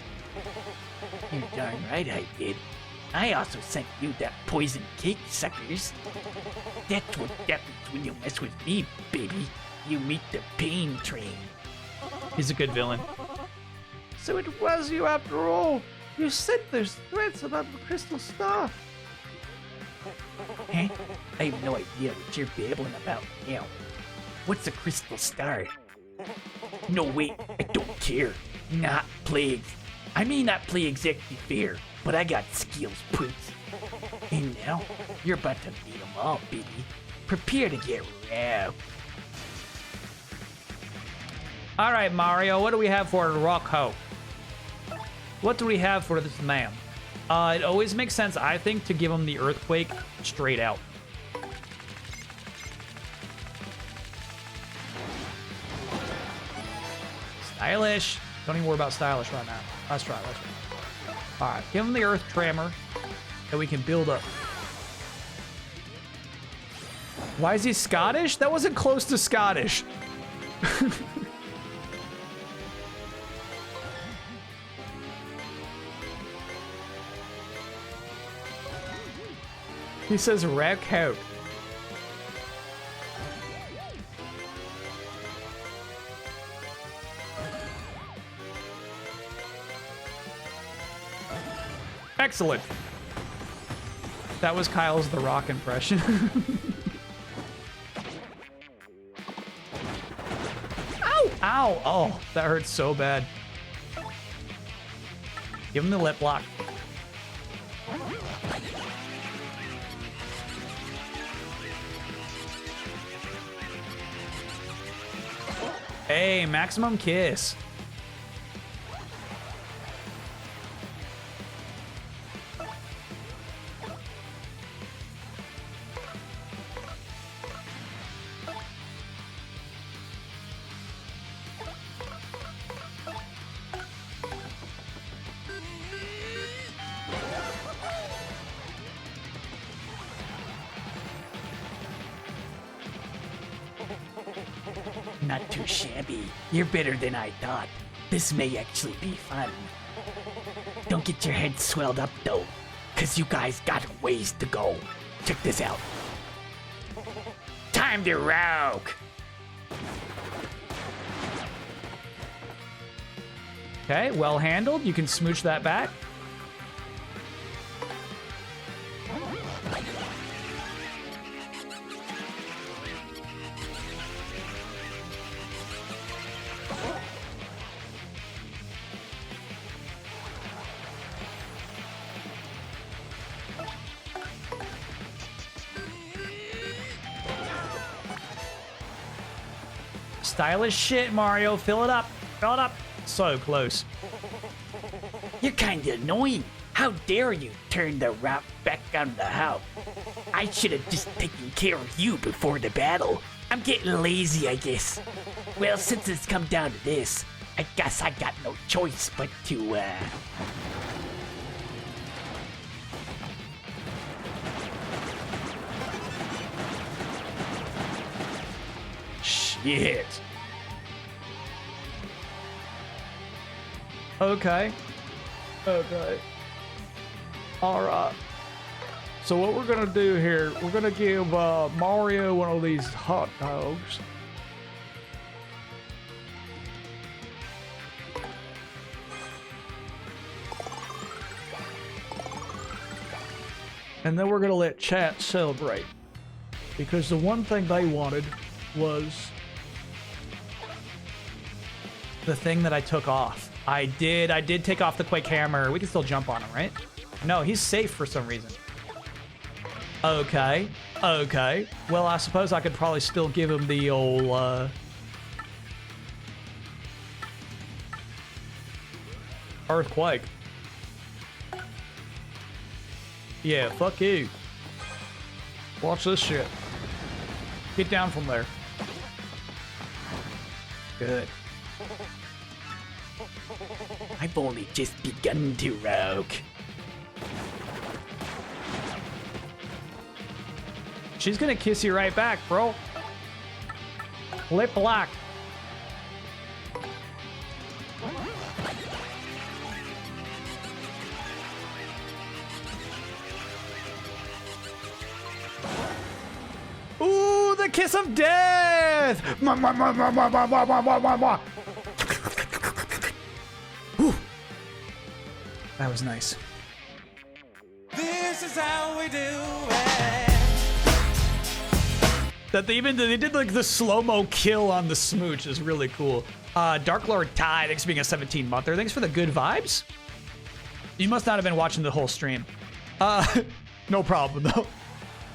You're darn right I did. I also sent you that poison cake, suckers. That's what happens when you mess with me, baby. You meet the pain train. He's a good villain. So it was you after all. You sent those threats about the crystal star. Huh? I have no idea what you're babbling about now. What's a crystal star? No, wait, I don't care. Not plagues. I may not play exactly fair, but I got skills, Prince. And now, you're about to beat them all, baby. Prepare to get robbed. All right, Mario, what do we have for Rock Ho? What do we have for this man? It always makes sense, I think, to give him the Earthquake straight out. Stylish. Don't even worry about stylish right now. Let's try. All right, give him the Earth Tremor that we can build up. Why is he Scottish? That wasn't close to Scottish. He says wreck out. Excellent. That was Kyle's The Rock impression. Ow! Ow! Oh, that hurts so bad. Give him the lip lock. Hey, maximum kiss. not too shabby. You're better than I thought. This may actually be fun. Don't get your head swelled up though, cause you guys got ways to go. Check this out. Time to rogue. Okay, well handled. You can smooch that back. Stylish shit, Mario. Fill it up. Fill it up. So close. You're kinda annoying. How dare you turn the route back on the house? I should have just taken care of you before the battle. I'm getting lazy, I guess. Well, since it's come down to this, I guess I got no choice but to, Shit. Okay. Okay. Alright. So what we're gonna do here, we're gonna give Mario one of these hot dogs. And then we're gonna let chat celebrate. Because the one thing they wanted was the thing that I took off. I did take off the Quake Hammer. We can still jump on him, right? No, he's safe for some reason. Okay. Okay. Well, I suppose I could probably still give him the old, Earthquake. Yeah, fuck you. Watch this shit. Get down from there. Good. I've only just begun to rogue. She's gonna kiss you right back, bro. Lip lock. Ooh, the kiss of death! Whew. That was nice. This is how we do it. That they did like the slow-mo kill on the smooch is really cool. Dark Lord Ty, thanks for being a 17-monther. Thanks for the good vibes. You must not have been watching the whole stream. No problem though.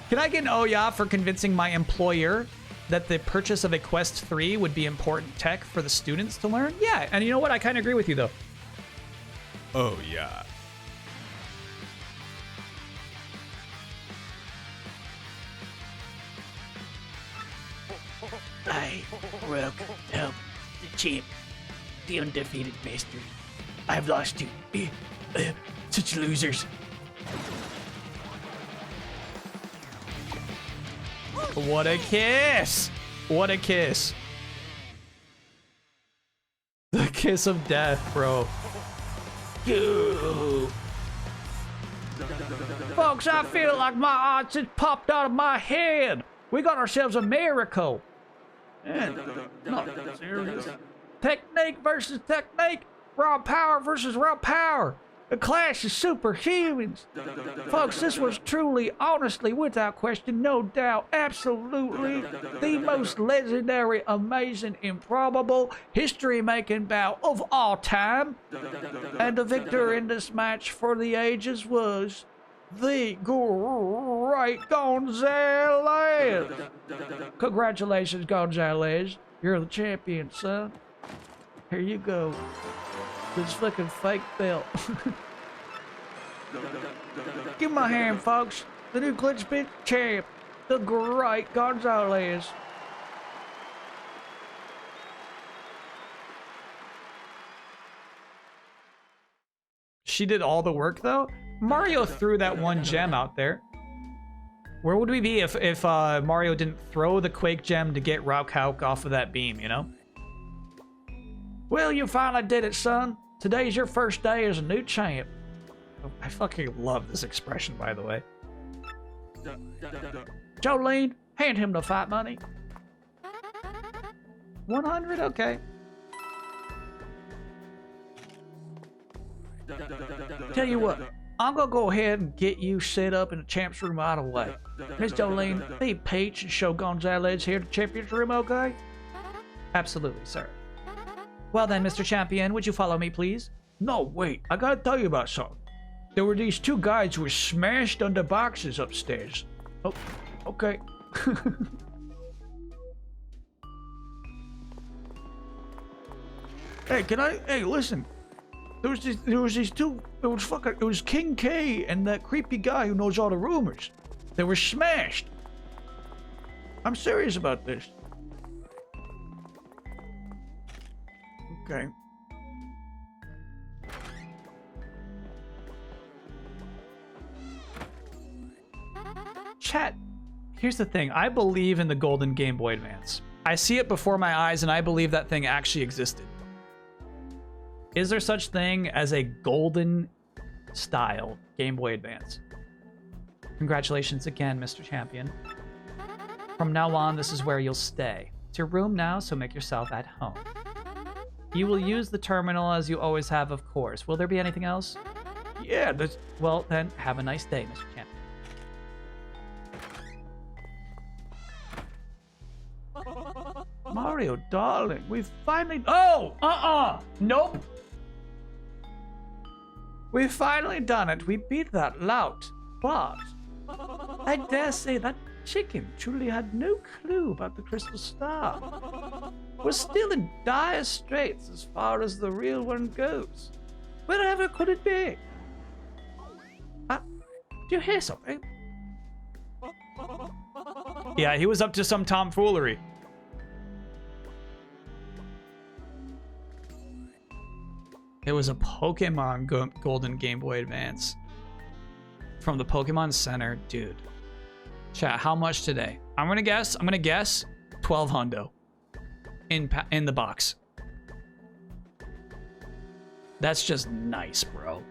Can I get an Ouya for convincing my employer that the purchase of a Quest 3 would be important tech for the students to learn? Yeah, and you know what? I kind of agree with you though. Oh yeah. I rogue help the champ, the undefeated master. I've lost to such losers. What a kiss! What a kiss. The kiss of death, bro. Go. Folks, I feel like my odds just popped out of my head. We got ourselves a miracle. And not serious. Technique versus technique. Raw power versus raw power. A clash of superhumans. Folks, this was truly, honestly, without question, no doubt, absolutely the most legendary, amazing, improbable, history-making bout of all time. And the victor in this match for the ages was the great Gonzalez. Congratulations, Gonzalez. You're the champion, son. Here you go. This fucking fake belt. Give my hand, folks. The new Glitch Bit champ, the great Gonzalez. She did all the work, though. Mario threw that one gem out there. Where would we be if Mario didn't throw the Quake Gem to get Raukhauk off of that beam, you know? Well, you finally did it, son. Today's your first day as a new champ. I fucking love this expression, by the way. Jolene, hand him the fight money. 100? Okay. Tell you what, I'm gonna go ahead and get you set up in the champ's room right away. Miss Jolene, leave Peach and show Gonzalez here to the champion's room, okay? Absolutely, sir. Well then, Mr. Champion, would you follow me, please? No, wait, I gotta tell you about something. There were these two guys who were smashed under boxes upstairs. Oh, okay. Hey, listen. There was these two. It was King K and that creepy guy who knows all the rumors. They were smashed. I'm serious about this. Okay. Chat, here's the thing. I believe in the golden Game Boy Advance. I see it before my eyes, and I believe that thing actually existed. Is there such thing as a golden style Game Boy Advance? Congratulations again, Mr. Champion. From now on, this is where you'll stay. It's your room now, so make yourself at home. You will use the terminal as you always have, of course. Will there be anything else? Yeah, Well, then, have a nice day, Mr. Champion. Mario, darling, we finally... Oh! Nope! We've finally done it. We beat that lout. But I dare say that chicken truly had no clue about the Crystal Star. We're still in dire straits as far as the real one goes. Wherever could it be? Do you hear something? Yeah, he was up to some tomfoolery. It was a Pokemon Golden Game Boy Advance. From the Pokemon Center, dude. Chat, how much today? I'm gonna guess 12 hundo. In the box. That's just nice, bro.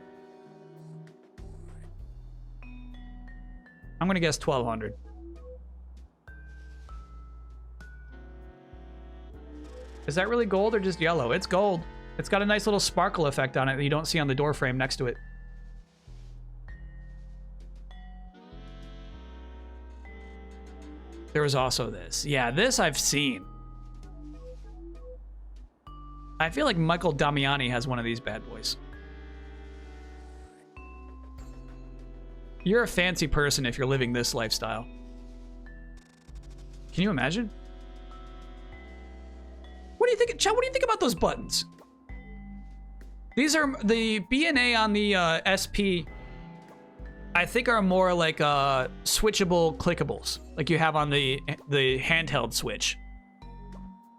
I'm gonna guess 1200. Is that really gold or just yellow? It's gold. It's got a nice little sparkle effect on it that you don't see on the door frame next to it. There was also this. Yeah, this I've seen. I feel like Michael Damiani has one of these bad boys. You're a fancy person if you're living this lifestyle. Can you imagine? What do you think, Chad? What do you think about those buttons? These are the B and A on the SP. I think are more like switchable clickables, like you have on the handheld Switch.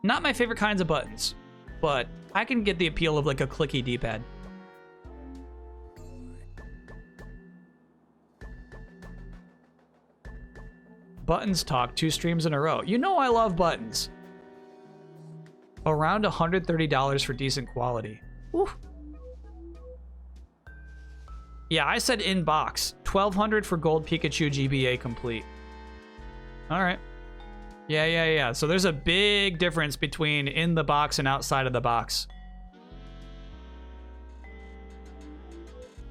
Not my favorite kinds of buttons, but I can get the appeal of like a clicky D-pad. Buttons talk 2 streams in a row. You know I love buttons. Around $130 for decent quality. Woo. Yeah, I said in box. $1,200 for Gold Pikachu GBA complete. All right. Yeah. So there's a big difference between in the box and outside of the box.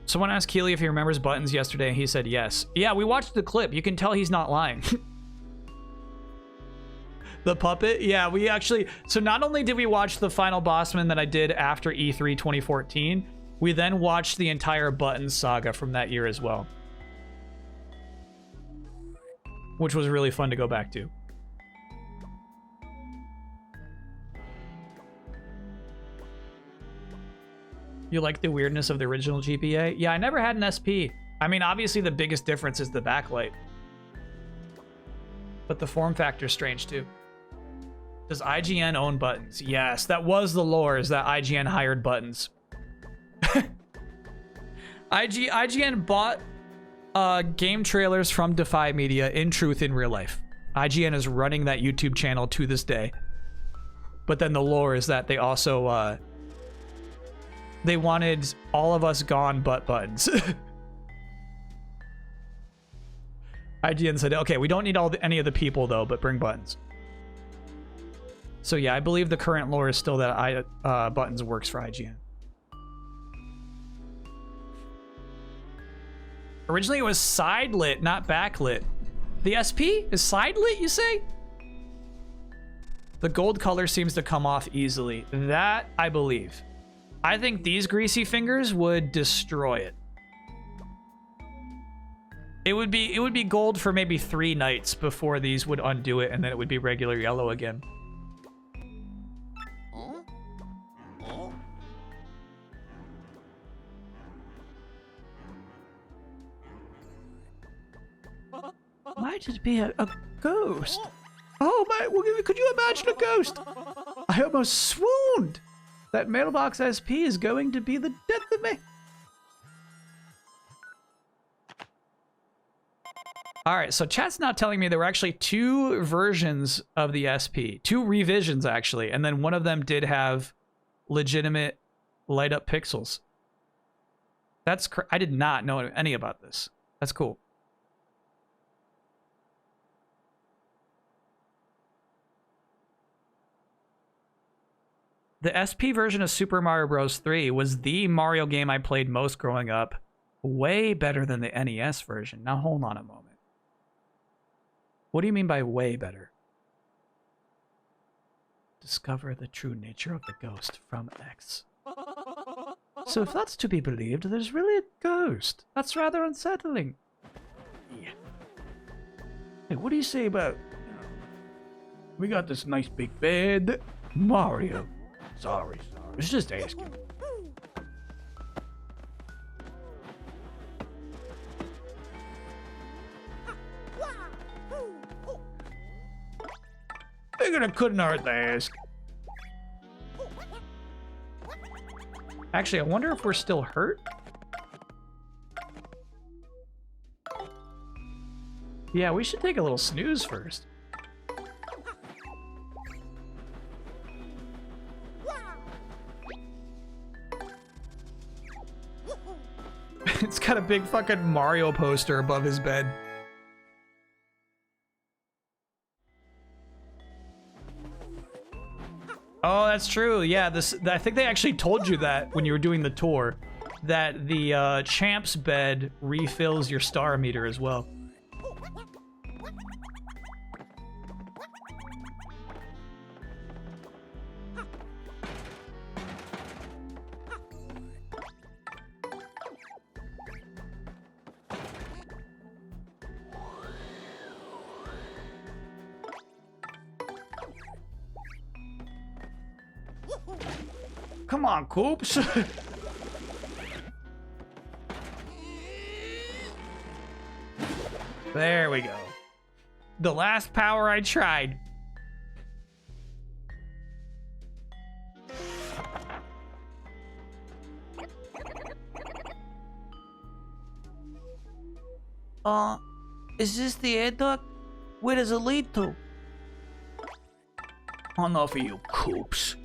Someone asked Keely if he remembers buttons yesterday, and he said yes. Yeah, we watched the clip. You can tell he's not lying. The puppet? Yeah, we actually... So not only did we watch the final Bossman that I did after E3 2014, we then watched the entire Buttons saga from that year as well. Which was really fun to go back to. You like the weirdness of the original GBA? Yeah, I never had an SP. I mean, obviously the biggest difference is the backlight. But the form factor's strange too. Does IGN own Buttons? Yes, that was the lore, is that IGN hired Buttons. IGN bought game trailers from Defy Media, in truth, in real life. IGN is running that YouTube channel to this day. But then the lore is that they also, they wanted all of us gone but Buttons. IGN said, okay, we don't need any of the people though, but bring Buttons. So yeah, I believe the current lore is still that Buttons works for IGN. Originally it was side lit, not backlit. The SP is side lit, you say? The gold color seems to come off easily. That I believe. I think these greasy fingers would destroy it. It would be gold for maybe 3 nights before these would undo it, and then it would be regular yellow again. Might it be a ghost? Oh my, could you imagine a ghost? I almost swooned. That mailbox SP is going to be the death of me. All right, so chat's now telling me there were actually 2 versions of the SP, 2 revisions actually, and then one of them did have legitimate light up pixels. That's I did not know any about this. That's cool. The SP version of Super Mario Bros. 3 was the Mario game I played most growing up. Way better than the NES version. Now hold on a moment. What do you mean by way better? Discover the true nature of the ghost from X. So if that's to be believed, there's really a ghost. That's rather unsettling. Yeah. Hey, what do you say about... We got this nice big bed. Mario. Sorry. I was just asking. Figured I couldn't hurt to ask. Actually, I wonder if we're still hurt? Yeah, we should take a little snooze first. It's got a big fucking Mario poster above his bed. Oh, that's true. Yeah, I think they actually told you that when you were doing the tour, that the champ's bed refills your star meter as well. Come on, Coops. There we go. The last power I tried. Is this the air duct? Where does it lead to? Enough of you, Coops.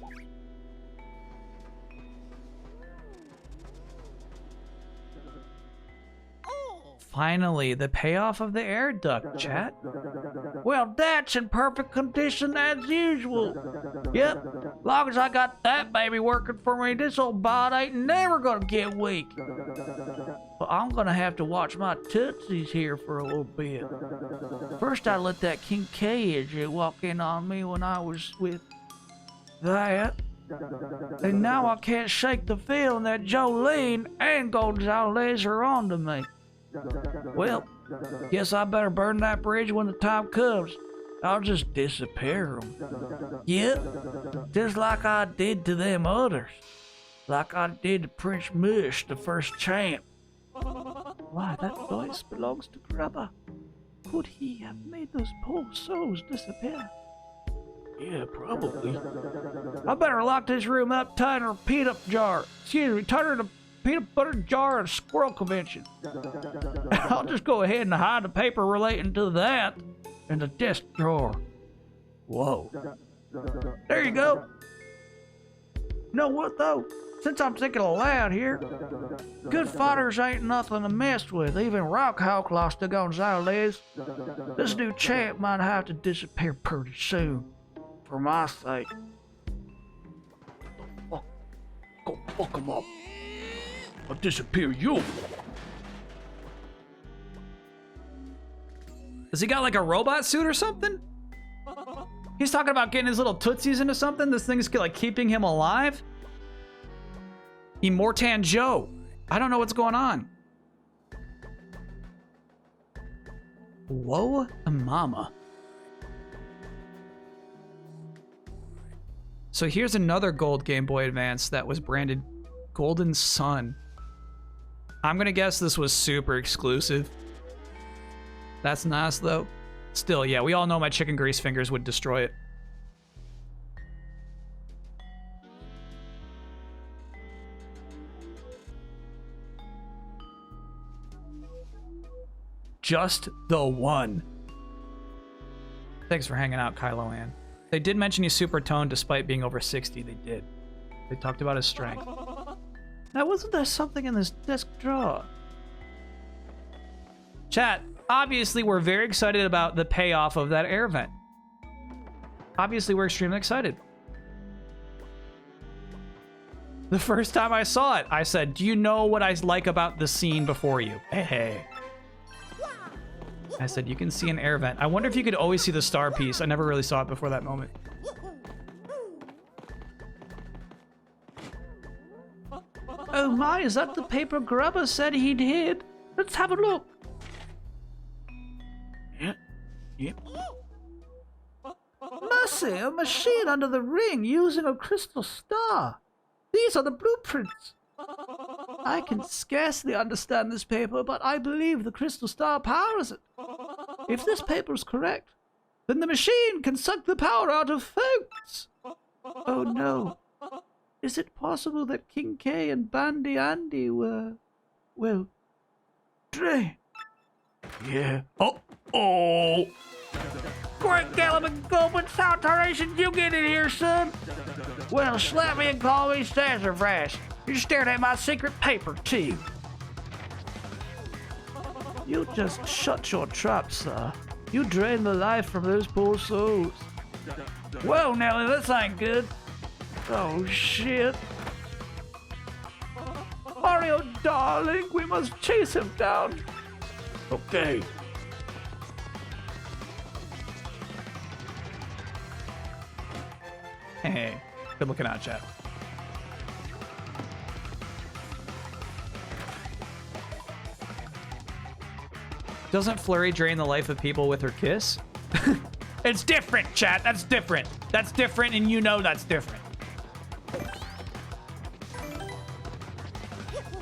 Finally, the payoff of the air duct, chat. Well, that's in perfect condition as usual. Yep, long as I got that baby working for me, this old bod ain't never gonna get weak. But I'm gonna have to watch my tootsies here for a little bit. First, I let that Kincaid walk in on me when I was with that. And now I can't shake the feeling that Jolene and Gonzalez are onto me. Well, guess I better burn that bridge when the time comes. I'll just disappear them. Yep, just like I did to them others. Like I did to Prince Mush, the first champ. Why, that voice belongs to Grubba. Could he have made those poor souls disappear? Yeah, probably. I better lock this room up tight in a peanut jar. Excuse me, turn her to peanut butter jar at a squirrel convention. I'll just go ahead and hide the paper relating to that in the desk drawer. Whoa. There you go. You know what, though? Since I'm thinking aloud here, good fighters ain't nothing to mess with. Even Rockhawk lost to Gonzalez. This new champ might have to disappear pretty soon. For my sake. Go fuck him up. I'll disappear you. Has he got like a robot suit or something? He's talking about getting his little tootsies into something. This thing's like keeping him alive. Immortan Joe. I don't know what's going on. Whoa, mama. So here's another gold Game Boy Advance that was branded Golden Sun. I'm gonna guess this was super exclusive. That's nice though. Still, yeah, we all know my chicken grease fingers would destroy it. Just the one. Thanks for hanging out, Kylo Ann. They did mention he's super toned despite being over 60. They did. They talked about his strength. Now, wasn't there something in this desk drawer? Chat, obviously we're very excited about the payoff of that air vent. Obviously we're extremely excited. The first time I saw it, I said, do you know what I like about the scene before you? Hey. I said, you can see an air vent. I wonder if you could always see the star piece. I never really saw it before that moment. Oh my, is that the paper Grubba said he'd hid? Let's have a look. Yep. Mercy, a machine under the ring using a crystal star. These are the blueprints. I can scarcely understand this paper, but I believe the crystal star powers it. If this paper is correct, then the machine can suck the power out of folks. Oh no. Is it possible that King K and Bandy Andy were, well, drained? Yeah. Oh. Great Gallum and Goldman, how tarnation you get in here, son? Well, slap me and call me Sassafras. You stared at my secret paper, too. You just shut your trap, sir. You drained the life from those poor souls. Whoa, Nelly, this ain't good. Oh, shit. Mario, darling, we must chase him down. Okay. Hey, good looking out, chat. Doesn't Flurry drain the life of people with her kiss? It's different, chat. That's different. That's different, and you know that's different.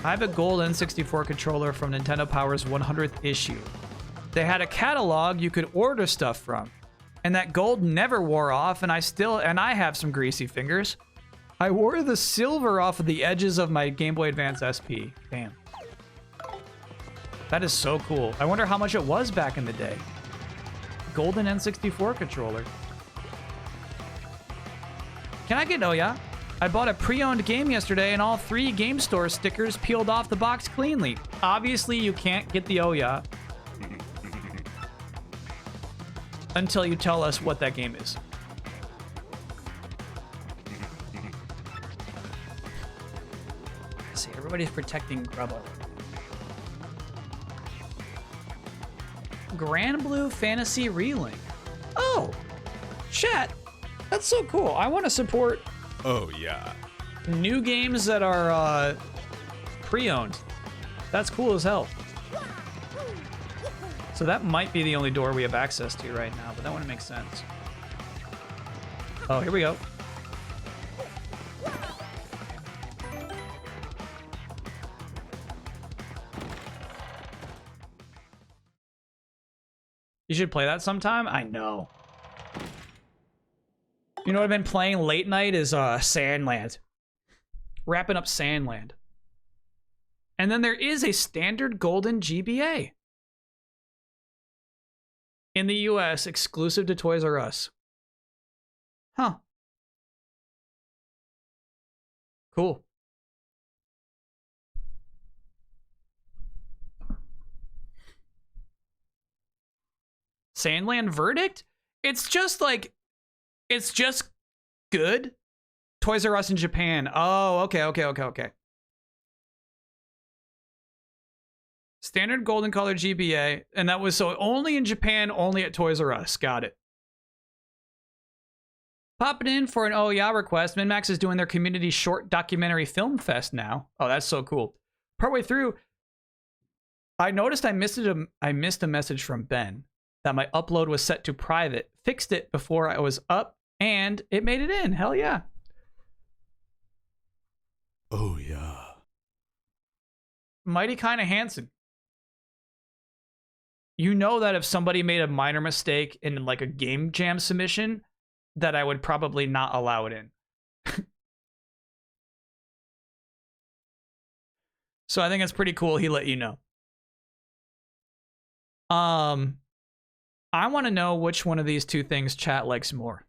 I have a gold N64 controller from Nintendo Power's 100th issue. They had a catalog you could order stuff from. And that gold never wore off, and I have some greasy fingers. I wore the silver off of the edges of my Game Boy Advance SP. Damn. That is so cool. I wonder how much it was back in the day. Golden N64 controller. Can I get Oya? I bought a pre-owned game yesterday and all 3 Game Store stickers peeled off the box cleanly. Obviously, you can't get the Oya until you tell us what that game is. See, everybody's protecting Grubba. Grand Blue Fantasy Relink. Oh, chat. That's so cool. I want to support. Oh yeah. New games that are pre-owned. That's cool as hell. So that might be the only door we have access to right now, but that wouldn't make sense. Oh, here we go. You should play that sometime? I know. You know what I've been playing late night is Sandland. Wrapping up Sandland. And then there is a standard golden GBA. In the US, exclusive to Toys R Us. Huh. Cool. Sandland Verdict? It's just good. Toys R Us in Japan. Oh, okay. Standard golden color GBA. And that was so only in Japan, only at Toys R Us. Got it. Popping in for an Oh Yeah request. MinMax is doing their community short documentary film fest now. Oh, that's so cool. Partway through, I noticed I missed a message from Ben that my upload was set to private. Fixed it before I was up, and it made it in. Hell yeah. Oh yeah. Mighty Kinda Hansen. You know that if somebody made a minor mistake in like a game jam submission, that I would probably not allow it in. So I think it's pretty cool he let you know. I want to know which one of these two things chat likes more.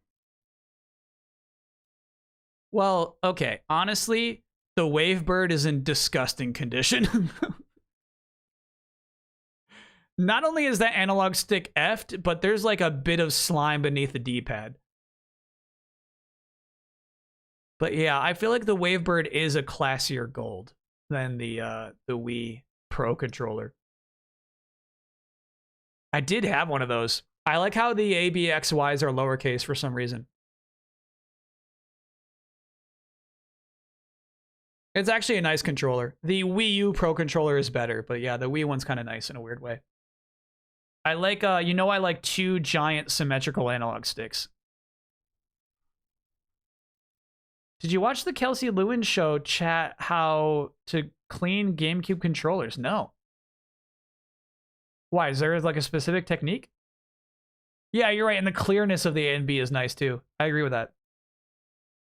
Well, okay, honestly, the Wavebird is in disgusting condition. Not only is that analog stick effed, but there's like a bit of slime beneath the D-pad. But yeah, I feel like the Wavebird is a classier gold than the Wii Pro controller. I did have one of those. I like how the ABXYs are lowercase for some reason. It's actually a nice controller. The Wii U Pro controller is better, but yeah, the Wii one's kind of nice in a weird way. I like, I like two giant symmetrical analog sticks. Did you watch the Kelsey Lewin show chat how to clean GameCube controllers? No. Why? Is there like a specific technique? Yeah, you're right. And the clearness of the A and B is nice too. I agree with that.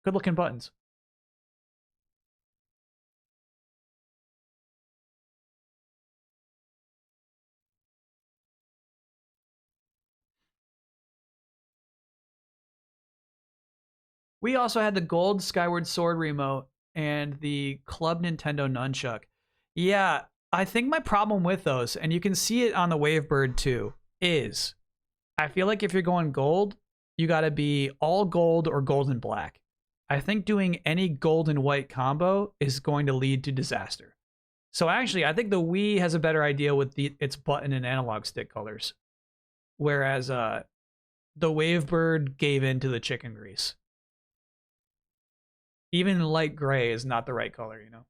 Good looking buttons. We also had the gold Skyward Sword remote and the Club Nintendo Nunchuck. Yeah, I think my problem with those, and you can see it on the Wavebird too, is I feel like if you're going gold, you got to be all gold or gold and black. I think doing any gold and white combo is going to lead to disaster. So actually, I think the Wii has a better idea with its button and analog stick colors. Whereas the Wavebird gave in to the chicken grease. Even light gray is not the right color, you know?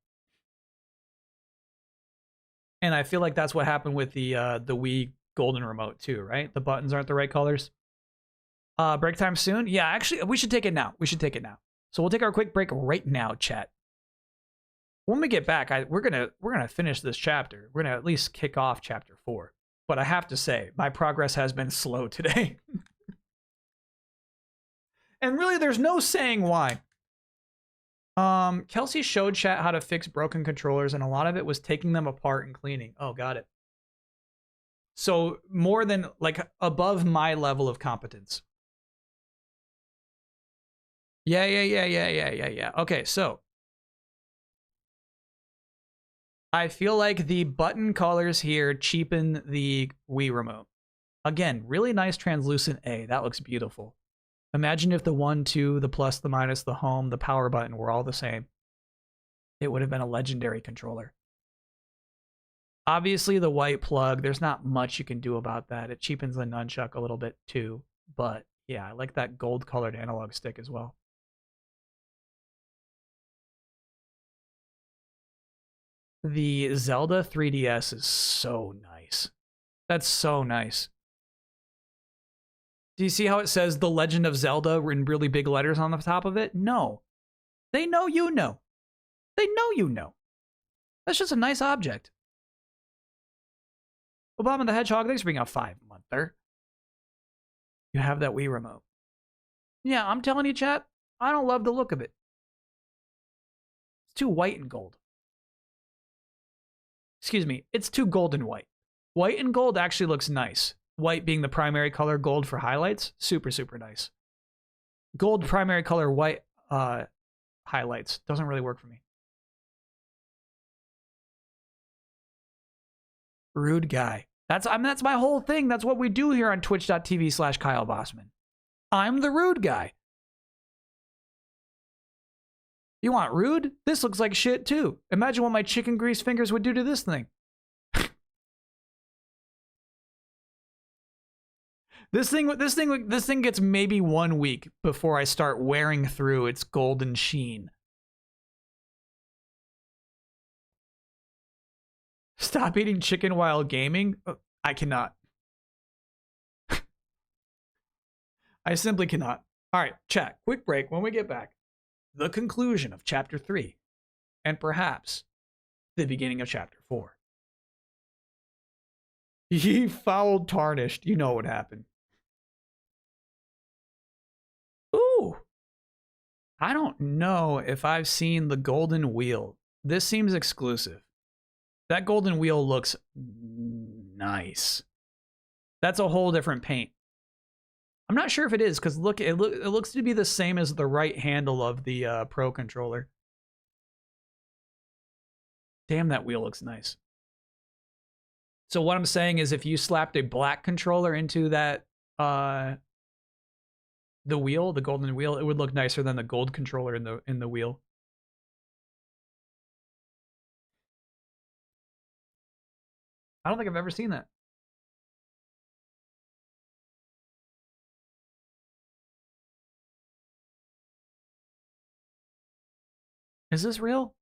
And I feel like that's what happened with the Wii Golden Remote too, right? The buttons aren't the right colors. Break time soon? Yeah, actually, we should take it now. We should take it now. So we'll take our quick break right now, chat. When we get back, we're gonna finish this chapter. We're gonna at least kick off chapter 4. But I have to say, my progress has been slow today. And really, there's no saying why. Kelsey showed chat how to fix broken controllers, and a lot of it was taking them apart and cleaning. Oh, got it. So more than, like, above my level of competence. Yeah. Okay, so. I feel like the button colors here cheapen the Wii remote. Again, really nice translucent A. That looks beautiful. Imagine if the 1, 2, the plus, the minus, the home, the power button were all the same. It would have been a legendary controller. Obviously, the white plug, there's not much you can do about that. It cheapens the nunchuck a little bit too. But yeah, I like that gold-colored analog stick as well. The Zelda 3DS is so nice. That's so nice. Do you see how it says The Legend of Zelda in really big letters on the top of it? No. They know you know. They know you know. That's just a nice object. Obama the Hedgehog, thanks for being a 5-monther. You have that Wii remote. Yeah, I'm telling you, chat, I don't love the look of it. It's too white and gold. Excuse me, it's too gold and white. White and gold actually looks nice. White being the primary color, gold for highlights, super, super nice. Gold primary color, white highlights. Doesn't really work for me. Rude guy. That's my whole thing. That's what we do here on twitch.tv/Kyle Bossman. I'm the rude guy. You want rude? This looks like shit too. Imagine what my chicken grease fingers would do to this thing. This thing gets maybe 1 week before I start wearing through its golden sheen. Stop eating chicken while gaming? I cannot. I simply cannot. All right, chat. Quick break. When we get back, the conclusion of chapter 3, and perhaps the beginning of chapter 4. Ye foul tarnished. You know what happened. Ooh. I don't know if I've seen the golden wheel. This seems exclusive. That golden wheel looks nice. That's a whole different paint. I'm not sure if it is, because look, it looks to be the same as the right handle of the Pro controller. Damn, that wheel looks nice. So what I'm saying is, if you slapped a black controller into that, the wheel, the golden wheel, it would look nicer than the gold controller in the wheel. I don't think I've ever seen that. Is this real?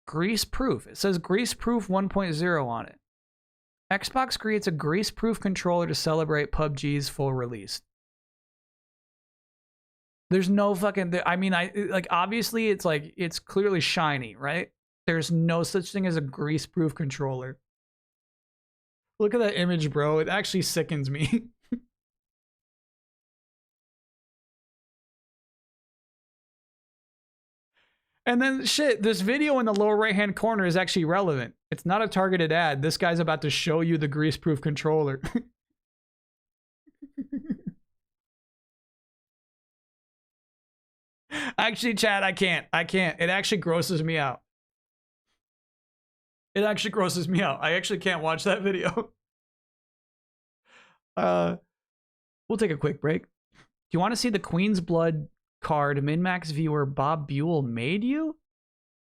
Grease proof. It says grease proof 1.0 on it. Xbox creates a grease proof controller to celebrate PUBG's full release. There's no fucking, I mean, like, obviously it's like, it's clearly shiny, right? There's no such thing as a grease proof controller. Look at that image, bro. It actually sickens me. And then shit, this video in the lower right hand corner is actually relevant. It's not a targeted ad. This guy's about to show you the grease proof controller. Actually, chat, I can't. It actually grosses me out. It actually grosses me out. I actually can't watch that video. We'll take a quick break. Do you want to see the Queen's Blood card MinMax viewer Bob Buell made you?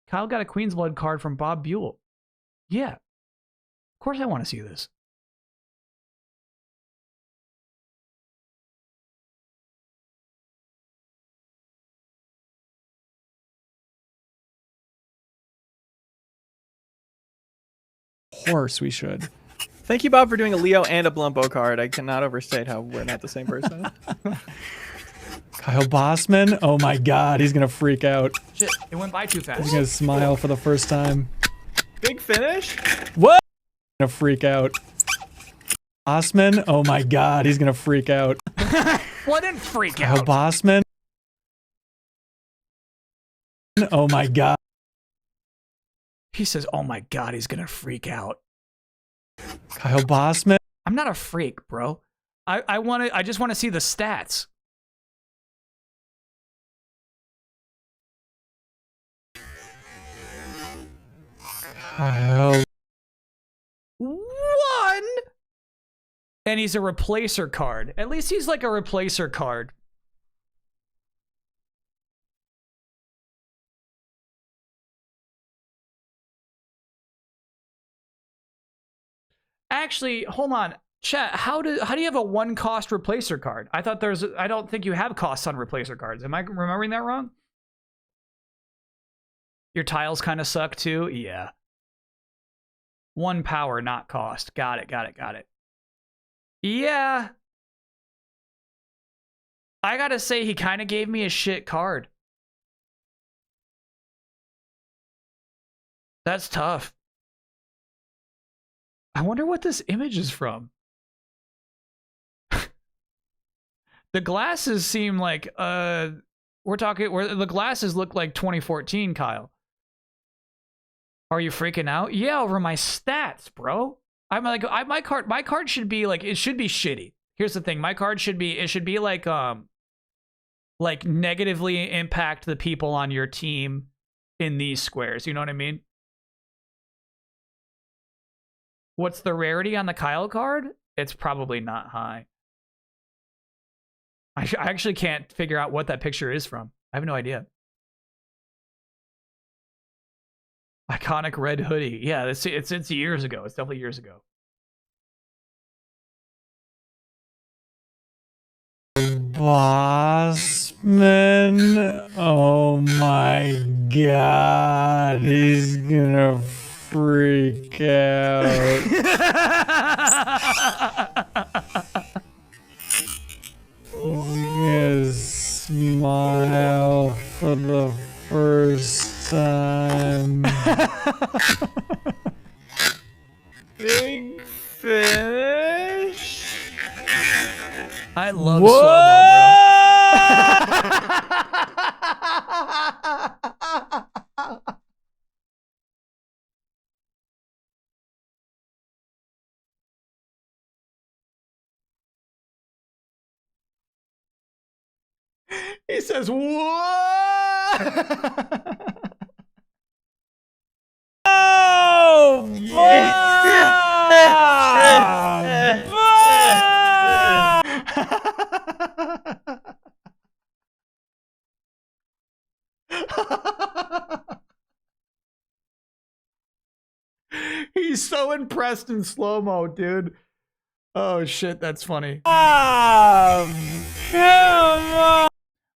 Kyle got a Queen's Blood card from Bob Buell. Yeah. Of course I want to see this. Of course we should. Thank you, Bob, for doing a Leo and a Blumbo card. I cannot overstate how we're not the same person. Kyle Bossman? Oh my god, he's gonna freak out. Shit, it went by too fast. He's gonna smile for the first time. Big finish? What? Gonna freak out. Bossman? Oh my god, he's gonna freak out. What didn't freak Kyle out? Bossman? Oh my god. He says, oh my god, he's gonna freak out. Kyle Bossman? I'm not a freak, bro. I just want to see the stats. Kyle. 1! And he's a replacer card. At least he's like a replacer card. Actually, hold on. Chat, how do you have a 1 cost replacer card? I don't think you have costs on replacer cards. Am I remembering that wrong? Your tiles kind of suck too? Yeah. 1 power, not cost. Got it. Yeah. I gotta say, he kind of gave me a shit card. That's tough. I wonder what this image is from. The glasses seem like, We're talking where the glasses look like 2014, Kyle. Are you freaking out? Yeah, over my stats, bro. I'm like, my card should be like, it should be shitty. Here's the thing, my card should be, it should be like negatively impact the people on your team in these squares. You know what I mean? What's the rarity on the Kyle card? It's probably not high. I actually can't figure out what that picture is from. I have no idea. Iconic red hoodie. Yeah, it's years ago. It's definitely years ago. Bossman. Oh my god. He's gonna freak out. Smile for the first time. Big fish. I love slow-mo, bro. He says, "What?" Oh, He's so impressed in slow-mo, dude. Oh shit, that's funny.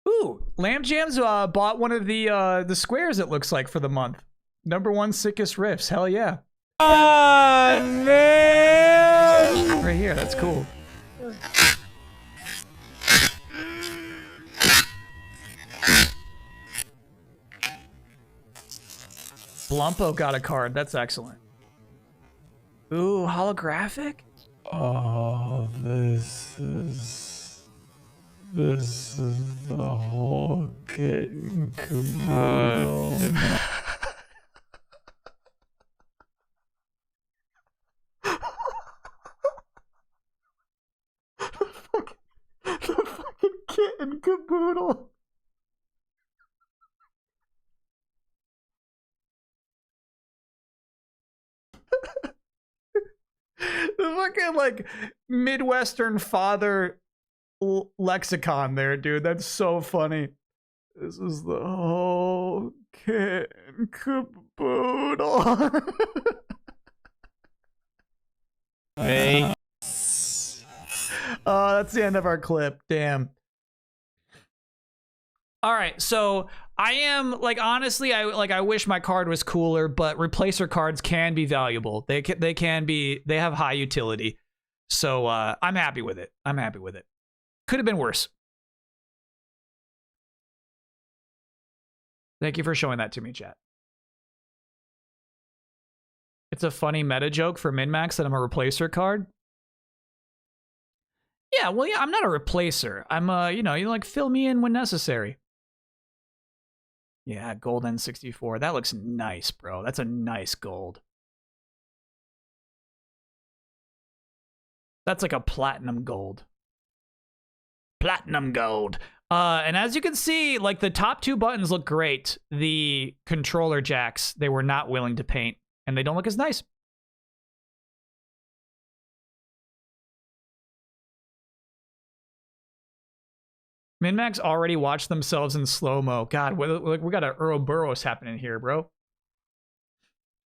Ooh, Lamb Jams bought one of the squares, it looks like, for the month. #1 sickest riffs. Hell yeah. Man. Right here, that's cool. Blumpo got a card. That's excellent. Ooh, holographic? Oh, this is the whole kit and caboodle. The fucking kit and caboodle. The fucking like Midwestern father lexicon there, dude. That's so funny. This is the whole kit and caboodle. Oh, that's the end of our clip. Damn. All right, so I am like, honestly, I wish my card was cooler, but replacer cards can be valuable. They have high utility. So I'm happy with it. I'm happy with it. Could have been worse. Thank you for showing that to me, chat. It's a funny meta joke for Min-Max that I'm a replacer card. Yeah, well, yeah, I'm not a replacer. I'm you know, you like fill me in when necessary. Yeah, gold N64. That looks nice, bro. That's a nice gold. That's like a platinum gold. Platinum gold. And as you can see, like the top two buttons look great. The controller jacks, they were not willing to paint, and they don't look as nice. Min-Max already watched themselves in slow-mo. God, we got an Ouroboros happening here, bro.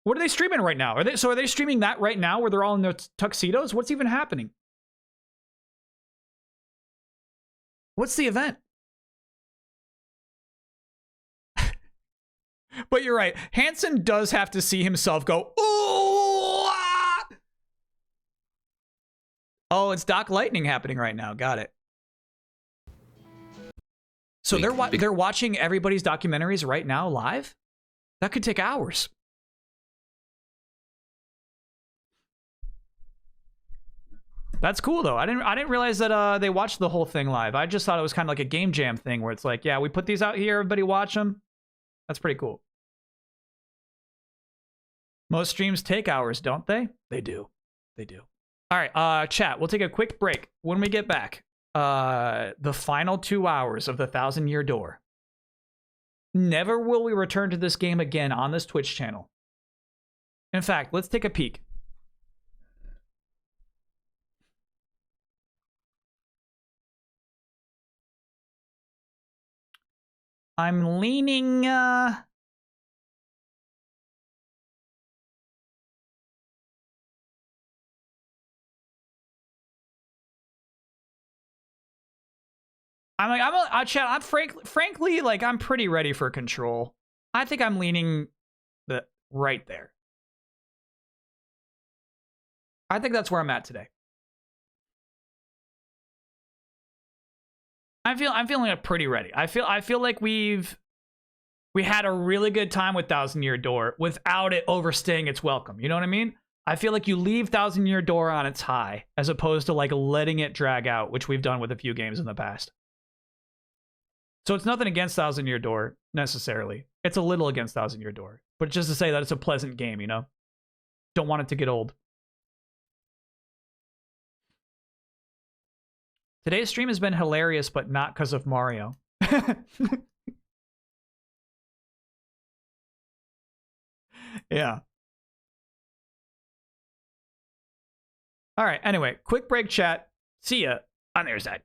What are they streaming right now? Are they streaming that right now where they're all in their tuxedos? What's even happening? What's the event? But you're right. Hanson does have to see himself go, ooh! Ah! Oh, it's Doc Lightning happening right now. Got it. So they're watching everybody's documentaries right now live? That could take hours. That's cool though. I didn't realize that they watched the whole thing live. I just thought it was kind of like a game jam thing where it's like, yeah, we put these out here, everybody watch them. That's pretty cool. Most streams take hours, don't they? They do. They do. All right, chat, we'll take a quick break. When we get back, the final 2 hours of the 1,000-Year Door. Never will we return to this game again on this Twitch channel. In fact, let's take a peek. I'm leaning, frankly, like, I'm pretty ready for Control. I think I'm leaning right there. I think that's where I'm at today. I'm feeling pretty ready. I feel like we had a really good time with 1,000-Year Door without it overstaying its welcome. You know what I mean? I feel like you leave 1,000-Year Door on its high as opposed to like letting it drag out, which we've done with a few games in the past. So it's nothing against 1,000-Year Door necessarily. It's a little against 1,000-Year Door, but just to say that it's a pleasant game, you know? Don't want it to get old. Today's stream has been hilarious, but not because of Mario. Yeah. All right, anyway, quick break, chat. See ya on their side.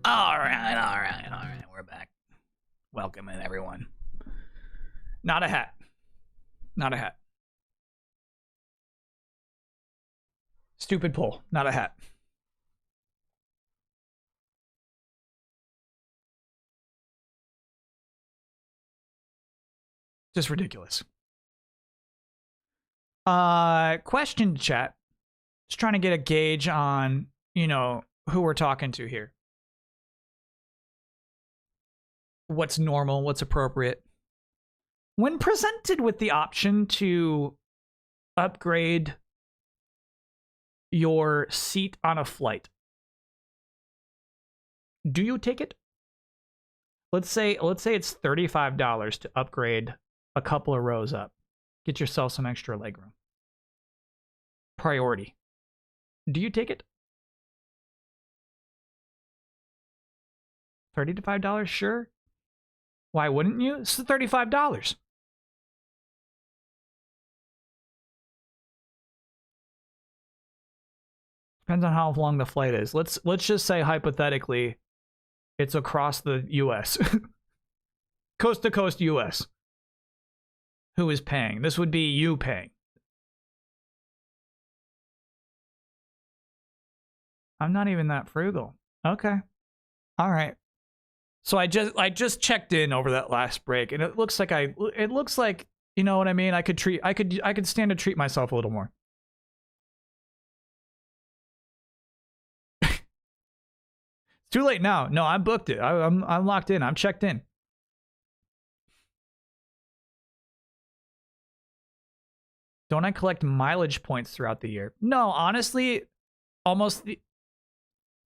All right. We're back. Welcome in, everyone. Not a hat. Not a hat. Stupid poll. Not a hat. Just ridiculous. Question chat. Just trying to get a gauge on, you know, who we're talking to here. What's normal, what's appropriate. When presented with the option to upgrade your seat on a flight, do you take it? Let's say it's $35 to upgrade a couple of rows up. Get yourself some extra legroom. Priority. Do you take it? $35, sure. Why wouldn't you? It's $35. Depends on how long the flight is. Let's just say hypothetically it's across the US. Coast to coast US. Who is paying? This would be you paying. I'm not even that frugal. Okay. All right. So I just checked in over that last break, and it looks like you know what I mean. I could stand to treat myself a little more. It's too late now. No, I booked it. I'm locked in. I'm checked in. Don't I collect mileage points throughout the year? No, honestly,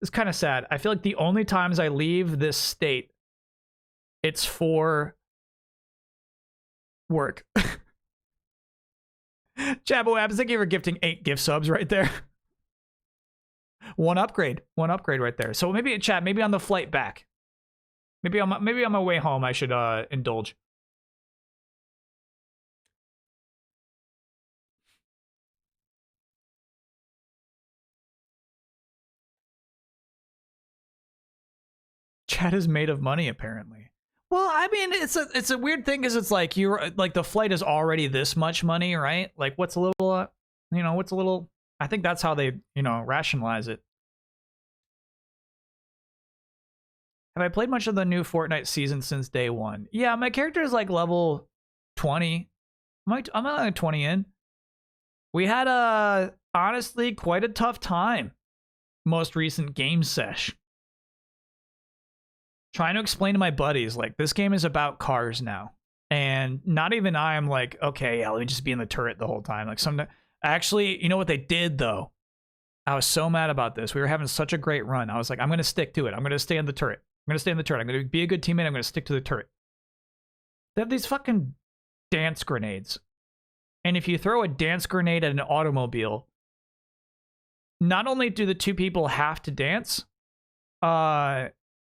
it's kind of sad. I feel like the only times I leave this state, it's for work. Jabbo Abs, thank you for gifting 8 gift subs right there. One upgrade right there. So maybe chat, maybe on the flight back. Maybe on my way home I should indulge. Chat is made of money, apparently. Well, I mean, it's a weird thing because it's like you're like the flight is already this much money, right? Like, what's a little, what's a little? I think that's how they, rationalize it. Have I played much of the new Fortnite season since day one? Yeah, my character is like level 20. I'm like 20 in. We had honestly quite a tough time. Most recent game sesh. Trying to explain to my buddies, like, this game is about cars now. And not even I am like, okay, yeah, let me just be in the turret the whole time. Like, actually, you know what they did, though? I was so mad about this. We were having such a great run. I was like, I'm going to stick to it. I'm going to stay in the turret. I'm going to stay in the turret. I'm going to be a good teammate. I'm going to stick to the turret. They have these fucking dance grenades. And if you throw a dance grenade at an automobile, not only do the two people have to dance,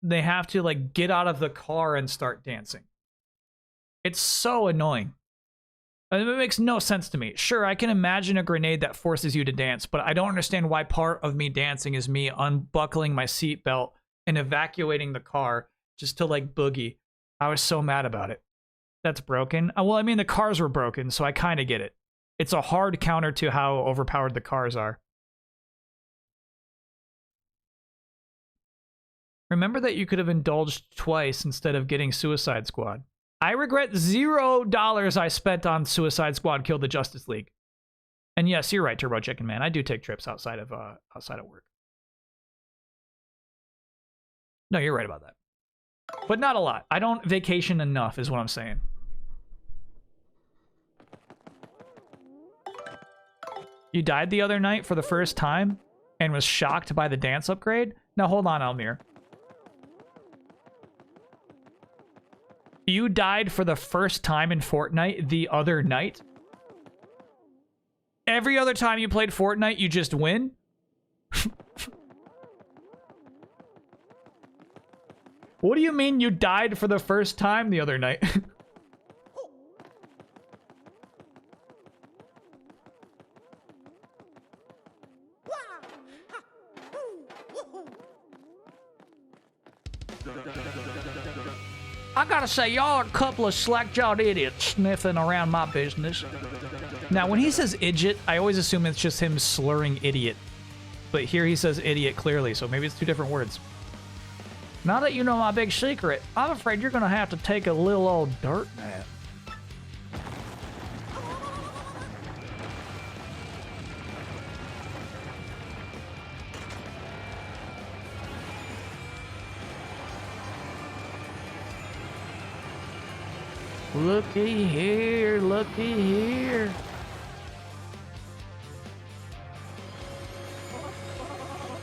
they have to like get out of the car and start dancing. It's so annoying. It makes no sense to me. Sure, I can imagine a grenade that forces you to dance, but I don't understand why part of me dancing is me unbuckling my seatbelt and evacuating the car just to like boogie. I was so mad about it. That's broken. Well, I mean, the cars were broken, so I kind of get it. It's a hard counter to how overpowered the cars are. Remember that you could have indulged twice instead of getting Suicide Squad. I regret $0 I spent on Suicide Squad Kill the Justice League. And yes, you're right, Turbo Chicken Man. I do take trips outside of work. No, you're right about that. But not a lot. I don't vacation enough is what I'm saying. You died the other night for the first time and was shocked by the dance upgrade? Now hold on, Almir. You died for the first time in Fortnite the other night? Every other time you played Fortnite, you just win? What do you mean you died for the first time the other night? I gotta say, y'all are a couple of slack-jawed idiots sniffing around my business. Now, when he says idiot, I always assume it's just him slurring idiot. But here he says idiot clearly, so maybe it's two different words. Now that you know my big secret, I'm afraid you're gonna have to take a little old dirt nap. Looky here, looky here.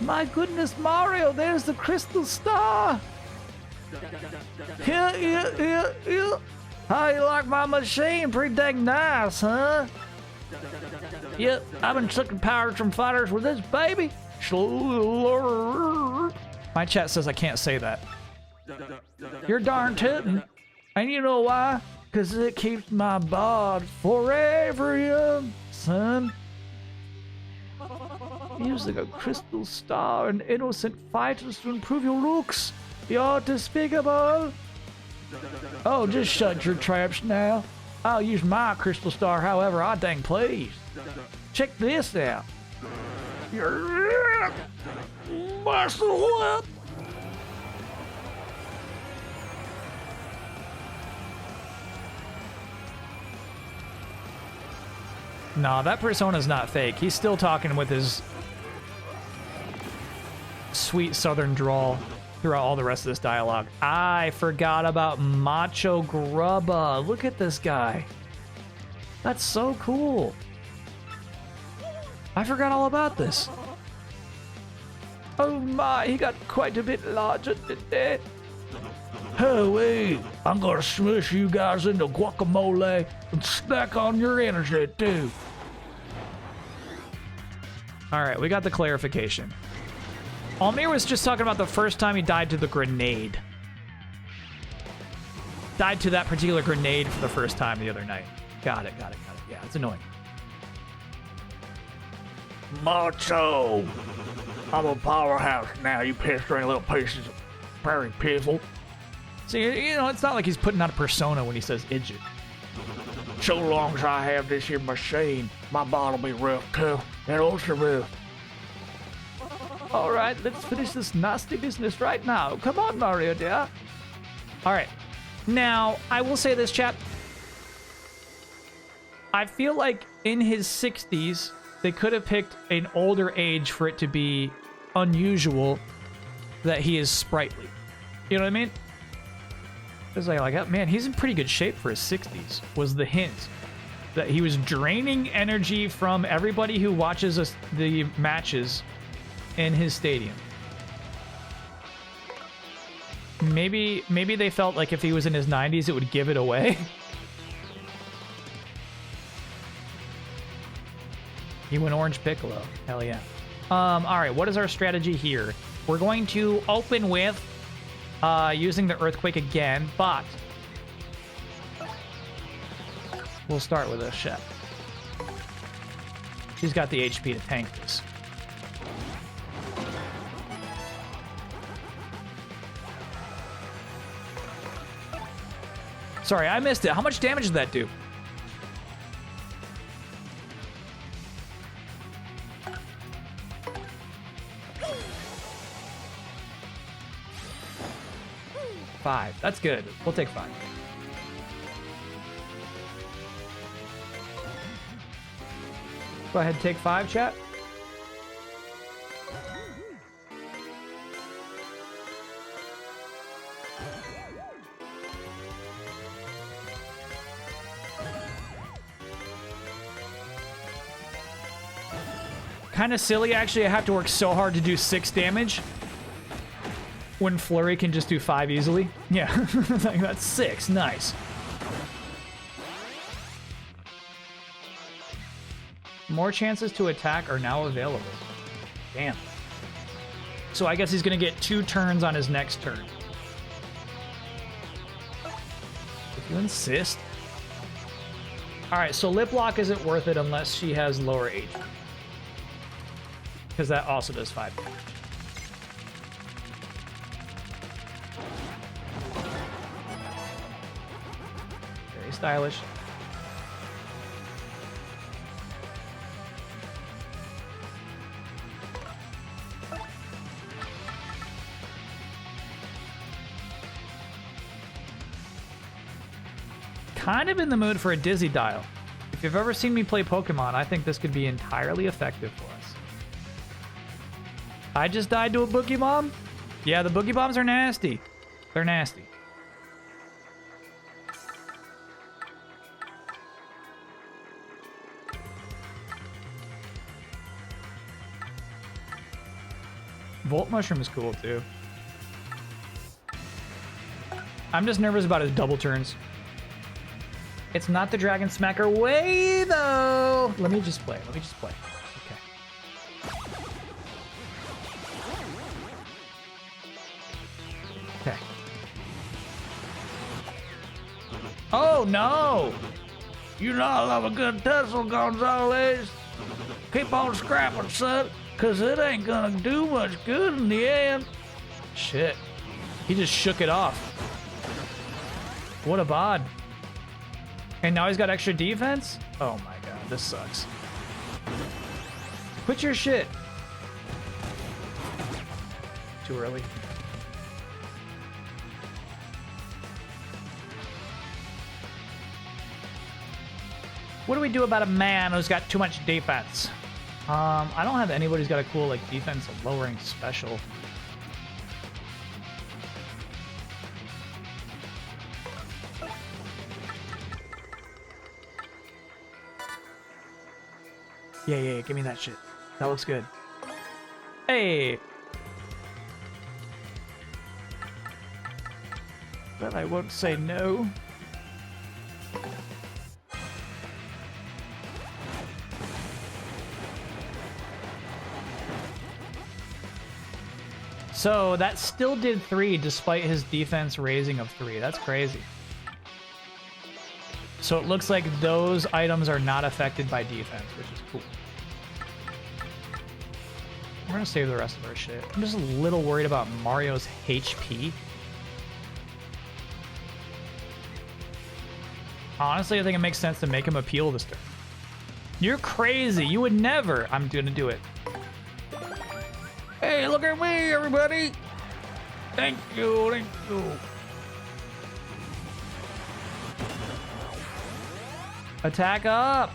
My goodness, Mario, there's the crystal star. Yeah. How you like my machine? Pretty dang nice, huh? Yep, I've been sucking powers from fighters with this baby. My chat says I can't say that. You're darn tootin'. And you know why? Because it keeps my bod forever young, son. Using a crystal star and innocent fighters to improve your looks. You're despicable. Oh, just shut your traps now. I'll use my crystal star however I dang please. Check this out. Muscle whip. Nah, that persona's not fake. He's still talking with his sweet southern drawl throughout all the rest of this dialogue. I forgot about Macho Grubba. Look at this guy. That's so cool. I forgot all about this. Oh my, he got quite a bit larger today. Hey, I'm gonna smush you guys into guacamole and snack on your energy too. All right, we got the clarification. Almir was just talking about the first time he died to the grenade. Died to that particular grenade for the first time the other night. Got it. Yeah, it's annoying. Macho! I'm a powerhouse now, you pestering little pieces of prairie piffle. See, you know, it's not like he's putting out a persona when he says idiot. So long as I have this here machine, my body'll be rough, tough, and ultra rough. All right, let's finish this nasty business right now. Come on, Mario, dear. All right. Now, I will say this, chat. I feel like in his 60s, they could have picked an older age for it to be unusual that he is sprightly. You know what I mean? It's like, man, he's in pretty good shape for his 60s, was the hint. That he was draining energy from everybody who watches the matches in his stadium. Maybe they felt like if he was in his 90s, it would give it away. He went Orange Piccolo. Hell yeah. All right, what is our strategy here? We're going to open with using the Earthquake again, but we'll start with a chef. She's got the HP to tank this. Sorry, I missed it. How much damage did that do? Five. That's good. We'll take 5. Go ahead and take 5, chat. Kind of silly, actually. I have to work so hard to do 6 damage. When Flurry can just do 5 easily. Yeah, like that's 6. Nice. More chances to attack are now available. Damn. So I guess he's going to get 2 turns on his next turn. If you insist. Alright, so Lip Lock isn't worth it unless she has lower HP. Because that also does 5 damage. Very stylish. Kind of in the mood for a Dizzy Dial. If you've ever seen me play Pokemon, I think this could be entirely effective for us. I just died to a Boogie Bomb? Yeah, the Boogie Bombs are nasty. They're nasty. Volt Mushroom is cool too. I'm just nervous about his double turns. It's not the Dragon Smacker way, though. Let me just play. Okay. Oh, no. You know I love a good tussle, Gonzalez. Keep on scrapping, son, because it ain't gonna do much good in the end. Shit. He just shook it off. What a bod. And now he's got extra defense? Oh my god, this sucks. Quit your shit. Too early. What do we do about a man who's got too much defense? I don't have anybody who's got a cool like defense lowering special. Yeah, give me that shit. That looks good. Hey! But I won't say no. So that still did 3 despite his defense raising of 3. That's crazy. So it looks like those items are not affected by defense, which is cool. We're gonna save the rest of our shit. I'm just a little worried about Mario's HP. Honestly, I think it makes sense to make him appeal this turn. You're crazy. You would never. I'm gonna do it. Hey, look at me, everybody. Thank you, thank you. Attack up!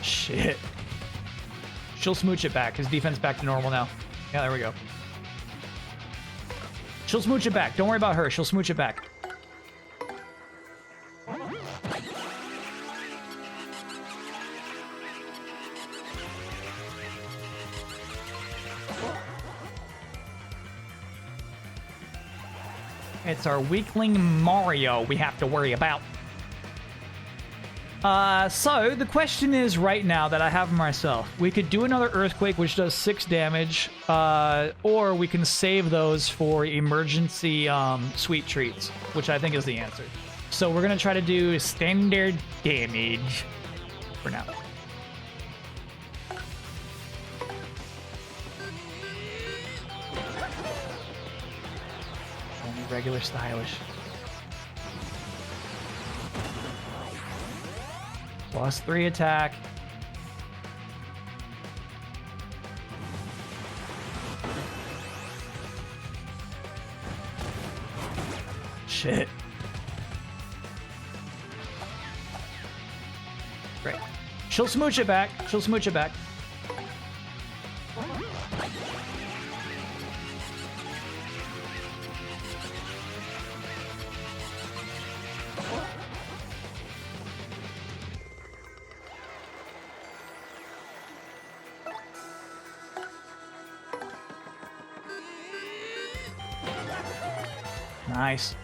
Shit. She'll smooch it back. His defense back to normal now. Yeah, there we go. She'll smooch it back. Don't worry about her. She'll smooch it back. It's our weakling Mario we have to worry about. So the question is right now that I have myself. We could do another Earthquake, which does 6 damage, or we can save those for emergency sweet treats, which I think is the answer. So we're going to try to do standard damage for now. Regular stylish. +3 attack. Shit. Great. She'll smooch it back. She'll smooch it back. Nice.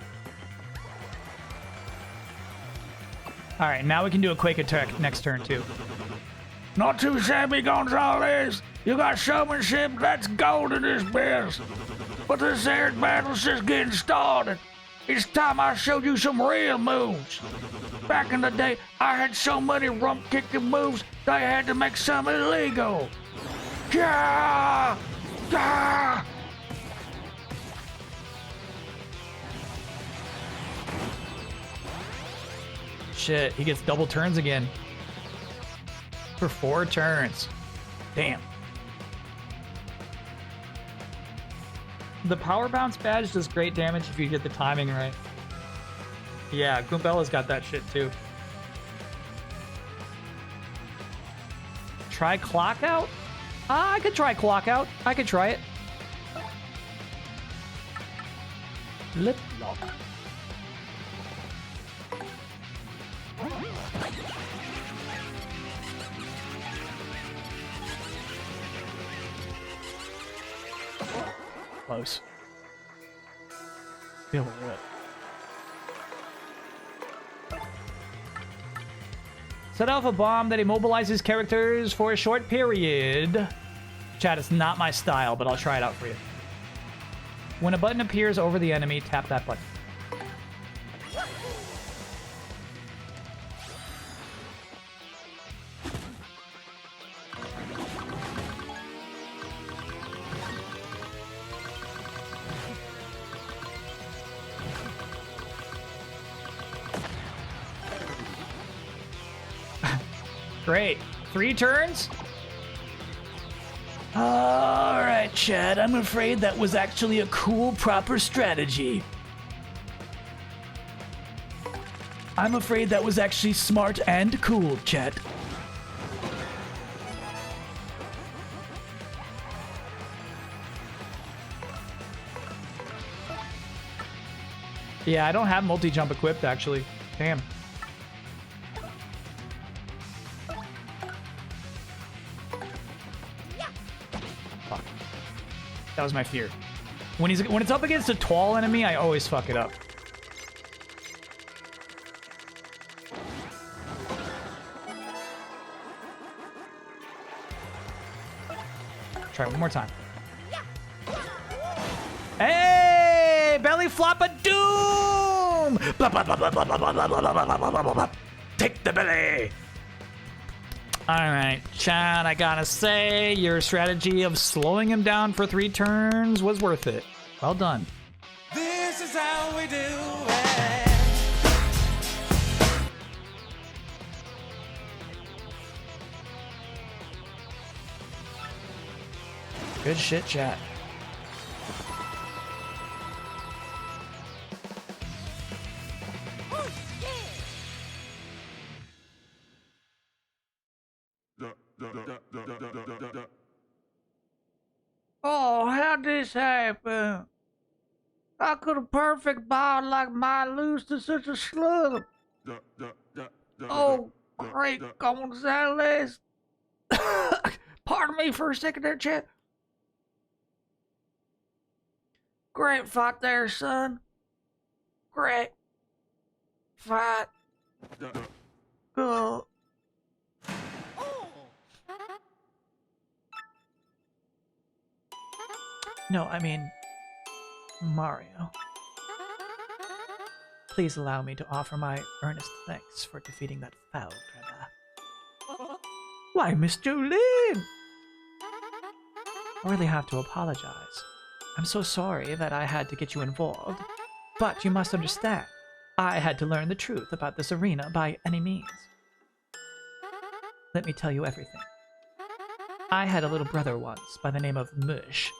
All right, now we can do a Quake attack next turn too. Not too shabby, Gonzalez. You got showmanship, that's gold in this biz. But this air battle's just getting started. It's time I showed you some real moves. Back in the day, I had so many rump-kicking moves, they had to make some illegal. Gah! Gah! Shit, he gets double turns again. For 4 turns. Damn. The power bounce badge does great damage if you get the timing right. Yeah, Goombella's got that shit too. Try clock out? I could try clock out. I could try it. Lip lock. Close. Feel it. Set off a bomb that immobilizes characters for a short period. Chat, it's not my style, but I'll try it out for you. When a button appears over the enemy, tap that button. Great. 3 turns? Alright, Chad, I'm afraid that was actually a cool, proper strategy. I'm afraid that was actually smart and cool, Chat. Yeah, I don't have multi-jump equipped, actually. Damn. That was my fear. When it's up against a tall enemy, I always fuck it up. Try one more time. Hey! Belly flop a doom! Blah, blah, blah, blah, blah, blah, blah, blah, blah, blah, blah, blah, blah. Take the belly! Alright, Chad, I gotta say, your strategy of slowing him down for 3 turns was worth it. Well done. This is how we do it. Good shit, chat. Oh, how'd this happen? How could a perfect ball like mine lose to such a slug? Oh, great Gonzalez. Pardon me for a second there, chat. Great fight there, son. Great fight. Good. No, I mean, Mario. Please allow me to offer my earnest thanks for defeating that foul Grandma. Why, Mr. Lin! I really have to apologize. I'm so sorry that I had to get you involved. But you must understand, I had to learn the truth about this arena by any means. Let me tell you everything. I had a little brother once by the name of Mush.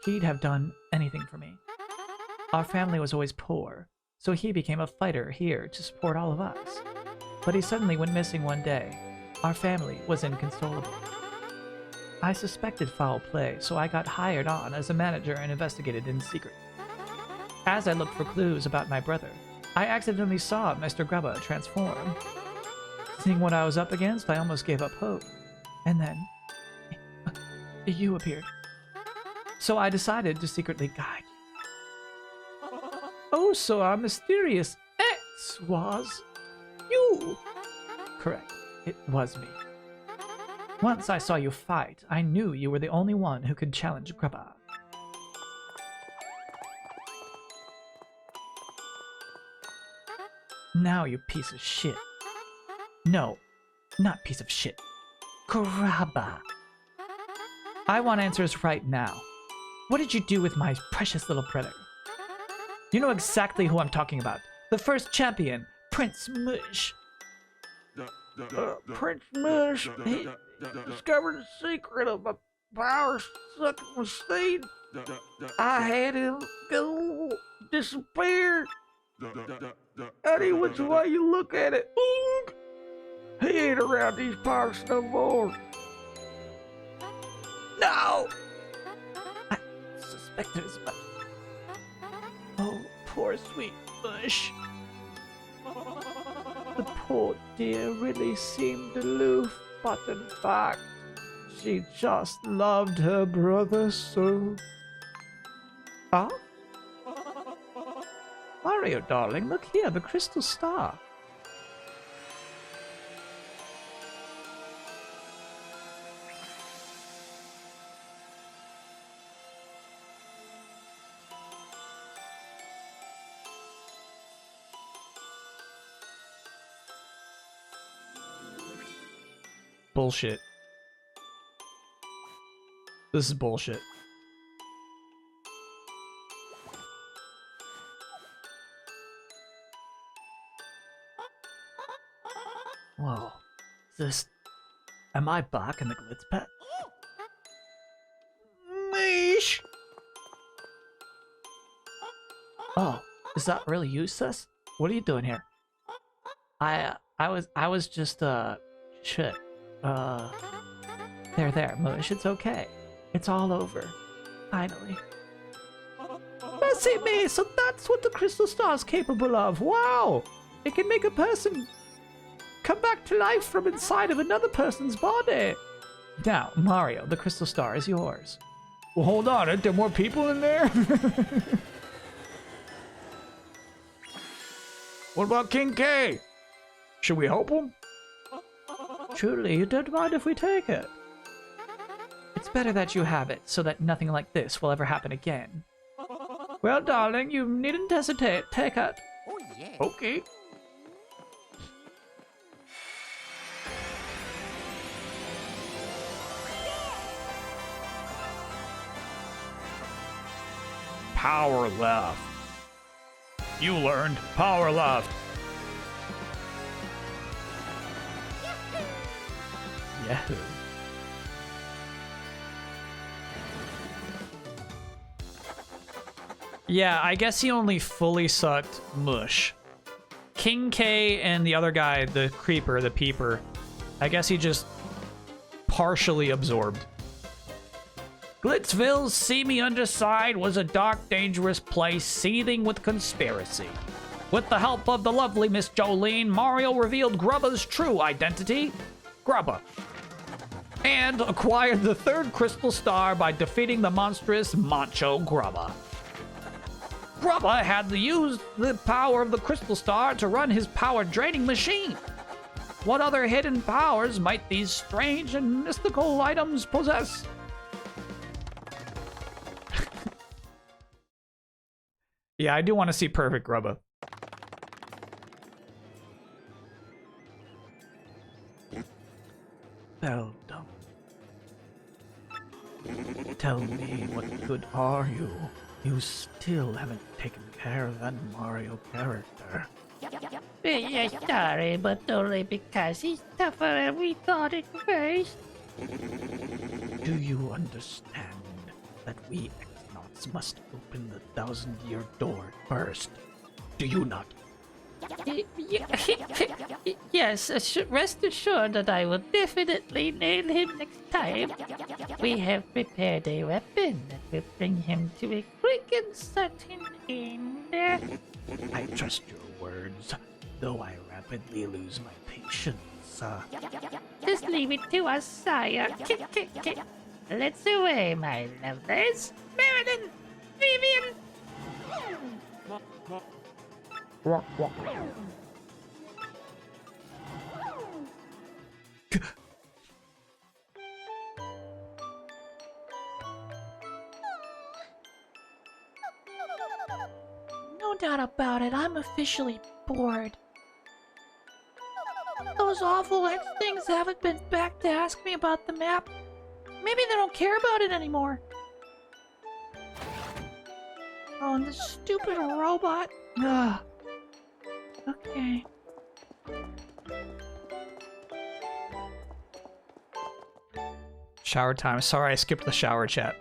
He'd have done anything for me. Our family was always poor, so he became a fighter here to support all of us. But he suddenly went missing one day. Our family was inconsolable. I suspected foul play, so I got hired on as a manager and investigated in secret. As I looked for clues about my brother, I accidentally saw Mr. Grubba transform. Seeing what I was up against, I almost gave up hope. And then, you appeared. So I decided to secretly guide you. Oh, so our mysterious ex was you. Correct, it was me. Once I saw you fight, I knew you were the only one who could challenge Grubba. Now, you piece of shit. No, not piece of shit. Grubba. I want answers right now. What did you do with my precious little predator? You know exactly who I'm talking about. The first champion, Prince Mush. Prince Mush, he discovered the secret of my power-sucking machine. I had him go disappear. Any which way you look at it, he ain't around these parts no more. No! I suspected as much. Oh, poor sweet Mush. The poor dear really seemed aloof, but in fact, she just loved her brother so. Huh? Mario, darling, look here, the crystal star. Bullshit. This is bullshit. Whoa. Am I back in the Glitz Pet? Meesh! Oh, is that really you, sis? What are you doing here? I was just, shit. There, Mush, it's okay. It's all over. Finally. Mercy me, so that's what the crystal star is capable of. Wow! It can make a person come back to life from inside of another person's body. Now, Mario, the crystal star is yours. Well, hold on, aren't there more people in there? What about King K? Should we help him? Truly, you don't mind if we take it? It's better that you have it, so that nothing like this will ever happen again. Well, darling, you needn't hesitate. Take it. Oh, yeah. Okay. Power left. You learned power left. Yahoo. Yeah, I guess he only fully sucked Mush. King K and the other guy, the creeper, the peeper, I guess he just partially absorbed. Glitzville's seamy underside was a dark, dangerous place seething with conspiracy. With the help of the lovely Miss Jolene, Mario revealed Grubba's true identity, Grubba, and acquired the third crystal star by defeating the monstrous Macho Grubba. Grubba had to use the power of the crystal star to run his power-draining machine. What other hidden powers might these strange and mystical items possess? Yeah, I do want to see perfect Grubba. Well done. Tell me, what good are you? You still haven't taken care of that Mario character. Yes, sorry, but only because he's tougher than we thought at first. Do you understand that we X-Nauts must open the 1,000-year door first? Do you not? Yes, rest assured that I will definitely nail him next time. We have prepared a weapon that will bring him to a quick and certain end. I trust your words, though I rapidly lose my patience. Just leave it to us, sire. Let's away, my lovers. Meriden! Vivian! No doubt about it, I'm officially bored. Those awful X things haven't been back to ask me about the map. Maybe they don't care about it anymore. Oh, and this stupid robot. Ugh. Okay. Shower time. Sorry, I skipped the shower chat.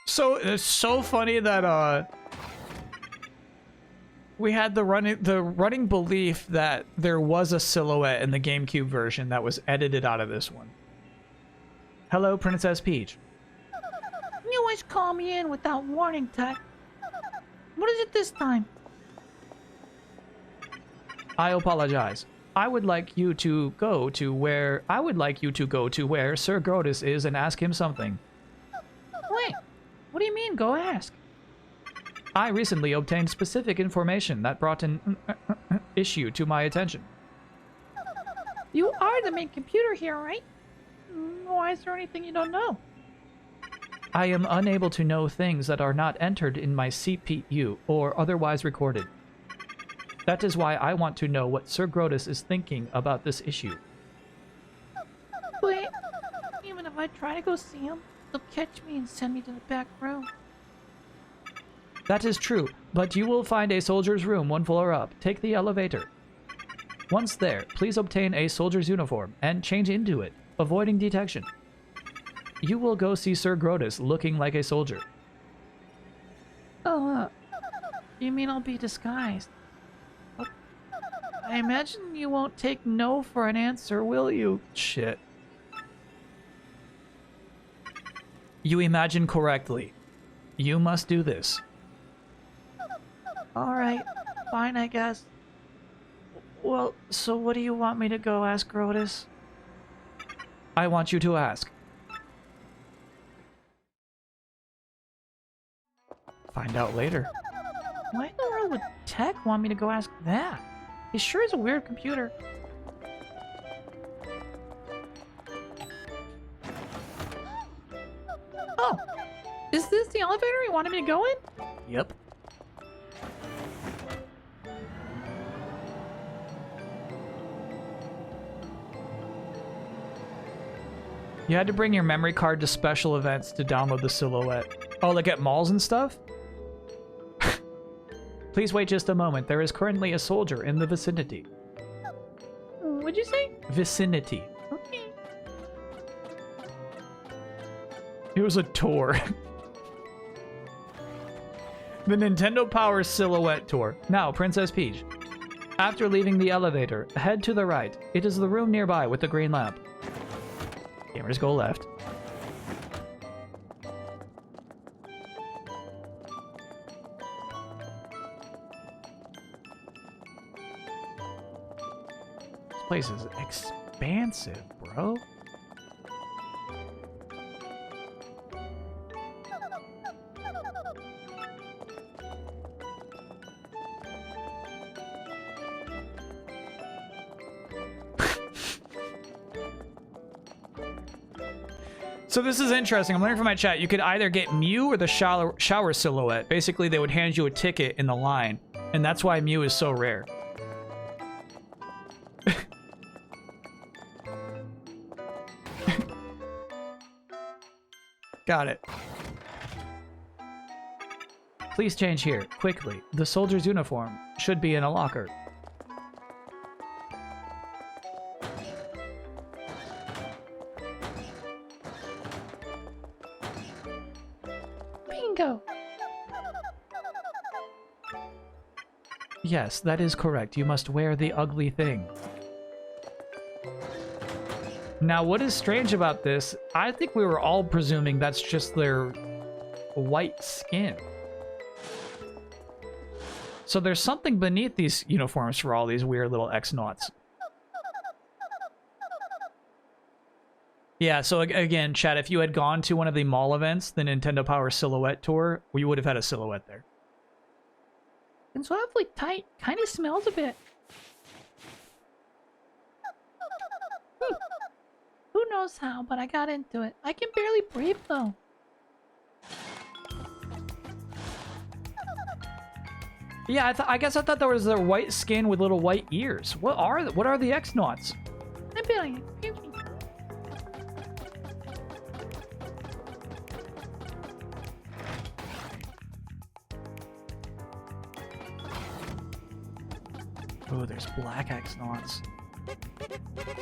So it's so funny that we had the running belief that there was a silhouette in the GameCube version that was edited out of this one. Hello, Princess Peach. You always call me in without warning, Tech. What is it this time? I apologize. I would like you to go to where Sir Grotus is and ask him something. Wait, what do you mean, go ask? I recently obtained specific information that brought an issue to my attention. You are the main computer here, right? Why is there anything you don't know? I am unable to know things that are not entered in my CPU or otherwise recorded. That is why I want to know what Sir Grotus is thinking about this issue. Wait, even if I try to go see him, they'll catch me and send me to the back room. That is true, but you will find a soldier's room one floor up. Take the elevator. Once there, please obtain a soldier's uniform and change into it, avoiding detection. You will go see Sir Grotus looking like a soldier. Oh, you mean I'll be disguised? I imagine you won't take no for an answer, will you? Shit. You imagine correctly. You must do this. Alright, fine, I guess. Well, so what do you want me to go ask Grotus? I want you to ask. Find out later. Why in the world would Tech want me to go ask that? He sure is a weird computer. Oh! Is this the elevator he wanted me to go in? Yep. You had to bring your memory card to special events to download the silhouette. Oh, like at malls and stuff? Please wait just a moment. There is currently a soldier in the vicinity. What'd you say? Vicinity. Okay. It was a tour. The Nintendo Power Silhouette Tour. Now, Princess Peach. After leaving the elevator, head to the right. It is the room nearby with the green lamp. Gamers go left. This place is expansive, bro. So this is interesting. I'm learning from my chat. You could either get Mew or the shower silhouette. Basically, they would hand you a ticket in the line, and that's why Mew is so rare. Got it. Please change here, quickly. The soldier's uniform should be in a locker. Bingo! Yes, that is correct. You must wear the ugly thing. Now, what is strange about this, I think we were all presuming that's just their white skin. So there's something beneath these uniforms for all these weird little X-Nauts. Yeah, so again, chat, if you had gone to one of the mall events, the Nintendo Power Silhouette Tour, we would have had a silhouette there. It's awfully tight. Kind of smells a bit. Who knows how, but I got into it. I can barely breathe, though. Yeah, I guess I thought there was a white skin with little white ears. What are the X-Nauts? I'm feeling it. Oh, there's black X-Nauts.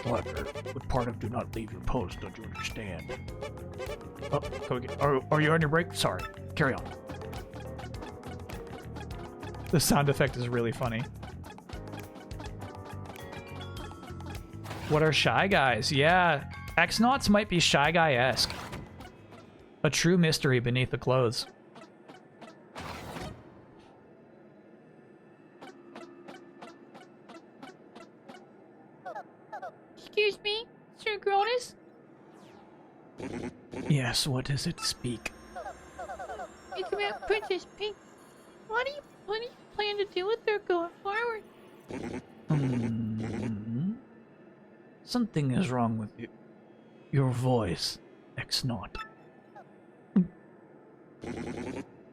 However, what part of do not leave your post don't you understand? Oh, go again. Are you on your break? Sorry. Carry on. The sound effect is really funny. What are Shy Guys? Yeah, X-Nauts might be Shy Guy-esque. A true mystery beneath the clothes. Excuse me, Sir Grodus? Yes, what is it? Speak. It's about Princess Peach. What do you plan to do with her going forward? Something is wrong with you. Your voice, X-Naut.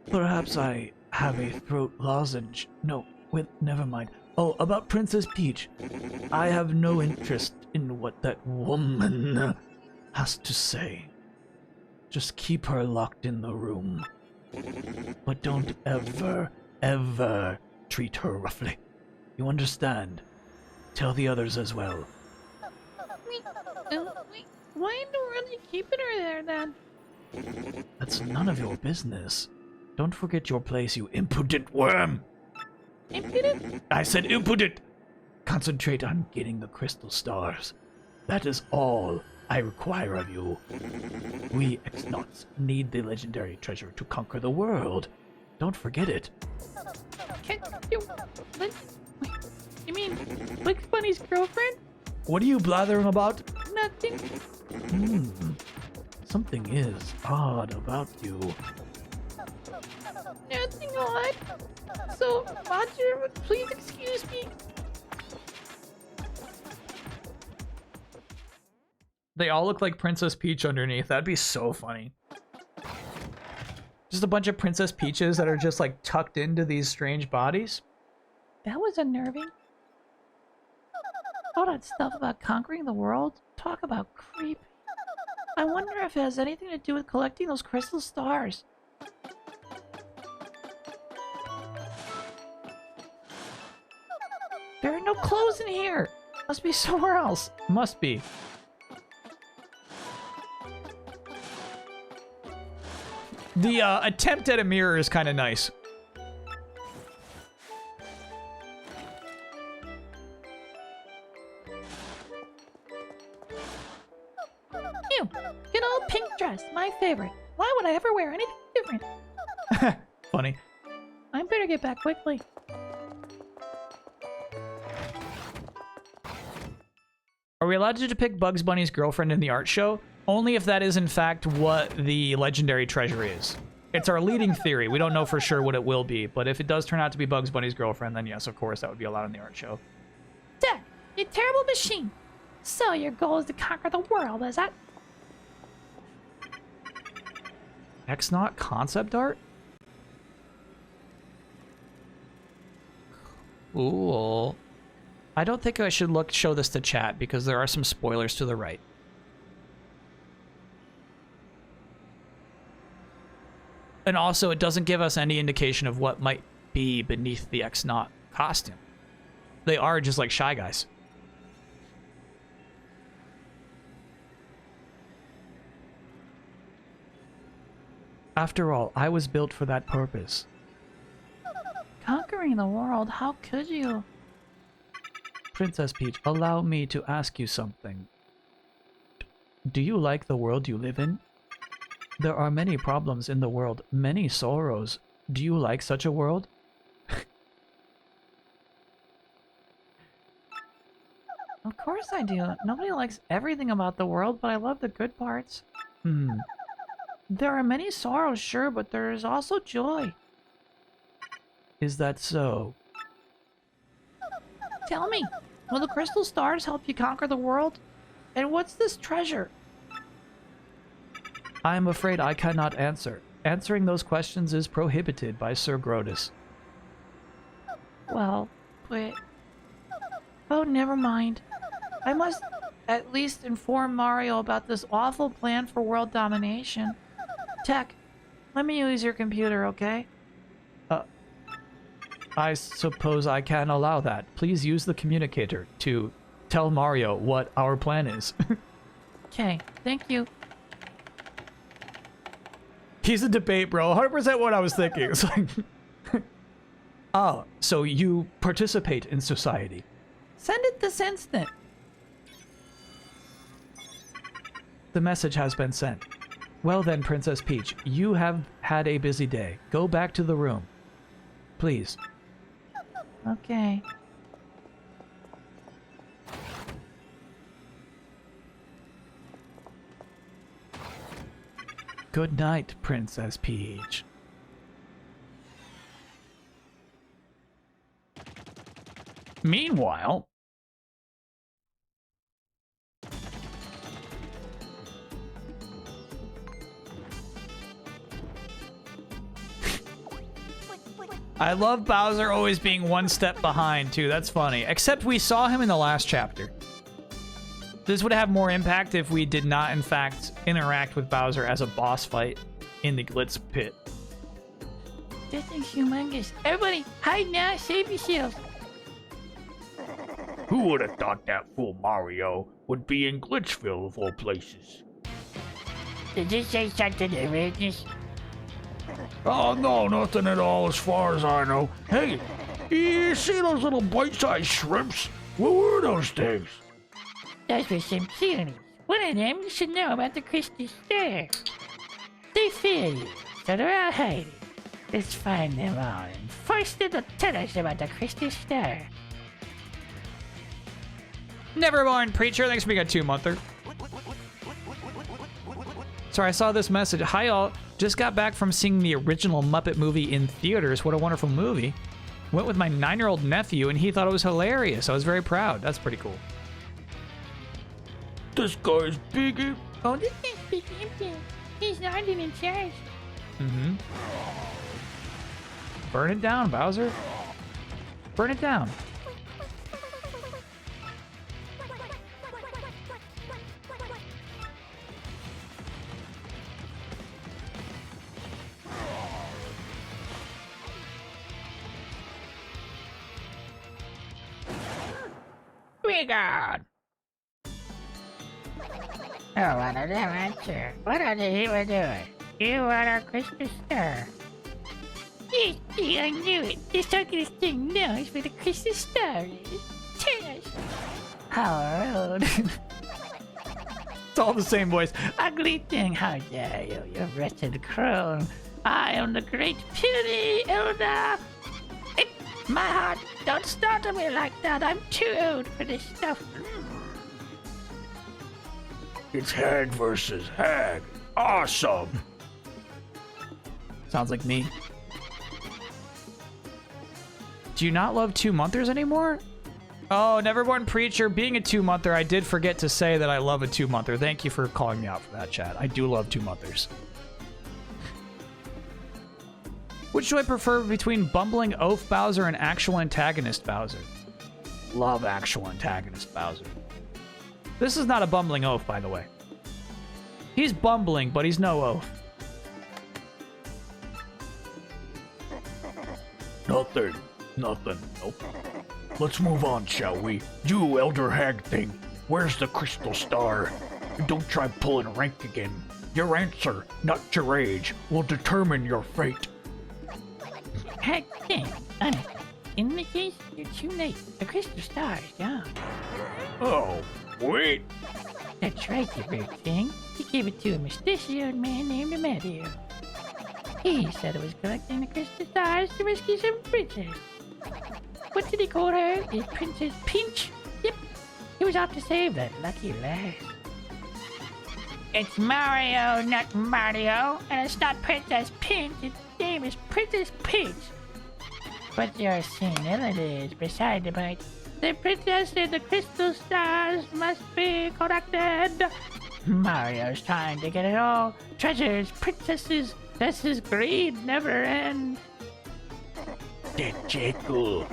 Perhaps I have a throat lozenge. No, wait, never mind. Oh, about Princess Peach. I have no interest in what that woman has to say. Just keep her locked in the room. But don't ever treat her roughly. You understand? Tell the others as well. Why in the world are you keeping her there then? That's none of your business. Don't forget your place, you impudent worm! Impudent? I said impudent! Concentrate on getting the crystal stars. That is all I require of you. We X-Nauts need the legendary treasure to conquer the world. Don't forget it. You mean Bugs Bunny's girlfriend? What are you blathering about? Nothing. Something is odd about you. Nothing odd. So, Roger, please excuse me. They all look like Princess Peach underneath. That'd be so funny. Just a bunch of Princess Peaches that are just like tucked into these strange bodies. That was unnerving. All that stuff about conquering the world? Talk about creep. I wonder if it has anything to do with collecting those crystal stars. There are no clothes in here. Must be somewhere else. Must be. The attempt at a mirror is kind of nice. You, good old pink dress, my favorite. Why would I ever wear anything different? Funny. I better get back quickly. Are we allowed to depict Bugs Bunny's girlfriend in the art show? Only if that is in fact what the legendary treasure is. It's our leading theory. We don't know for sure what it will be, but if it does turn out to be Bugs Bunny's girlfriend, then yes, of course, that would be allowed in the art show. Dad, you terrible machine. So your goal is to conquer the world, is that? X-Naut concept art? Cool. I don't think I should show this to chat because there are some spoilers to the right. And also, it doesn't give us any indication of what might be beneath the X-Naut costume. They are just like Shy Guys. After all, I was built for that purpose. Conquering the world, how could you? Princess Peach, allow me to ask you something. Do you like the world you live in? There are many problems in the world, many sorrows. Do you like such a world? Of course I do. Nobody likes everything about the world, but I love the good parts. There are many sorrows, sure, but there is also joy. Is that so? Tell me, will the crystal stars help you conquer the world? And what's this treasure? I am afraid I cannot answer. Answering those questions is prohibited by Sir Grodus. Well, but... Oh, never mind. I must at least inform Mario about this awful plan for world domination. Tech, let me use your computer, okay? I suppose I can allow that. Please use the communicator to tell Mario what our plan is. Okay, thank you. He's a debate, bro. 100% what I was thinking. It's like... Oh, so you participate in society. Send it this instant. The message has been sent. Well then, Princess Peach, you have had a busy day. Go back to the room. Please. Okay. Good night, Princess Peach. Meanwhile... I love Bowser always being one step behind, too. That's funny. Except we saw him in the last chapter. This would have more impact if we did not, in fact, interact with Bowser as a boss fight in the Glitz Pit. This thing's humongous. Everybody, hide now. Save yourselves. Who would have thought that fool Mario would be in Glitchville of all places? Did you say something to witness? Oh, no, nothing at all as far as I know. Hey, you see those little bite-sized shrimps? What were those things? Those were some cuties. One of them you should know about the Crystal Star. They fear you, so they're all hiding. Let's find them all, and first it'll tell us about the Crystal Star. Neverborn Preacher, thanks for being a 2-monther. Sorry, I saw this message. Hi all, just got back from seeing the original Muppet movie in theaters. What a wonderful movie. Went with my 9-year-old nephew and he thought it was hilarious. I was very proud. That's pretty cool. This guy's big. Oh, this is Big Impy. He's not in charge. Mm-hmm. Burn it down, Bowser. Burn it down. Regard. Oh, what an adventure. What are the hero doing? You are our Crystal Star. Yes, I knew it. This ugly thing knows where the Crystal Star is. Tell us. How rude. It's all the same voice. Ugly thing, how dare you, you wretched crone. I am the great puny elder. My heart, don't startle me like that. I'm too old for this stuff. It's Hag versus Hag. Awesome. Sounds like me. Do you not love 2-monthers anymore? Oh, Neverborn Preacher, being a 2-monther, I did forget to say that I love a 2-monther. Thank you for calling me out for that, chat. I do love 2-monthers. Which do I prefer between bumbling oaf Bowser and actual antagonist Bowser? Love actual antagonist Bowser. This is not a bumbling oaf, by the way. He's bumbling, but he's no oaf. Nothing. Nope. Let's move on, shall we? You, Elder Hag thing. Where's the Crystal Star? And don't try pulling rank again. Your answer, not your age, will determine your fate. Heck, thing. In the case, you're too late. The Crystal Star is gone. Oh, wait. That's right, you bird thing. He gave it to a mustachioed man named Mario. He said it was collecting the Crystal Stars to rescue some princess. What did he call her? The Princess Peach? Yep. He was out to save that lucky lass. It's Mario, not Mario. And it's not Princess Peach. Its name is Princess Peach. But your senility is beside the point. The princess and the Crystal Stars must be collected. Mario's trying to get it all. Treasures, princesses, does his greed never end? That jackal.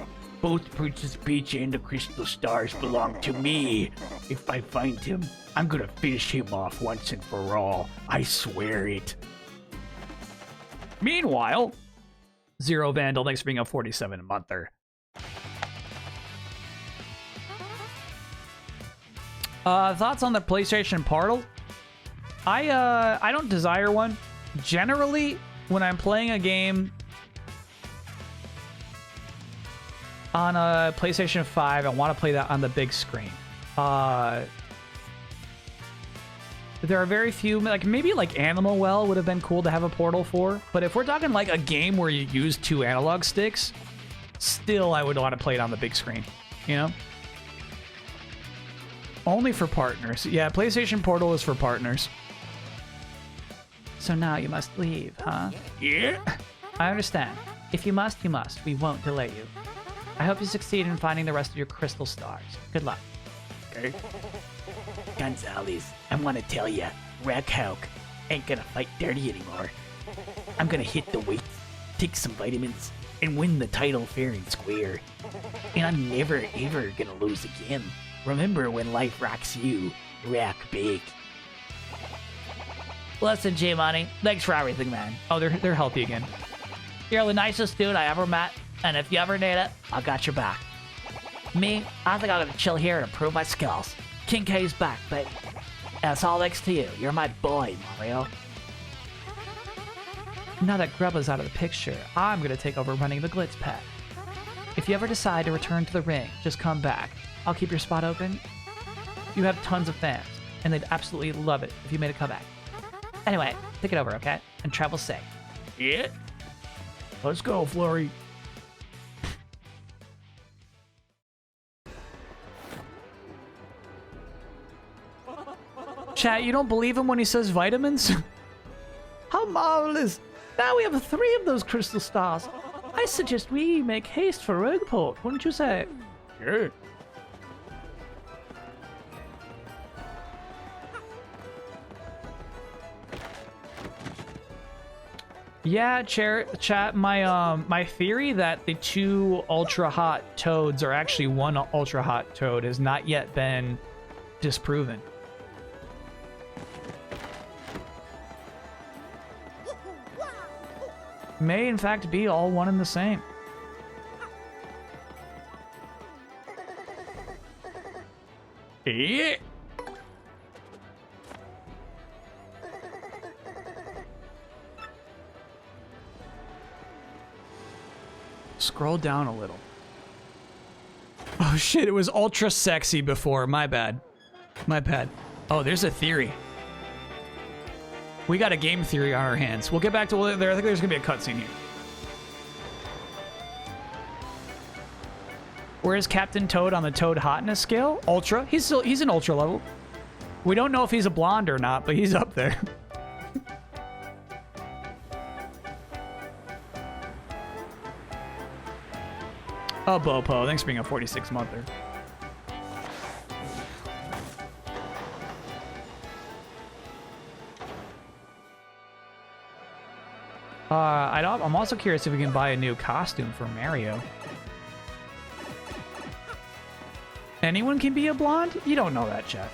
Both Princess Peach and the Crystal Stars belong to me. If I find him, I'm gonna finish him off once and for all. I swear it. Meanwhile, Zero Vandal, thanks for being a 47-monther. Thoughts on the PlayStation Portal? I don't desire one. Generally, when I'm playing a game on a PlayStation 5, I want to play that on the big screen. There are very few, like maybe like Animal Well would have been cool to have a Portal for, but if we're talking like a game where you use 2 analog sticks, still I would want to play it on the big screen, you know? Only for partners. Yeah, PlayStation Portal is for partners. So now you must leave, huh? Yeah? I understand. If you must, you must. We won't delay you. I hope you succeed in finding the rest of your crystal stars. Good luck. Okay. Gonzalez, I want to tell ya, Rack Hulk ain't gonna fight dirty anymore. I'm gonna hit the weights, take some vitamins, and win the title fair and square. And I'm never ever gonna lose again. Remember when life rocks you, rack big. Listen, G-Money, thanks for everything, man. Oh, they're healthy again. You're the nicest dude I ever met, and if you ever need it, I got your back. Me, I think I'm gonna chill here and improve my skills. King K's back, baby. And it's all thanks to you. You're my boy, Mario. Now that Grubba's out of the picture, I'm gonna take over running the Glitz Pet. If you ever decide to return to the ring, just come back. I'll keep your spot open. You have tons of fans, and they'd absolutely love it if you made a comeback. Anyway, take it over, okay? And travel safe. Yeah? Let's go, Flurry. Chat, you don't believe him when he says vitamins? How marvelous! Now we have 3 of those crystal stars. I suggest we make haste for Rogueport, wouldn't you say? Sure. Yeah, chat. My theory that the 2 ultra hot toads are actually 1 ultra hot toad has not yet been disproven. May in fact be all one and the same. Yeah. Scroll down a little. Oh shit, it was ultra sexy before. My bad. My bad. Oh, there's a theory. We got a game theory on our hands. We'll get back to there. I think there's gonna be a cutscene here. Where is Captain Toad on the Toad hotness scale? Ultra. He's an ultra level. We don't know if he's a blonde or not, but he's up there. Oh, Bopo, thanks for being a 46-monther. I'm also curious if we can buy a new costume for Mario. Anyone can be a blonde? You don't know that, chat.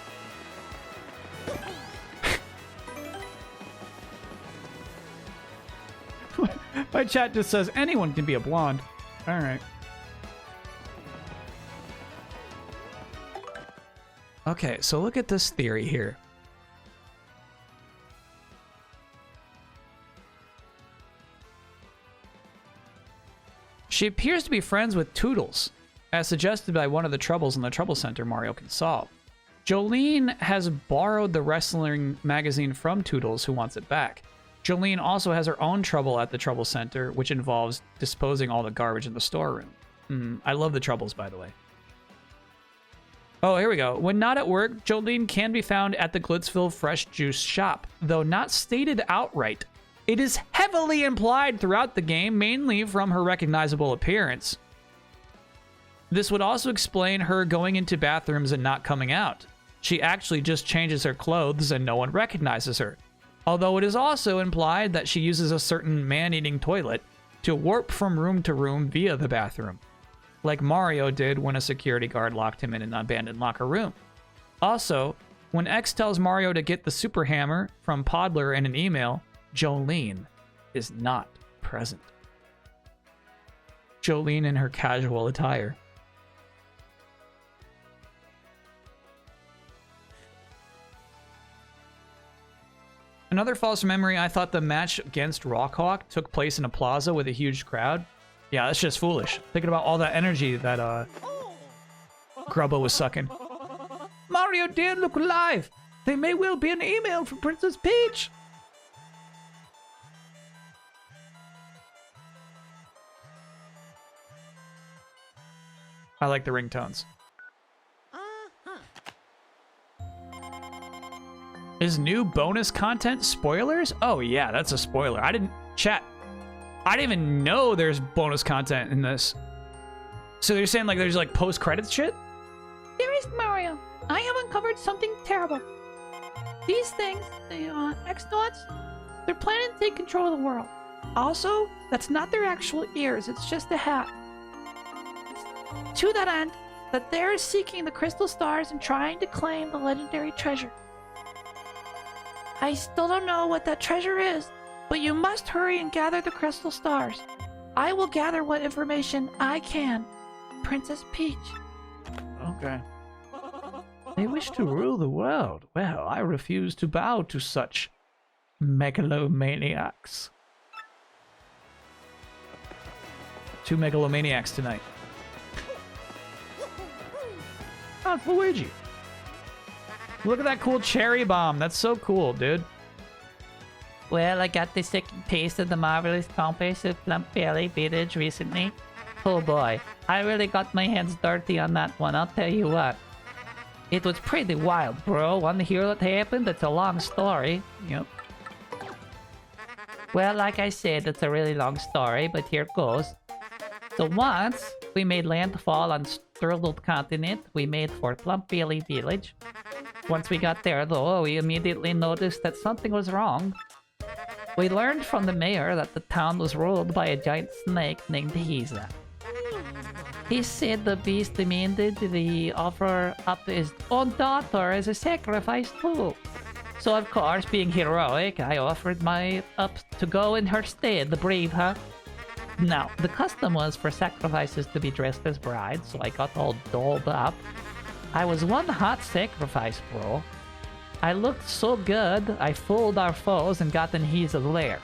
My chat just says anyone can be a blonde. All right. Okay, so look at this theory here. She appears to be friends with Toodles, as suggested by one of the troubles in the Trouble Center Mario can solve. Jolene has borrowed the wrestling magazine from Toodles, who wants it back. Jolene also has her own trouble at the Trouble Center, which involves disposing all the garbage in the storeroom. I love the Troubles, by the way. Oh, here we go. When not at work, Jolene can be found at the Glitzville Fresh Juice shop, though not stated outright. It is heavily implied throughout the game, mainly from her recognizable appearance. This would also explain her going into bathrooms and not coming out. She actually just changes her clothes and no one recognizes her. Although it is also implied that she uses a certain man-eating toilet to warp from room to room via the bathroom. like Mario did when a security guard locked him in an abandoned locker room. Also, when X tells Mario to get the super hammer from Podler in an email, Jolene is not present. Jolene in her casual attire. Another false memory, I thought the match against Rockhawk took place in a plaza with a huge crowd. Yeah, that's just foolish. Thinking about all that energy that Grubba was sucking. Mario did look alive. They may well be an email from Princess Peach. I like the ringtones. Is new bonus content spoilers? Oh yeah, that's a spoiler. I didn't even know there's bonus content in this. So they're saying like there's like post-credits shit? Dearest Mario, I have uncovered something terrible. These things, the X-Dots, they're planning to take control of the world. Also, that's not their actual ears, it's just a hat. To that end, that they're seeking the crystal stars and trying to claim the legendary treasure. I still don't know what that treasure is, but you must hurry and gather the crystal stars. I will gather what information I can. Princess Peach. Okay. They wish to rule the world. Well, I refuse to bow to such megalomaniacs. 2 megalomaniacs tonight. Oh, Luigi. Look at that cool cherry bomb. That's so cool, dude. Well, I got the second taste of the marvelous compass of Plump Valley Village recently. Oh boy, I really got my hands dirty on that one, I'll tell you what. It was pretty wild, bro. Want to hear what happened? It's a long story. Yep. Well, like I said, it's a really long story, but here it goes. So once, we made landfall on Strudel Continent. We made for Plump Valley Village. Once we got there, though, we immediately noticed that something was wrong. We learned from the mayor that the town was ruled by a giant snake named Hiza. He said the beast demanded the offer up his own daughter as a sacrifice too. So of course, being heroic, I offered my up to go in her stead, the brave, huh? Now, the custom was for sacrifices to be dressed as brides, so I got all dolled up. I was one hot sacrifice, bro. I looked so good, I fooled our foes and got in Hiza's lair.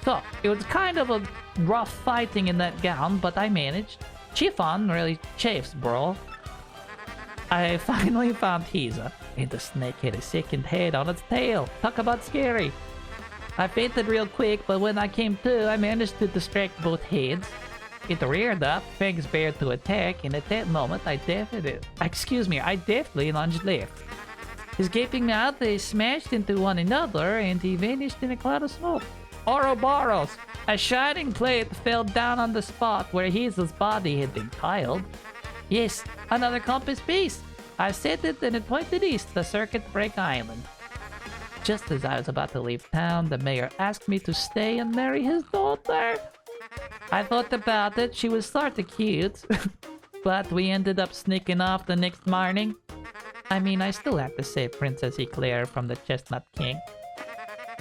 So, it was kind of a rough fighting in that gown, but I managed. Chiffon really chafes, bro. I finally found Hiza, and the snake had a second head on its tail. Talk about scary. I fainted real quick, but when I came to, I managed to distract both heads. It reared up, fangs bared to attack, and at that moment, I deftly lunged left. Escaping me out, they smashed into one another, and he vanished in a cloud of smoke. Ouroboros! A shining plate fell down on the spot where Hazel's body had been piled. Yes, another compass piece. I set it and it pointed east to Circuit Break Island. Just as I was about to leave town, the mayor asked me to stay and marry his daughter. I thought about it, she was sorta cute. But we ended up sneaking off the next morning. I mean, I still have to save Princess Eclair from the Chestnut King.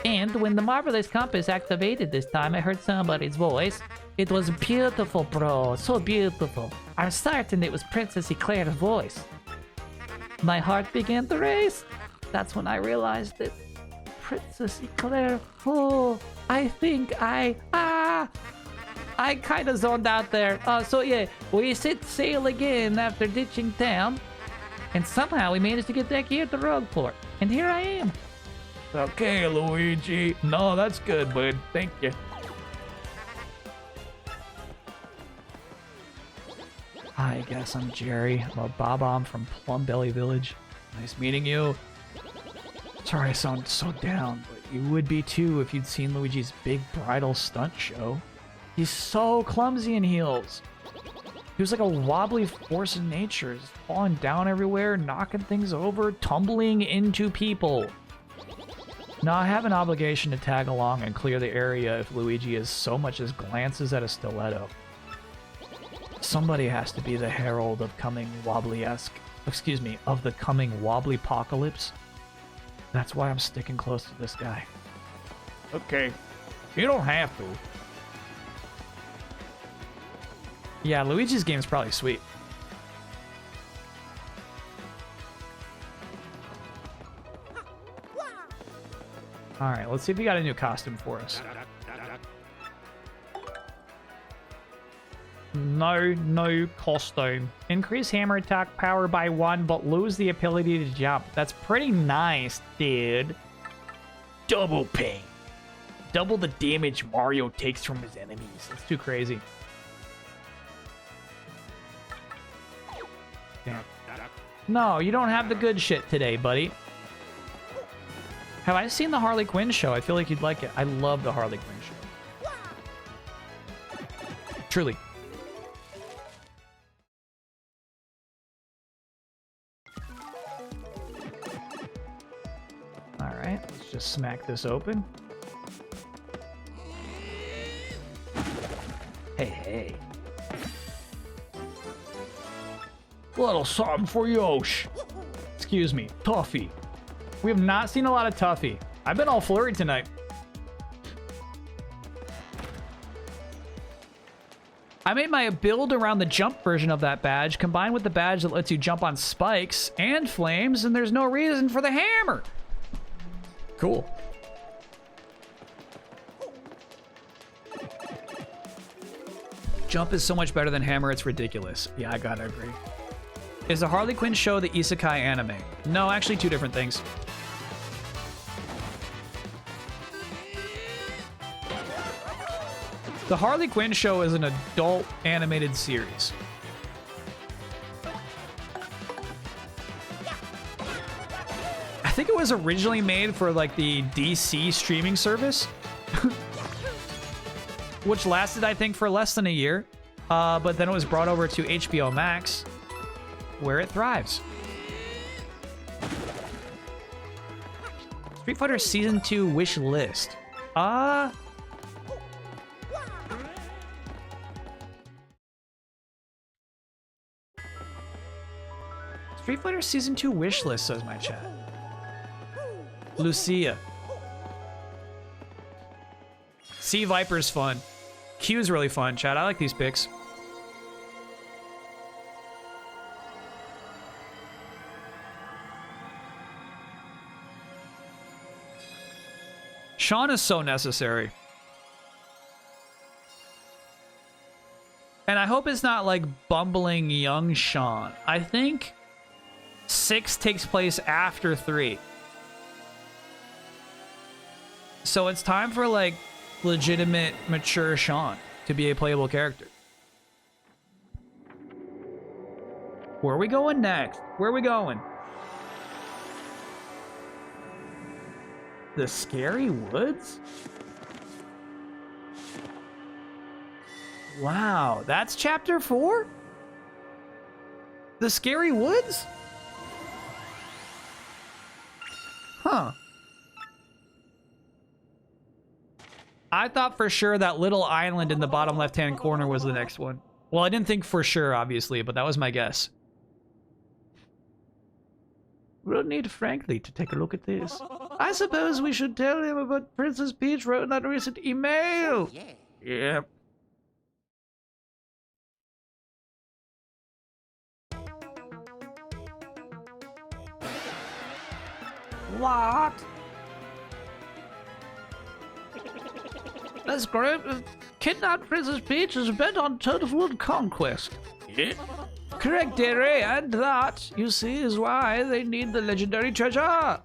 And when the Marvelous Compass activated this time, I heard somebody's voice. It was beautiful, bro. So beautiful. I'm certain it was Princess Eclair's voice. My heart began to race. That's when I realized that Princess Eclair. Oh, I think I kind of zoned out there. So yeah, we set sail again after ditching town. And somehow we managed to get back here to Rogueport. And here I am. Okay, Luigi. No, that's good, bud. Thank you. Hi, guess I'm Jerry. I'm a Bob-omb from Plum Belly Village. Nice meeting you. Sorry I sound so down, but you would be too if you'd seen Luigi's big bridal stunt show. He's so clumsy in heels. He was like a wobbly force of nature, just falling down everywhere, knocking things over, tumbling into people. Now, I have an obligation to tag along and clear the area if Luigi as so much as glances at a stiletto. Somebody has to be the herald of coming wobbly-esque. Excuse me, of the coming wobbly-pocalypse. That's why I'm sticking close to this guy. Okay. You don't have to. Yeah, Luigi's game's probably sweet. Alright, let's see if he got a new costume for us. No costume. Increase hammer attack power by 1, but lose the ability to jump. That's pretty nice, dude. Double pain. Double the damage Mario takes from his enemies. That's too crazy. Damn. No, you don't have the good shit today, buddy. Have I seen the Harley Quinn show? I feel like you'd like it. I love the Harley Quinn show. Truly. Alright, let's just smack this open. Hey. Little something for Yosh. Excuse me, Tuffy. We have not seen a lot of Tuffy. I've been all flurried tonight. I made my build around the jump version of that badge, combined with the badge that lets you jump on spikes and flames, and there's no reason for the hammer. Cool. Jump is so much better than hammer, it's ridiculous. Yeah, I gotta agree. Is the Harley Quinn show the isekai anime? No, actually two different things. The Harley Quinn show is an adult animated series. I think it was originally made for like the DC streaming service, which lasted, I think, for less than a year. But then it was brought over to HBO Max, where it thrives. Street Fighter Season 2 wish list. Street Fighter Season 2 wish list, says my chat. Lucia. Sea Viper's fun. Q's really fun, chat. I like these picks. Sean is so necessary. And I hope it's not like bumbling young Sean. I think 6 takes place after 3. So it's time for like legitimate, mature Sean to be a playable character. Where are we going next? Where are we going? The Scary Woods? Wow, that's chapter 4? The Scary Woods? Huh. I thought for sure that little island in the bottom left-hand corner was the next one. Well, I didn't think for sure, obviously, but that was my guess. We'll need Frankly to take a look at this. I suppose we should tell him about Princess Peach wrote in that recent email. Yeah. What? That's great. Kidnapped Princess Peach is bent on total world conquest. Yeah. Correct, dearie, and that, you see, is why they need the legendary treasure.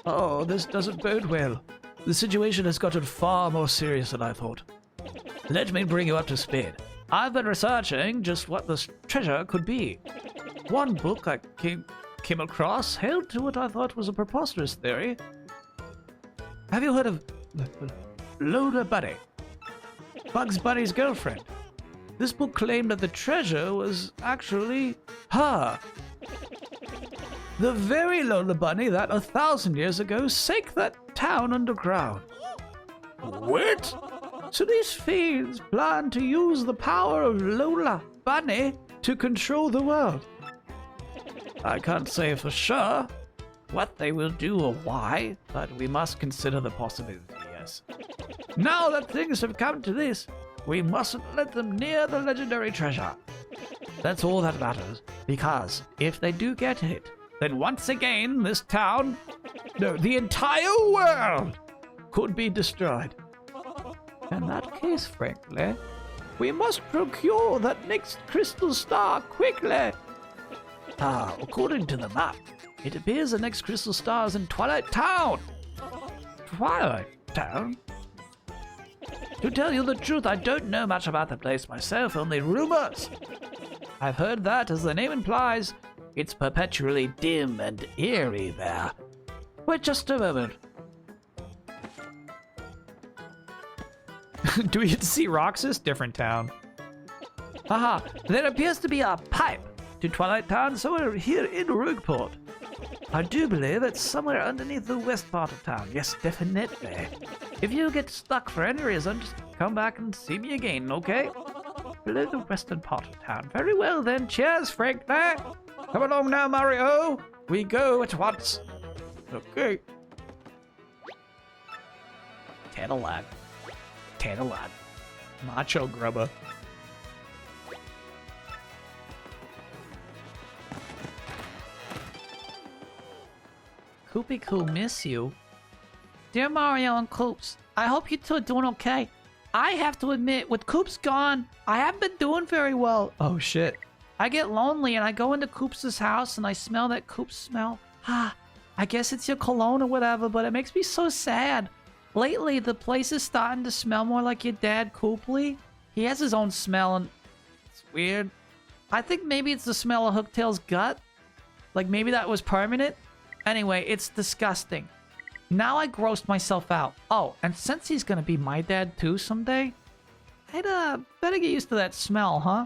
Oh, this doesn't bode well. The situation has gotten far more serious than I thought. Let me bring you up to speed. I've been researching just what this treasure could be. One book I came across held to what I thought was a preposterous theory. Have you heard of Lola Bunny? Bugs Bunny's girlfriend. This book claimed that the treasure was actually her. The very Lola Bunny that 1,000 years ago sank that town underground. What? So these fiends plan to use the power of Lola Bunny to control the world. I can't say for sure what they will do or why, but we must consider the possibility, yes. Now that things have come to this, we mustn't let them near the legendary treasure. That's all that matters, because if they do get it, then once again this town, no, the entire world, could be destroyed. In that case, frankly, we must procure that next crystal star quickly. According to the map, it appears the next crystal star is in Twilight Town. Twilight Town? To tell you the truth, I don't know much about the place myself, only rumors. I've heard that, as the name implies, it's perpetually dim and eerie there. Wait just a moment. Do we get to see Roxas? Different town. Aha, there appears to be a pipe to Twilight Town somewhere here in Rogueport. I do believe it's somewhere underneath the west part of town. Yes, definitely. If you get stuck for any reason, just come back and see me again, okay? Below the western part of town. Very well then. Cheers, Frank. Come along now, Mario. We go at once. Okay. Tanalag. Macho grubber. Koopy Koo, miss you. Dear Mario and Koops, I hope you two are doing okay. I have to admit, with Koops gone, I haven't been doing very well. Oh shit. I get lonely and I go into Koops' house and I smell that Koops smell. I guess it's your cologne or whatever, but it makes me so sad. Lately, the place is starting to smell more like your dad, Kooply. He has his own smell and it's weird. I think maybe it's the smell of Hooktail's gut. Like maybe that was permanent. Anyway, it's disgusting. Now I grossed myself out. Oh, and since he's gonna be my dad too someday, I'd better get used to that smell, huh?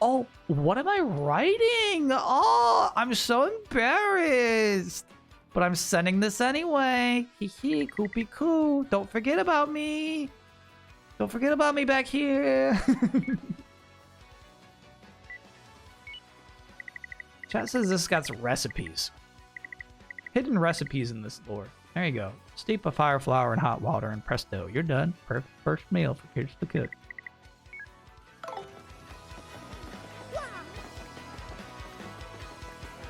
Oh, what am I writing? Oh, I'm so embarrassed. But I'm sending this anyway. Hee Koopy Koo. Don't forget about me. Don't forget about me back here. Chat says this got some recipes. Hidden recipes in this lore. There you go. Steep a fire flower in hot water and presto, you're done. Perfect first meal for kids to cook.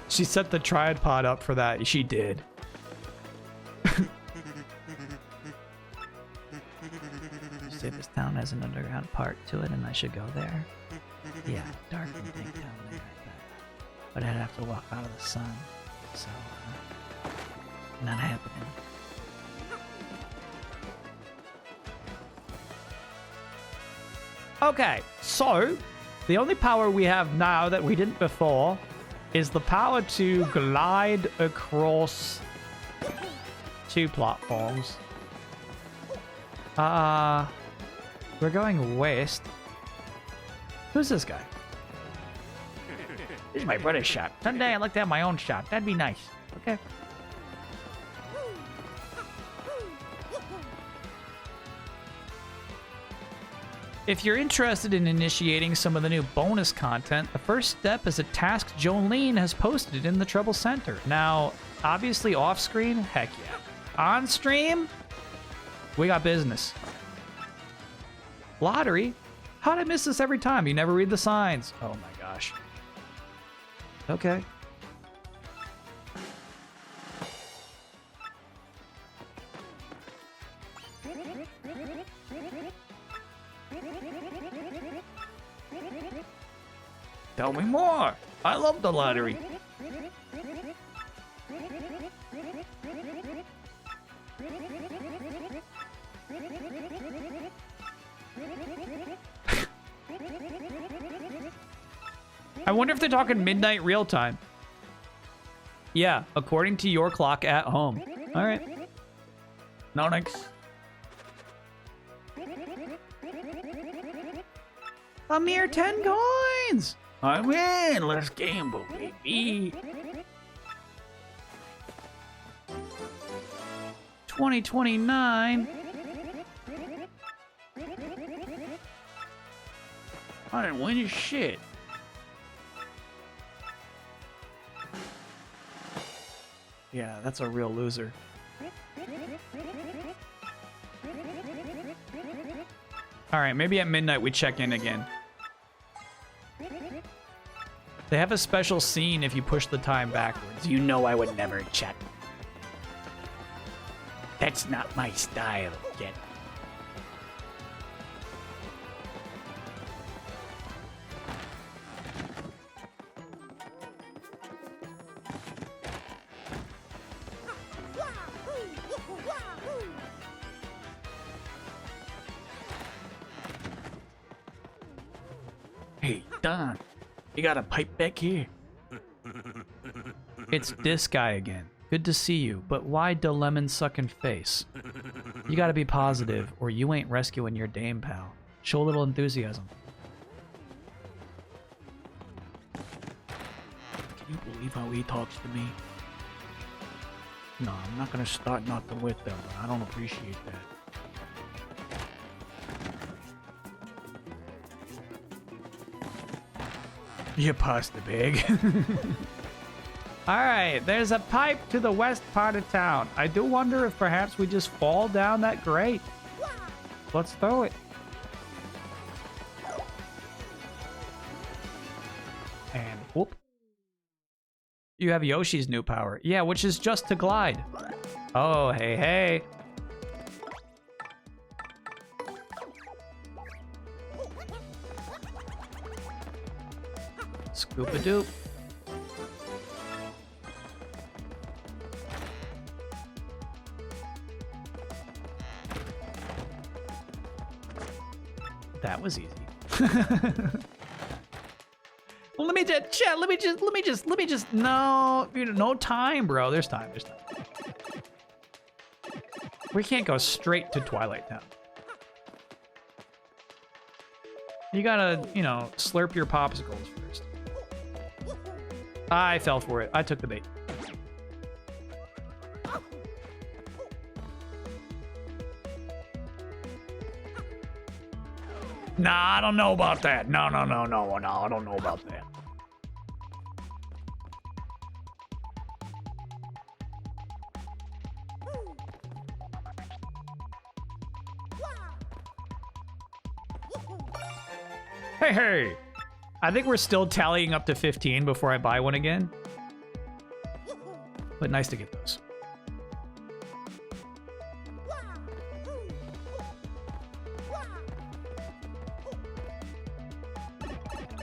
She set the tripod up for that. She did. You say this town has an underground part to it and I should go there? Yeah, dark and dank down there, I bet. But I'd have to walk out of the sun. So, not happening. Okay, so the only power we have now that we didn't before is the power to glide across 2 platforms. We're going west. Who's this guy? This is my brother's shop. Someday I'd like to have my own shop. That'd be nice. Okay. If you're interested in initiating some of the new bonus content, the first step is a task Jolene has posted in the Trouble Center. Now, obviously off screen, heck yeah. On stream, we got business. Lottery? How'd I miss this every time? You never read the signs. Oh my gosh. Okay. Tell me more. I love the lottery. I wonder if they're talking midnight real time. Yeah, according to your clock at home. All right. No thanks. A mere 10 coins. I'm in. Let's gamble, baby. 2029. I didn't win his shit. Yeah, that's a real loser. All right, maybe at midnight we check in again. They have a special scene if you push the time backwards. You know I would never check. That's not my style, kid. Hey, Don, you got a pipe back here? It's this guy again. Good to see you, but why the lemon-sucking face? You gotta be positive, or you ain't rescuing your dame, pal. Show a little enthusiasm. Can you believe how he talks to me? No, I'm not gonna start nothing with them, but I don't appreciate that. You pasta big. Alright, there's a pipe to the west part of town. I do wonder if perhaps we just fall down that grate. Let's throw it. And whoop. You have Yoshi's new power. Yeah, which is just to glide. Oh, hey, hey. Scoop-a-doop. That was easy. Well, let me just, chat, let me just, no, no time, bro. There's time. We can't go straight to Twilight Town. You gotta, slurp your popsicles first. I fell for it. I took the bait. Nah, I don't know about that. No, I don't know about that. Hey! I think we're still tallying up to 15 before I buy one again. But nice to get those.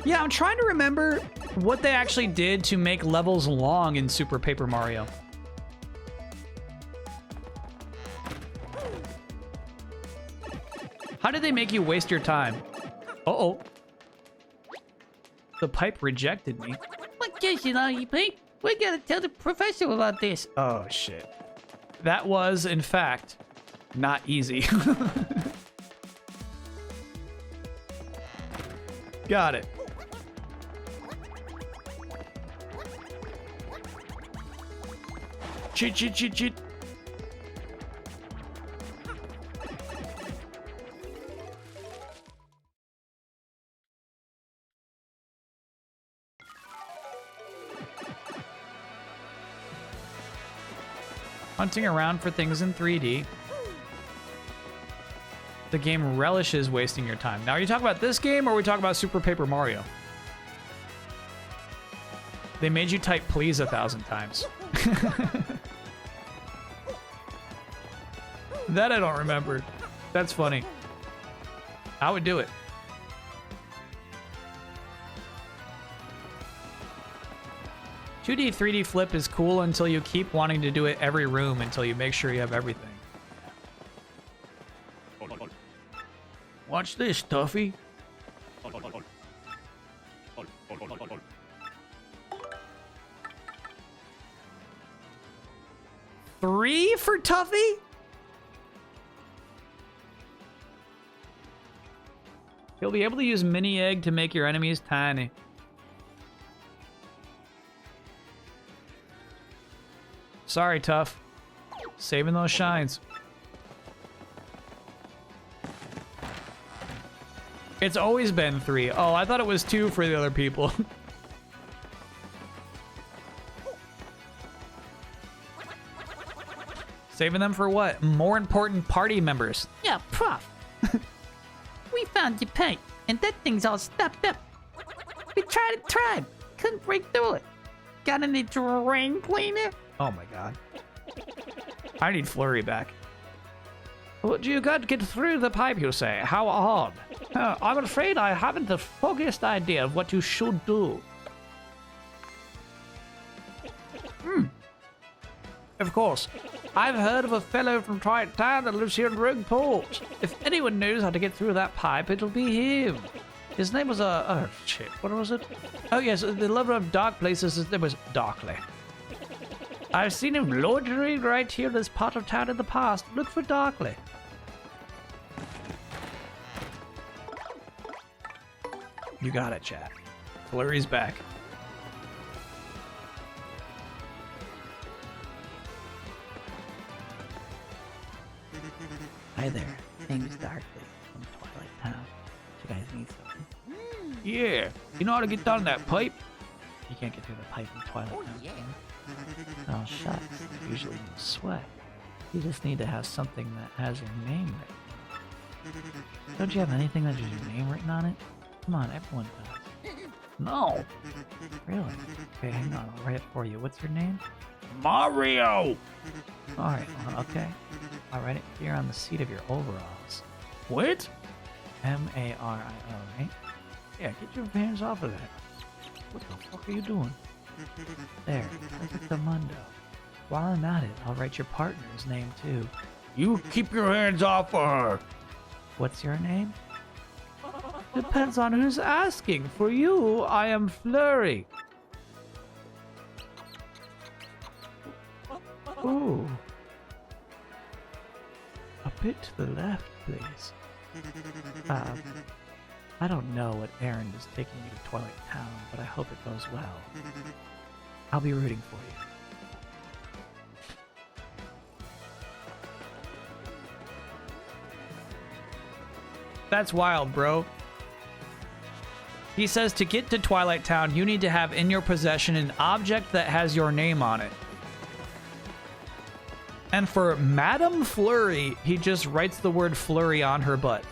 Yeah, I'm trying to remember what they actually did to make levels long in Super Paper Mario. How did they make you waste your time? Uh-oh. The pipe rejected me. What gives you now, you pipe? We gotta tell the professor about this. Oh, shit. That was, in fact, not easy. Got it. Cheat. Hunting around for things in 3D. The game relishes wasting your time. Now, are you talking about this game or are we talking about Super Paper Mario? They made you type please 1,000 times. That I don't remember. That's funny. I would do it. "2D, 3D flip is cool until you keep wanting to do it every room until you make sure you have everything." Watch this, Tuffy. Three for Tuffy? You'll be able to use mini egg to make your enemies tiny. Sorry, Tough. Saving those shines. It's always been 3. Oh, I thought it was 2 for the other people. Saving them for what? More important party members. Yeah, Prof. We found your pipe, and that thing's all stuffed up. We tried. Couldn't break through it. Got any drain cleaner? Oh my god. I need Flurry back. What you got to get through the pipe, you say? How odd. I'm afraid I haven't the foggiest idea of what you should do. Of course. I've heard of a fellow from Triton Town that lives here in Rogue Port. If anyone knows how to get through that pipe, it'll be him. His name was, oh shit, what was it? Oh yes, the lover of dark places, his name was Darkly. I've seen him loitering right here in this part of town in the past. Look for Darkly. You got it, chat. Flurry's back. Hi there. Name's Darkly from Twilight Town. You guys need something? Yeah. You know how to get down that pipe? You can't get through the pipe in Twilight Town. Yeah. Oh, shucks. Usually you sweat. You just need to have something that has your name written. Don't you have anything that has your name written on it? Come on, everyone does. No. Really? Okay, hang on. I'll write it for you. What's your name? Mario! Alright, okay. I'll write it here on the seat of your overalls. What? M-A-R-I-O, right? Yeah, get your hands off of that. What the fuck are you doing? There, perfecto mundo. While I'm at it, I'll write your partner's name too. You keep your hands off of her! What's your name? Depends on who's asking. For you, I am Flurry. Ooh. A bit to the left, please. I don't know what errand is taking you to Twilight Town, but I hope it goes well. I'll be rooting for you. That's wild, bro. He says to get to Twilight Town, you need to have in your possession an object that has your name on it. And for Madame Flurry, he just writes the word Flurry on her butt.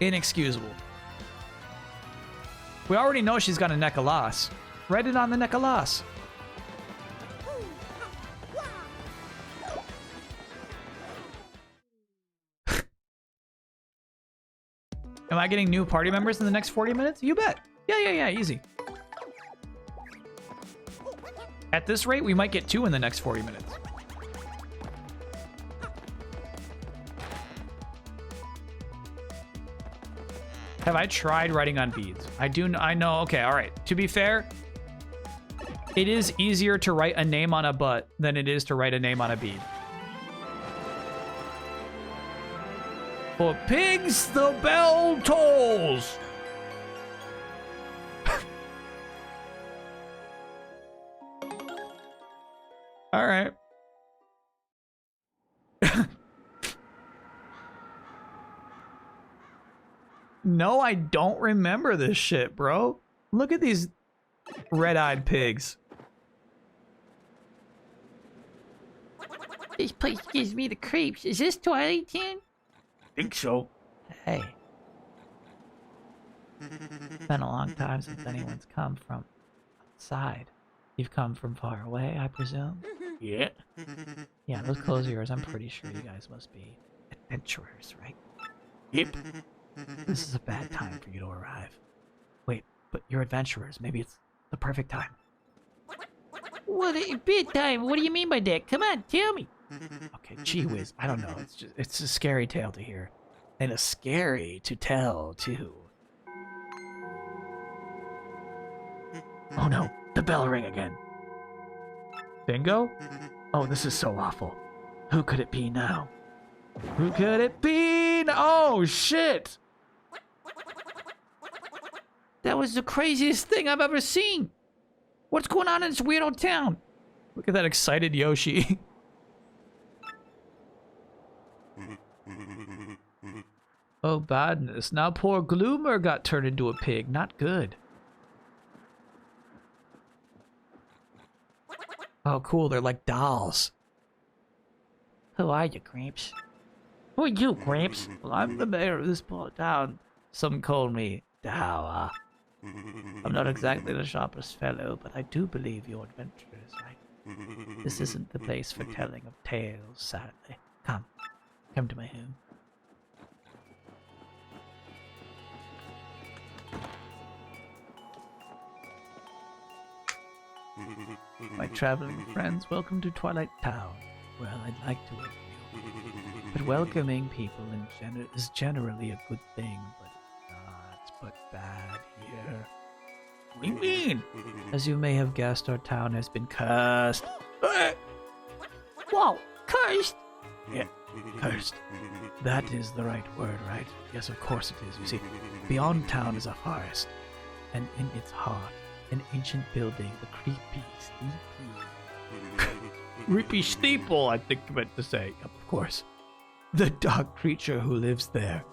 Inexcusable. We already know she's got a Necalas. Write it on the Necalas. Am I getting new party members in the next 40 minutes? You bet. Yeah, easy. At this rate, we might get 2 in the next 40 minutes. Have I tried writing on beads? I know, okay, all right. To be fair, it is easier to write a name on a butt than it is to write a name on a bead. For pigs, the bell tolls. All right. No, I don't remember this shit, bro. Look at these red-eyed pigs. This place gives me the creeps. Is this Twilight Town? Think so. Hey. It's been a long time since anyone's come from outside. You've come from far away, I presume? Yeah. Yeah, those clothes of yours, I'm pretty sure you guys must be adventurers, right? Yep. This is a bad time for you to arrive. Wait, but you're adventurers. Maybe it's the perfect time. What a bad time? What do you mean by that? Come on, tell me. Okay, gee whiz, I don't know. It's a scary tale to hear. And a scary to tell, too. Oh no, the bell ring again. Bingo? Oh, this is so awful. Who could it be now? Who could it be? Oh, shit! That was the craziest thing I've ever seen. What's going on in this weird old town? Look at that excited Yoshi. Oh, badness. Now poor Gloomer got turned into a pig. Not good. Oh, cool. They're like dolls. Who are you, Gramps? Who are you, Gramps? Well, I'm the mayor of this small town. Some call me Dower. I'm not exactly the sharpest fellow, but I do believe you're adventurers, right? This isn't the place for telling of tales, sadly. Come to my home. My traveling friends, welcome to Twilight Town. Well, I'd like to welcome you. But welcoming people is generally a good thing, but bad here. What do you mean? As you may have guessed, our town has been cursed. Whoa, cursed? Yeah, cursed. That is the right word, right? Yes, of course it is. You see, beyond town is a forest, and in its heart, an ancient building, the creepy steeple, I think I meant to say, of course. The dark creature who lives there,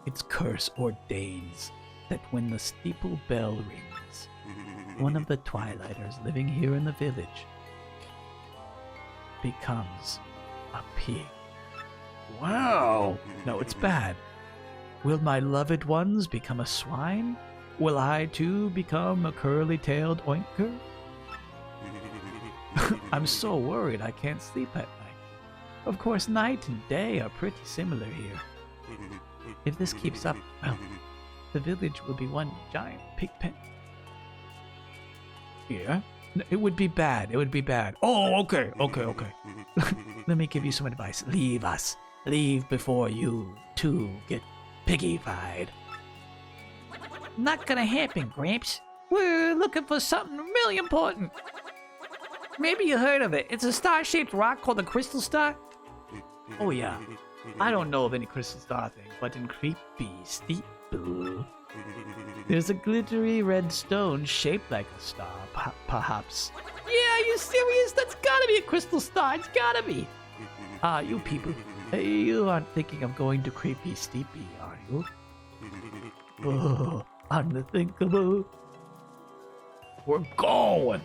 its curse ordains that when the steeple bell rings, one of the Twilighters living here in the village becomes a pig. Wow! No, it's bad. Will my loved ones become a swine? Will I too become a curly-tailed oinker? I'm so worried I can't sleep at night. Of course, night and day are pretty similar here. If this keeps up, well, the village will be one giant pig pen. Yeah? It would be bad. It would be bad. Oh, okay. Let me give you some advice. Leave us. Leave before you, too, get piggified. Not gonna happen, Gramps. We're looking for something really important. Maybe you heard of it. It's a star-shaped rock called the Crystal Star. Oh, yeah. I don't know of any crystal star thing, but in Creepy Steeple, there's a glittery red stone shaped like a star, perhaps. Yeah, are you serious? That's gotta be a crystal star. It's gotta be. You people, you aren't thinking of going to Creepy Steepy, are you? Oh, unthinkable. We're going.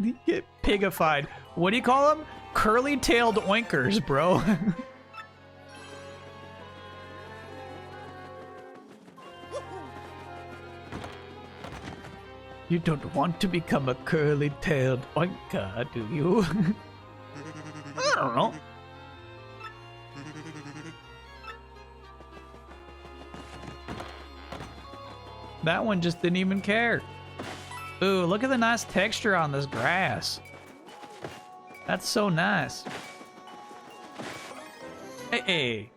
You get pigified. What do you call them? Curly-tailed oinkers, bro. You don't want to become a curly-tailed oinker, do you? I don't know. That one just didn't even care. Ooh, look at the nice texture on this grass. That's so nice. Hey.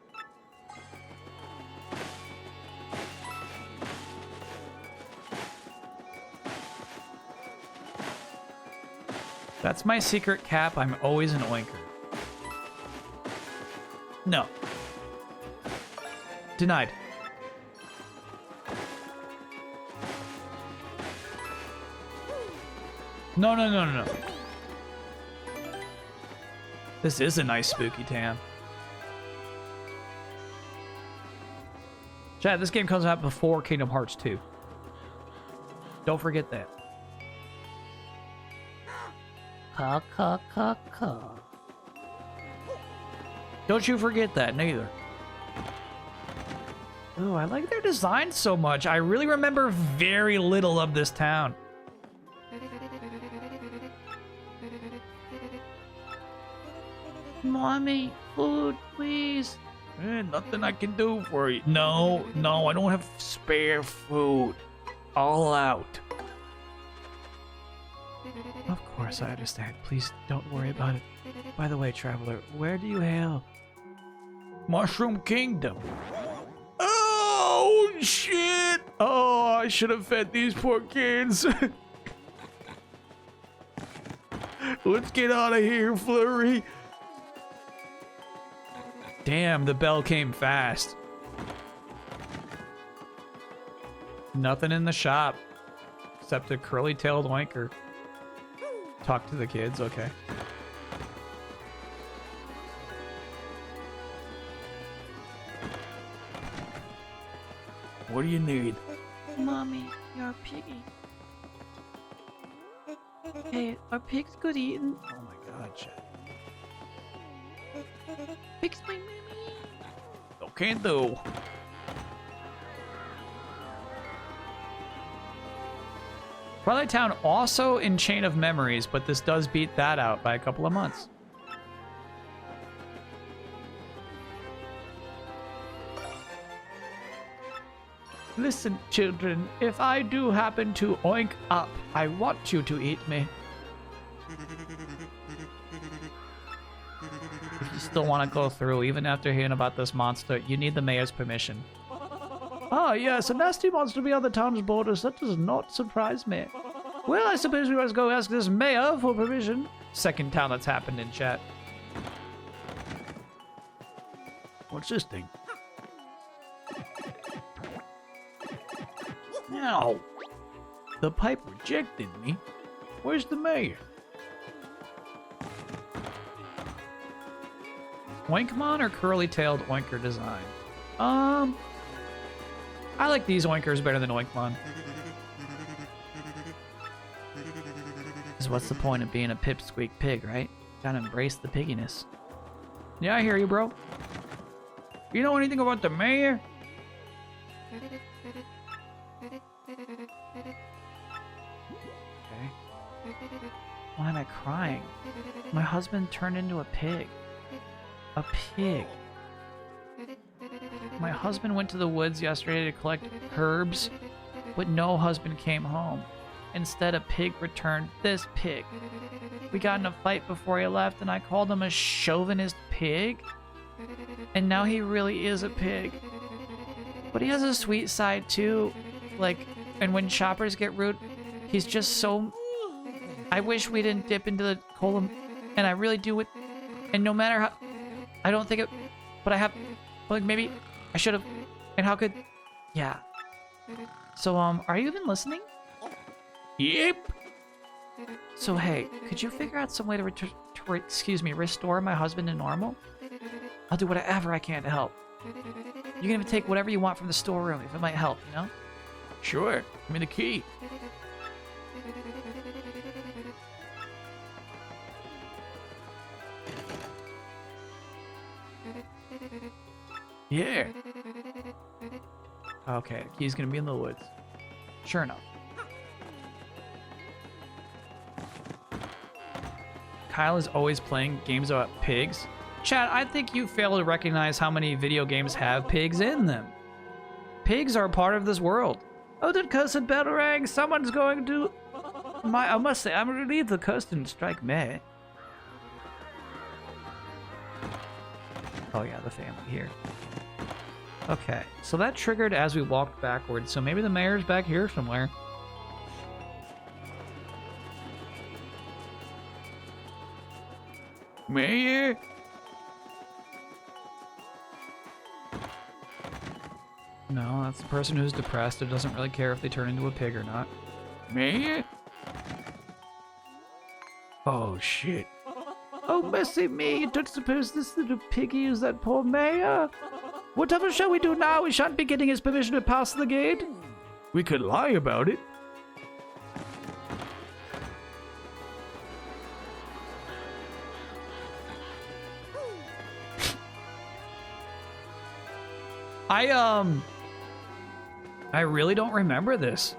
That's my secret cap. I'm always an oinker. No. Denied. No. This is a nice spooky town. Chat, this game comes out before Kingdom Hearts 2. Don't forget that. Don't you forget that, neither. Oh, I like their design so much. I really remember very little of this town. Mommy, food, please. Nothing I can do for you. No, I don't have spare food. All out. Of course, I understand. Please don't worry about it. By the way, traveler, where do you hail? Mushroom Kingdom. Oh, shit! Oh, I should have fed these poor kids. Let's get out of here, Flurry. Damn, the bell came fast. Nothing in the shop. Except a curly-tailed oinker. Talk to the kids, okay. What do you need? Mommy, you're a piggy. Hey, are pigs good eating? Oh my god, Chad. Fix my mimi. No can do. Twilight Town also in Chain of Memories, but this does beat that out by a couple of months. Listen, children, if I do happen to oink up, I want you to eat me. If you still want to go through, even after hearing about this monster, you need the mayor's permission. Ah, yes, a nasty monster beyond the town's borders. That does not surprise me. Well, I suppose we must go ask this mayor for permission. Second town that's happened in chat. What's this thing? Ow! The pipe rejected me. Where's the mayor? Oinkmon or curly-tailed oinker design? I like these oinkers better than Oinkmon. Because what's the point of being a pipsqueak pig, right? Gotta embrace the pigginess. Yeah, I hear you, bro. You know anything about the mayor? Okay. Why am I crying? My husband turned into a pig. A pig. My husband went to the woods yesterday to collect herbs, but no husband came home. Instead, a pig returned. This pig. We got in a fight before he left, and I called him a chauvinist pig. And now he really is a pig. But he has a sweet side too. Like, and when shoppers get rude, he's just so... I wish we didn't dip into the column, and I really do it. And no matter how... I don't think it... But I have... Like, maybe I should have... And how could... Yeah. So, are you even listening? Yep. So, hey, could you figure out some way to restore my husband to normal? I'll do whatever I can to help. You can even take whatever you want from the storeroom if it might help, you know? Sure. Give me the key. Yeah. Okay, the key's gonna be in the woods. Sure enough. Kyle is always playing games about pigs. Chad, I think you fail to recognize how many video games have pigs in them. Pigs are part of this world. Oh, that cursed bell rang. Someone's going to... I must say, I'm relieved the curse didn't strike me. Oh yeah, the family here. Okay, so that triggered as we walked backwards, so maybe the mayor's back here somewhere. Mayor? No, that's the person who's depressed and doesn't really care if they turn into a pig or not. Mayor? Oh, shit. Oh, mercy me, you don't suppose this little piggy is that poor mayor? Whatever shall we do now? We shan't be getting his permission to pass the gate. We could lie about it. I really don't remember this.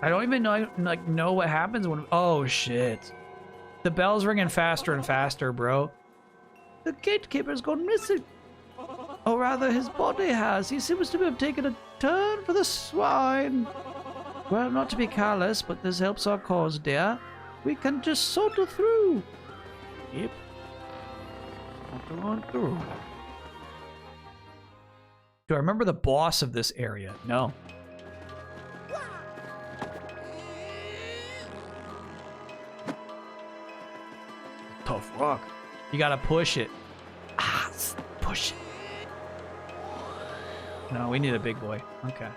I don't even know what happens when... Oh, shit. The bell's ringing faster and faster, bro. The gatekeeper's gone missing. Or rather, his body has. He seems to have taken a turn for the swine. Well, not to be callous, but this helps our cause, dear. We can just saunter through. Yep. Saunter on through. Do I remember the boss of this area? No. Tough rock. You gotta push it. Ah, push it. No, we need a big boy. Okay.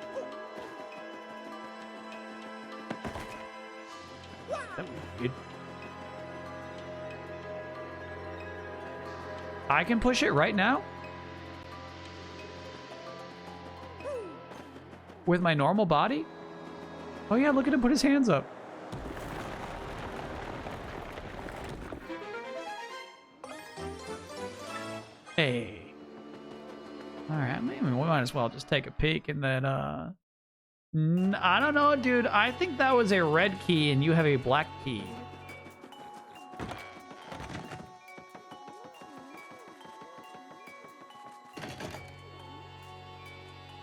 That was good. I can push it right now? with my normal body? Oh yeah, look at him put his hands up. Hey. Alright, maybe we might as well just take a peek and then, I don't know, dude. I think that was a red key and you have a black key.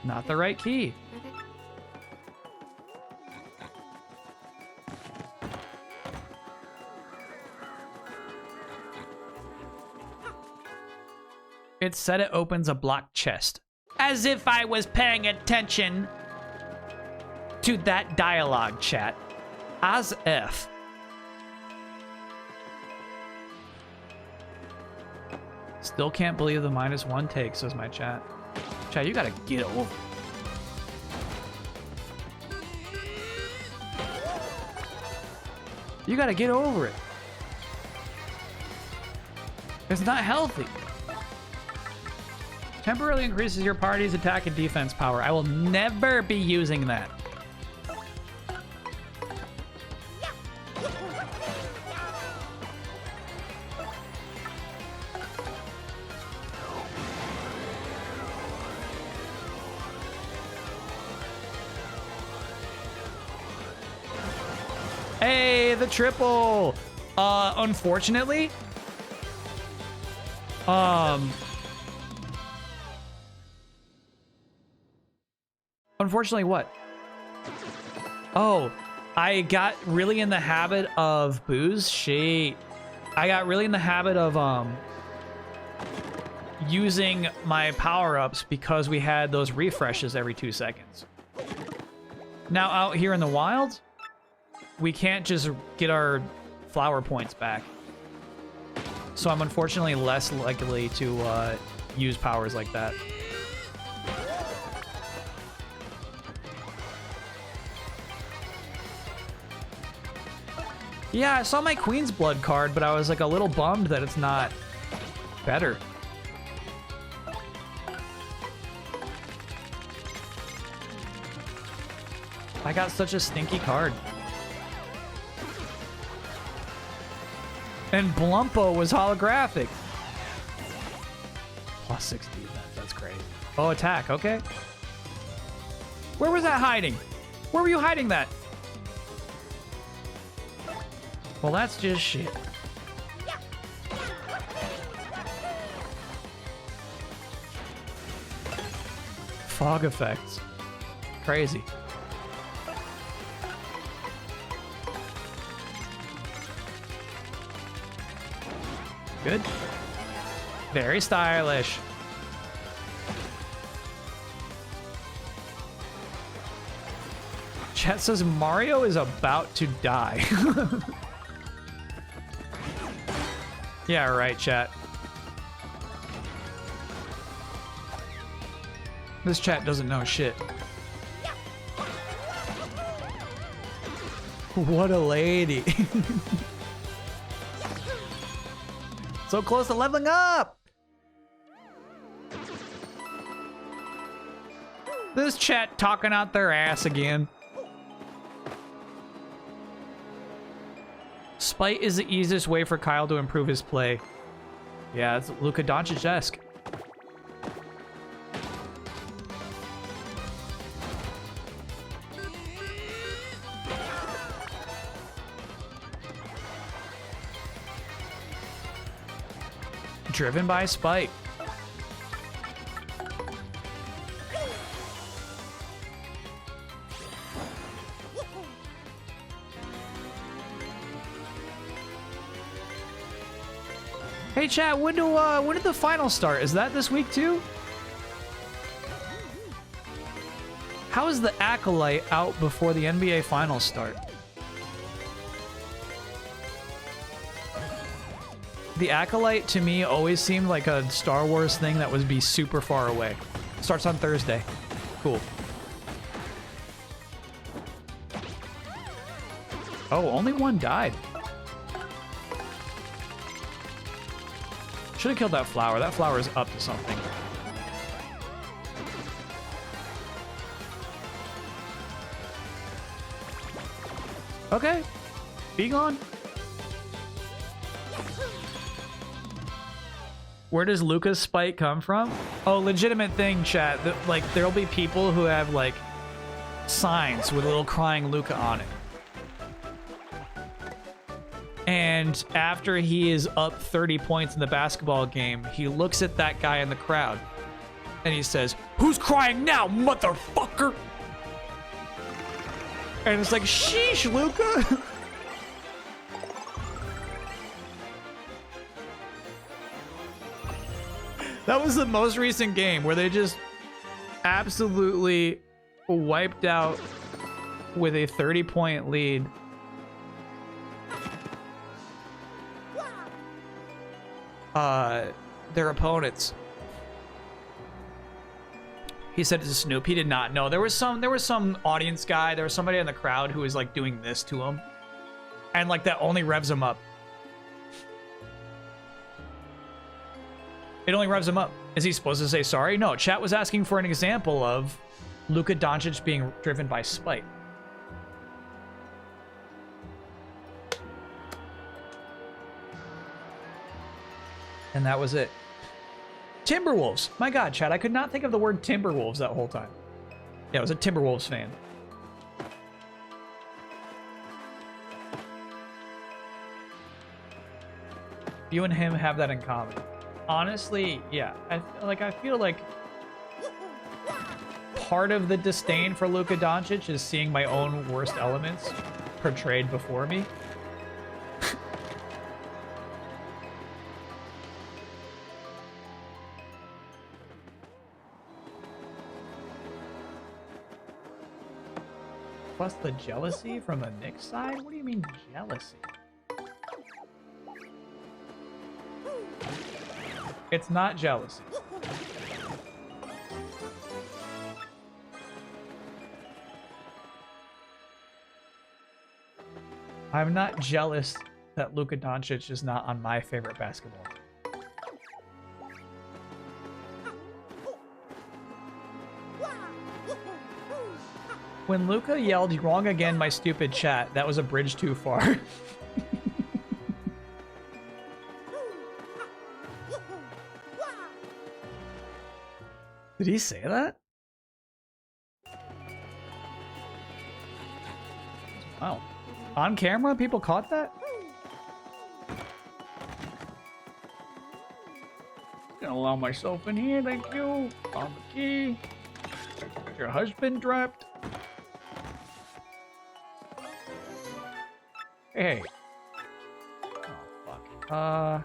Not the right key. It said it opens a blocked chest. As if I was paying attention to that dialogue, chat. As if. Still can't believe the -1 take, says my chat. Chat, you gotta get over it. You gotta get over it. It's not healthy. Temporarily increases your party's attack and defense power. I will never be using that. Hey, the triple. Unfortunately, unfortunately, what? Oh, I got really in the habit of booze. Shit. I got really in the habit of using my power-ups because we had those refreshes every 2 seconds. Now out here in the wild, we can't just get our flower points back. So I'm unfortunately less likely to use powers like that. Yeah, I saw my Queen's Blood card, but I was like a little bummed that it's not better. I got such a stinky card. And Blumpo was holographic. Plus 6 defense, that's crazy. Oh, attack, okay. Where was that hiding? Where were you hiding that? Well, that's just shit. Fog effects. Crazy. Good. Very stylish. Chat says Mario is about to die. Yeah, right, chat. This chat doesn't know shit. What a lady. So close to leveling up. This chat talking out their ass again. Spite is the easiest way for Kyle to improve his play. Yeah, it's Luka Doncic-esque. Driven by Spite. Hey chat, when did the finals start? Is that this week too? How is the Acolyte out before the NBA finals start? The Acolyte to me always seemed like a Star Wars thing that would be super far away. Starts on Thursday. Cool. Oh, only one died. Should have killed that flower. That flower is up to something. Okay. Be gone. Where does Luca's spike come from? Oh, legitimate thing, chat. Like, there'll be people who have, like, signs with a little crying Luca on it. And after he is up 30 points in the basketball game, he looks at that guy in the crowd and he says, "Who's crying now, motherfucker?" And it's like, sheesh, Luca. That was the most recent game where they just absolutely wiped out with a 30-point lead. Their opponents. He said to Snoop. He did not know. There was some audience guy. There was somebody in the crowd who was like doing this to him, and like that only revs him up. It only revs him up. Is he supposed to say sorry? No. Chat was asking for an example of Luka Doncic being driven by spite. And that was it. Timberwolves. My God, chat. I could not think of the word Timberwolves that whole time. Yeah, I was a Timberwolves fan. You and him have that in common. Honestly, yeah. I feel like part of the disdain for Luka Doncic is seeing my own worst elements portrayed before me. Plus the jealousy from the Knicks side? What do you mean jealousy? It's not jealousy. I'm not jealous that Luka Doncic is not on my favorite basketball team. When Luka yelled, "Wrong again, my stupid chat," that was a bridge too far. Did he say that? Wow. On camera, people caught that? Gonna allow myself in here, thank you. Found the key. Your husband dropped. Hey. Oh, fuck.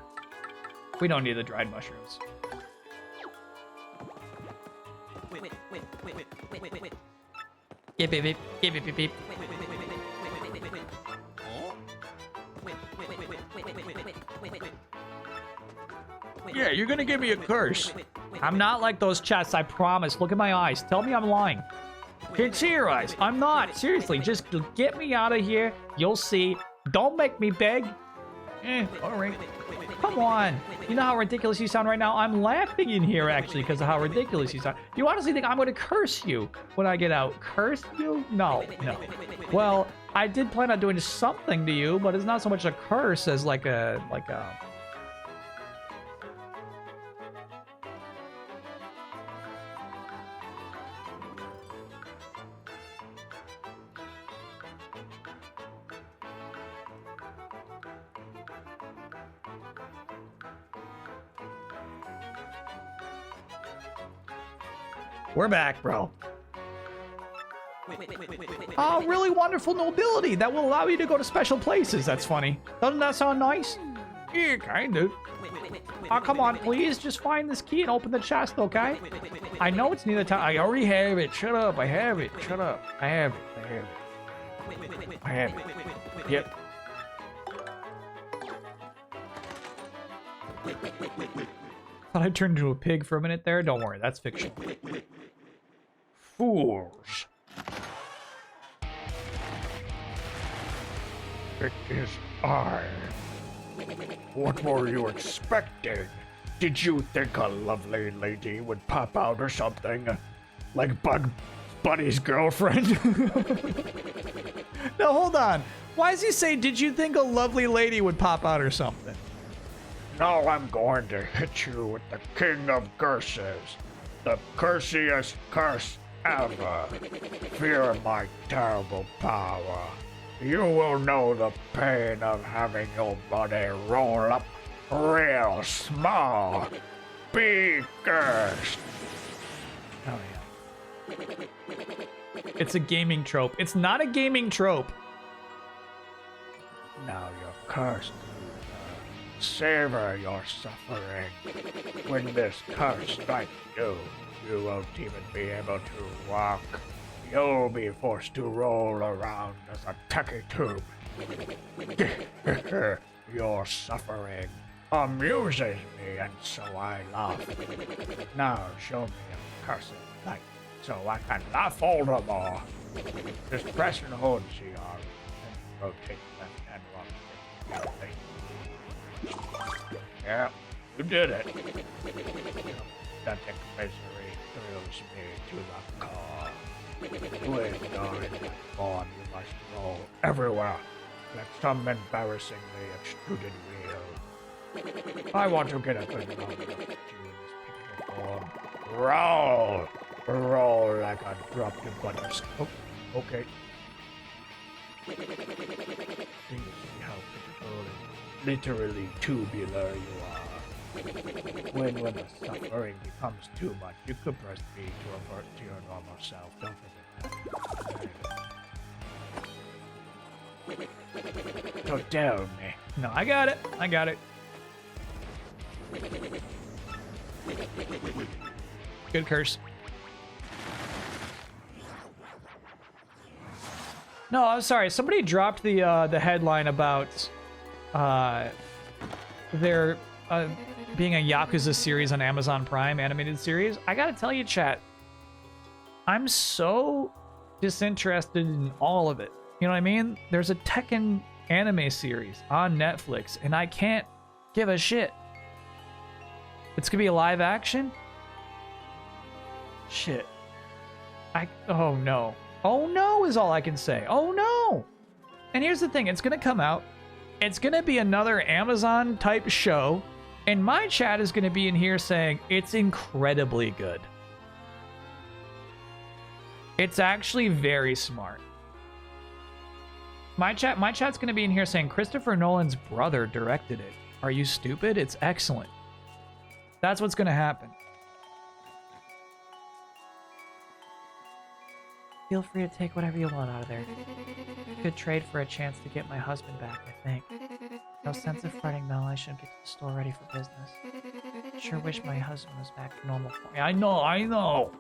We don't need the dried mushrooms. Beep, beep, beep, beep, beep, beep, beep. Yeah, you're gonna give me a curse. I'm not like those chats, I promise. Look at my eyes. Tell me I'm lying. Can't see your eyes. I'm not. Seriously, just get me out of here. You'll see. Don't make me beg. All right. Come on. You know how ridiculous you sound right now? I'm laughing in here, actually, because of how ridiculous you sound. You honestly think I'm going to curse you when I get out? Curse you? No, no. Well, I did plan on doing something to you, but it's not so much a curse as like a... We're back, bro. Oh, really wonderful nobility that will allow you to go to special places. That's funny. Doesn't that sound nice? Yeah, kind of. Oh, come on, please. Just find this key and open the chest, okay? I know it's near the time. I already have it. Shut up. I have it. Shut up. I have it. I have it. I have it. Yep. Thought I turned into a pig for a minute there. Don't worry, that's fiction. Fools. It is I. What were you expecting? Did you think a lovely lady would pop out or something? Like Bug Bunny's girlfriend? Now hold on. Why does he say, did you think a lovely lady would pop out or something? Now I'm going to hit you with the king of curses. The cursiest curse ever. Fear my terrible power. You will know the pain of having your body roll up real small. Be cursed. Oh, yeah. It's a gaming trope. It's not a gaming trope. Now you're cursed. Savor your suffering. When this curse strikes you, you won't even be able to walk. You'll be forced to roll around as a tacky tube. Your suffering amuses me, and so I laugh. Now show me a cursed light, so I can laugh all the more. Just press and hold CR, and rotate left and right. Yeah, you did it. Static misery thrills me to the core. To ignore that form, you must roll everywhere, like some embarrassingly extruded wheel. I want to get a good look at you in this pitiful form. Roll! Roll like a dropped butterscotch. Oh, okay. Do you see how pitiful and literally tubular you are? When the suffering becomes too much, you could press B to revert to your normal self. Don't forget that. So tell me. No, I got it. I got it. Good curse. No, I'm sorry. Somebody dropped the headline about there being a Yakuza series on Amazon Prime, animated series. I gotta tell you, chat, I'm so disinterested in all of it. You know what I mean? There's a Tekken anime series on Netflix, and I can't give a shit. It's gonna be a live action? Shit. Oh no. Oh no is all I can say. Oh no! And here's the thing, it's gonna come out. It's gonna be another Amazon type show, and my chat is gonna be in here saying it's incredibly good. It's actually very smart. My chat's gonna be in here saying Christopher Nolan's brother directed it. Are you stupid? It's excellent. That's what's gonna happen. Feel free to take whatever you want out of there. Good trade for a chance to get my husband back, I think. No sense of fretting though, I should get the store ready for business. Sure wish my husband was back to normal form. I know.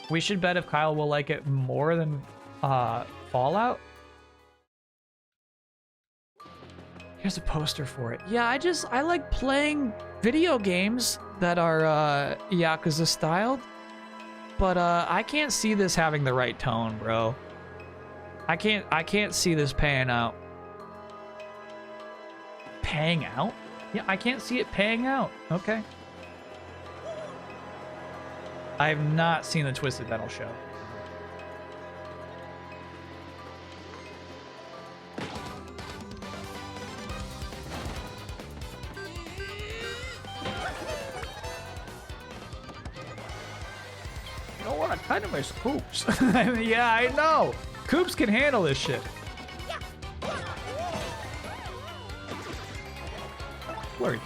We should bet if Kyle will like it more than Fallout. Here's a poster for it. Yeah, I like playing video games that are Yakuza styled, but I can't see this having the right tone, bro. I can't see this paying out. Paying out? Yeah, I can't see it paying out. Okay. I have not seen the Twisted Metal show. You know what? I kind of miss Coops. Yeah, I know. Coops can handle this shit. Word.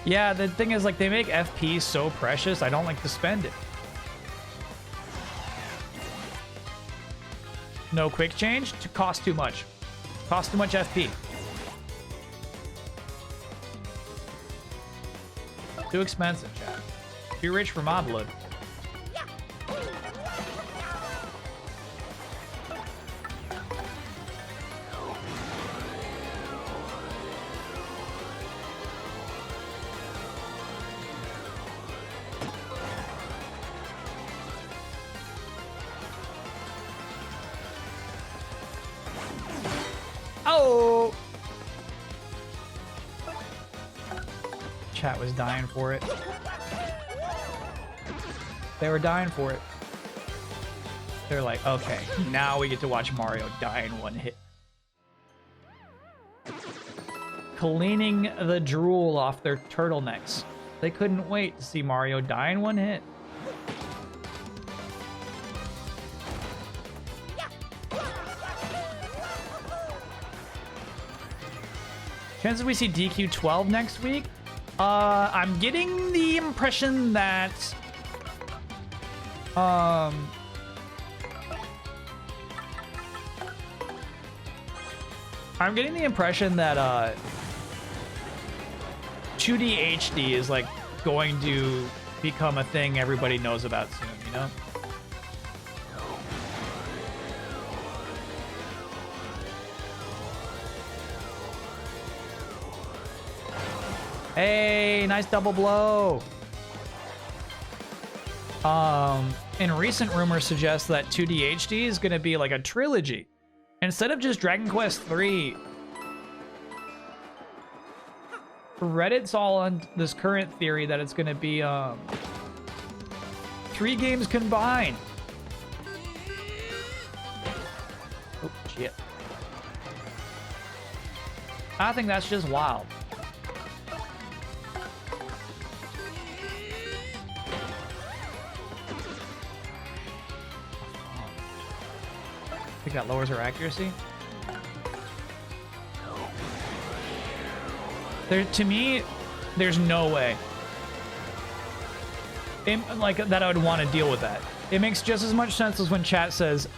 Yeah, the thing is, like, they make FP so precious, I don't like to spend it. No quick change? To cost too much. Cost too much FP. Too expensive, chat. Too rich for mob load. Chat was dying for it. They were dying for it. They're like, okay, now we get to watch Mario die in one hit. Cleaning the drool off their turtlenecks. They couldn't wait to see Mario die in one hit. Chances we see DQ12 next week? I'm getting the impression that I'm getting the impression that 2D HD is like going to become a thing everybody knows about soon, you know? Hey, nice double blow. And recent rumors suggest that 2D HD is going to be like a trilogy. Instead of just Dragon Quest 3, Reddit's all on this current theory that it's going to be 3 games combined. Oh, shit. I think that's just wild. I think that lowers her accuracy. To me, there's no way like that I would want to deal with that. It makes just as much sense as when chat says,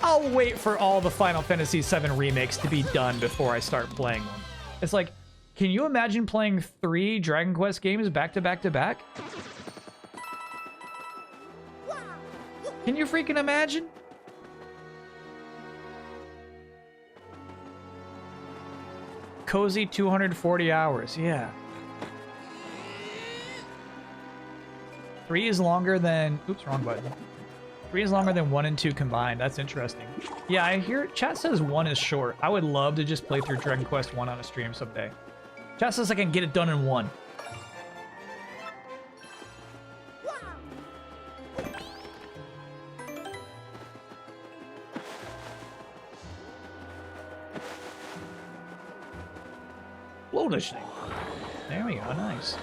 I'll wait for all the Final Fantasy VII remakes to be done before I start playing them. It's like, can you imagine playing 3 Dragon Quest games back to back to back? Can you freaking imagine? Cozy 240 hours, yeah. 3 is longer than... Oops, wrong button. 3 is longer than 1 and 2 combined. That's interesting. Yeah, I hear... Chat says 1 is short. I would love to just play through Dragon Quest 1 on a stream someday. Chat says I can get it done in 1. Blow conditioning. There we go, nice.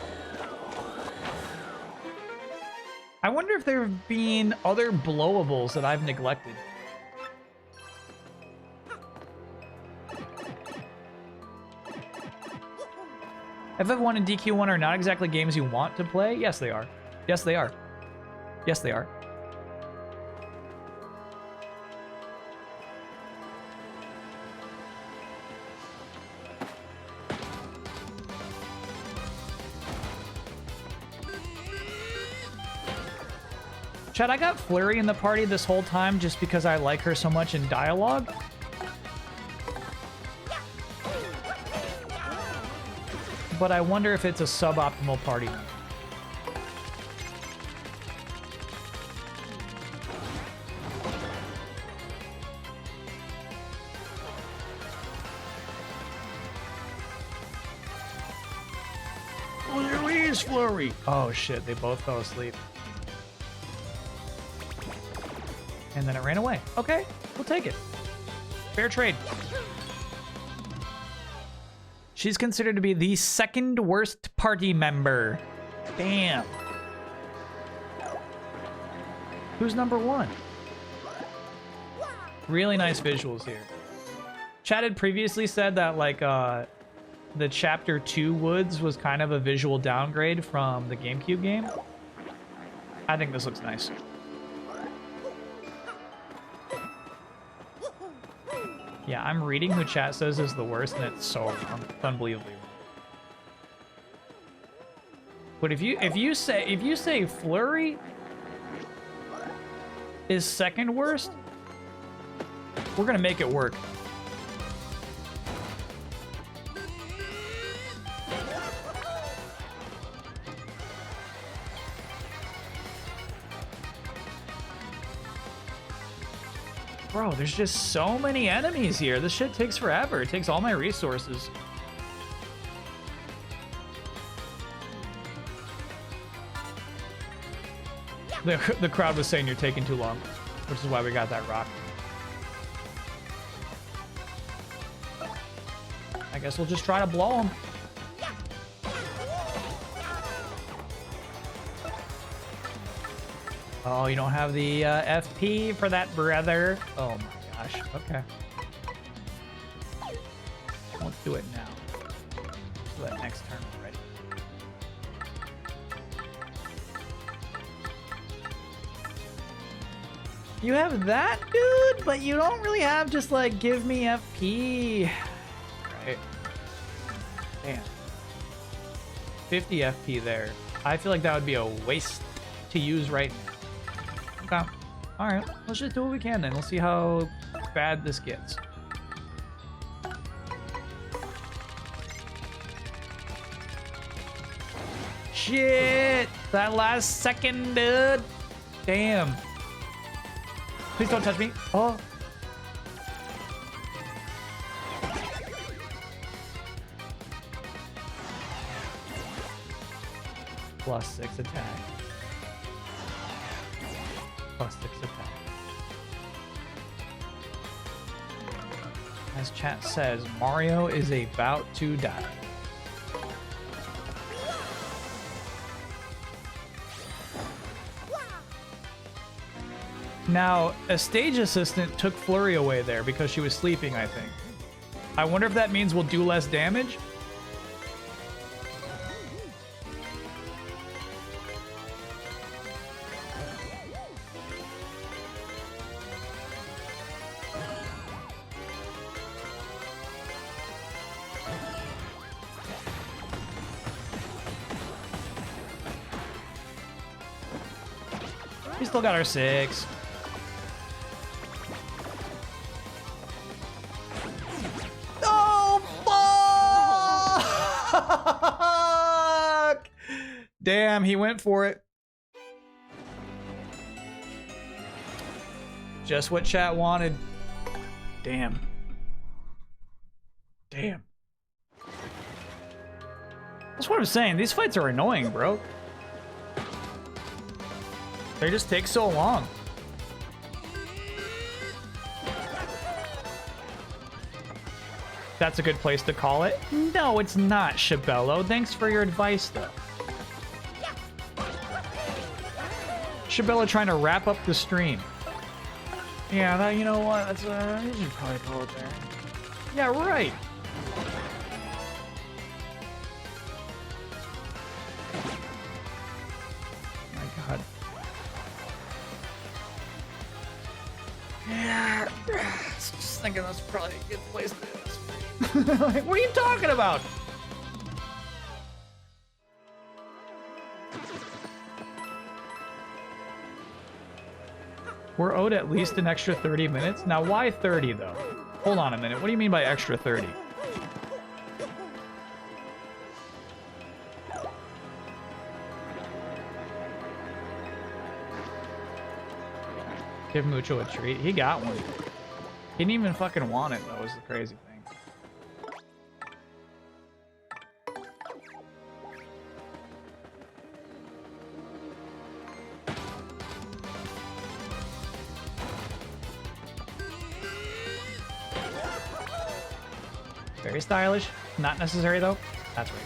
I wonder if there have been other blowables that I've neglected. FF1 and DQ1 are not exactly games you want to play. Yes, they are. Yes, they are. Yes, they are. Chad, I got Flurry in the party this whole time just because I like her so much in dialogue. But I wonder if it's a suboptimal party. Where is Flurry? Oh shit, they both fell asleep. And then it ran away. Okay, we'll take it. Fair trade. She's considered to be the second worst party member. Damn. Who's number 1? Really nice visuals here. Chad had previously said that like the Chapter 2 Woods was kind of a visual downgrade from the GameCube game. I think this looks nice. Yeah, I'm reading who chat says is the worst, and it's so wrong. It's unbelievably wrong. But if you say Flurry is second worst, we're gonna make it work. Bro, there's just so many enemies here. This shit takes forever. It takes all my resources. The crowd was saying you're taking too long, which is why we got that rock. I guess we'll just try to blow him. Oh, you don't have the FP for that, brother. Oh my gosh. Okay. Won't do it now. Do that next turn already. You have that, dude, but you don't really have just like give me FP. Right. Damn. 50 FP there. I feel like that would be a waste to use right now. Okay. Alright. Let's just do what we can then. We'll see how bad this gets. Shit! That last second, dude. Damn. Please don't touch me. Oh. +6 attack. +6 attack. As chat says, Mario is about to die. Now, a stage assistant took Flurry away there because she was sleeping, I think. I wonder if that means we'll do less damage? We still got our 6. Fuck! Damn, he went for it. Just what chat wanted. Damn. Damn. That's what I'm saying. These fights are annoying, bro. They just take so long. That's a good place to call it. No, it's not, Shabello. Thanks for your advice, though. Shabello trying to wrap up the stream. Yeah, that, you know what? That's you should probably call it there. Yeah, right. My God. Yeah, just thinking that's probably a good place to do this. Like, what are you talking about? We're owed at least an extra 30 minutes. Now, why 30 though? Hold on a minute. What do you mean by extra 30? Give Mucho a treat. He got one. He didn't even fucking want it, though, was the crazy thing. Very stylish. Not necessary, though. That's right.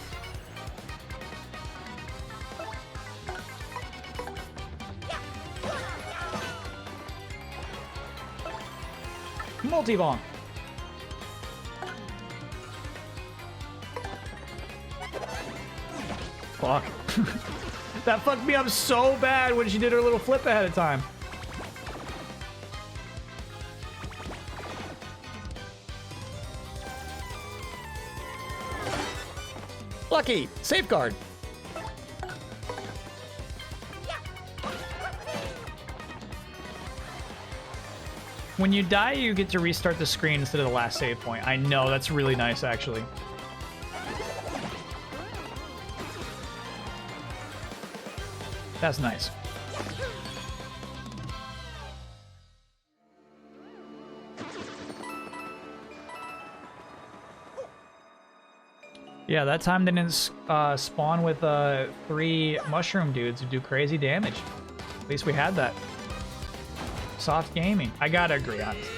Multi-bong. Fuck. That fucked me up so bad when she did her little flip ahead of time. Lucky. Safeguard. When you die, you get to restart the screen instead of the last save point. I know, that's really nice, actually. That's nice. Yeah, that time they didn't spawn with 3 mushroom dudes who do crazy damage. least we had that. Soft gaming. I gotta agree, honestly.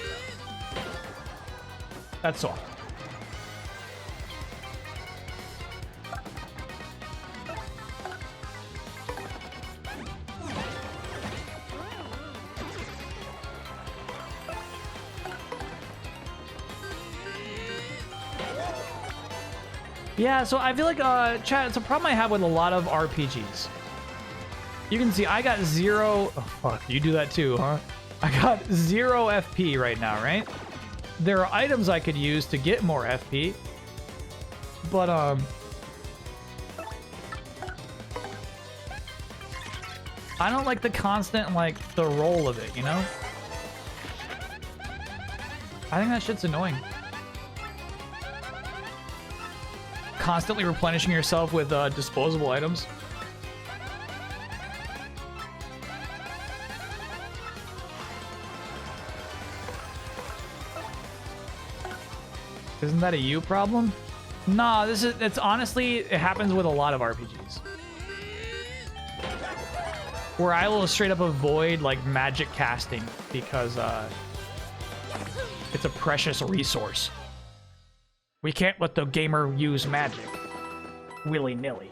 That's soft. Yeah, so I feel like, chat, it's a problem I have with a lot of RPGs. You can see I got 0... Oh, fuck. You do that too, huh? I got 0 FP right now, right? There are items I could use to get more FP. But, I don't like the constant, like, the roll of it, you know? I think that shit's annoying. Constantly replenishing yourself with disposable items. Isn't that a you problem? Nah, it's honestly, it happens with a lot of RPGs. Where I will straight up avoid like magic casting because it's a precious resource. We can't let the gamer use magic willy-nilly.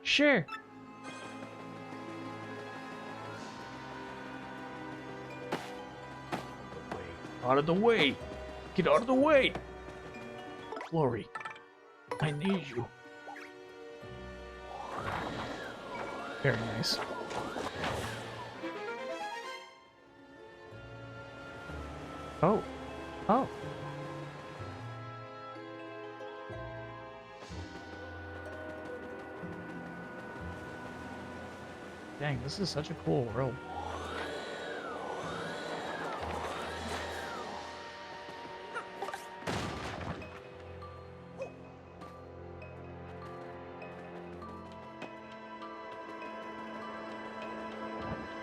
Sure. Out of the way. Get out of the way. Glory, I need you. Very nice. Oh. Oh. Dang, this is such a cool world.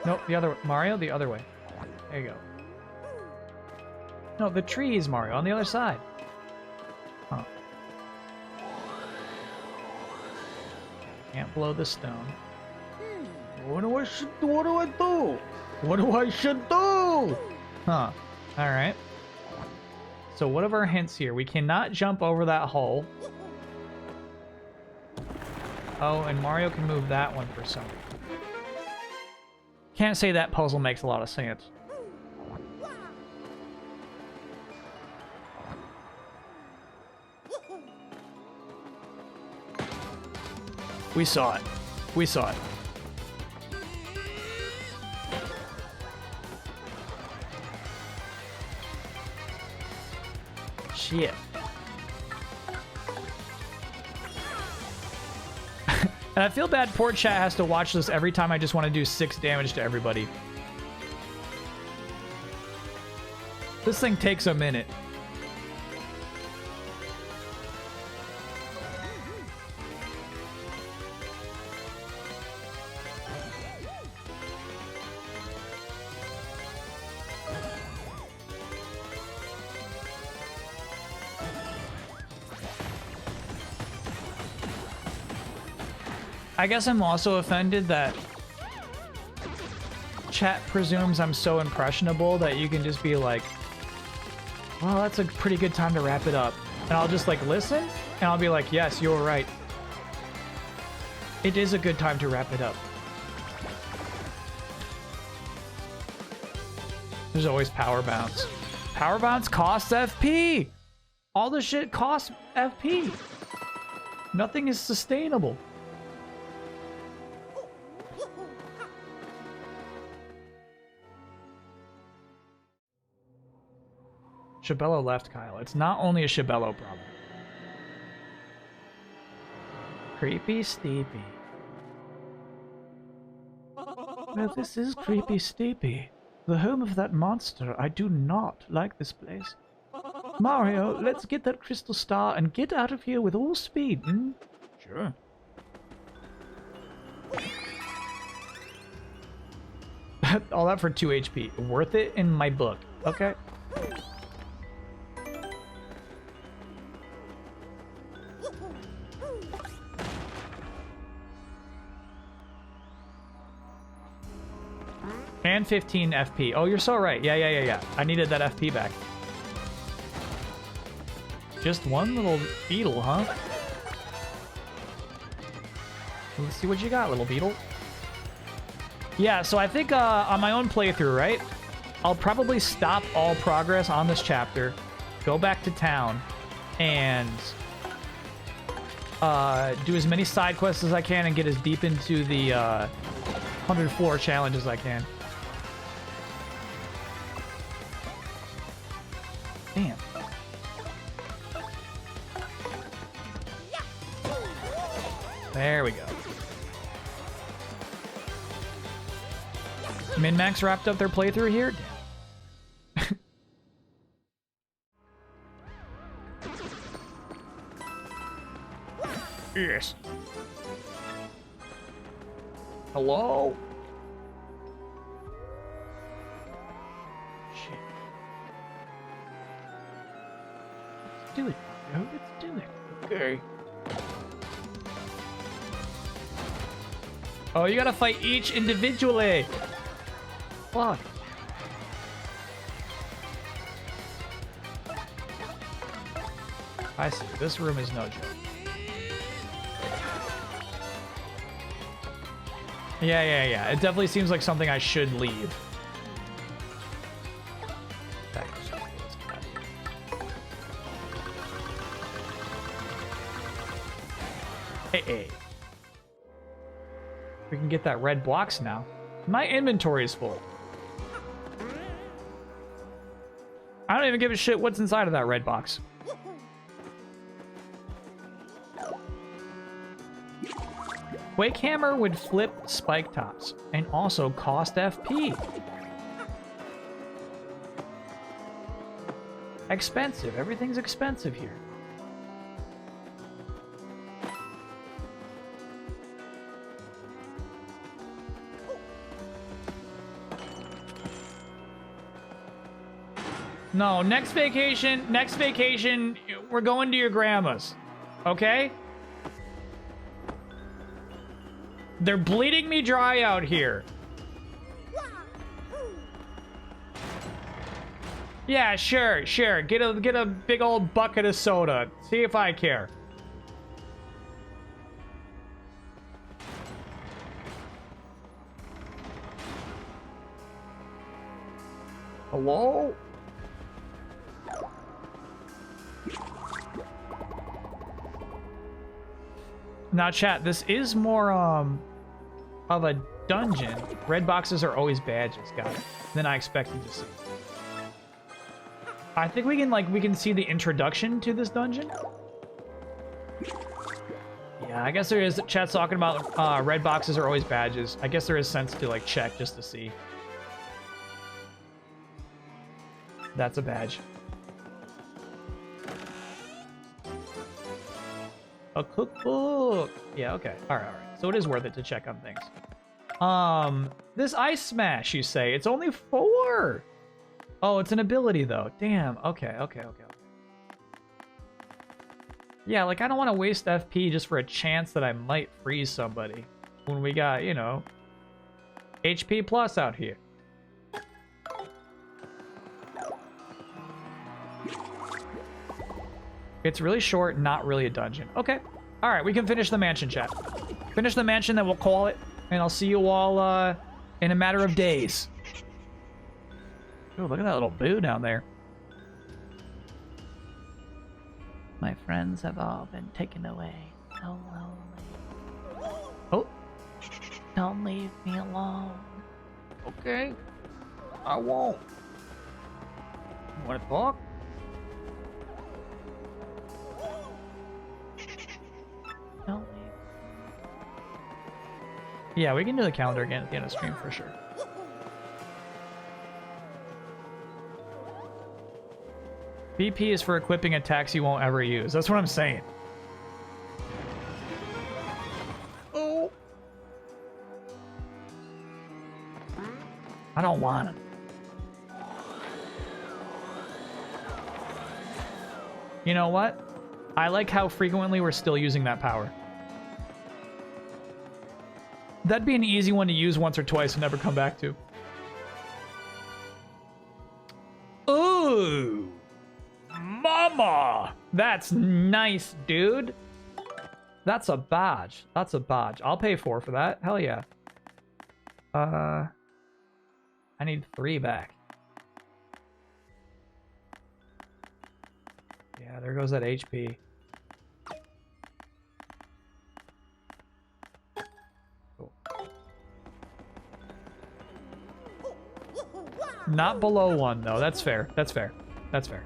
Nope, the other way. Mario, the other way. There you go. No, the trees, Mario, on the other side. Huh. Can't blow the stone. What do I do? What do I should do? Huh. Alright. So what are our hints here? We cannot jump over that hole. Oh, and Mario can move that one for some reason. Can't say that puzzle makes a lot of sense. We saw it. We saw it. Shit. And I feel bad poor chat has to watch this every time I just want to do 6 damage to everybody. This thing takes a minute. I guess I'm also offended that chat presumes I'm so impressionable that you can just be like, well, that's a pretty good time to wrap it up. And I'll just like listen and I'll be like, yes, you're right. It is a good time to wrap it up. There's always power bounce. Power bounce costs FP. All this shit costs FP. Nothing is sustainable. Shabello left, Kyle. It's not only a Shabello problem. Creepy Steepy. Well, this is Creepy Steepy, the home of that monster. I do not like this place. Mario, let's get that crystal star and get out of here with all speed. Hmm? Sure. All that for 2 HP. Worth it in my book. Okay. And 15 FP. Oh, you're so right. Yeah. I needed that FP back. Just one little beetle, huh? Let's see what you got, little beetle. Yeah, so I think on my own playthrough, right? I'll probably stop all progress on this chapter, go back to town, and do as many side quests as I can and get as deep into the 100 floor challenge as I can. Damn. There we go. Min-Max wrapped up their playthrough here? Yes. Hello? Shit. Let's do it, Mario. Let's do it. Okay. Oh, you gotta fight each individually. Fuck. I see. This room is no joke. Yeah. It definitely seems like something I should leave. Hey. We can get that red blocks now. My inventory is full. I don't even give a shit what's inside of that red box. Quake Hammer would flip spike tops and also cost FP. Expensive. Everything's expensive here. No, next vacation, we're going to your grandma's. Okay? They're bleeding me dry out here. Yeah, sure. Get a big old bucket of soda. See if I care. Hello? Now, chat, this is more of a dungeon. Red boxes are always badges, got it. Than I expected to see. I think we can see the introduction to this dungeon. Yeah, I guess there is. Chat's talking about red boxes are always badges. I guess there is sense to like check just to see. That's a badge. A cookbook. Yeah, okay. All right. So it is worth it to check on things. This Ice Smash, you say? It's only 4. Oh, it's an ability, though. Damn. Okay. Yeah, like, I don't want to waste FP just for a chance that I might freeze somebody. When we got, you know, HP plus out here. It's really short, not really a dungeon. Okay. All right, we can finish the mansion, chat. Finish the mansion, then we'll call it. And I'll see you all in a matter of days. Oh, look at that little boo down there. My friends have all been taken away. So lonely. Oh. Don't leave me alone. Okay. I won't. You want to talk? Don't leave. Yeah, we can do the calendar again at the end of the stream for sure. BP is for equipping attacks you won't ever use. That's what I'm saying. Oh. I don't want it. You know what? I like how frequently we're still using that power. That'd be an easy one to use once or twice and never come back to. That's nice, dude. That's a badge. That's a badge. I'll pay 4 for that. Hell yeah. I need 3 back. Yeah, there goes that HP. Cool. Not below 1 though. That's fair. That's fair. That's fair.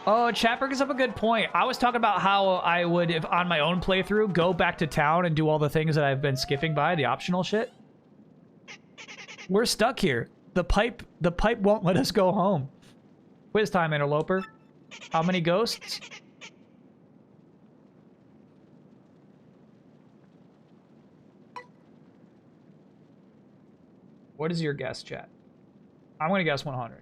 Oh, chat brings up a good point. I was talking about how I would, if on my own playthrough, go back to town and do all the things that I've been skipping by, the optional shit. We're stuck here. The pipe won't let us go home. Quiz time, interloper. How many ghosts? What is your guess, chat? I'm gonna guess 100.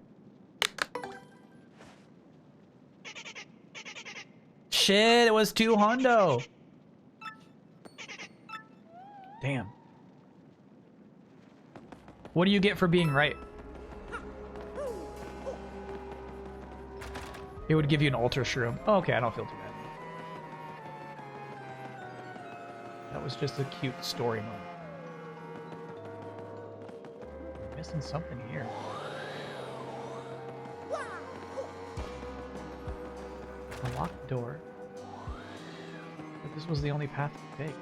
Shit, it was 200. Damn. What do you get for being right? It would give you an ultra shroom. Oh, okay, I don't feel too bad. That was just a cute story moment. I'm missing something here. A locked door. But this was the only path to take.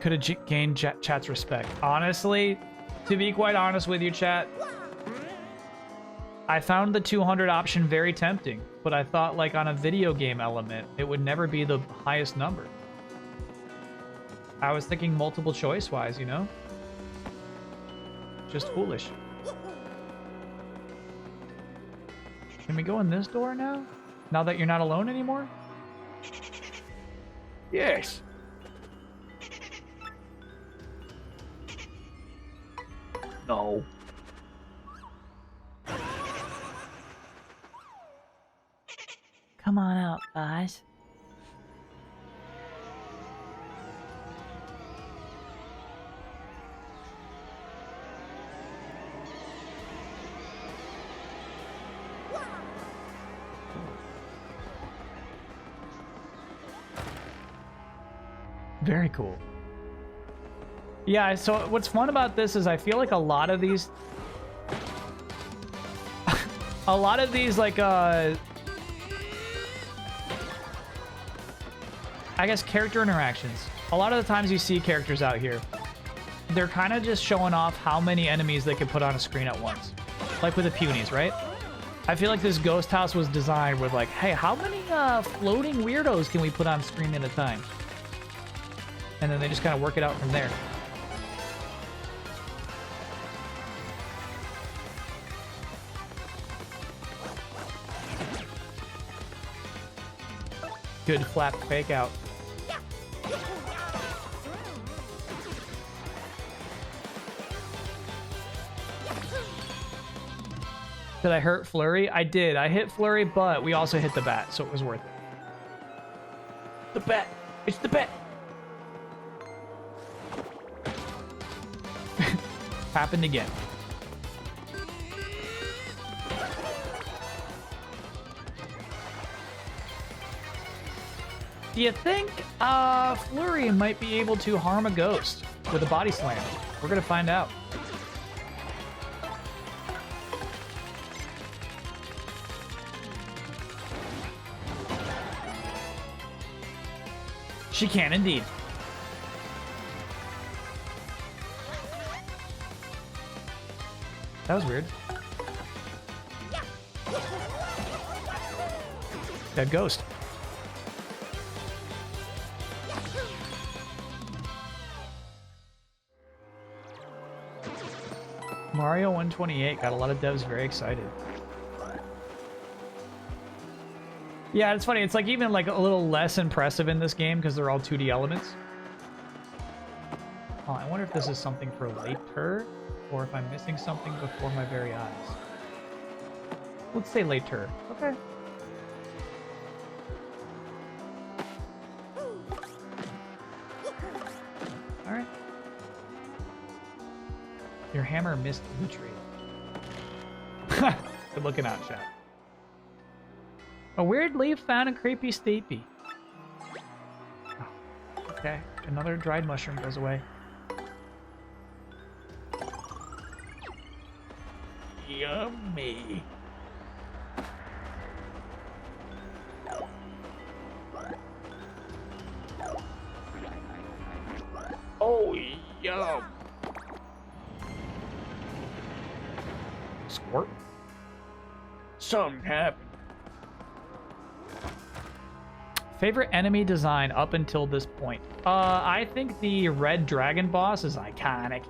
Could have gained chat's respect. Honestly, to be quite honest with you, chat, I found the 200 option very tempting, but I thought like on a video game element, it would never be the highest number. I was thinking multiple choice wise, you know? Just foolish. Can we go in this door now? Now that you're not alone anymore? Yes. No. Come on out, guys. Very cool. Yeah, so what's fun about this is I feel like a lot of these like I guess character interactions. A lot of the times you see characters out here, they're kind of just showing off how many enemies they can put on a screen at once. Like with the Punies, right? I feel like this ghost house was designed with like, hey, how many floating weirdos can we put on screen at a time? And then they just kind of work it out from there. Good flap fake out. Did I hurt Flurry? I did. I hit Flurry, but we also hit the bat, so it was worth it. The bat! It's the bat! Happened again. Do you think Flurry might be able to harm a ghost with a body slam? We're gonna find out. She can indeed. That was weird. Dead ghost. Mario 128 got a lot of devs very excited. Yeah, it's funny. It's like even like a little less impressive in this game because they're all 2D elements. Oh, I wonder if this is something for later or if I'm missing something before my very eyes. Let's say later. Okay. All right. Your hammer missed the tree. Good looking out, chat. A weird leaf found in creepy steepy. Oh, okay, another dried mushroom goes away. Yummy. Oh, yum. Squirt. Something happened. Favorite enemy design up until this point? I think the red dragon boss is iconic.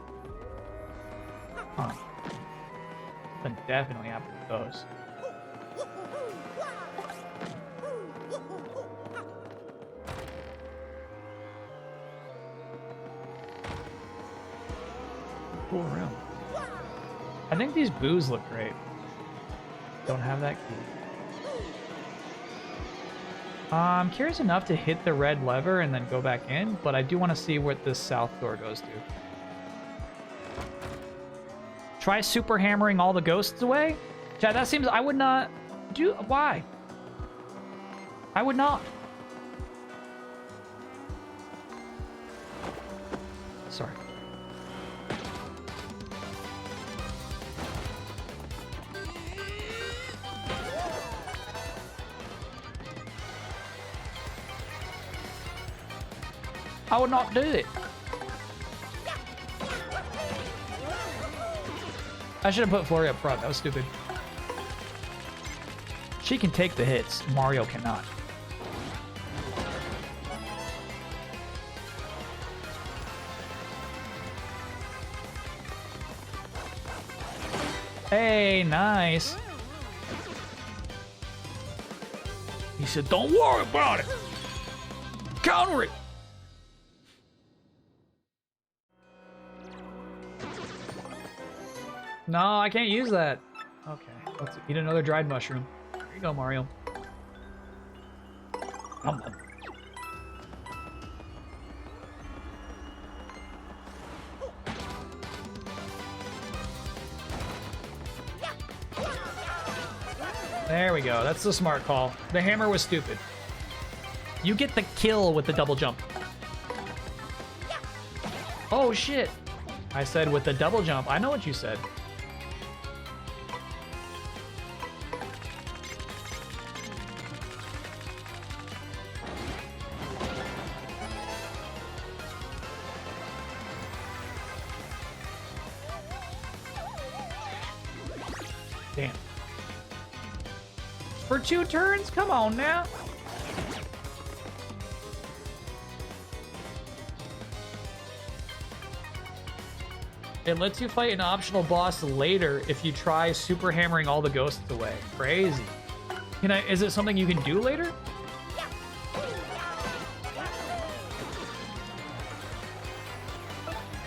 Huh. Something definitely happened with those. Cool room. I think these boos look great. Don't have that key. I'm curious enough to hit the red lever and then go back in, but I do want to see what this south door goes to. Try super hammering all the ghosts away? Chad, that seems... I would not... do... Why? I would not. Sorry. I would not do it. I should have put Flurry up front. That was stupid. She can take the hits. Mario cannot. Hey, nice. He said, don't worry about it. Counter it. No, I can't use that. Okay, let's eat another dried mushroom. There you go, Mario. Nom nom. There we go. That's the smart call. The hammer was stupid. You get the kill with the double jump. Oh, shit. I said with the double jump. I know what you said. Damn. For 2 turns? Come on now. It lets you fight an optional boss later if you try super hammering all the ghosts away. Crazy. Is it something you can do later?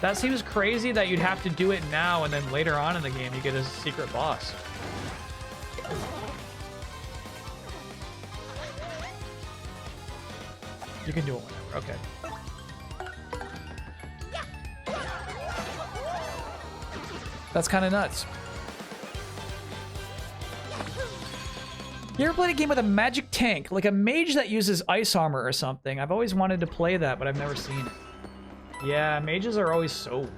That seems crazy that you'd have to do it now and then later on in the game you get a secret boss. You can do it whenever, okay. That's kind of nuts. You ever played a game with a magic tank? Like a mage that uses ice armor or something? I've always wanted to play that, but I've never seen it. Yeah, mages are always so weak.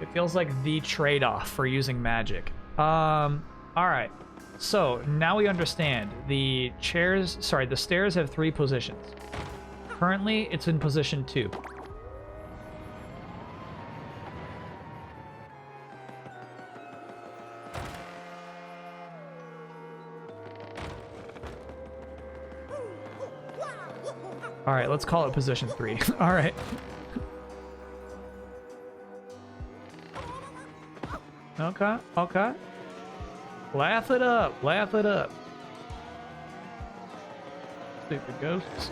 It feels like the trade-off for using magic. Alright. So, now we understand. The stairs have 3 positions. Currently, it's in position 2. Alright, let's call it position 3. Alright. Okay, okay. Laugh it up, laugh it up. Stupid ghosts.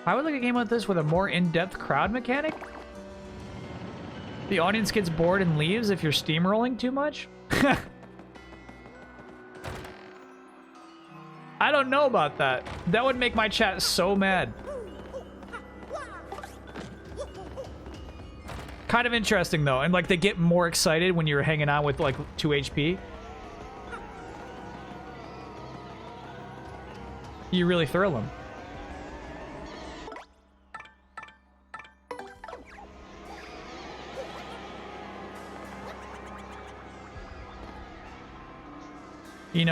I would like a game like this with a more in-depth crowd mechanic. The audience gets bored and leaves if you're steamrolling too much. I don't know about that. That would make my chat so mad. Kind of interesting though, and like they get more excited when you're hanging out with like 2 HP. You really thrill them. You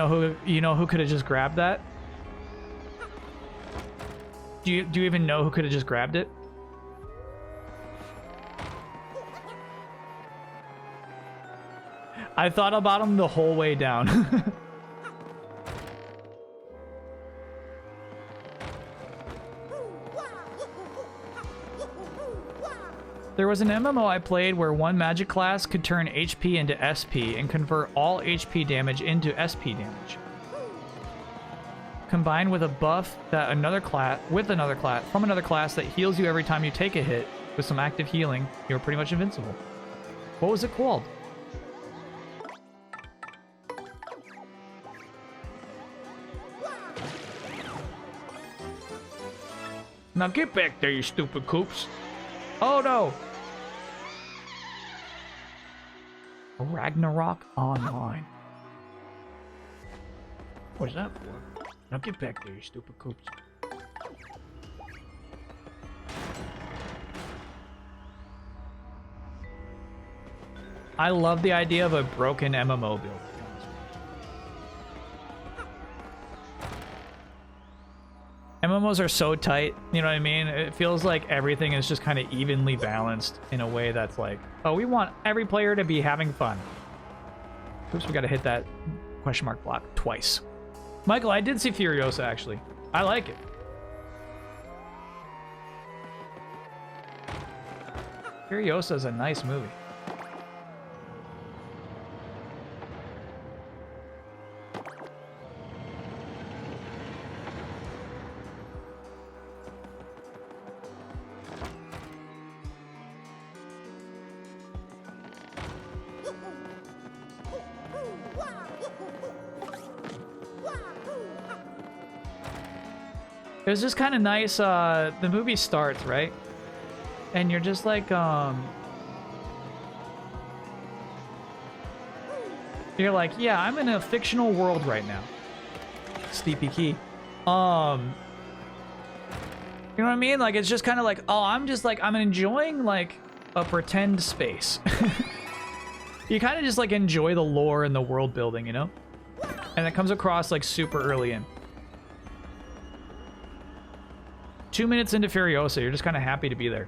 know who could have just grabbed that? Do you even know who could have just grabbed it? I thought about him the whole way down. There was an MMO I played where one magic class could turn HP into SP and convert all HP damage into SP damage. Combined with a buff that another class that heals you every time you take a hit with some active healing, you're pretty much invincible. What was it called? Now get back there, you stupid coops. Oh no! Ragnarok Online. What's that for? Now get back there, you stupid coops. I love the idea of a broken MMO build. MMOs are so tight, you know what I mean? It feels like everything is just kind of evenly balanced in a way that's like, oh, we want every player to be having fun. Oops, we gotta hit that question mark block twice. Michael, I did see Furiosa, actually. I like it. Furiosa is a nice movie. It was just kind of nice. The movie starts, right? And you're just like, you're like, yeah, I'm in a fictional world right now. Sleepy Key. You know what I mean? Like, it's just kind of like, oh, I'm enjoying like a pretend space. You kind of just like enjoy the lore and the world building, you know? And it comes across like super early in. 2 minutes into Furiosa, you're just kind of happy to be there.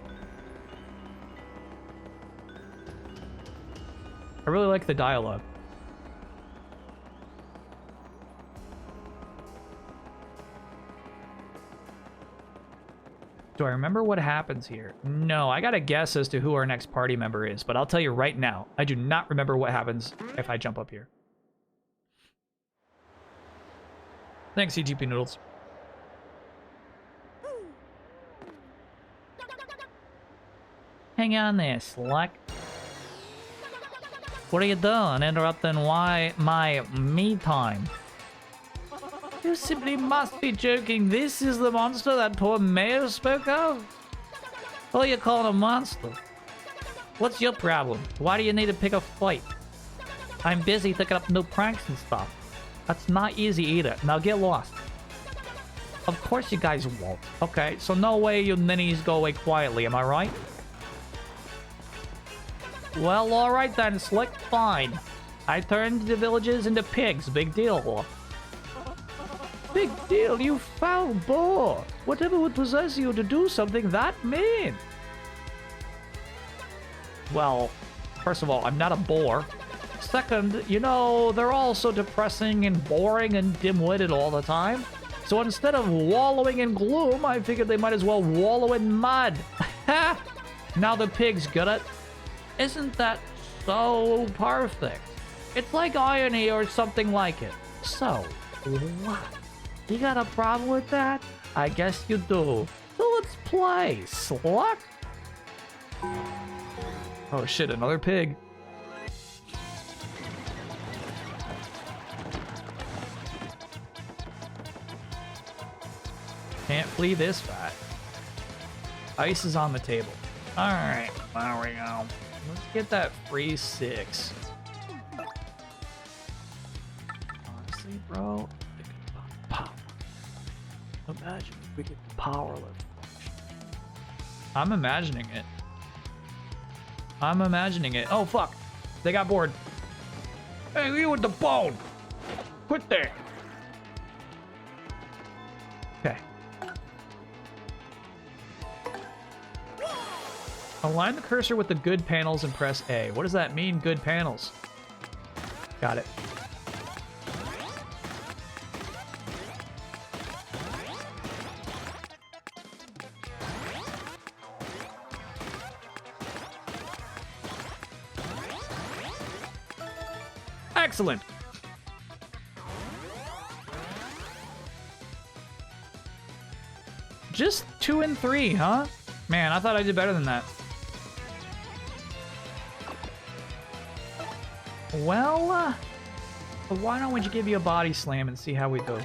I really like the dialogue. Do I remember what happens here? No, I got a guess as to who our next party member is, but I'll tell you right now, I do not remember what happens if I jump up here. Thanks, CGP Noodles. Hang on there, Slack. What are you doing? Interrupting my me time? You simply must be joking. This is the monster that poor mayor spoke of? What are you calling a monster? What's your problem? Why do you need to pick a fight? I'm busy thinking up new pranks and stuff. That's not easy either. Now get lost. Of course you guys won't. Okay, so no way you ninnies go away quietly, am I right? Well, alright then, Slick, fine. I turned the villages into pigs, big deal. Big deal, you foul boar. Whatever would possess you to do something that mean? Well, first of all, I'm not a boar. Second, you know, they're all so depressing and boring and dim-witted all the time. So instead of wallowing in gloom, I figured they might as well wallow in mud. Ha! Now the pigs get it. Isn't that so perfect? It's like irony or something like it. So, what? You got a problem with that? I guess you do. So Let's play, Sluck. Oh shit, another pig. Can't flee this fight. Ice is on the table. Alright, there we go. Let's get that free 6. Honestly, bro, it could power. Imagine if we get powerless. I'm imagining it. I'm imagining it. Oh, fuck. They got bored. Hey, you with the bone. Quit there. Okay. Align the cursor with the good panels and press A. What does that mean, good panels? Got it. Excellent. Just 2 and 3, huh? Man, I thought I did better than that. Well, why don't we just give you a body slam and see how we do?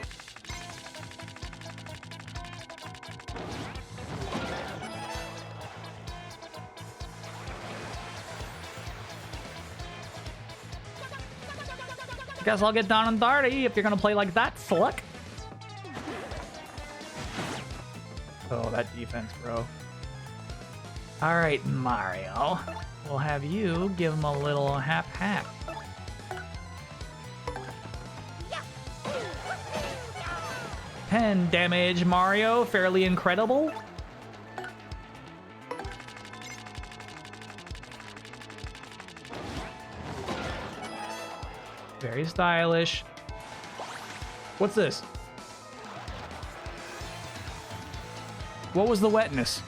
Guess I'll get down and dirty if you're gonna play like that, Sluck. Oh, that defense, bro. Alright, Mario. We'll have you give him a little hap-hap. Ten damage, Mario. Fairly incredible. Very stylish. What's this? What was the wetness?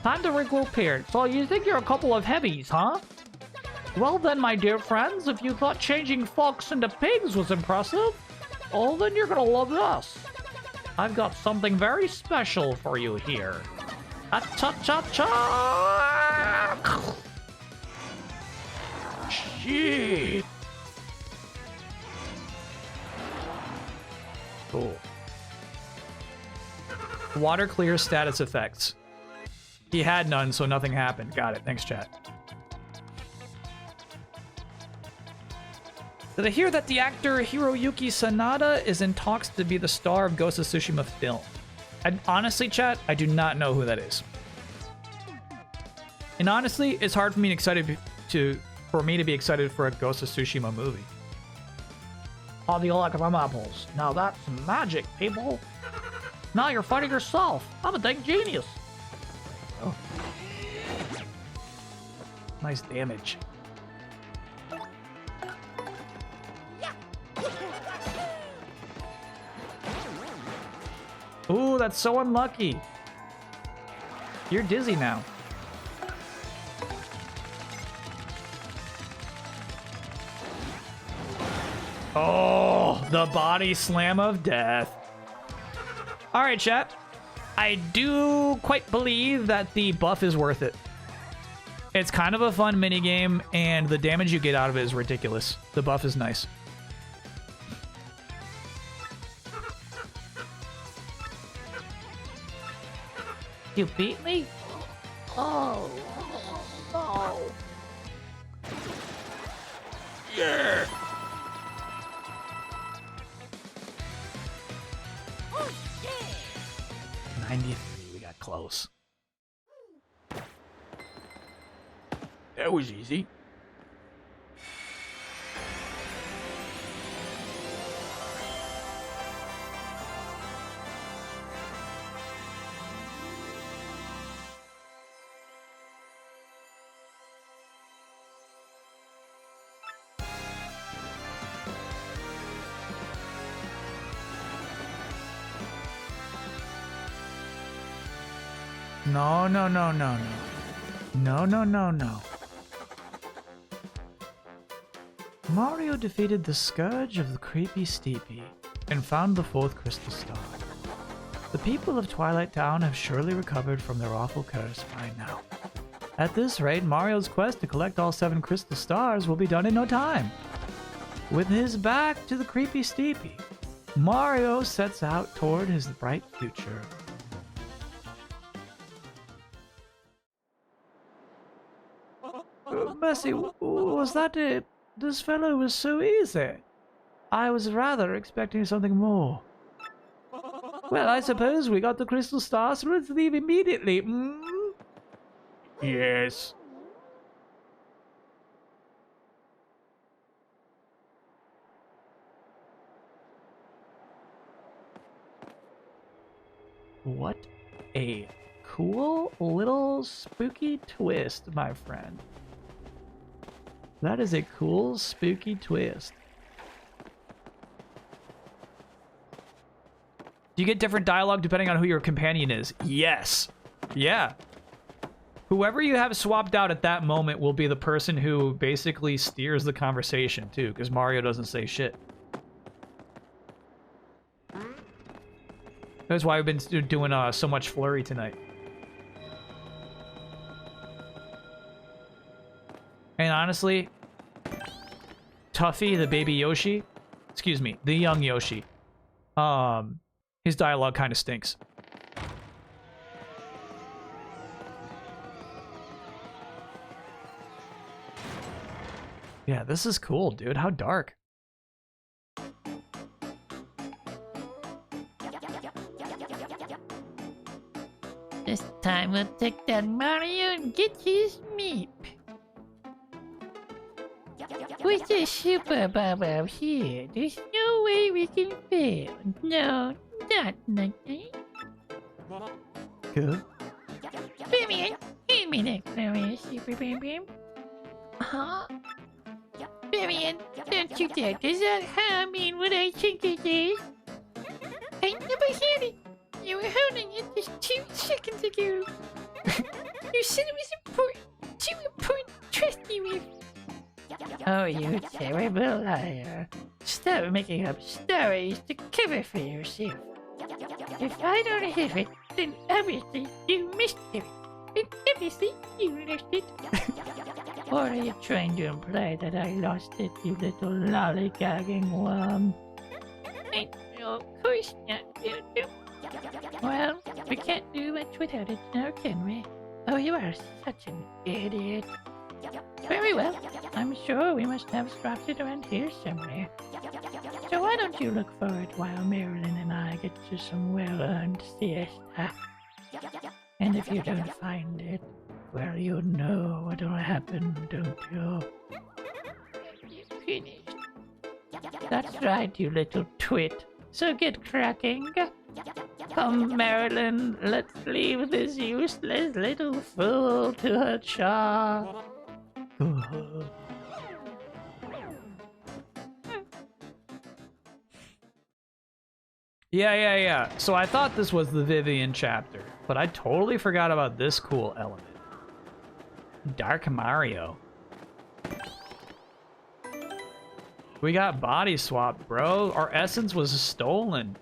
Time to regroup here. So you think you're a couple of heavies, huh? Well then, my dear friends, if you thought changing folks into pigs was impressive, oh, then you're gonna love this. I've got something very special for you here. A-cha-cha-cha! Shit! Cool. Water clear status effects. He had none, so nothing happened. Got it. Thanks, chat. Did I hear that the actor Hiroyuki Sanada is in talks to be the star of Ghost of Tsushima film? Honestly, chat, I do not know who that is. And honestly, it's hard for me for me to be excited for a Ghost of Tsushima movie. How do you like them apples? Now that's magic, people. Now you're fighting yourself. I'm a dang genius. Oh. Nice damage. Ooh, that's so unlucky. You're dizzy now. Oh, the body slam of death. All right, chat. I do quite believe that the buff is worth it. It's kind of a fun minigame, and the damage you get out of it is ridiculous. The buff is nice. You beat me? Oh. Oh. Yeah. Oh, yeah. 93, we got close. That was easy. No, no, no, no, no. No, no, no, no. Mario defeated the Scourge of the Creepy Steepy and found the 4th Crystal Star. The people of Twilight Town have surely recovered from their awful curse by now. At this rate, Mario's quest to collect all 7 crystal stars will be done in no time. With his back to the creepy steepy, Mario sets out toward his bright future. Mercy, was that it? This fellow was so easy. I was rather expecting something more. Well, I suppose we got the crystal stars, so let's leave immediately. Yes. What a cool little spooky twist, my friend. That is a cool spooky twist. Do you get different dialogue depending on who your companion is? Yes. Yeah. Whoever you have swapped out at that moment will be the person who basically steers the conversation too, because Mario doesn't say shit. That's why we've been doing so much flurry tonight. And honestly, Tuffy, the baby Yoshi, excuse me, the young Yoshi, his dialogue kind of stinks. Yeah, this is cool, dude. How dark. This time we'll take down Mario and get his meep. With the super bubble here, there's no way we can fail. No, not like that. Good. Vivian, hand me that glorious super bam bam. Huh? Vivian, don't you dare. Does that how I mean what I think it is? I never had it. You were holding it just 2 seconds ago. You said it was important. Too important to trust me with. Oh, you terrible liar. Stop making up stories to cover for yourself. If I don't have it, then obviously you missed it. And obviously you lost it. Or are you trying to imply that I lost it, you little lollygagging worm? No, of course not, Dildo. Well, we can't do much without it now, can we? Oh, you are such an idiot. Very well. I'm sure we must have dropped it around here somewhere. So why don't you look for it while Marilyn and I get to some well-earned siesta? And if you don't find it, well, you know what'll happen, don't you? You finished. That's right, you little twit. So get cracking. Come, Marilyn, let's leave this useless little fool to her charm. Yeah. So I thought this was the Vivian chapter, but I totally forgot about this cool element. Dark Mario. We got body swapped, bro. Our essence was stolen.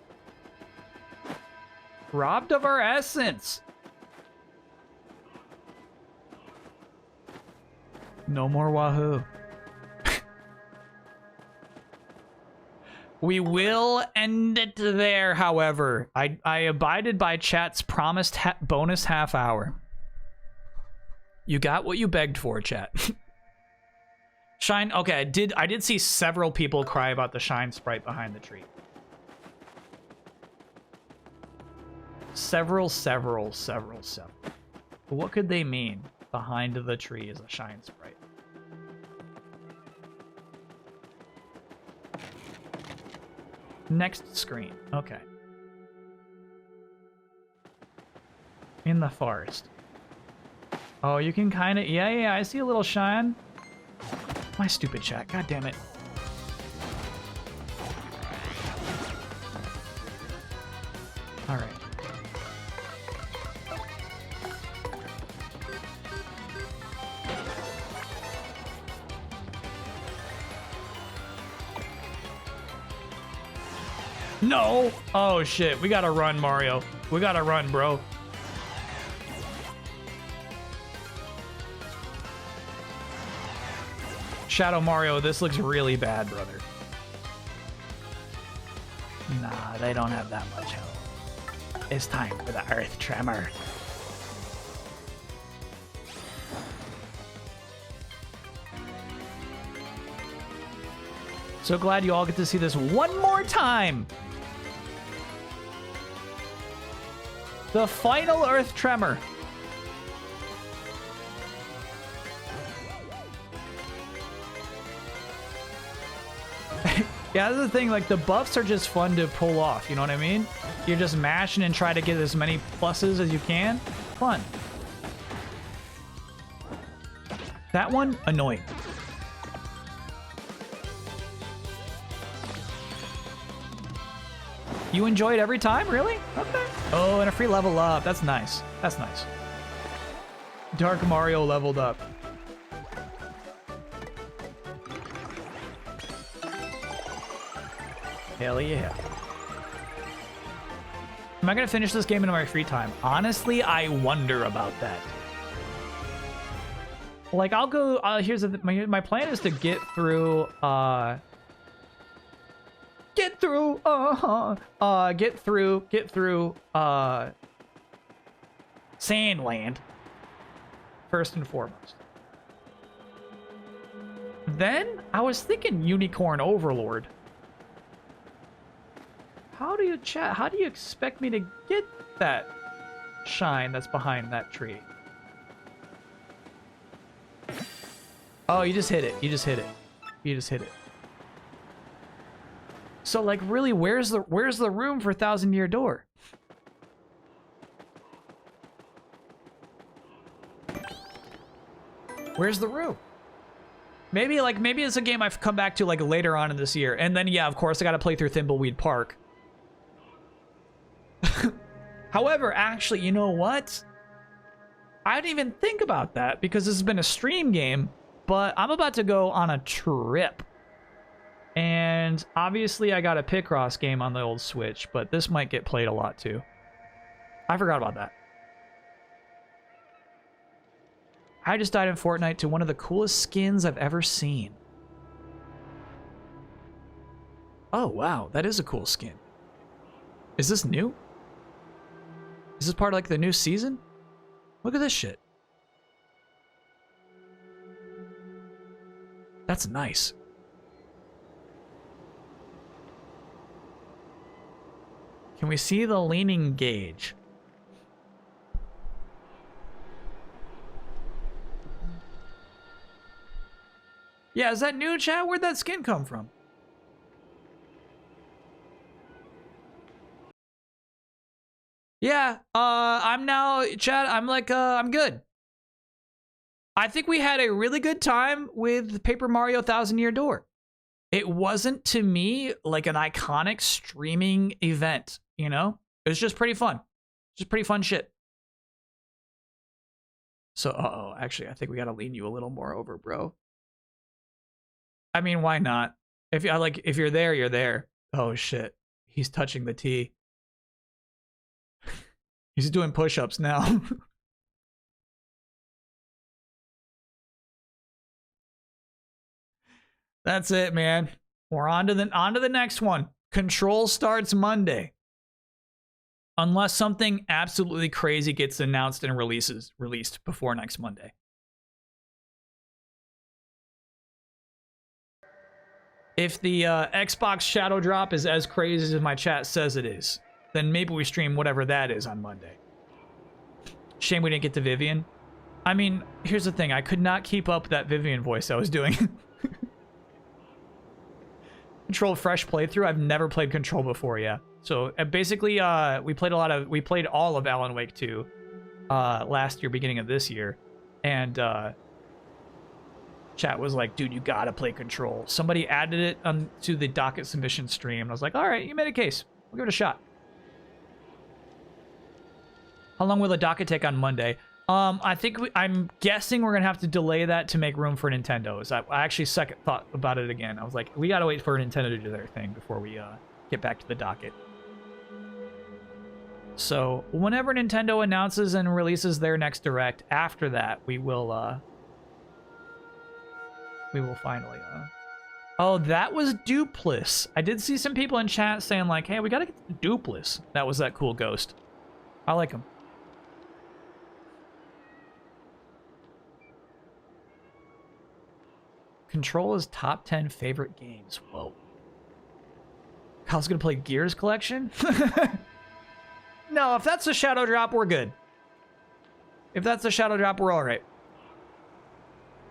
Robbed of our essence. No more Wahoo. We will end it there, however. I abided by chat's promised bonus half hour. You got what you begged for, chat. Shine, okay, I did see several people cry about the Shine sprite behind the tree. Several. What could they mean? Behind the tree is a Shine sprite. Next screen. Okay. In the forest. Oh, you can kind of... Yeah, I see a little shine. My stupid chat. God damn it. All right. No! Oh shit, we gotta run, Mario. We gotta run, bro. Shadow Mario, this looks really bad, brother. Nah, they don't have that much health. It's time for the Earth Tremor. So glad you all get to see this one more time. The final Earth Tremor. Yeah, that's the thing, like, the buffs are just fun to pull off, you know what I mean? You're just mashing and try to get as many pluses as you can. Fun. That one, annoying. You enjoy it every time? Really? Okay. Oh, and a free level up. That's nice. That's nice. Dark Mario leveled up. Hell yeah. Am I going to finish this game in my free time? Honestly, I wonder about that. Like, I'll go... here's the... My plan is to get through... Get through... Sandland. First and foremost. Then, I was thinking Unicorn Overlord. How do you chat? How do you expect me to get that shine that's behind that tree? Oh, you just hit it. You just hit it. You just hit it. So, like, really, where's the room for Thousand Year Door? Where's the room? Maybe it's a game I've come back to, like, later on in this year. And then, yeah, of course, I gotta play through Thimbleweed Park. However, actually, you know what? I didn't even think about that because this has been a stream game, but I'm about to go on a trip. And obviously I got a Picross game on the old Switch, but this might get played a lot too. I forgot about that. I just died in Fortnite to one of the coolest skins I've ever seen. Oh, wow. That is a cool skin. Is this new? Is this part of, like, the new season? Look at this shit. That's nice. Can we see the leaning gauge? Yeah, is that new, chat? Where'd that skin come from? Yeah, I'm now, chat, I'm like, I'm good. I think we had a really good time with Paper Mario Thousand Year Door. It wasn't, to me, like an iconic streaming event, you know? It was just pretty fun. Just pretty fun shit. So, actually, I think we gotta lean you a little more over, bro. I mean, why not? If you're there, you're there. Oh, shit. He's touching the T. He's doing push-ups now. That's it, man. We're on to the next one. Control starts Monday. Unless something absolutely crazy gets announced and released before next Monday. If the Xbox Shadow Drop is as crazy as my chat says it is, then maybe we stream whatever that is on Monday. Shame we didn't get to Vivian. I mean, here's the thing. I could not keep up that Vivian voice I was doing. Control fresh playthrough. I've never played Control before, yeah. So basically, we played all of Alan Wake 2 last year, beginning of this year, and chat was like, "Dude, you gotta play Control." Somebody added it to the docket submission stream, and I was like, "All right, you made a case. We'll give it a shot." How long will the docket take on Monday? I think I'm guessing we're gonna have to delay that to make room for Nintendo. I actually second thought about it again. I was like, we gotta wait for Nintendo to do their thing before we get back to the docket. So whenever Nintendo announces and releases their next Direct, after that we will finally Oh, that was Dupless. I did see some people in chat saying like, hey, we gotta get the Dupless. That was that cool ghost. I like him. Controla's top 10 favorite games. Whoa. Kyle's gonna play Gears Collection? No, if that's a Shadow Drop, we're good. If that's a Shadow Drop, we're alright.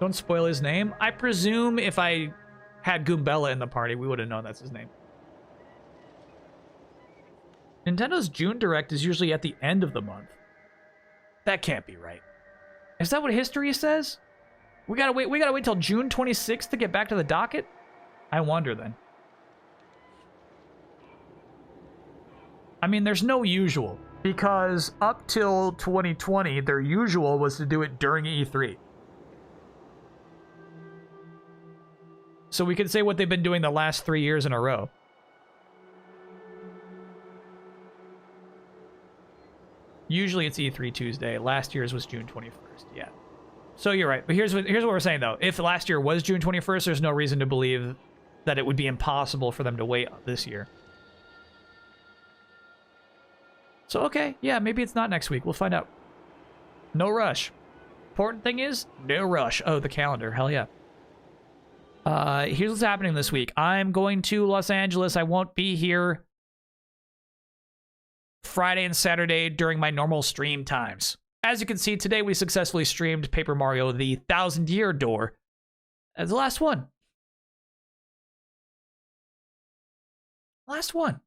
Don't spoil his name. I presume if I had Goombella in the party, we would have known that's his name. Nintendo's June Direct is usually at the end of the month. That can't be right. Is that what history says? We gotta wait till June 26th to get back to the docket? I wonder then. I mean, there's no usual, because up till 2020, their usual was to do it during E3. So we could say what they've been doing the last 3 years in a row. Usually it's E3 Tuesday. Last year's was June 21st. Yeah. So you're right. But here's what we're saying, though. If last year was June 21st, there's no reason to believe that it would be impossible for them to wait this year. So, okay. Yeah, maybe it's not next week. We'll find out. No rush. Important thing is, no rush. Oh, the calendar. Hell yeah. Here's what's happening this week. I'm going to Los Angeles. I won't be here Friday and Saturday during my normal stream times. As you can see, today we successfully streamed Paper Mario: The 1000-Year Door as the last one. Last one.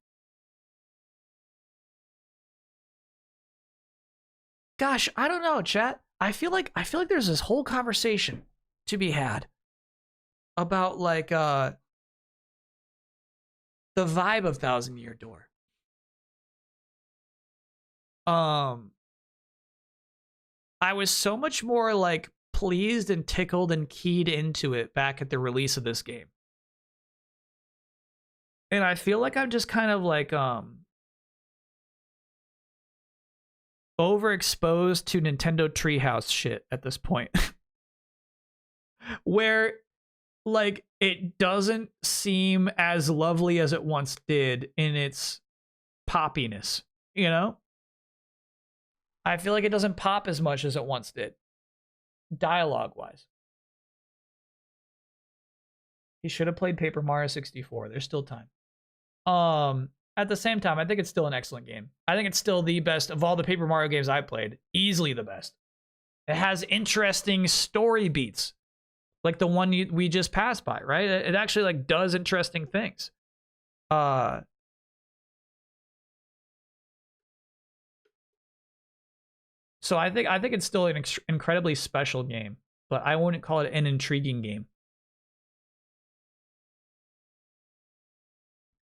Gosh, I don't know, chat. I feel like there's this whole conversation to be had about like the vibe of 1000-Year Door. I was so much more like pleased and tickled and keyed into it back at the release of this game. And I feel like I'm just kind of like overexposed to Nintendo Treehouse shit at this point. Where like it doesn't seem as lovely as it once did in its poppiness, you know? I feel like it doesn't pop as much as it once did, dialogue-wise. He should have played Paper Mario 64. There's still time. At the same time, I think it's still an excellent game. I think it's still the best of all the Paper Mario games I've played. Easily the best. It has interesting story beats, like the one we just passed by, right? It actually like does interesting things. So I think it's still an incredibly special game, but I wouldn't call it an intriguing game.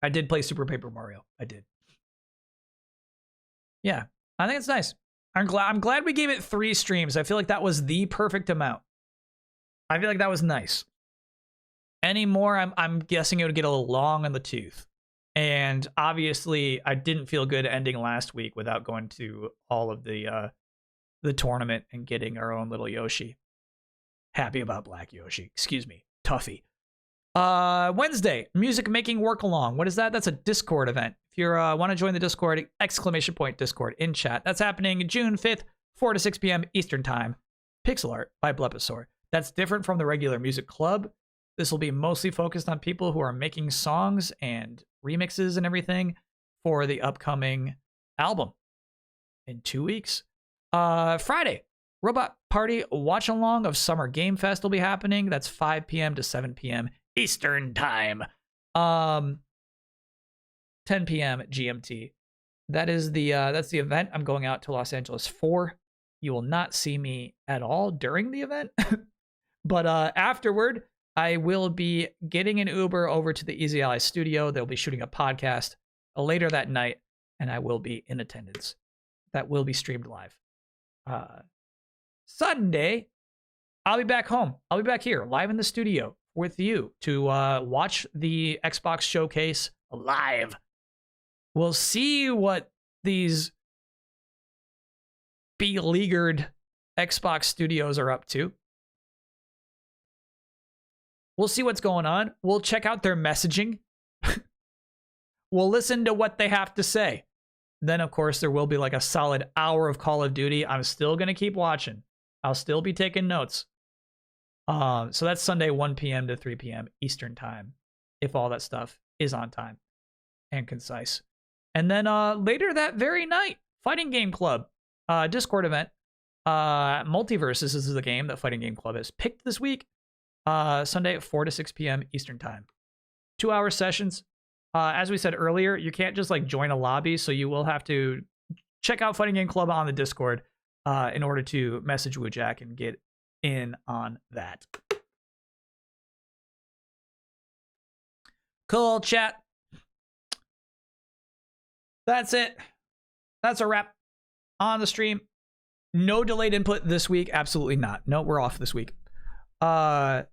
I did play Super Paper Mario. I did. Yeah, I think it's nice. I'm glad we gave it 3 streams. I feel like that was the perfect amount. I feel like that was nice. Any more, I'm guessing it would get a little long in the tooth. And obviously, I didn't feel good ending last week without going to all of the tournament and getting our own little Yoshi. Happy about Black Yoshi. Excuse me. Tuffy. Wednesday, music making work along. What is that? That's a Discord event. If you want to join the Discord, ! Discord in chat. That's happening June 5th, 4 to 6 p.m. Eastern Time. Pixel art by Bleposaur. That's different from the regular music club. This will be mostly focused on people who are making songs and remixes and everything for the upcoming album in 2 weeks. Friday, Robot Party watch along of Summer Game Fest will be happening. That's 5 p.m. to 7 p.m. Eastern Time. 10 p.m. GMT. That is that's the event I'm going out to Los Angeles for. You will not see me at all during the event. But afterward, I will be getting an Uber over to the Easy Ally studio. They'll be shooting a podcast later that night, and I will be in attendance. That will be streamed live. Sunday, I'll be back home. I'll be back here, live in the studio with you to watch the Xbox showcase live We'll see what these beleaguered Xbox studios are up to. We'll see what's going on. We'll check out their messaging. We'll listen to what they have to say. Then, of course, there will be like a solid hour of Call of Duty. I'm still going to keep watching. I'll still be taking notes. So that's Sunday, 1 p.m. to 3 p.m. Eastern time, if all that stuff is on time and concise. And then later that very night, Fighting Game Club Discord event. Multiverses is the game that Fighting Game Club has picked this week. Sunday at 4 to 6 p.m. Eastern time. 2-hour sessions. As we said earlier, you can't just like join a lobby, so you will have to check out Fighting Game Club on the Discord in order to message Woojack and get in on that. Cool, chat. That's it. That's a wrap on the stream. No delayed input this week. Absolutely not. No, we're off this week. Thank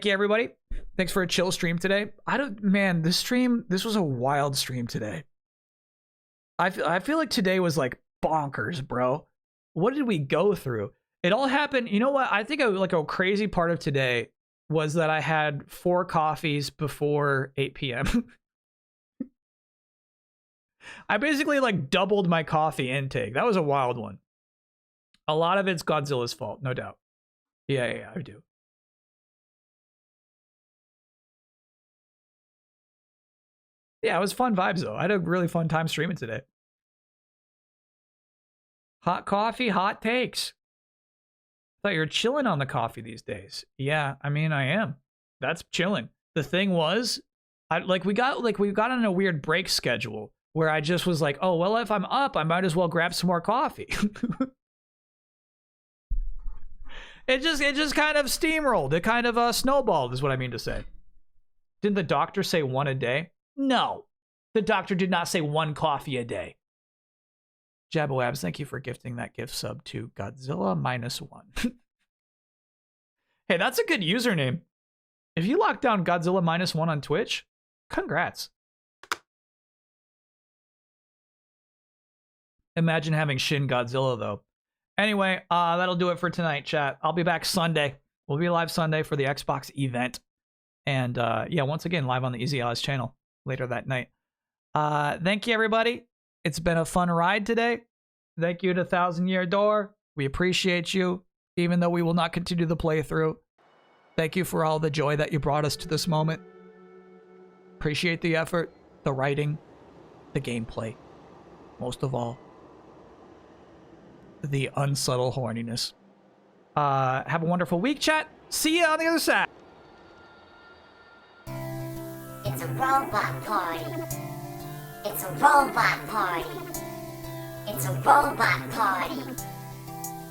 you, everybody. Thanks for a chill stream today. This was a wild stream today. I feel like today was like bonkers, bro. What did we go through? It all happened. You know what? I think a crazy part of today was that I had 4 coffees before 8 p.m. I basically like doubled my coffee intake. That was a wild one. A lot of it's Godzilla's fault, no doubt. Yeah, I do. Yeah, it was fun vibes though. I had a really fun time streaming today. Hot coffee, hot takes. Thought you were chilling on the coffee these days. Yeah, I mean I am. That's chilling. The thing was, we got on a weird break schedule where I just was like, oh well, if I'm up, I might as well grab some more coffee. It just kind of steamrolled. It kind of snowballed, is what I mean to say. Didn't the doctor say 1 a day? No, the doctor did not say 1 coffee a day. Jabboabs, thank you for gifting that gift sub to Godzilla -1. Hey, that's a good username. If you lock down Godzilla -1 on Twitch, congrats. Imagine having Shin Godzilla though. Anyway, that'll do it for tonight, chat. I'll be back Sunday. We'll be live Sunday for the Xbox event. And yeah, once again, live on the Easy Allies channel later that night. Thank you, everybody. It's been a fun ride today. Thank you to 1000 Year Door. We appreciate you, even though we will not continue the playthrough. Thank you for all the joy that you brought us to this moment. Appreciate the effort, the writing, the gameplay. Most of all, the unsubtle horniness. Have a wonderful week, chat. See you on the other side. It's a robot party. It's a robot party. It's a robot party.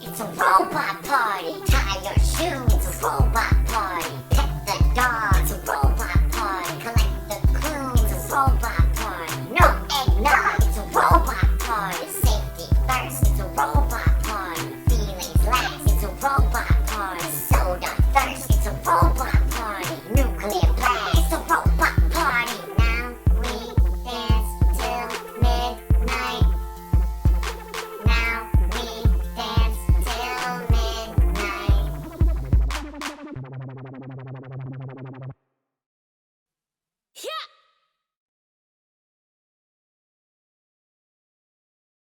It's a robot party. Tie your shoe. It's a robot party. Pet the dog. It's a robot party. Collect the clue. It's a robot party. No eggnog. It's a robot party.